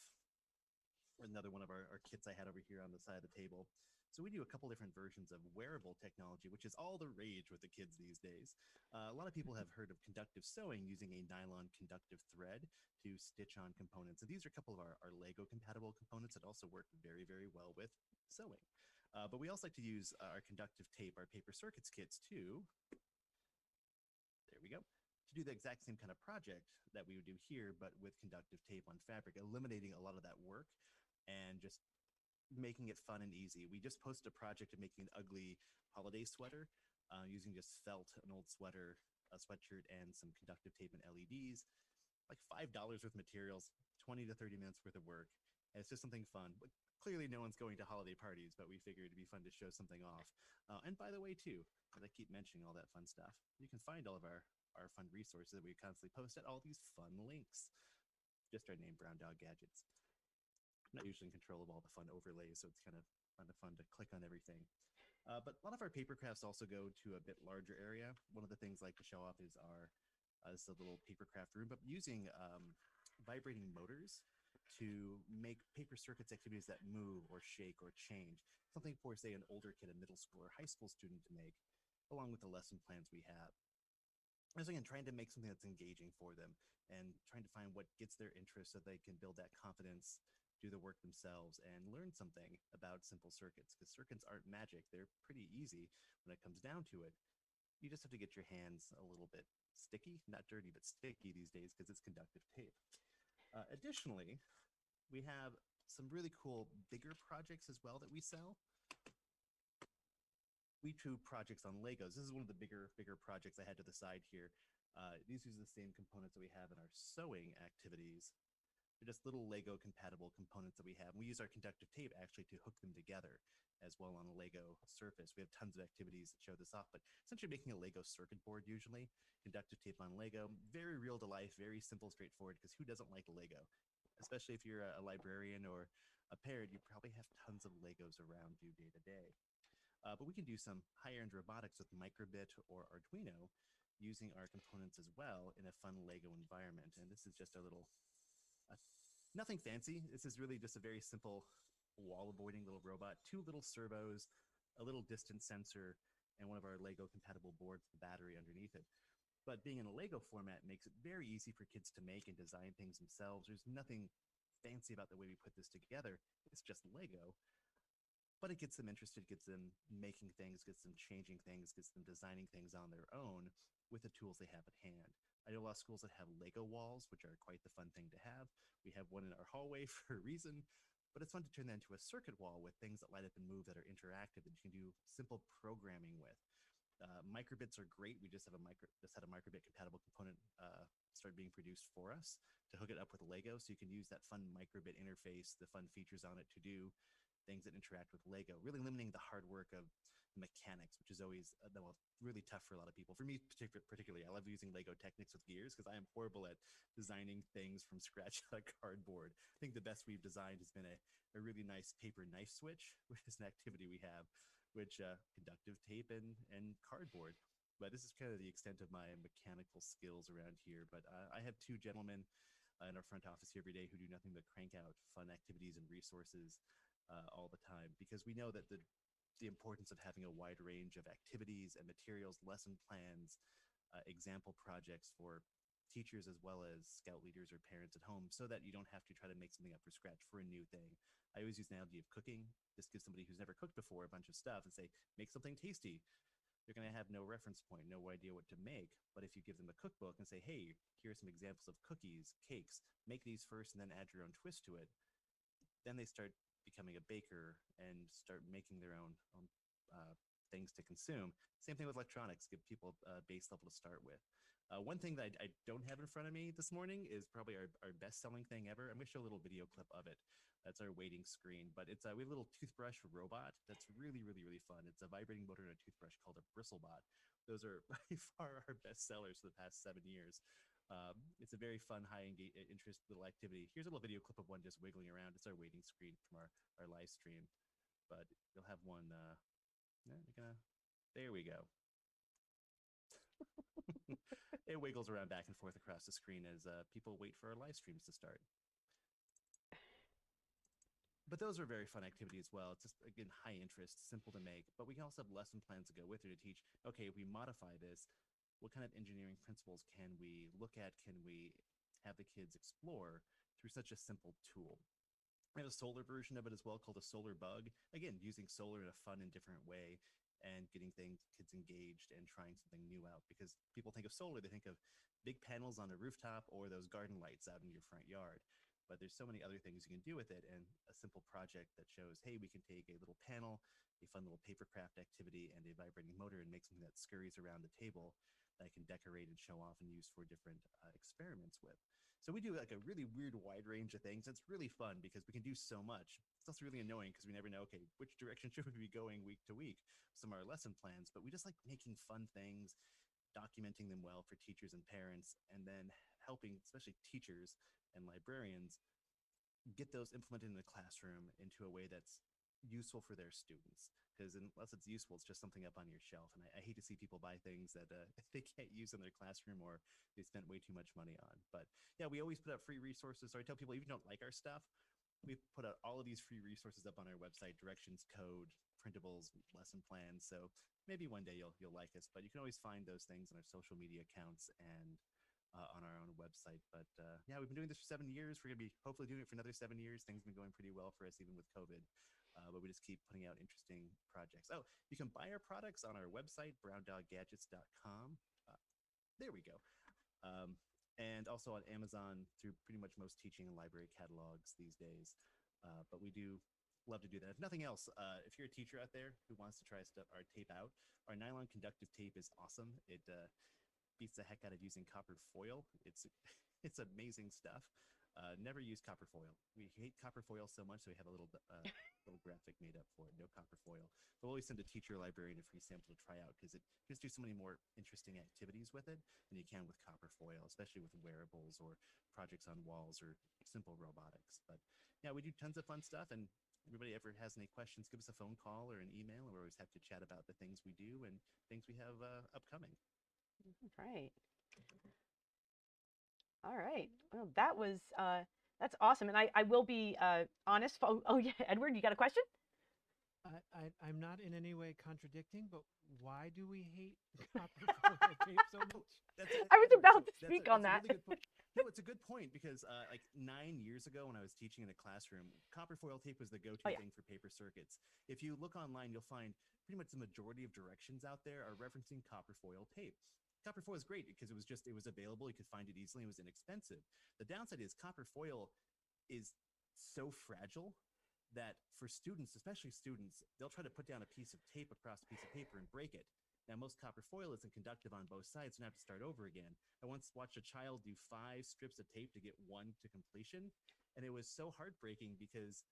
Another one of our kits I had over here on the side of the table. So we do a couple different versions of wearable technology, which is all the rage with the kids these days. A lot of people have heard of conductive sewing, using a nylon conductive thread to stitch on components. And these are a couple of our Lego compatible components that also work very, very well with sewing. But we also like to use our conductive tape, our paper circuits kits too. There we go. To do the exact same kind of project that we would do here, but with conductive tape on fabric, eliminating a lot of that work and just making it fun and easy. We just posted a project of making an ugly holiday sweater using just felt, an old sweater, a sweatshirt, and some conductive tape and LEDs. Like $5 worth of materials, 20 to 30 minutes worth of work. And it's just something fun. But clearly no one's going to holiday parties, but we figured it'd be fun to show something off. And by the way, too, as I keep mentioning all that fun stuff, you can find all of our fun resources that we constantly post at all these fun links. Just our name, Brown Dog Gadgets. I'm not usually in control of all the fun overlays, so it's kind of fun to click on everything. But a lot of our paper crafts also go to a bit larger area. One of the things I like to show off is this little paper craft room, but using vibrating motors to make paper circuits activities that move or shake or change. Something for, say, an older kid, a middle school or high school student to make, along with the lesson plans we have. So again, trying to make something that's engaging for them and trying to find what gets their interest so they can build that confidence, do the work themselves, and learn something about simple circuits, because circuits aren't magic. They're pretty easy when it comes down to it. You just have to get your hands a little bit sticky, not dirty, but sticky these days because it's conductive tape. Additionally, we have some really cool bigger projects as well that we sell. We do projects on Legos. This is one of the bigger projects I had to the side here. These use the same components that we have in our sewing activities. They're just little Lego compatible components that we have. We use our conductive tape actually to hook them together as well on a Lego surface. We have tons of activities that show this off, but essentially making a Lego circuit board usually, conductive tape on Lego, very real to life, very simple, straightforward, because who doesn't like Lego? Especially if you're a librarian or a parent, you probably have tons of Legos around you day to day. But we can do some higher-end robotics with Microbit or Arduino using our components as well in a fun Lego environment. And this is just a little, nothing fancy. This is really just a very simple wall-avoiding little robot, 2 little servos, a little distance sensor, and one of our Lego compatible boards with the battery underneath it. But being in a Lego format makes it very easy for kids to make and design things themselves. There's nothing fancy about the way we put this together. It's just Lego. but it gets them interested, gets them making things, gets them changing things, gets them designing things on their own with the tools they have at hand. I know a lot of schools that have Lego walls, which are quite the fun thing to have. We have one in our hallway for a reason, but it's fun to turn that into a circuit wall with things that light up and move that are interactive that you can do simple programming with. Microbits are great. We just had a microbit compatible component start being produced for us to hook it up with Lego, so you can use that fun microbit interface, the fun features on it to do things that interact with Lego, really limiting the hard work of the mechanics, which is always really tough for a lot of people. For me particularly, I love using Lego Technics with gears because I am horrible at designing things from scratch out of cardboard. I think the best we've designed has been a really nice paper knife switch, which is an activity we have, which conductive tape and cardboard. But this is kind of the extent of my mechanical skills around here. But I have two gentlemen in our front office here every day who do nothing but crank out fun activities and resources all the time, because we know that the importance of having a wide range of activities and materials, lesson plans, example projects for teachers as well as scout leaders or parents at home, so that you don't have to try to make something up from scratch for a new thing. I always use the analogy of cooking. Just give somebody who's never cooked before a bunch of stuff and say, make something tasty. They're going to have no reference point, no idea what to make. But if you give them a cookbook and say, hey, here are some examples of cookies, cakes, make these first and then add your own twist to it, then they start becoming a baker and start making their own things to consume. Same thing with electronics, give people a base level to start with. One thing that I don't have in front of me this morning is probably our best-selling thing ever. I'm going to show a little video clip of it. That's our waiting screen, but it's we have a little toothbrush robot that's really, really, really fun. It's a vibrating motor and a toothbrush called a BristleBot. Those are by far our best sellers for the past 7 years. It's a very fun, high interest little activity. Here's a little video clip of one just wiggling around. It's our waiting screen from our live stream, but you'll have one. There we go. It wiggles around back and forth across the screen as people wait for our live streams to start. But those are very fun activity as well. It's just, again, high interest, simple to make, but we can also have lesson plans to go with it to teach, okay, if we modify this, what kind of engineering principles can we look at, can we have the kids explore through such a simple tool? We have a solar version of it as well called a solar bug. Again, using solar in a fun and different way and getting kids engaged and trying something new out, because people think of solar, they think of big panels on a rooftop or those garden lights out in your front yard. But there's so many other things you can do with it, and a simple project that shows, hey, we can take a little panel, a fun little paper craft activity, and a vibrating motor and make something that scurries around the table that I can decorate and show off and use for different experiments with. So we do like a really weird wide range of things. It's really fun because we can do so much. It's also really annoying because we never know, okay, which direction should we be going week to week, some of our lesson plans, but we just like making fun things, documenting them well for teachers and parents, and then helping, especially teachers and librarians, get those implemented in the classroom into a way that's useful for their students. Because unless it's useful, it's just something up on your shelf. And I hate to see people buy things that they can't use in their classroom or they spent way too much money on. But yeah, we always put out free resources. So I tell people, even if you don't like our stuff, we put out all of these free resources up on our website: directions, code, printables, lesson plans. So maybe one day you'll like us. But you can always find those things on our social media accounts and on our own website. But yeah, we've been doing this for 7 years. We're going to be hopefully doing it for another 7 years. Things have been going pretty well for us, even with COVID. But we just keep putting out interesting projects. Oh, you can buy our products on our website, browndoggadgets.com. There we go. And also on Amazon through pretty much most teaching and library catalogs these days. But we do love to do that. If nothing else, if you're a teacher out there who wants to try our tape out, our nylon conductive tape is awesome. It beats the heck out of using copper foil. It's amazing stuff. Never use copper foil. We hate copper foil so much, so we have a little graphic made up for it. No copper foil. But we'll always send a teacher or librarian a free sample to try out, because it just do so many more interesting activities with it than you can with copper foil, especially with wearables or projects on walls or simple robotics. But yeah, we do tons of fun stuff, and everybody ever has any questions, give us a phone call or an email, and we're always happy to chat about the things we do and things we have upcoming. Right. All right. Well, that was that's awesome. And I will be honest. Oh yeah, Edward, you got a question? I'm not in any way contradicting, but why do we hate copper foil tape so much? I was about to speak on that. Really good point. No, it's a good point because like 9 years ago when I was teaching in a classroom, copper foil tape was the go-to Oh, yeah. thing for paper circuits. If you look online, you'll find pretty much the majority of directions out there are referencing copper foil tape. Copper foil is great because it was available, you could find it easily, it was inexpensive. The downside is copper foil is so fragile that for students, especially students, they'll try to put down a piece of tape across a piece of paper and break it. Now, most copper foil isn't conductive on both sides, so you have to start over again. I once watched a child do 5 strips of tape to get one to completion, and it was so heartbreaking because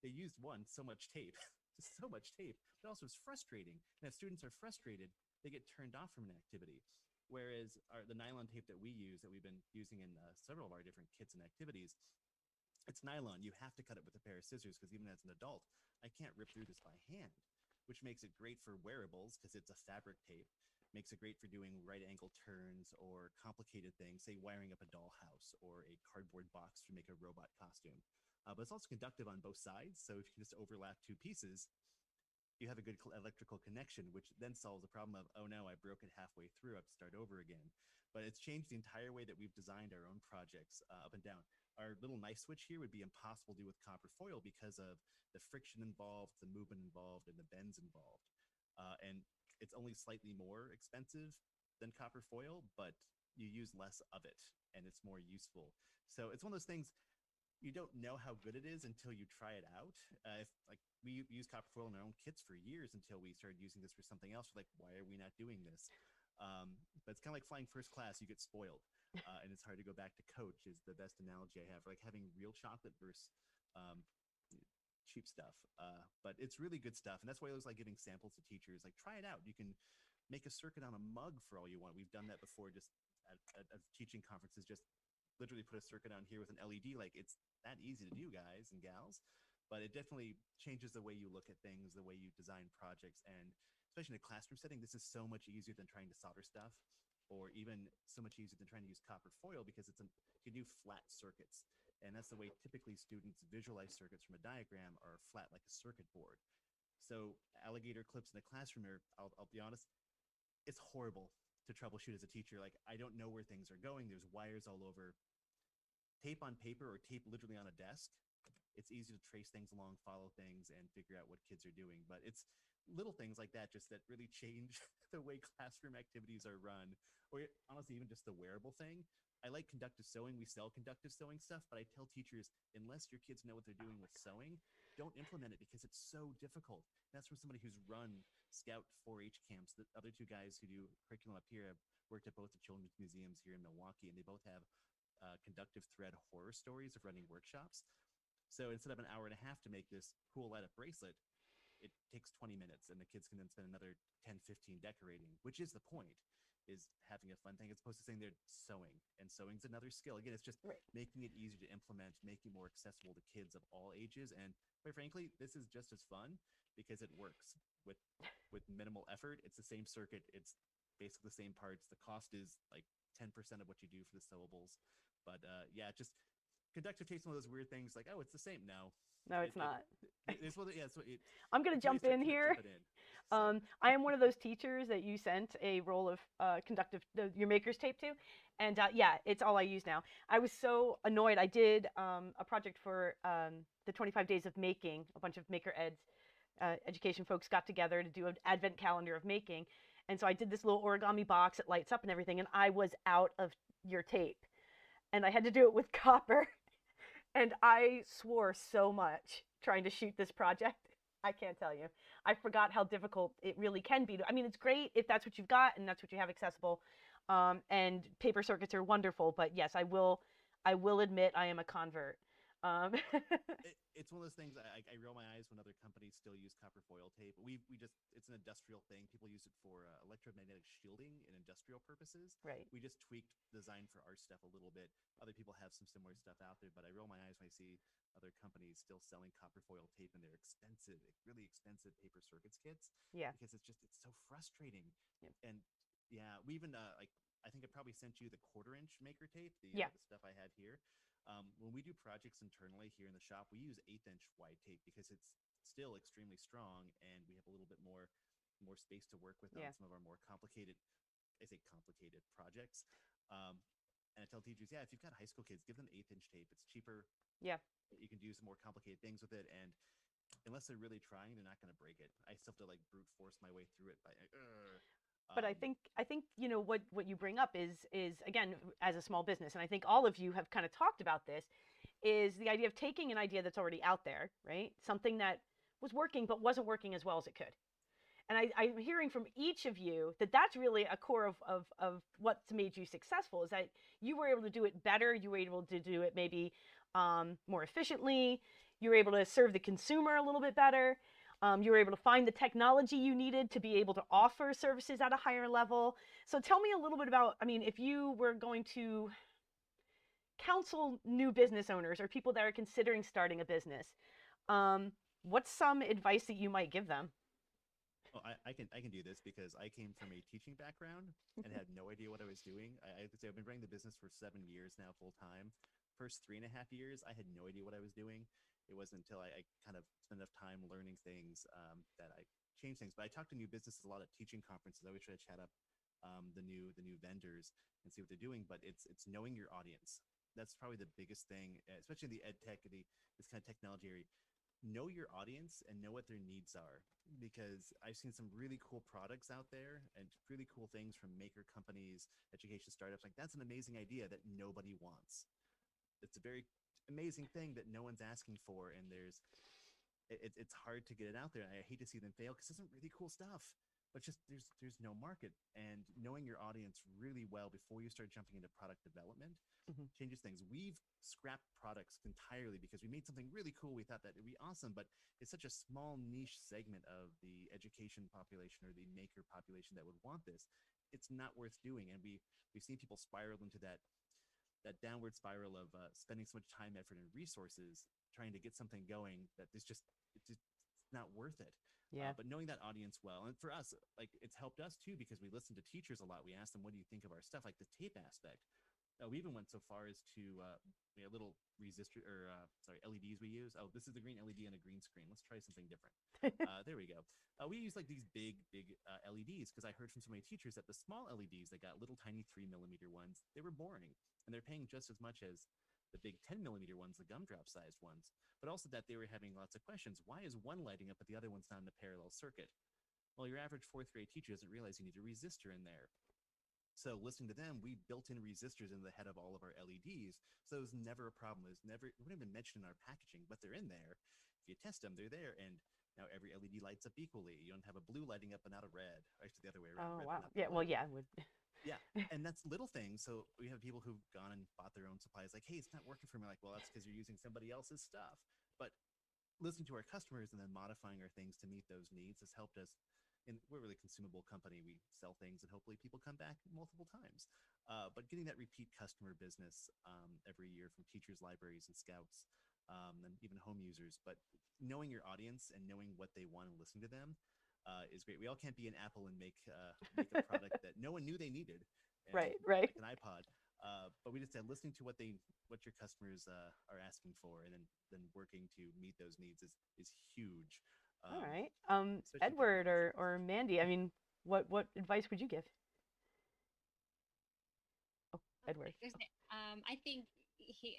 they used so much tape, just so much tape, but also it's frustrating. And if students are frustrated, they get turned off from an activity. Whereas the nylon tape that we use, that we've been using in several of our different kits and activities, it's nylon. You have to cut it with a pair of scissors because even as an adult, I can't rip through this by hand, which makes it great for wearables because it's a fabric tape. Makes it great for doing right angle turns or complicated things, say wiring up a dollhouse or a cardboard box to make a robot costume. But it's also conductive on both sides. So if you can just overlap 2 pieces, you have a good electrical connection, which then solves the problem of, oh no, I broke it halfway through, I have to start over again. But it's changed the entire way that we've designed our own projects up and down. Our little knife switch here would be impossible to do with copper foil because of the friction involved, the movement involved, and the bends involved. And it's only slightly more expensive than copper foil, but you use less of it and it's more useful. So it's one of those things, you don't know how good it is until you try it out. Like we use copper foil in our own kits for years until we started using this for something else. We're like, why are we not doing this? But it's kind of like flying first class. You get spoiled, and it's hard to go back to coach. Is the best analogy I have. Like having real chocolate versus cheap stuff. But it's really good stuff, and that's why I always like giving samples to teachers. Like, try it out. You can make a circuit on a mug for all you want. We've done that before, just at teaching conferences. Just literally put a circuit on here with an LED. Like, it's that easy to do, guys and gals. But it definitely changes the way you look at things, the way you design projects, and especially in a classroom setting, this is so much easier than trying to solder stuff, or even so much easier than trying to use copper foil because you can do flat circuits. And that's the way typically students visualize circuits from a diagram, are flat like a circuit board. So alligator clips in the classroom are, I'll be honest, it's horrible to troubleshoot as a teacher. Like, I don't know where things are going. There's wires all over. Tape on paper or tape literally on a desk, it's easy to trace things along, follow things, and figure out what kids are doing. But it's little things like that just that really change the way classroom activities are run, or honestly, even just the wearable thing. I like conductive sewing. We sell conductive sewing stuff, but I tell teachers, unless your kids know what they're doing with sewing, don't implement it because it's so difficult. That's from somebody who's run Scout 4-H camps. The other 2 guys who do curriculum up here have worked at both the children's museums here in Milwaukee, and they both have conductive thread horror stories of running workshops. So instead of an hour and a half to make this cool light up bracelet, it takes 20 minutes, and the kids can then spend another 10, 15 decorating, which is the point, is having a fun thing as opposed to saying they're sewing. And sewing's another skill. Again, it's just making it easier to implement, making it more accessible to kids of all ages. And quite frankly, this is just as fun because it works with minimal effort. It's the same circuit. It's basically the same parts. The cost is like 10% of what you do for the sewables. But yeah, just conductive tape's one of those weird things like, oh, it's the same. No, it's not. I'm going to jump in here. I am one of those teachers that you sent a roll of your maker's tape to. And yeah, it's all I use now. I was so annoyed. I did a project for the 25 Days of Making. A bunch of Maker Eds education folks got together to do an advent calendar of making. And so I did this little origami box. It lights up and everything. And I was out of your tape. And I had to do it with copper. And I swore so much trying to shoot this project. I can't tell you. I forgot how difficult it really can be. I mean, it's great if that's what you've got and that's what you have accessible. And paper circuits are wonderful. But yes, I will admit I am a convert. It's one of those things I roll my eyes when other companies still use copper foil tape. It's an industrial thing. People use it for electromagnetic shielding in industrial purposes. Right. We just tweaked design for our stuff a little bit. Other people have some similar stuff out there, but I roll my eyes when I see other companies still selling copper foil tape in their expensive, really expensive paper circuits kits. Yeah. Because it's so frustrating. Yep. And yeah, we even I think I probably sent you the 1/4-inch maker tape, the stuff I have here. When we do projects internally here in the shop, we use 1/8-inch wide tape because it's still extremely strong, and we have a little bit more space to work with on some of our more complicated projects. And I tell teachers, yeah, if you've got high school kids, give them 1/8 inch tape. It's cheaper. Yeah. You can do some more complicated things with it. And unless they're really trying, they're not going to break it. I still have to like brute force my way through it by, But I think you know what you bring up is again, as a small business, and I think all of you have kind of talked about this, is the idea of taking an idea that's already out there, right? Something that was working but wasn't working as well as it could. And I'm hearing from each of you that that's really a core of what's made you successful, is that you were able to do it better, you were able to do it maybe more efficiently, you were able to serve the consumer a little bit better. You were able to find the technology you needed to be able to offer services at a higher level. So tell me a little bit about, I mean, if you were going to counsel new business owners or people that are considering starting a business, what's some advice that you might give them? Well, I can do this because I came from a teaching background and had no idea what I was doing. I would say I've been running the business for 7 years now, full time. First 3.5 years, I had no idea what I was doing. It wasn't until I kind of spent enough time learning things that I changed things. But I talk to new businesses a lot at teaching conferences. I always try to chat up the new vendors and see what they're doing. But it's knowing your audience. That's probably the biggest thing, especially in the ed tech, this kind of technology area. Know your audience and know what their needs are, because I've seen some really cool products out there and really cool things from maker companies, education startups. Like, that's an amazing idea that nobody wants. It's a very amazing thing that no one's asking for, and it's hard to get it out there. And I hate to see them fail because it's some really cool stuff, but just there's no market. And knowing your audience really well before you start jumping into product development changes things. We've scrapped products entirely because we made something really cool. We thought that it'd be awesome, but it's such a small niche segment of the education population or the maker population that would want this. It's not worth doing. And we've seen people spiral into that downward spiral of spending so much time, effort, and resources trying to get something going that it's not worth it. Yeah. But knowing that audience well, and for us, like, it's helped us too, because we listen to teachers a lot. We ask them, what do you think of our stuff? Like the tape aspect. We even went so far as to a little resistor or LEDs we use. Oh, this is the green LED on a green screen. Let's try something different. There we go. We use like these big LEDs because I heard from so many teachers that the small LEDs that got little tiny 3mm ones, they were boring, and they're paying just as much as the big 10mm ones, the gumdrop sized ones, but also that they were having lots of questions. Why is one lighting up but the other one's not in a parallel circuit? Well, your average 4th grade teacher doesn't realize you need a resistor in there. So listening to them, we built in resistors in the head of all of our LEDs. So it was never a problem. It wouldn't even mentioned in our packaging, but they're in there. If you test them, they're there. And now every LED lights up equally. You don't have a blue lighting up and not a red. Or actually the other way around. Oh, wow. Yeah, well, yeah. Yeah, and that's little things. So we have people who've gone and bought their own supplies. Like, hey, it's not working for me. Like, well, that's because you're using somebody else's stuff. But listening to our customers and then modifying our things to meet those needs has helped us. And we're a really consumable company. We sell things, and hopefully people come back multiple times. But getting that repeat customer business every year from teachers, libraries, and scouts, and even home users. But knowing your audience and knowing what they want and listening to them is great. We all can't be an Apple and make a product that no one knew they needed. Right. Like an iPod. But we just said listening to what your customers are asking for, and then working to meet those needs is huge. All right. Edward or Mandy, I mean, what advice would you give? Oh, Edward. I think you hit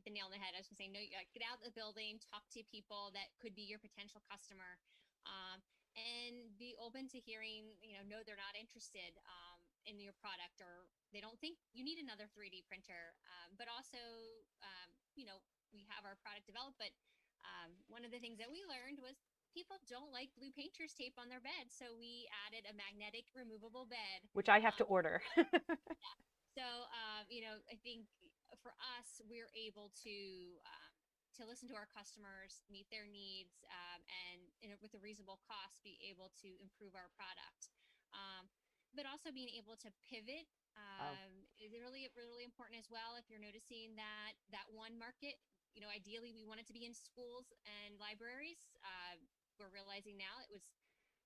the nail on the head. I was going to say, no, get out of the building, talk to people that could be your potential customer, and be open to hearing, no, they're not interested in your product, or they don't think you need another 3D printer. But also, we have our product developed, but one of the things that we learned was people don't like blue painter's tape on their bed. So we added a magnetic removable bed. Which I have to order. Yeah. So, I think for us, we're able to listen to our customers, meet their needs, and with a reasonable cost, be able to improve our product. But also being able to pivot is really, really important as well. If you're noticing that one market, ideally we want it to be in schools and libraries. We're realizing now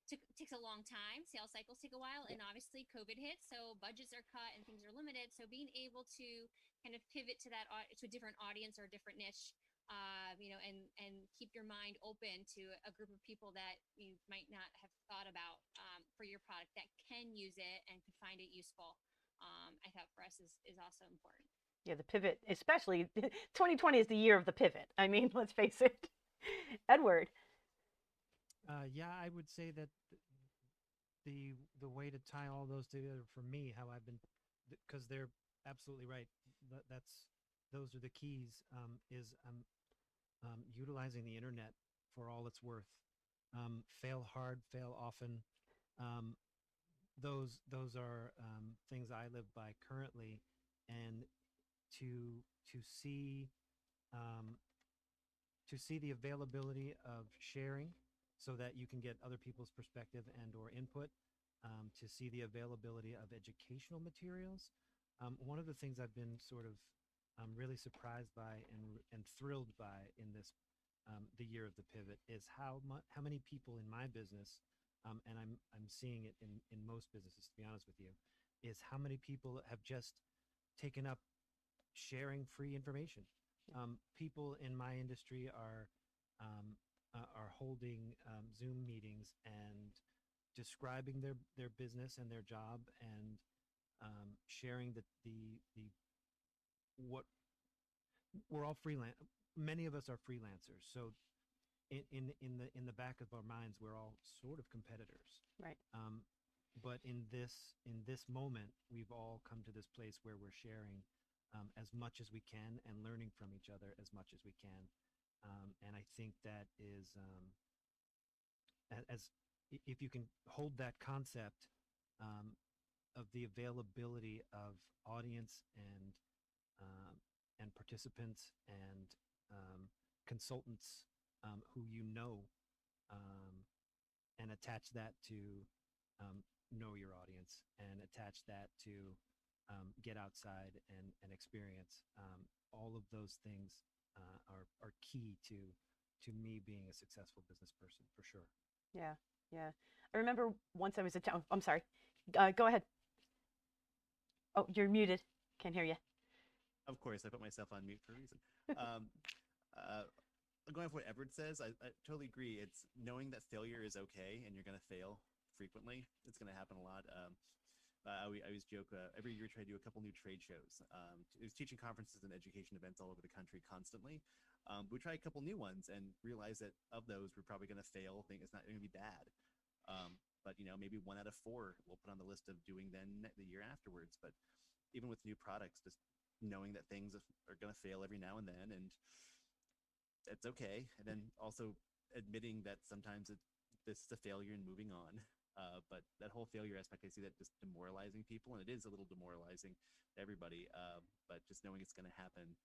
takes a long time. Sales cycles take a while, and obviously COVID hit, so budgets are cut and things are limited. So being able to kind of pivot to a different audience or a different niche, and keep your mind open to a group of people that you might not have thought about for your product that can use it and could find it useful. I thought for us is also important. Yeah, the pivot, especially 2020 is the year of the pivot. I mean, let's face it. Edward. Yeah, I would say that the way to tie all those together for me, how I've been, because they're absolutely right. Those are the keys. Is utilizing the internet for all it's worth. Fail hard, fail often. Um, those are things I live by currently, and to see um, to see the availability of sharing so that you can get other people's perspective and or input, to see the availability of educational materials. One of the things I've been sort of really surprised by and thrilled by in this the year of the pivot is how many people in my business, and I'm seeing it in most businesses, to be honest with you, is how many people have just taken up sharing free information. People in my industry are holding Zoom meetings and describing their business and their job, and sharing the what we're all freelance. Many of us are freelancers, so in the back of our minds, we're all sort of competitors. Right. But in this moment, we've all come to this place where we're sharing as much as we can and learning from each other as much as we can. And I think that is as if you can hold that concept of the availability of audience and participants and consultants who you know, and attach that to know your audience, and attach that to get outside and experience. All of those things are key to me being a successful business person, for sure. Yeah, yeah. I remember once I was at town. I'm sorry. Go ahead. Oh, you're muted. Can't hear you. Of course, I put myself on mute for a reason. Going off what Edward says, I totally agree. It's knowing that failure is okay, and you're going to fail frequently. It's going to happen a lot. I always joke, every year I try to do a couple new trade shows. I was teaching conferences and education events all over the country constantly. We try a couple new ones and realize that of those, we're probably going to fail. Think it's not going to be bad. But maybe 1 out of 4 we'll put on the list of doing then the year afterwards. But even with new products, just knowing that things are going to fail every now and then, and it's okay. And then also admitting that sometimes this is a failure and moving on. But that whole failure aspect, I see that just demoralizing people, and it is a little demoralizing to everybody. But just knowing it's going to happen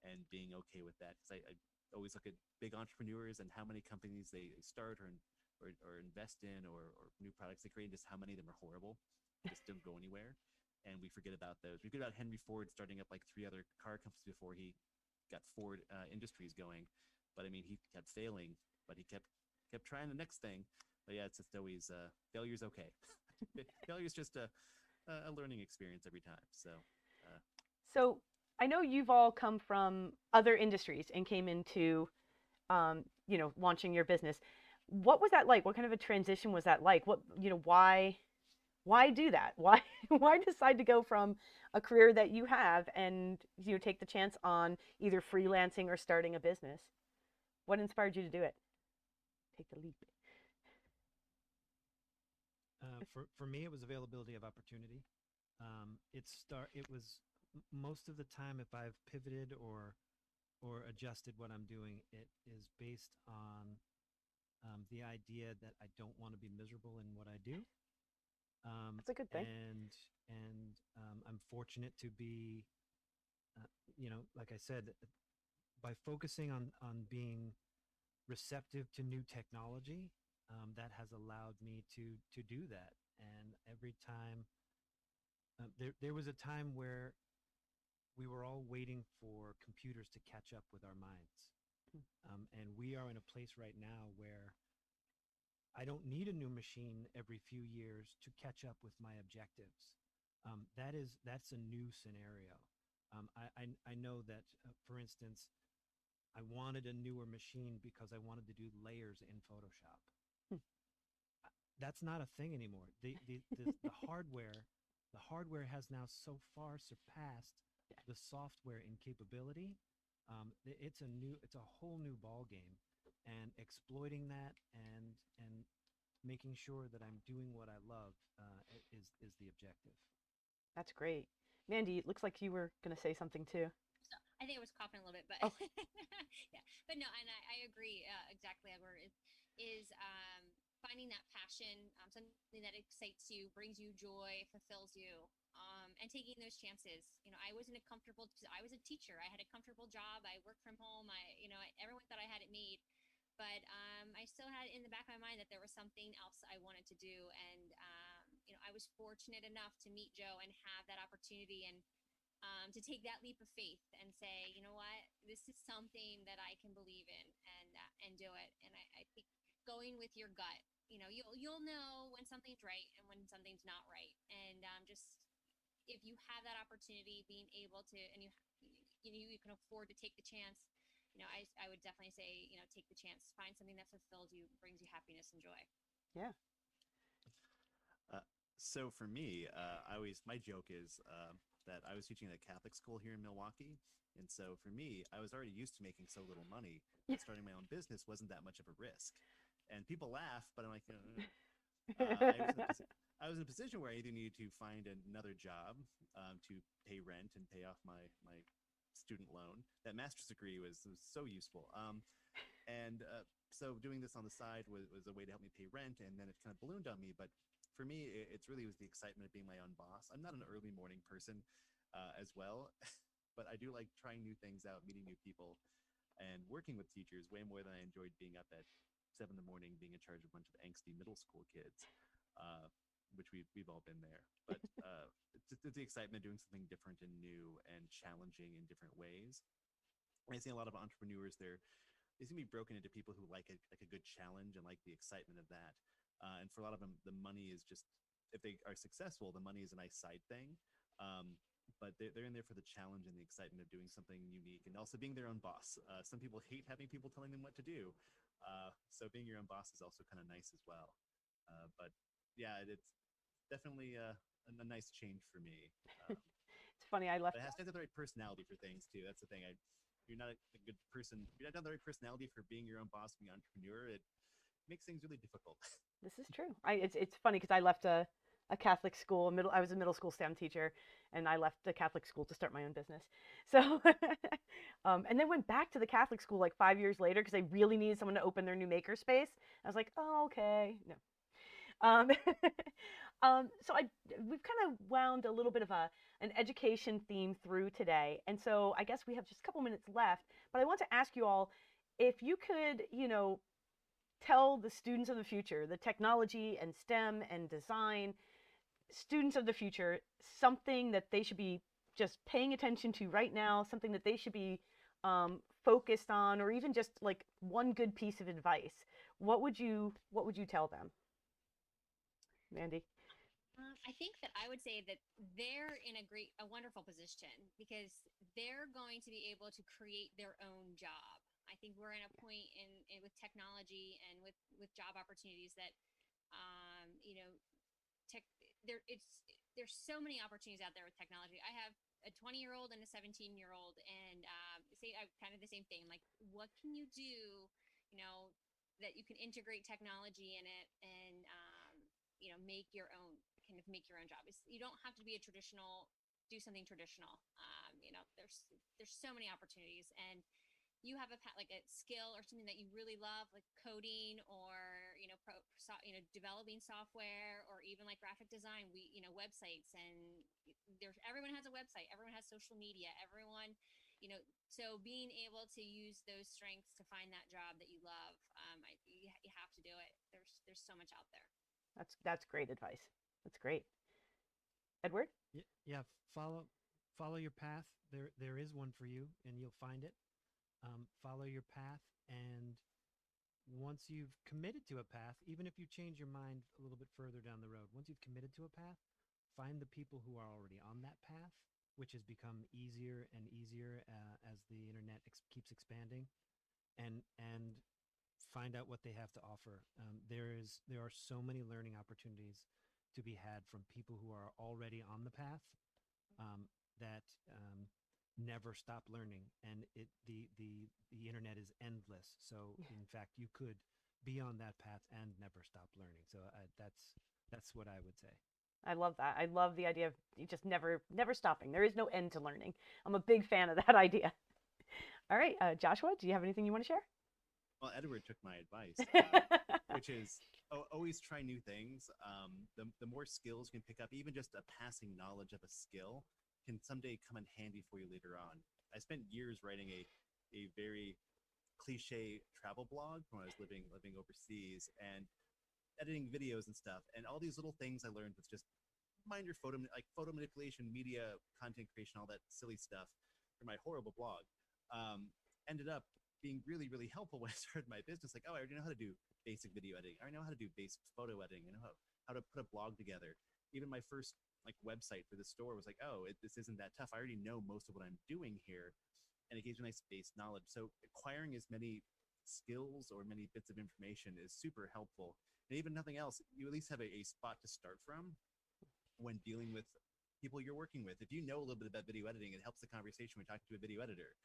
and being okay with that, because I always look at big entrepreneurs and how many companies they start or invest in, or new products they create, and just how many of them are horrible, just don't go anywhere. And we forget about those. We forget about Henry Ford starting up like 3 other car companies before he got Ford Industries going. But I mean, he kept failing, but he kept trying the next thing. But yeah, it's just always failure's okay. Failure's just a learning experience every time. So I know you've all come from other industries and came into launching your business. What was that like? What kind of a transition was that like? Why do that? Why decide to go from a career that you have and take the chance on either freelancing or starting a business? What inspired you to do it? Take the leap. For me, it was availability of opportunity. It was most of the time, if I've pivoted or adjusted what I'm doing, it is based on the idea that I don't want to be miserable in what I do. That's a good thing. And I'm fortunate to be, like I said, by focusing on being receptive to new technology, that has allowed me to do that. And every time, there was a time where we were all waiting for computers to catch up with our minds. And we are in a place right now where I don't need a new machine every few years to catch up with my objectives. That's a new scenario. I know that, for instance, I wanted a newer machine because I wanted to do layers in Photoshop. That's not a thing anymore. The hardware, the hardware has now so far surpassed the software in capability. It's a whole new ball game, and exploiting that and making sure that I'm doing what I love is the objective. That's great. Mandy, it looks like you were going to say something too. So I think I was coughing a little bit, but Oh. yeah, but no, and I agree exactly. Edward is finding that passion, something that excites you, brings you joy, fulfills you, and taking those chances. You know, I was a teacher. I had a comfortable job. I worked from home. Everyone thought I had it made, but I still had in the back of my mind that there was something else I wanted to do. And, I was fortunate enough to meet Joe and have that opportunity and to take that leap of faith and say, you know what, this is something that I can believe in and do it. And I think going with your gut, you'll know when something's right and when something's not right. And just if you have that opportunity, being able to, and you can afford to take the chance. I would definitely say, take the chance, find something that fulfills you, brings you happiness and joy. Yeah. So for me, my joke is that I was teaching at a Catholic school here in Milwaukee. And so for me, I was already used to making so little money. That starting my own business wasn't that much of a risk. And people laugh, but I'm like, I was in a position where I either needed to find another job to pay rent and pay off my student loan. That master's degree was so useful. So doing this on the side was a way to help me pay rent, and then it kind of ballooned on me. But for me, it's really was the excitement of being my own boss. I'm not an early morning person as well, but I do like trying new things out, meeting new people, and working with teachers way more than I enjoyed being up at 7 in the morning, being in charge of a bunch of angsty middle school kids, which we've all been there. But it's the excitement of doing something different and new and challenging in different ways. And I see a lot of entrepreneurs they seem to be broken into people who like a good challenge and like the excitement of that. And for a lot of them, the money is just, if they are successful, the money is a nice side thing. But they're in there for the challenge and the excitement of doing something unique and also being their own boss. Some people hate having people telling them what to do. So being your own boss is also kind of nice as well. But yeah, it's definitely a nice change for me. It's funny, I left. But it has to have the right personality for things too. That's the thing. You're not a good person. If you're not the right personality for being your own boss, being an entrepreneur, it makes things really difficult. This is true. It's funny because I left a Catholic school. I was a middle school STEM teacher, and I left the Catholic school to start my own business. So, and then went back to the Catholic school like 5 years later because they really needed someone to open their new makerspace. I was like, oh, okay, no. So we've kind of wound a little bit of an education theme through today, and so I guess we have just a couple minutes left. But I want to ask you all if you could, tell the students of the future, the technology and STEM and design students of the future, something that they should be just paying attention to right now, something that they should be focused on, or even just like one good piece of advice. What would you tell them? Mandy? I think that I would say that they're in a wonderful position because they're going to be able to create their own job. I think we're in a point in with technology and with job opportunities that, there's so many opportunities out there with technology. I have a 20-year-old and a 17-year-old, and kind of the same thing. Like, what can you do, that you can integrate technology in it and, make your own job. You don't have to be do something traditional. There's so many opportunities, and you have a skill or something that you really love, like coding or developing software, or even like graphic design. Websites, and everyone has a website, everyone has social media, everyone, so being able to use those strengths to find that job that you love, you have to do it. There's so much out there. That's great advice. That's great. Edward? Yeah, follow your path. There is one for you, and you'll find it. Follow your path, and once you've committed to a path, even if you change your mind a little bit further down the road, once you've committed to a path, find the people who are already on that path, which has become easier and easier as the internet keeps expanding, and find out what they have to offer. There are so many learning opportunities to be had from people who are already on the path, that never stop learning, and the internet is endless. So in fact, you could be on that path and never stop learning. So that's what I would say. I love that. I love the idea of you just never stopping. There is no end to learning. I'm a big fan of that idea. All right, Joshua, do you have anything you want to share? Well, Edward took my advice, which is always try new things. The more skills you can pick up, even just a passing knowledge of a skill, can someday come in handy for you later on. I spent years writing a very cliche travel blog when I was living overseas, and editing videos and stuff, and all these little things I learned with just minor photo manipulation, media content creation, all that silly stuff for my horrible blog, ended up being really, really helpful when I started my business. Like, oh, I already know how to do basic video editing. I already know how to do basic photo editing. I know how to put a blog together. Even my first website for the store was like, oh, this isn't that tough. I already know most of what I'm doing here, and it gives you nice base knowledge. So acquiring as many skills or many bits of information is super helpful. And even nothing else, you at least have a spot to start from when dealing with people you're working with. If you know a little bit about video editing, it helps the conversation when talking to a video editor.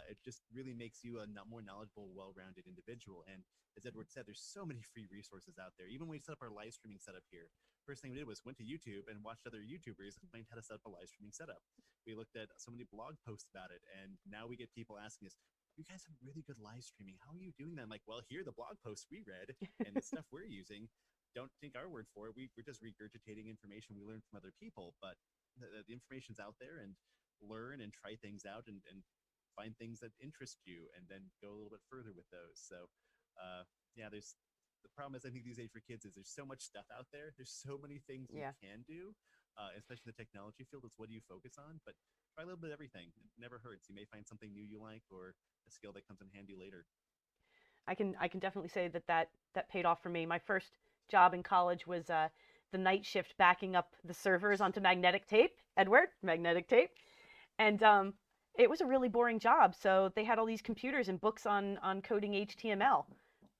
It just really makes you a more knowledgeable, well-rounded individual. And as Edward said, there's so many free resources out there. Even when we set up our live streaming setup here, first thing we did was went to YouTube and watched other YouTubers explain how to set up a live streaming setup. We looked at so many blog posts about it, and now we get people asking us, you guys have really good live streaming. How are you doing that? I'm like, well, here are the blog posts we read and the stuff we're using. Don't take our word for it. We're just regurgitating information we learned from other people, but the information's out there, and learn and try things out and find things that interest you, and then go a little bit further with those. So yeah, the problem is, I think these days for kids is there's so much stuff out there. There's so many things you can do, especially in the technology field. It's what do you focus on? But try a little bit of everything. It never hurts. You may find something new you like, or a skill that comes in handy later. I can definitely say that paid off for me. My first job in college was the night shift backing up the servers onto magnetic tape. Edward, magnetic tape. And it was a really boring job. So they had all these computers and books on coding HTML.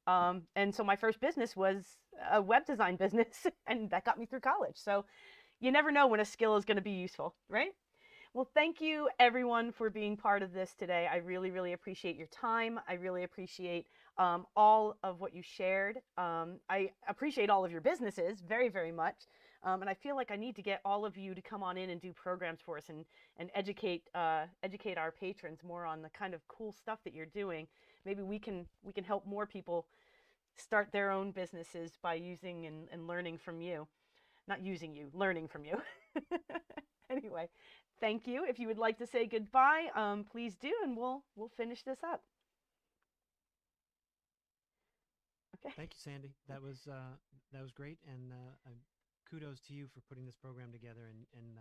And so my first business was a web design business, and that got me through college. So you never know when a skill is going to be useful, right? Well, thank you everyone for being part of this today. I really, really appreciate your time. I really appreciate all of what you shared. I appreciate all of your businesses very, very much. And I feel like I need to get all of you to come on in and do programs for us and educate our patrons more on the kind of cool stuff that you're doing. Maybe we can help more people start their own businesses by using and learning from you. Not using you, learning from you. Anyway, thank you. If you would like to say goodbye, please do, and we'll finish this up. Okay. Thank you, Sandy. That was great, and kudos to you for putting this program together. And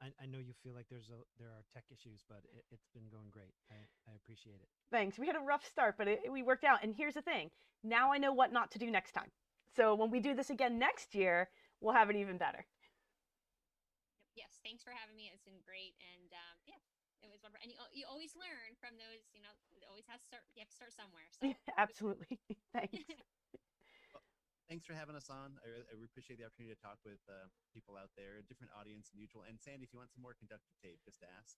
I know you feel like there are tech issues, but it's been going great. I appreciate it. Thanks. We had a rough start, but we worked out. And here's the thing: now I know what not to do next time. So when we do this again next year, we'll have it even better. Yes, thanks for having me. It's been great, and yeah, it was wonderful. And you always learn from those. You know, it always has to start. You have to start somewhere. So. Absolutely. Thanks. Well, thanks for having us on. I appreciate the opportunity to talk with people out there, a different audience than usual. And Sandy, if you want some more conductive tape, just ask.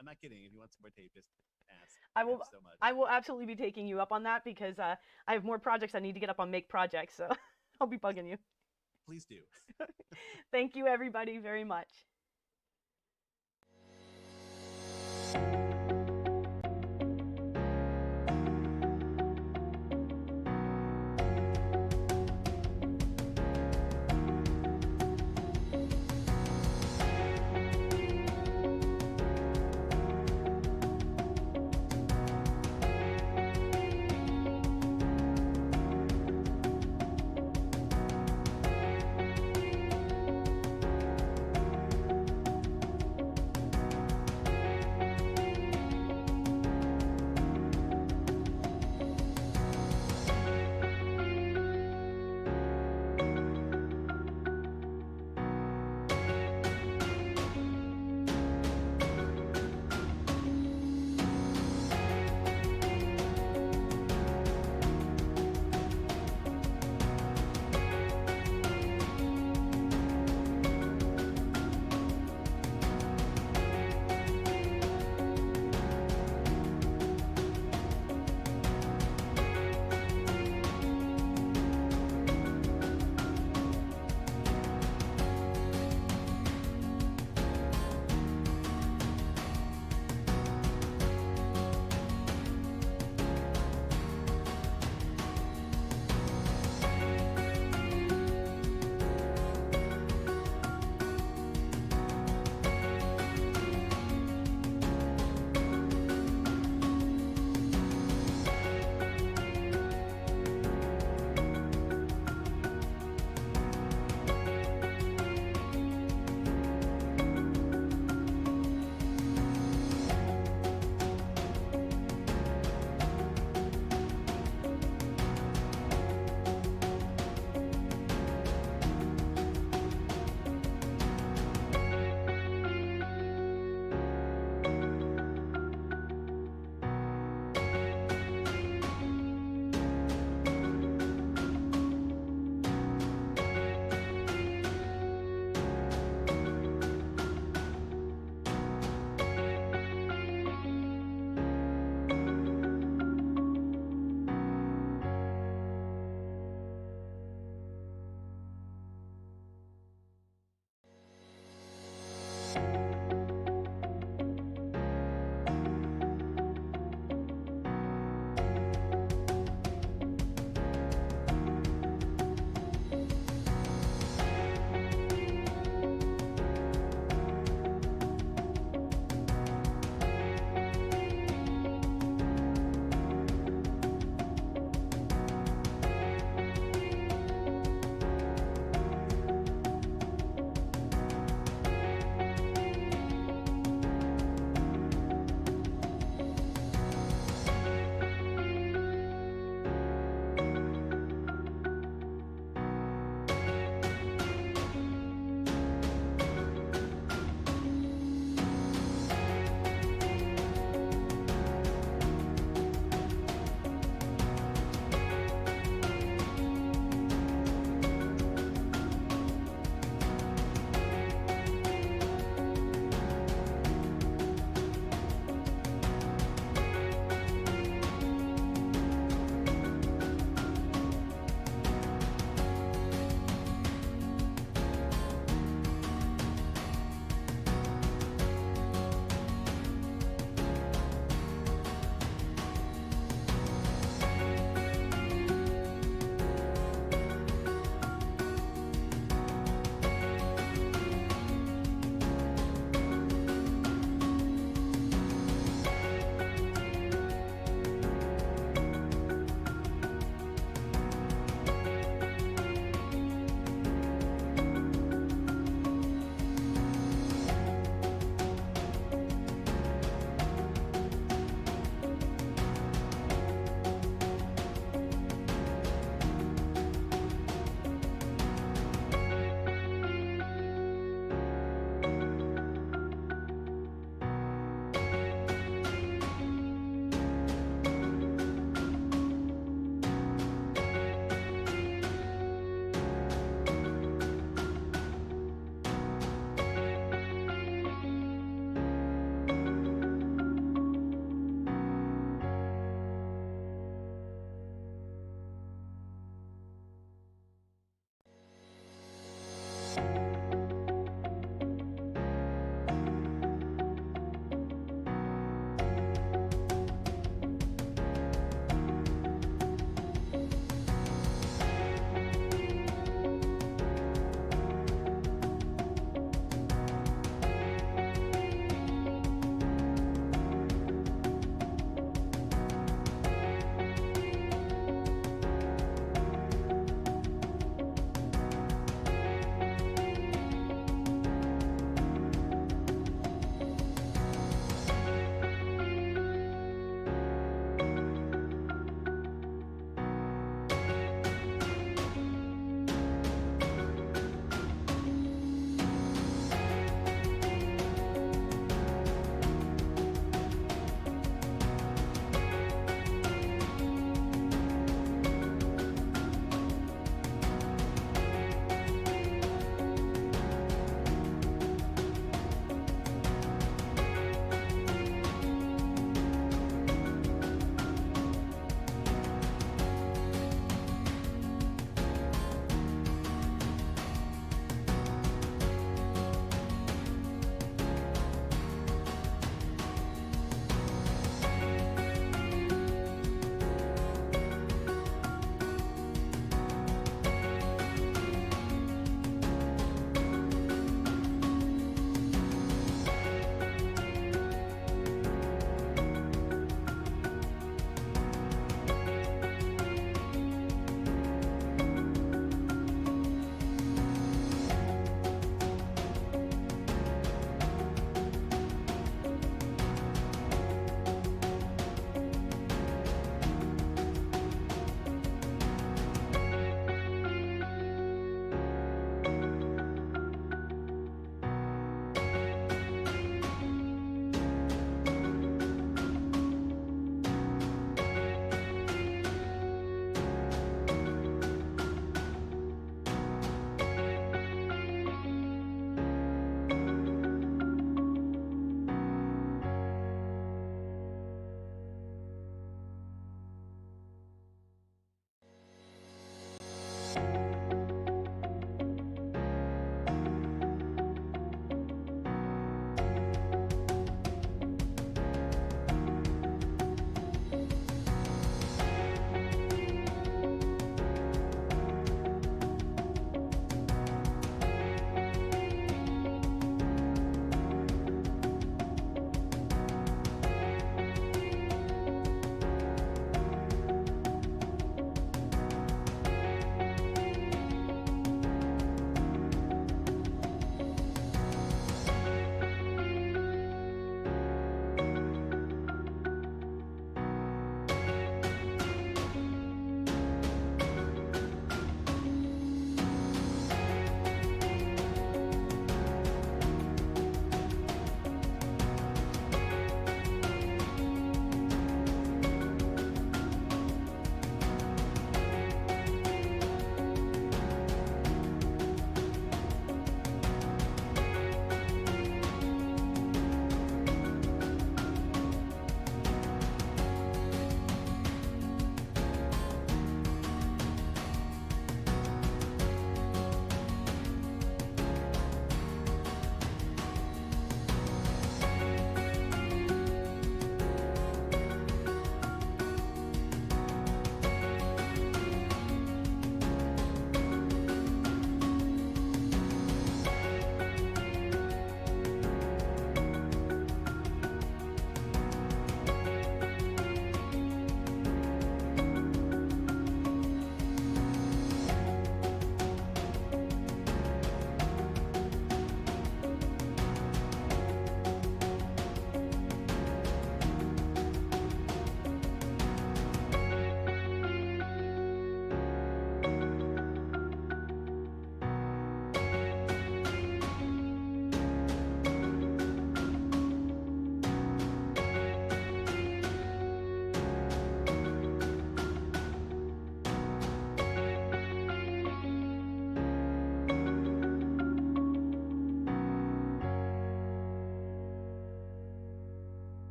I'm not kidding. If you want some more tape, just ask. I will. So much. I will absolutely be taking you up on that, because I have more projects I need to get up on Make Projects. So I'll be bugging you. Please do. Thank you, everybody, very much.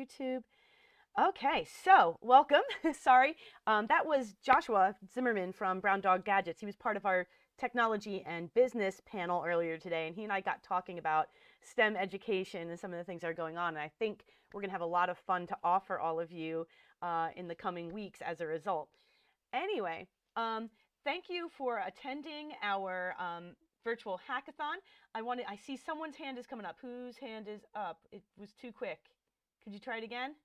YouTube. Okay, so welcome. Sorry, that was Joshua Zimmerman from Brown Dog Gadgets. He was part of our technology and business panel earlier today, and he and I got talking about STEM education and some of the things that are going on. And I think we're going to have a lot of fun to offer all of you in the coming weeks as a result. Anyway, thank you for attending our virtual hackathon. I see someone's hand is coming up. Whose hand is up? It was too quick. Could you try it again?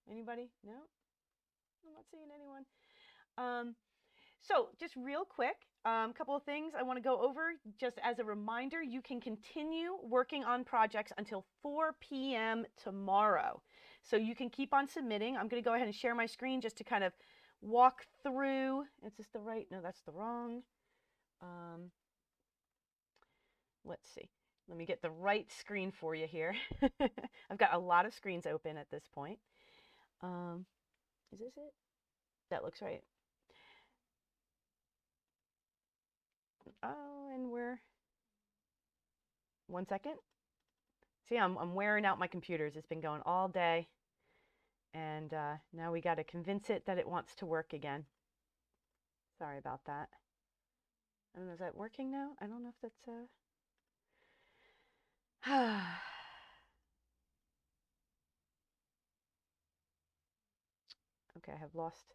Anybody? No? I'm not seeing anyone. So just real quick, a couple of things I want to go over. Just as a reminder, you can continue working on projects until 4 p.m. tomorrow. So you can keep on submitting. I'm going to go ahead and share my screen just to kind of walk through. Is this the right? No, that's the wrong. Let's see. Let me get the right screen for you here. I've got a lot of screens open at this point. Is this it? That looks right. Oh, and we're 1 second. See, I'm wearing out my computers. It's been going all day, and now we got to convince it that it wants to work again. Sorry about that. I don't know, is that working now? I don't know if that's okay, I have lost.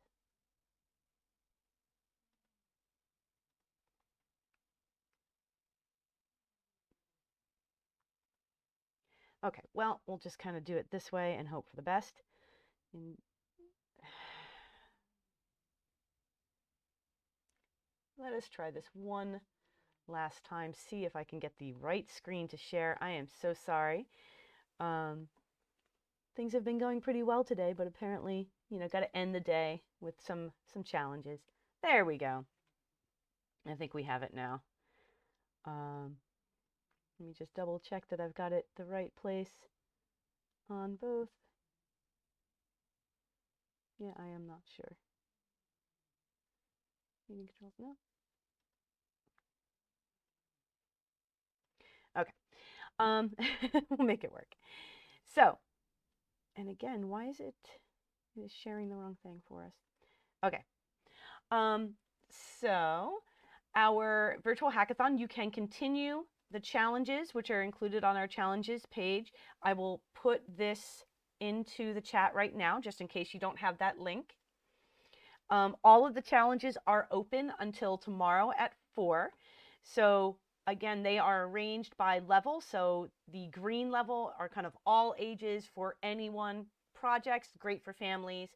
Okay, well, we'll just kind of do it this way and hope for the best. And let us try this one last time, see if I can get the right screen to share. I am so sorry. Things have been going pretty well today, but apparently, you know, got to end the day with some challenges. There we go. I think we have it now. Let me just double check that I've got it the right place on both. Yeah, I am not sure. Meeting controls, no. Okay, we'll make it work. So, and again, why is it sharing the wrong thing for us? Okay, so our virtual hackathon, you can continue the challenges, which are included on our challenges page. I will put this into the chat right now, just in case you don't have that link. All of the challenges are open until tomorrow at 4. So again, they are arranged by level. So the green level are kind of all ages for anyone. Projects, great for families.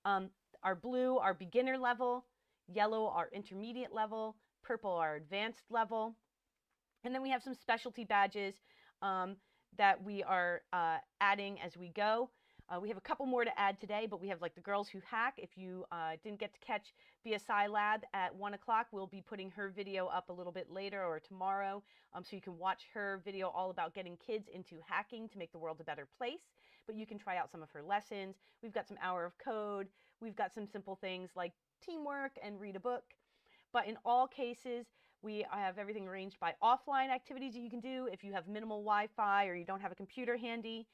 Our blue are beginner level. Yellow are intermediate level. Purple are advanced level. And then we have some specialty badges that we are adding as we go. We have a couple more to add today, but we have like the Girls Who Hack. If you didn't get to catch BiaSciLab at 1 o'clock, we'll be putting her video up a little bit later or tomorrow. So you can watch her video all about getting kids into hacking to make the world a better place. But you can try out some of her lessons. We've got some Hour of Code. We've got some simple things like teamwork and read a book. But in all cases, we have everything arranged by offline activities that you can do if you have minimal Wi-Fi or you don't have a computer handy.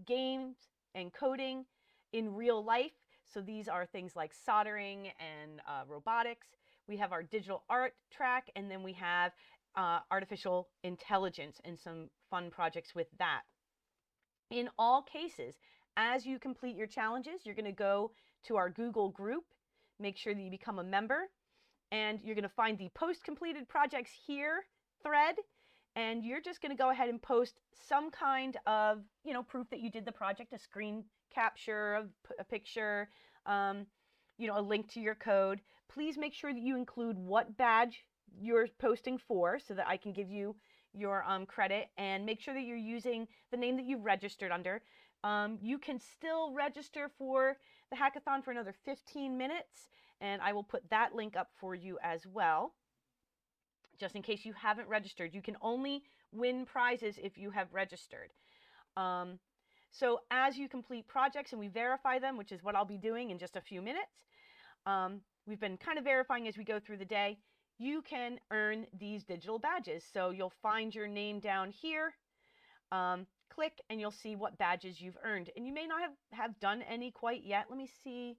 Games and coding in real life. So these are things like soldering and robotics. We have our digital art track, and then we have artificial intelligence and some fun projects with that. In all cases, as you complete your challenges, you're going to go to our Google group, make sure that you become a member, and you're going to find the post completed projects here thread, and you're just going to go ahead and post some kind of, you know, proof that you did the project, a screen capture of a picture, you know, a link to your code. Please make sure that you include what badge you're posting for so that I can give you your credit, and make sure that you're using the name that you've registered under. You can still register for the hackathon for another 15 minutes, and I will put that link up for you as well. Just in case you haven't registered, you can only win prizes if you have registered. So as you complete projects and we verify them, which is what I'll be doing in just a few minutes, we've been kind of verifying as we go through the day, you can earn these digital badges. So you'll find your name down here. click and you'll see what badges you've earned. And you may not have done any quite yet. Let me see.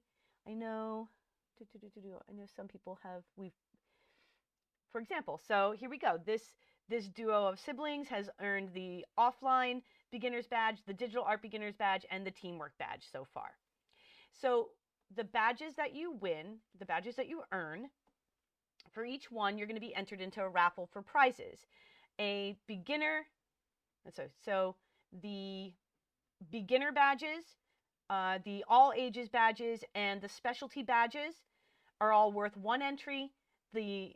I know, I know some people have, for example, so here we go. This duo of siblings has earned the offline beginner's badge, the digital art beginner's badge, and the teamwork badge so far. So the badges that you win, the badges that you earn, for each one, you're going to be entered into a raffle for prizes. A beginner, so the beginner badges, the all ages badges, and the specialty badges are all worth 1 entry. The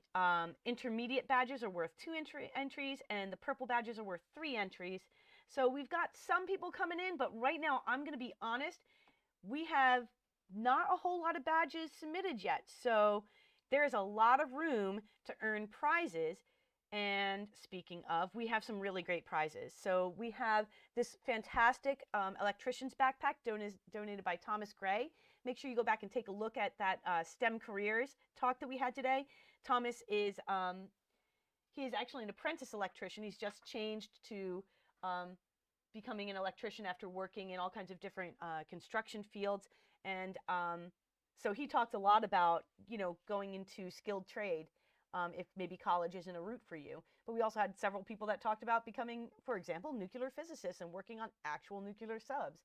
intermediate badges are worth 2 entries, and the purple badges are worth 3 entries. So we've got some people coming in, but right now, I'm going to be honest, we have not a whole lot of badges submitted yet. So there is a lot of room to earn prizes. And speaking of, we have some really great prizes. So we have this fantastic electrician's backpack donated by Thomas Gray. Make sure you go back and take a look at that STEM careers talk that we had today. Thomas is he is actually an apprentice electrician. He's just changed to becoming an electrician after working in all kinds of different construction fields. And so he talked a lot about, going into skilled trade if maybe college isn't a route for you. But we also had several people that talked about becoming, for example, nuclear physicists and working on actual nuclear subs.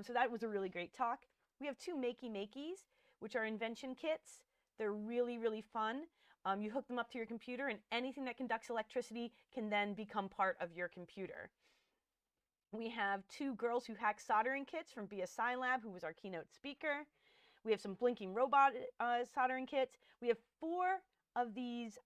So that was a really great talk. We have 2 Makey-Makeys, which are invention kits. They're really, really fun. You hook them up to your computer, and anything that conducts electricity can then become part of your computer. We have 2 Girls Who Hack soldering kits from BiaSciLab, who was our keynote speaker. We have some blinking robot soldering kits. We have 4 of these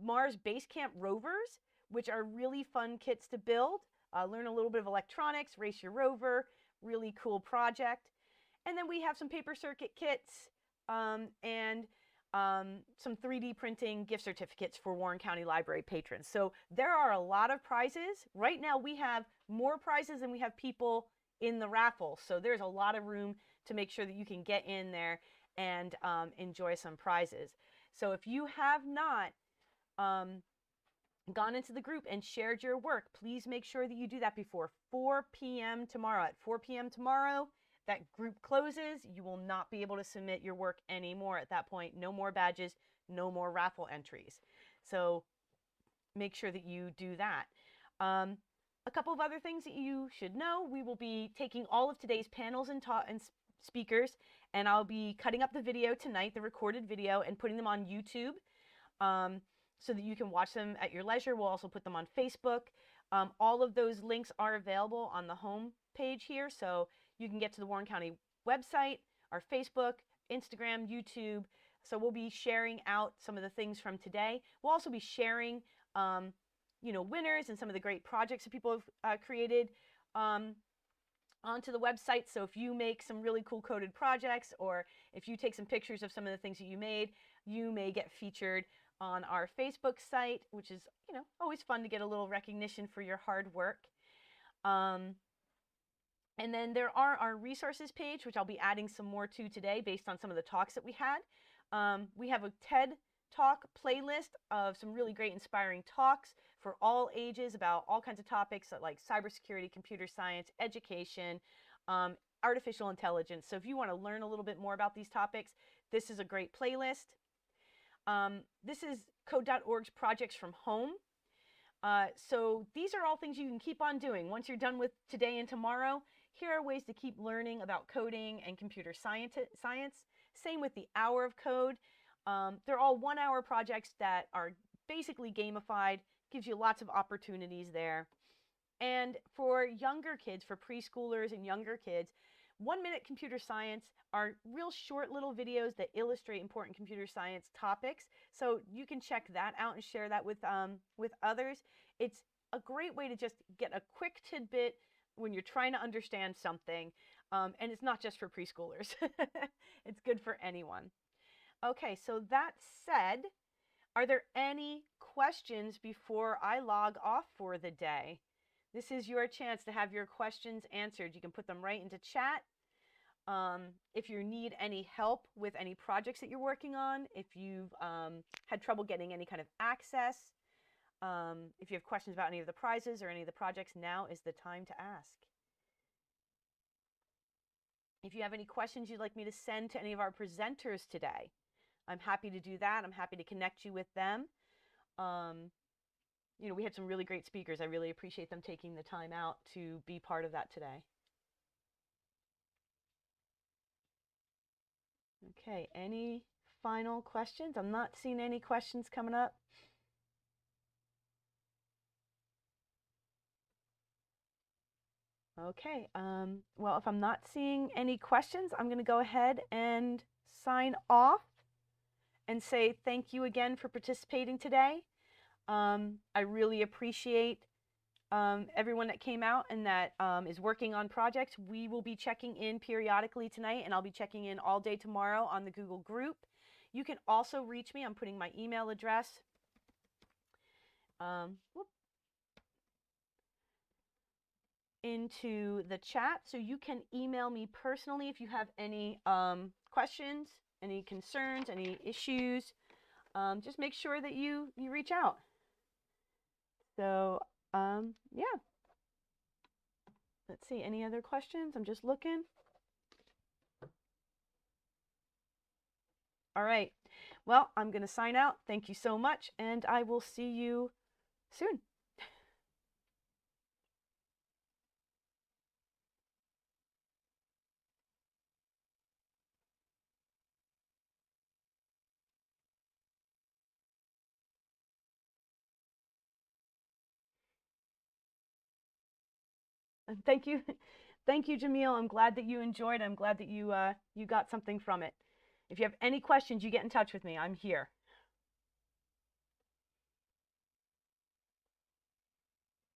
Mars Base Camp rovers, which are really fun kits to build. Learn a little bit of electronics, race your rover, really cool project. And then we have some paper circuit kits and some 3D printing gift certificates for Warren County Library patrons. So there are a lot of prizes. Right now we have more prizes than we have people in the raffle. So there's a lot of room to make sure that you can get in there and enjoy some prizes. So if you have not gone into the group and shared your work, please make sure that you do that before 4 p.m. tomorrow. At 4 p.m. tomorrow, that group closes. You will not be able to submit your work anymore at that point. No more badges, no more raffle entries. So make sure that you do that. A couple of other things that you should know. We will be taking all of today's panels and speakers, and I'll be cutting up the video tonight, the recorded video, and putting them on YouTube so that you can watch them at your leisure. We'll also put them on Facebook. All of those links are available on the home page here, so you can get to the Warren County website, our Facebook, Instagram, YouTube. So we'll be sharing out some of the things from today. We'll also be sharing winners and some of the great projects that people have created onto the website. So if you make some really cool coded projects, or if you take some pictures of some of the things that you made, you may get featured on our Facebook site, which is, always fun to get a little recognition for your hard work. And then there are our resources page, which I'll be adding some more to today based on some of the talks that we had. We have a TED Talk playlist of some really great inspiring talks for all ages about all kinds of topics like cybersecurity, computer science, education, artificial intelligence. So if you want to learn a little bit more about these topics, this is a great playlist. This is Code.org's Projects from Home. So these are all things you can keep on doing. Once you're done with today and tomorrow, here are ways to keep learning about coding and computer science. Same with the Hour of Code. They're all 1-hour projects that are basically gamified, gives you lots of opportunities there. And for younger kids, for preschoolers and younger kids, 1-minute computer science are real short little videos that illustrate important computer science topics. So you can check that out and share that with others. It's a great way to just get a quick tidbit when you're trying to understand something. And it's not just for preschoolers. It's good for anyone. Okay, so that said, are there any questions before I log off for the day? This is your chance to have your questions answered. You can put them right into chat. If you need any help with any projects that you're working on, if you've had trouble getting any kind of access, If you have questions about any of the prizes or any of the projects, now is the time to ask. If you have any questions you'd like me to send to any of our presenters today, I'm happy to do that. I'm happy to connect you with them. You know, we had some really great speakers. I really appreciate them taking the time out to be part of that today. Okay, any final questions? I'm not seeing any questions coming up. Okay, well, if I'm not seeing any questions, I'm going to go ahead and sign off and say thank you again for participating today. I really appreciate everyone that came out and that is working on projects. We will be checking in periodically tonight, and I'll be checking in all day tomorrow on the Google group. You can also reach me. I'm putting my email address into the chat, so you can email me personally if you have any questions, any concerns, any issues. Just make sure that you reach out. So yeah. Let's see, any other questions? I'm just looking. All right. Well, I'm going to sign out. Thank you so much, and I will see you soon. And thank you. Thank you, Jamil. I'm glad that you enjoyed. I'm glad that you got something from it. If you have any questions, you get in touch with me. I'm here.